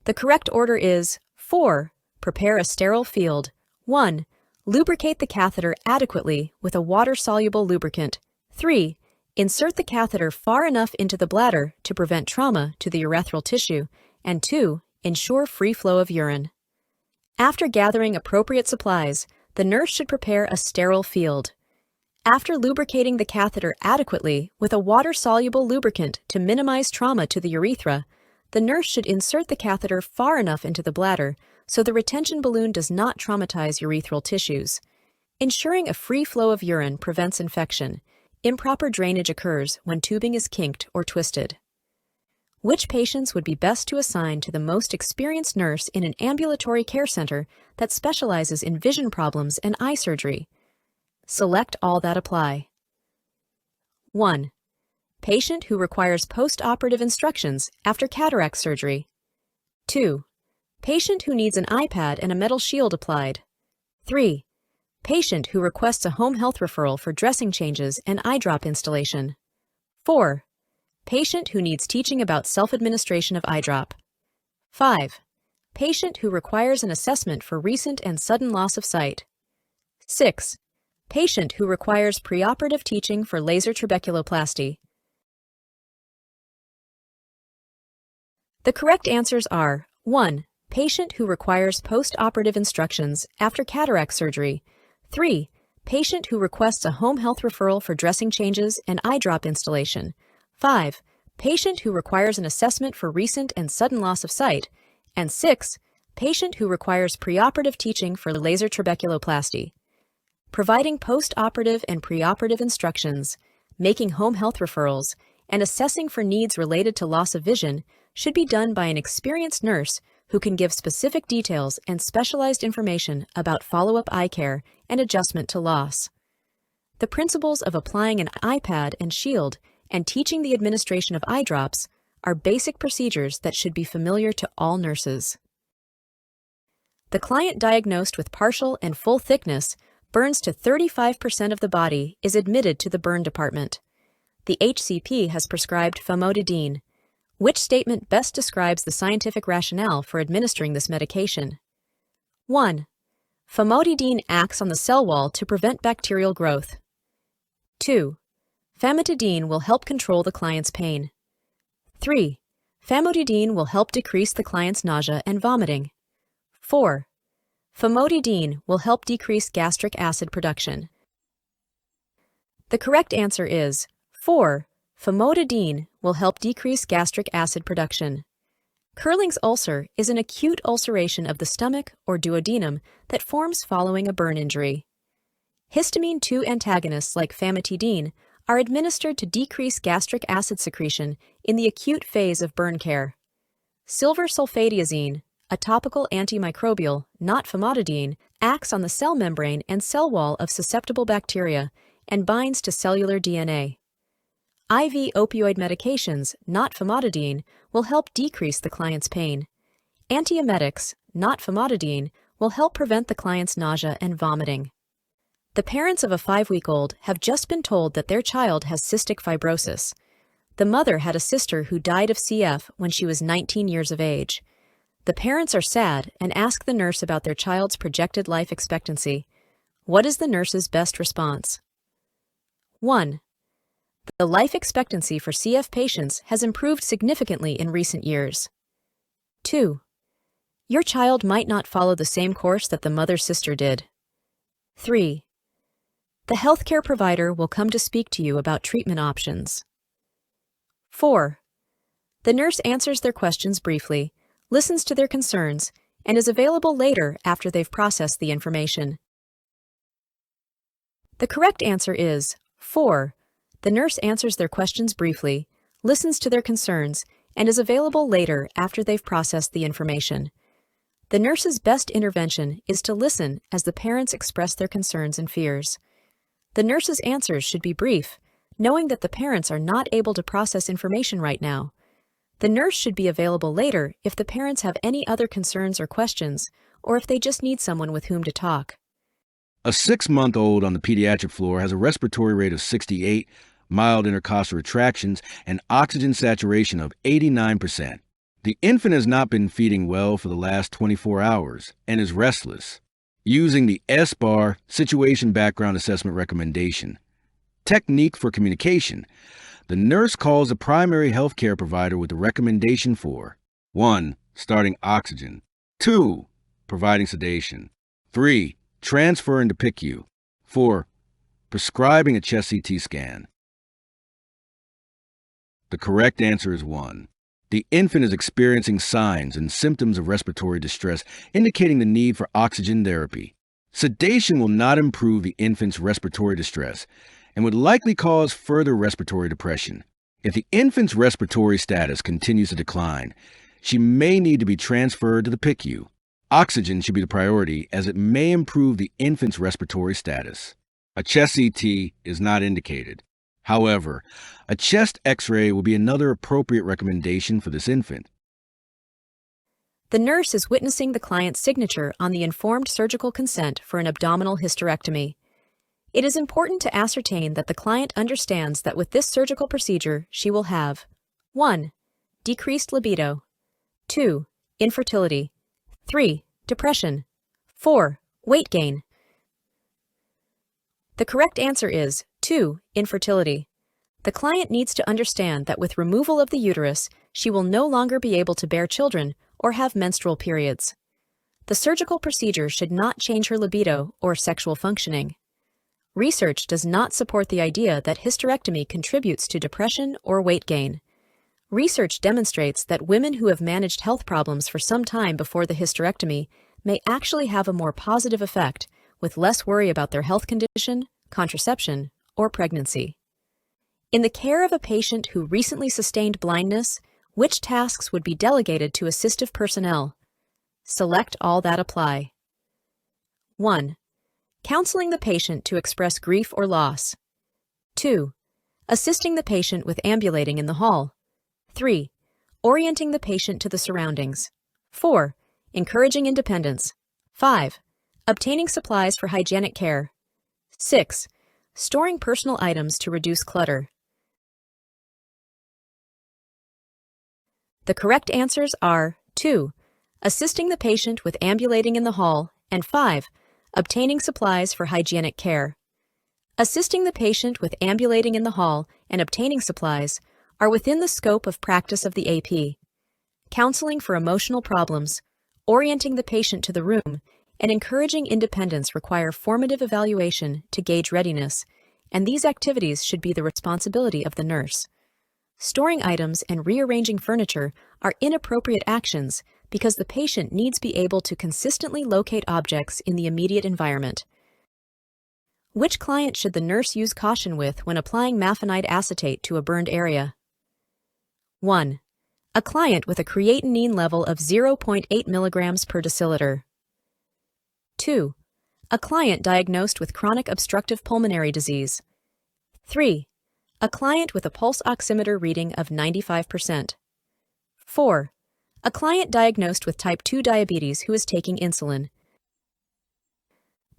The correct order is 4. Prepare a sterile field. 1. Lubricate the catheter adequately with a water-soluble lubricant. 3. Insert the catheter far enough into the bladder to prevent trauma to the urethral tissue. And 2. Ensure free flow of urine. After gathering appropriate supplies, the nurse should prepare a sterile field. After lubricating the catheter adequately with a water-soluble lubricant to minimize trauma to the urethra, the nurse should insert the catheter far enough into the bladder so the retention balloon does not traumatize urethral tissues. Ensuring a free flow of urine prevents infection. Improper drainage occurs when tubing is kinked or twisted. Which patients would be best to assign to the most experienced nurse in an ambulatory care center that specializes in vision problems and eye surgery? Select all that apply. 1. Patient who requires post-operative instructions after cataract surgery. 2. Patient who needs an iPad and a metal shield applied. 3. Patient who requests a home health referral for dressing changes and eye drop installation. 4. Patient who needs teaching about self-administration of eye drop. 5. Patient who requires an assessment for recent and sudden loss of sight. 6. Patient who requires preoperative teaching for laser trabeculoplasty. The correct answers are 1. Patient who requires post-operative instructions after cataract surgery. 3. Patient who requests a home health referral for dressing changes and eye drop installation. 5. Patient who requires an assessment for recent and sudden loss of sight. And 6. Patient who requires preoperative teaching for laser trabeculoplasty. Providing post-operative and preoperative instructions, making home health referrals, and assessing for needs related to loss of vision should be done by an experienced nurse who can give specific details and specialized information about follow-up eye care and adjustment to loss. The principles of applying an iPad and shield and teaching the administration of eye drops are basic procedures that should be familiar to all nurses. The client diagnosed with partial and full thickness burns to 35% of the body is admitted to the burn department. The HCP has prescribed famotidine. Which statement best describes the scientific rationale for administering this medication? 1. Famotidine acts on the cell wall to prevent bacterial growth. 2. Famotidine will help control the client's pain. 3. Famotidine will help decrease the client's nausea and vomiting. 4. Famotidine will help decrease gastric acid production. The correct answer is 4. Famotidine will help decrease gastric acid production. Curling's ulcer is an acute ulceration of the stomach or duodenum that forms following a burn injury. Histamine 2 antagonists like famotidine are administered to decrease gastric acid secretion in the acute phase of burn care. Silver sulfadiazine, a topical antimicrobial, not famotidine, acts on the cell membrane and cell wall of susceptible bacteria and binds to cellular DNA. IV opioid medications, not famotidine, will help decrease the client's pain. Antiemetics, not famotidine, will help prevent the client's nausea and vomiting. The parents of a 5-week-old have just been told that their child has cystic fibrosis. The mother had a sister who died of CF when she was 19 years of age. The parents are sad and ask the nurse about their child's projected life expectancy. What is the nurse's best response? 1. The life expectancy for CF patients has improved significantly in recent years. 2. Your child might not follow the same course that the mother's sister did. 3. The healthcare provider will come to speak to you about treatment options. 4. The nurse answers their questions briefly, listens to their concerns, and is available later after they've processed the information. The correct answer is 4. The nurse answers their questions briefly, listens to their concerns, and is available later after they've processed the information. The nurse's best intervention is to listen as the parents express their concerns and fears. The nurse's answers should be brief, knowing that the parents are not able to process information right now. The nurse should be available later if the parents have any other concerns or questions, or if they just need someone with whom to talk. A 6-month-old on the pediatric floor has a respiratory rate of 68, mild intercostal retractions, and oxygen saturation of 89%. The infant has not been feeding well for the last 24 hours and is restless. Using the SBAR Situation Background Assessment Recommendation technique for communication, the nurse calls the primary healthcare provider with the recommendation for 1. Starting oxygen, 2. Providing sedation, 3. Transferring to PICU, 4. Prescribing a chest CT scan. The correct answer is 1. The infant is experiencing signs and symptoms of respiratory distress, indicating the need for oxygen therapy. Sedation will not improve the infant's respiratory distress and would likely cause further respiratory depression. If the infant's respiratory status continues to decline, she may need to be transferred to the PICU. Oxygen should be the priority as it may improve the infant's respiratory status. A chest CT is not indicated. However, a chest X-ray will be another appropriate recommendation for this infant. The nurse is witnessing the client's signature on the informed surgical consent for an abdominal hysterectomy. It is important to ascertain that the client understands that with this surgical procedure, she will have 1. Decreased libido, 2. Infertility, 3. Depression, 4. Weight gain. The correct answer is 2. Infertility. The client needs to understand that with removal of the uterus, she will no longer be able to bear children or have menstrual periods. The surgical procedure should not change her libido or sexual functioning. Research does not support the idea that hysterectomy contributes to depression or weight gain. Research demonstrates that women who have managed health problems for some time before the hysterectomy may actually have a more positive effect, with less worry about their health condition, contraception, or pregnancy. In the care of a patient who recently sustained blindness, which tasks would be delegated to assistive personnel? Select all that apply. 1. Counseling the patient to express grief or loss. 2. Assisting the patient with ambulating in the hall. 3. Orienting the patient to the surroundings. 4. Encouraging independence. 5. Obtaining supplies for hygienic care. 6. Storing personal items to reduce clutter. The correct answers are 2. Assisting the patient with ambulating in the hall, and 5. Obtaining supplies for hygienic care. Assisting the patient with ambulating in the hall and obtaining supplies are within the scope of practice of the AP. Counseling for emotional problems, orienting the patient to the room, and encouraging independence require formative evaluation to gauge readiness, and these activities should be the responsibility of the nurse. Storing items and rearranging furniture are inappropriate actions because the patient needs to be able to consistently locate objects in the immediate environment. Which client should the nurse use caution with when applying mafenide acetate to a burned area? 1. A client with a creatinine level of 0.8 milligrams per deciliter. 2. A client diagnosed with chronic obstructive pulmonary disease. 3. A client with a pulse oximeter reading of 95%. 4. A client diagnosed with type 2 diabetes who is taking insulin.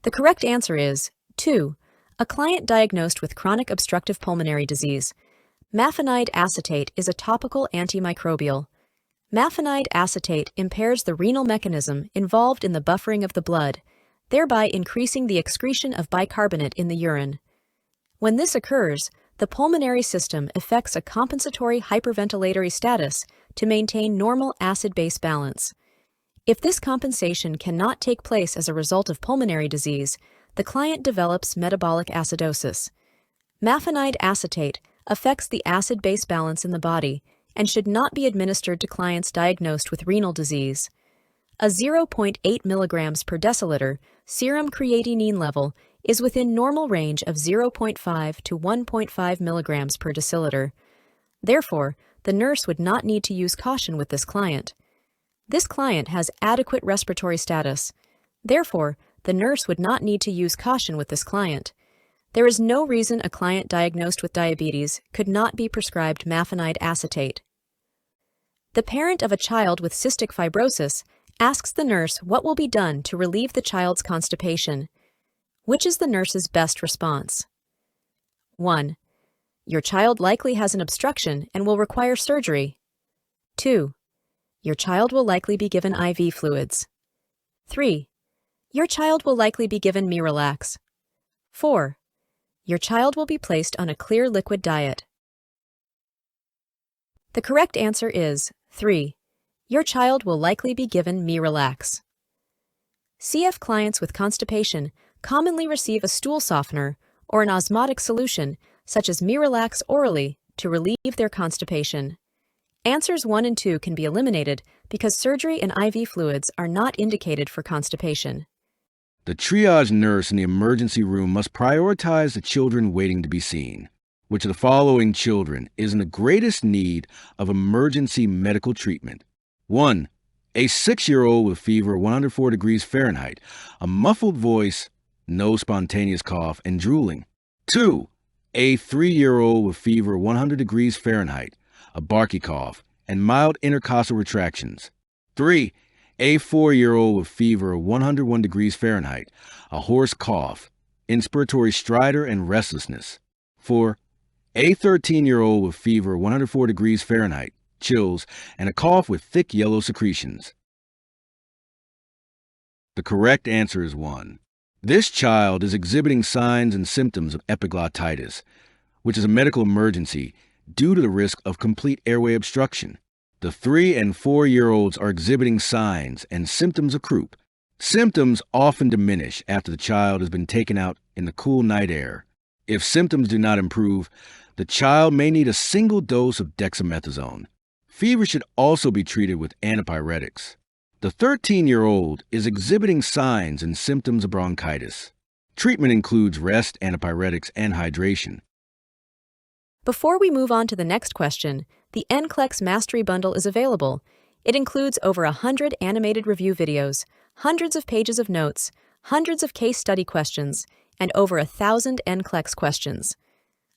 The correct answer is 2. A client diagnosed with chronic obstructive pulmonary disease. Mafenide acetate is a topical antimicrobial. Mafenide acetate impairs the renal mechanism involved in the buffering of the blood, thereby increasing the excretion of bicarbonate in the urine. When this occurs, the pulmonary system effects a compensatory hyperventilatory status to maintain normal acid-base balance. If this compensation cannot take place as a result of pulmonary disease, the client develops metabolic acidosis. Mafenide acetate affects the acid-base balance in the body and should not be administered to clients diagnosed with renal disease. A 0.8 milligrams per deciliter serum creatinine level is within normal range of 0.5 to 1.5 milligrams per deciliter. Therefore, the nurse would not need to use caution with this client. This client has adequate respiratory status. Therefore, the nurse would not need to use caution with this client. There is no reason a client diagnosed with diabetes could not be prescribed mafenide acetate. The parent of a child with cystic fibrosis asks the nurse what will be done to relieve the child's constipation. Which is the nurse's best response? 1. Your child likely has an obstruction and will require surgery. 2. Your child will likely be given IV fluids. 3. Your child will likely be given Miralax. 4. Your child will be placed on a clear liquid diet. The correct answer is 3. Your child will likely be given Miralax. CF clients with constipation commonly receive a stool softener or an osmotic solution such as Miralax orally to relieve their constipation. Answers 1 and 2 can be eliminated because surgery and IV fluids are not indicated for constipation. The triage nurse in the emergency room must prioritize the children waiting to be seen. Which of the following children is in the greatest need of emergency medical treatment? 1. A 6-year-old with fever 104 degrees Fahrenheit, a muffled voice, no spontaneous cough, and drooling. 2. A 3-year-old with fever 100 degrees Fahrenheit, a barky cough, and mild intercostal retractions. 3. A 4-year-old with fever 101 degrees Fahrenheit, a hoarse cough, inspiratory stridor, and restlessness. 4. A 13-year-old with fever 104 degrees Fahrenheit, chills, and a cough with thick yellow secretions. The correct answer is 1. This child is exhibiting signs and symptoms of epiglottitis, which is a medical emergency due to the risk of complete airway obstruction. The 3- and 4-year-olds are exhibiting signs and symptoms of croup. Symptoms often diminish after the child has been taken out in the cool night air. If symptoms do not improve, the child may need a single dose of dexamethasone. Fever should also be treated with antipyretics. The 13-year-old is exhibiting signs and symptoms of bronchitis. Treatment includes rest, antipyretics, and hydration. Before we move on to the next question, the NCLEX Mastery Bundle is available. It includes over 100 animated review videos, hundreds of pages of notes, hundreds of case study questions, and over 1,000 NCLEX questions.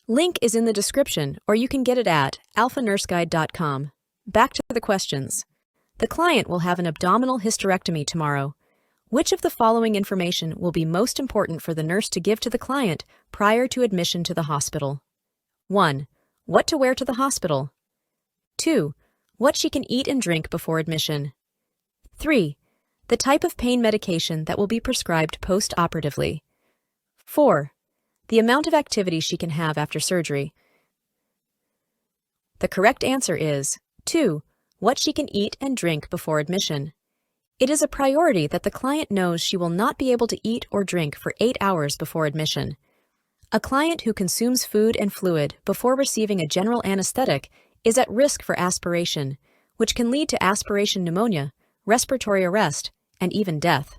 Link is in the description, or you can get it at alphanurseguide.com. Back to the questions. The client will have an abdominal hysterectomy tomorrow. Which of the following information will be most important for the nurse to give to the client prior to admission to the hospital? 1. What to wear to the hospital. 2. What she can eat and drink before admission. 3. The type of pain medication that will be prescribed post-operatively. 4. The amount of activity she can have after surgery. The correct answer is 2. What she can eat and drink before admission. It is a priority that the client knows she will not be able to eat or drink for 8 hours before admission. A client who consumes food and fluid before receiving a general anesthetic is at risk for aspiration, which can lead to aspiration pneumonia, respiratory arrest, and even death.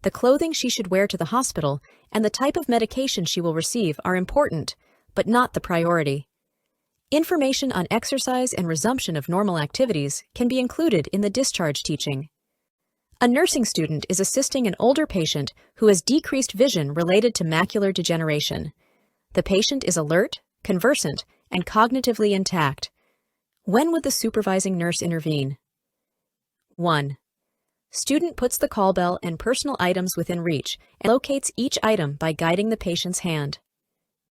The clothing she should wear to the hospital and the type of medication she will receive are important, but not the priority. Information on exercise and resumption of normal activities can be included in the discharge teaching. A nursing student is assisting an older patient who has decreased vision related to macular degeneration. The patient is alert, conversant, and cognitively intact. When would the supervising nurse intervene? 1. Student puts the call bell and personal items within reach and locates each item by guiding the patient's hand.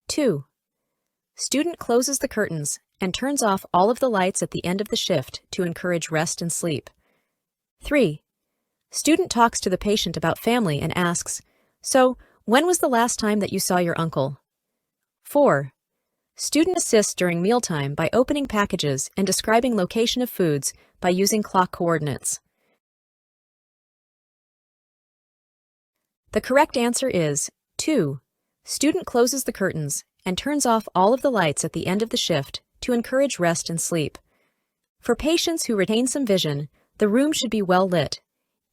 2. Student closes the curtains and turns off all of the lights at the end of the shift to encourage rest and sleep. 3. Student talks to the patient about family and asks, "So, when was the last time that you saw your uncle?" 4. Student assists during mealtime by opening packages and describing location of foods by using clock coordinates. The correct answer is 2. Student closes the curtains and turns off all of the lights at the end of the shift to encourage rest and sleep. For patients who retain some vision, the room should be well lit.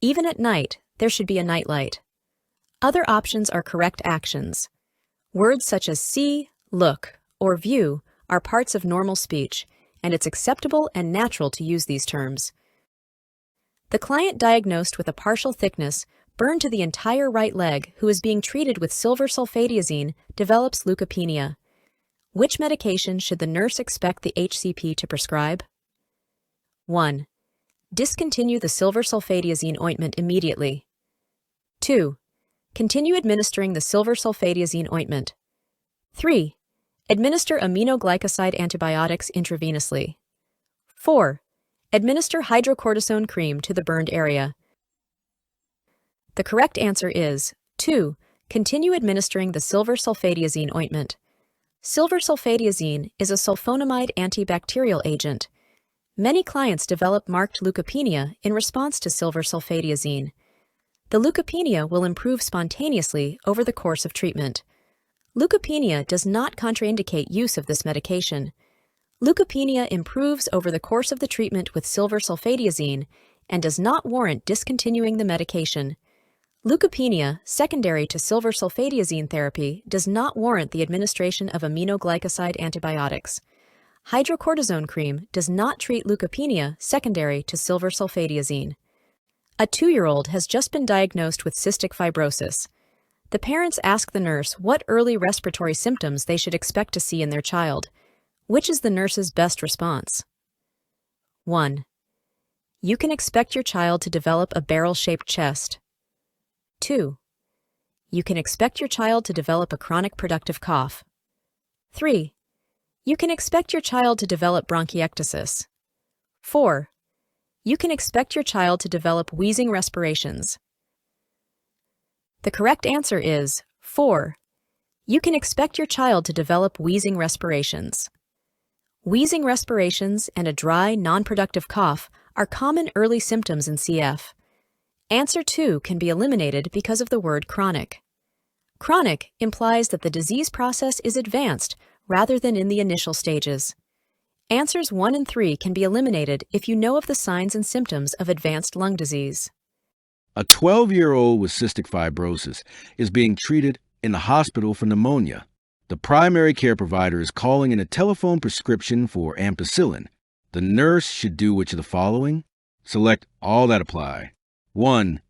Even at night, there should be a nightlight. Other options are correct actions. Words such as see, look, or view are parts of normal speech, and it's acceptable and natural to use these terms. The client diagnosed with a partial thickness, burn to the entire right leg, who is being treated with silver sulfadiazine, develops leukopenia. Which medication should the nurse expect the HCP to prescribe? 1. Discontinue the silver sulfadiazine ointment immediately. 2. Continue administering the silver sulfadiazine ointment. 3. Administer aminoglycoside antibiotics intravenously. 4. Administer hydrocortisone cream to the burned area. The correct answer is 2. Continue administering the silver sulfadiazine ointment. Silver sulfadiazine is a sulfonamide antibacterial agent. Many clients develop marked leukopenia in response to silver sulfadiazine. The leukopenia will improve spontaneously over the course of treatment. Leukopenia does not contraindicate use of this medication. Leukopenia improves over the course of the treatment with silver sulfadiazine and does not warrant discontinuing the medication. Leukopenia, secondary to silver sulfadiazine therapy, does not warrant the administration of aminoglycoside antibiotics. Hydrocortisone cream does not treat leukopenia secondary to silver sulfadiazine. A 2-year-old has just been diagnosed with cystic fibrosis. The parents ask the nurse what early respiratory symptoms they should expect to see in their child. Which is the nurse's best response? 1. You can expect your child to develop a barrel-shaped chest. 2. You can expect your child to develop a chronic productive cough. 3. You can expect your child to develop bronchiectasis. 4. You can expect your child to develop wheezing respirations. The correct answer is 4. You can expect your child to develop wheezing respirations. Wheezing respirations and a dry, non-productive cough are common early symptoms in CF. Answer 2 can be eliminated because of the word chronic. Chronic implies that the disease process is advanced rather than in the initial stages. Answers 1 and 3 can be eliminated if you know of the signs and symptoms of advanced lung disease. A 12-year-old with cystic fibrosis is being treated in the hospital for pneumonia. The primary care provider is calling in a telephone prescription for ampicillin. The nurse should do which of the following? Select all that apply. 1.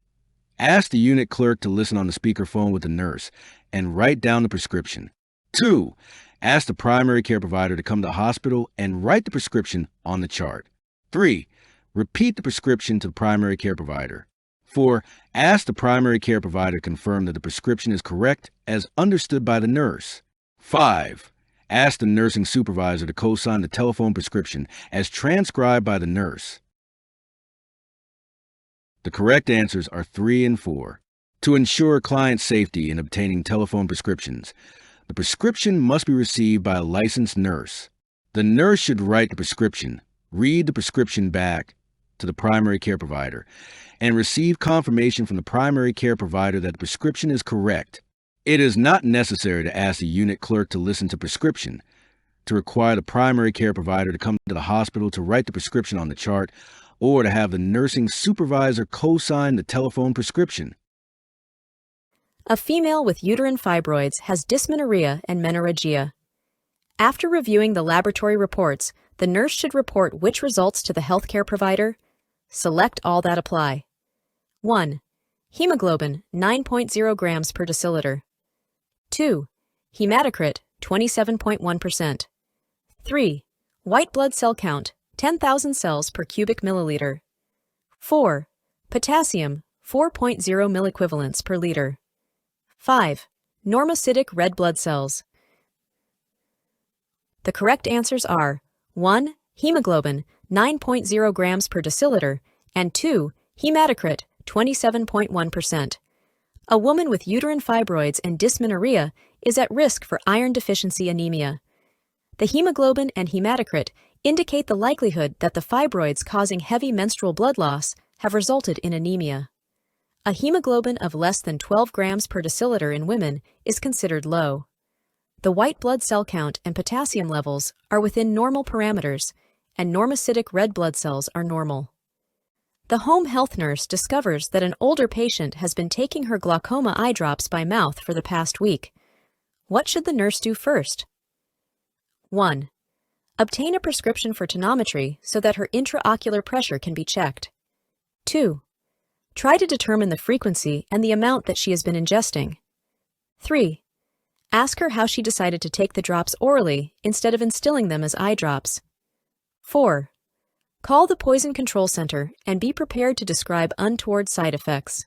Ask the unit clerk to listen on the speakerphone with the nurse and write down the prescription. 2. Ask the primary care provider to come to the hospital and write the prescription on the chart. 3. Repeat the prescription to the primary care provider. 4. Ask the primary care provider to confirm that the prescription is correct as understood by the nurse. 5. Ask the nursing supervisor to co-sign the telephone prescription as transcribed by the nurse. The correct answers are 3 and 4. To ensure client safety in obtaining telephone prescriptions, the prescription must be received by a licensed nurse. The nurse should write the prescription, read the prescription back to the primary care provider, and receive confirmation from the primary care provider that the prescription is correct. It is not necessary to ask the unit clerk to listen to prescription, to require the primary care provider to come to the hospital to write the prescription on the chart, or to have the nursing supervisor co-sign the telephone prescription. A female with uterine fibroids has dysmenorrhea and menorrhagia. After reviewing the laboratory reports, the nurse should report which results to the healthcare provider. Select all that apply. 1. Hemoglobin 9.0 grams per deciliter. 2. Hematocrit 27.1%. 3. White blood cell count 10,000 cells per cubic milliliter. 4. Potassium 4.0 milliequivalents per liter. 5. Normocytic red blood cells. The correct answers are 1. Hemoglobin, 9.0 grams per deciliter, and 2. Hematocrit, 27.1%. A woman with uterine fibroids and dysmenorrhea is at risk for iron deficiency anemia. The hemoglobin and hematocrit indicate the likelihood that the fibroids causing heavy menstrual blood loss have resulted in anemia. A hemoglobin of less than 12 grams per deciliter in women is considered low. The white blood cell count and potassium levels are within normal parameters, and normocytic red blood cells are normal. The home health nurse discovers that an older patient has been taking her glaucoma eye drops by mouth for the past week. What should the nurse do first? 1. Obtain a prescription for tonometry so that her intraocular pressure can be checked. 2. Try to determine the frequency and the amount that she has been ingesting. 3. Ask her how she decided to take the drops orally instead of instilling them as eye drops. 4. Call the Poison Control Center and be prepared to describe untoward side effects.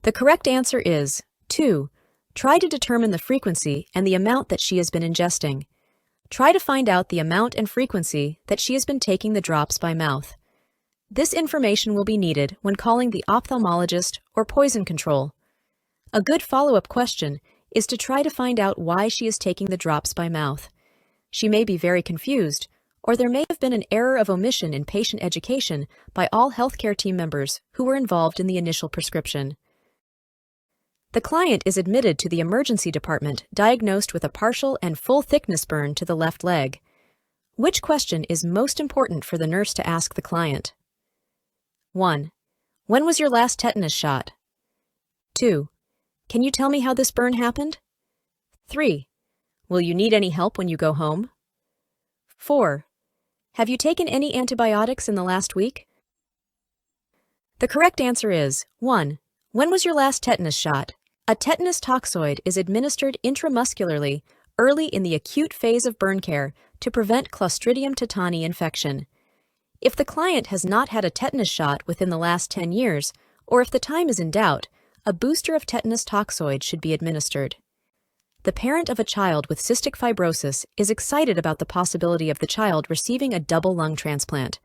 The correct answer is 2. Try to determine the frequency and the amount that she has been ingesting. Try to find out the amount and frequency that she has been taking the drops by mouth. This information will be needed when calling the ophthalmologist or poison control. A good follow-up question is to try to find out why she is taking the drops by mouth. She may be very confused, or there may have been an error of omission in patient education by all healthcare team members who were involved in the initial prescription. The client is admitted to the emergency department diagnosed with a partial and full thickness burn to the left leg. Which question is most important for the nurse to ask the client? 1. When was your last tetanus shot? 2. Can you tell me how this burn happened? 3. Will you need any help when you go home? 4. Have you taken any antibiotics in the last week? The correct answer is 1. When was your last tetanus shot? A tetanus toxoid is administered intramuscularly early in the acute phase of burn care to prevent Clostridium tetani infection. If the client has not had a tetanus shot within the last 10 years, or if the time is in doubt, a booster of tetanus toxoid should be administered. The parent of a child with cystic fibrosis is excited about the possibility of the child receiving a double lung transplant.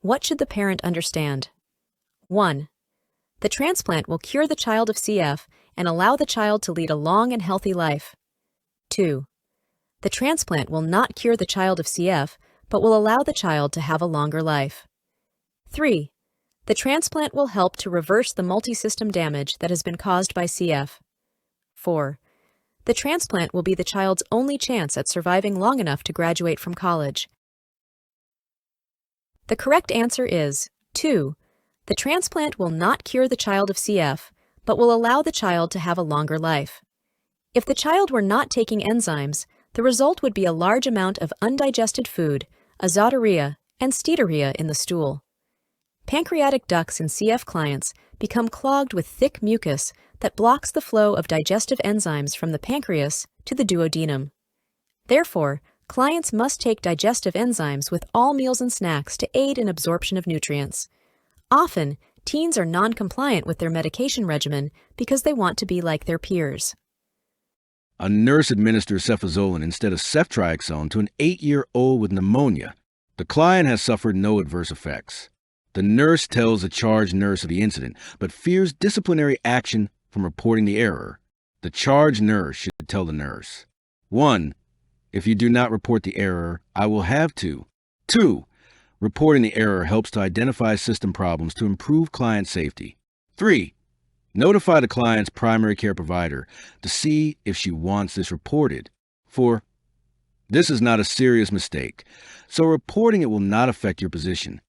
What should the parent understand? 1. The transplant will cure the child of CF and allow the child to lead a long and healthy life. 2. The transplant will not cure the child of CF, but will allow the child to have a longer life. 3. The transplant will help to reverse the multisystem damage that has been caused by CF. 4. The transplant will be the child's only chance at surviving long enough to graduate from college. The correct answer is 2. The transplant will not cure the child of CF, but will allow the child to have a longer life. If the child were not taking enzymes, the result would be a large amount of undigested food, azoturia, and steatorrhea in the stool. Pancreatic ducts in CF clients become clogged with thick mucus that blocks the flow of digestive enzymes from the pancreas to the duodenum. Therefore, clients must take digestive enzymes with all meals and snacks to aid in absorption of nutrients. Often, teens are non-compliant with their medication regimen because they want to be like their peers. A nurse administers cefazolin instead of ceftriaxone to an 8-year-old with pneumonia. The client has suffered no adverse effects. The nurse tells the charge nurse of the incident, but fears disciplinary action from reporting the error. The charge nurse should tell the nurse, 1. If you do not report the error, I will have to. 2. Reporting the error helps to identify system problems to improve client safety. 3. Notify the client's primary care provider to see if she wants this reported. 4. This is not a serious mistake, so reporting it will not affect your position.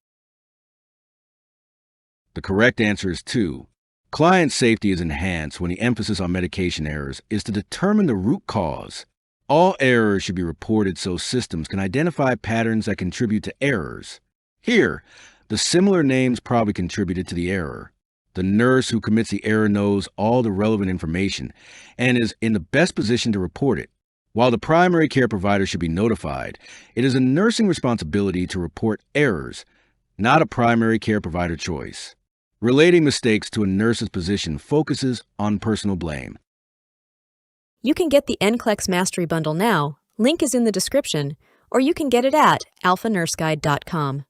The correct answer is 2. Client safety is enhanced when the emphasis on medication errors is to determine the root cause. All errors should be reported so systems can identify patterns that contribute to errors. Here, the similar names probably contributed to the error. The nurse who commits the error knows all the relevant information and is in the best position to report it. While the primary care provider should be notified, it is a nursing responsibility to report errors, not a primary care provider choice. Relating mistakes to a nurse's position focuses on personal blame. You can get the NCLEX Mastery Bundle now, link is in the description, or you can get it at alphanurseguide.com.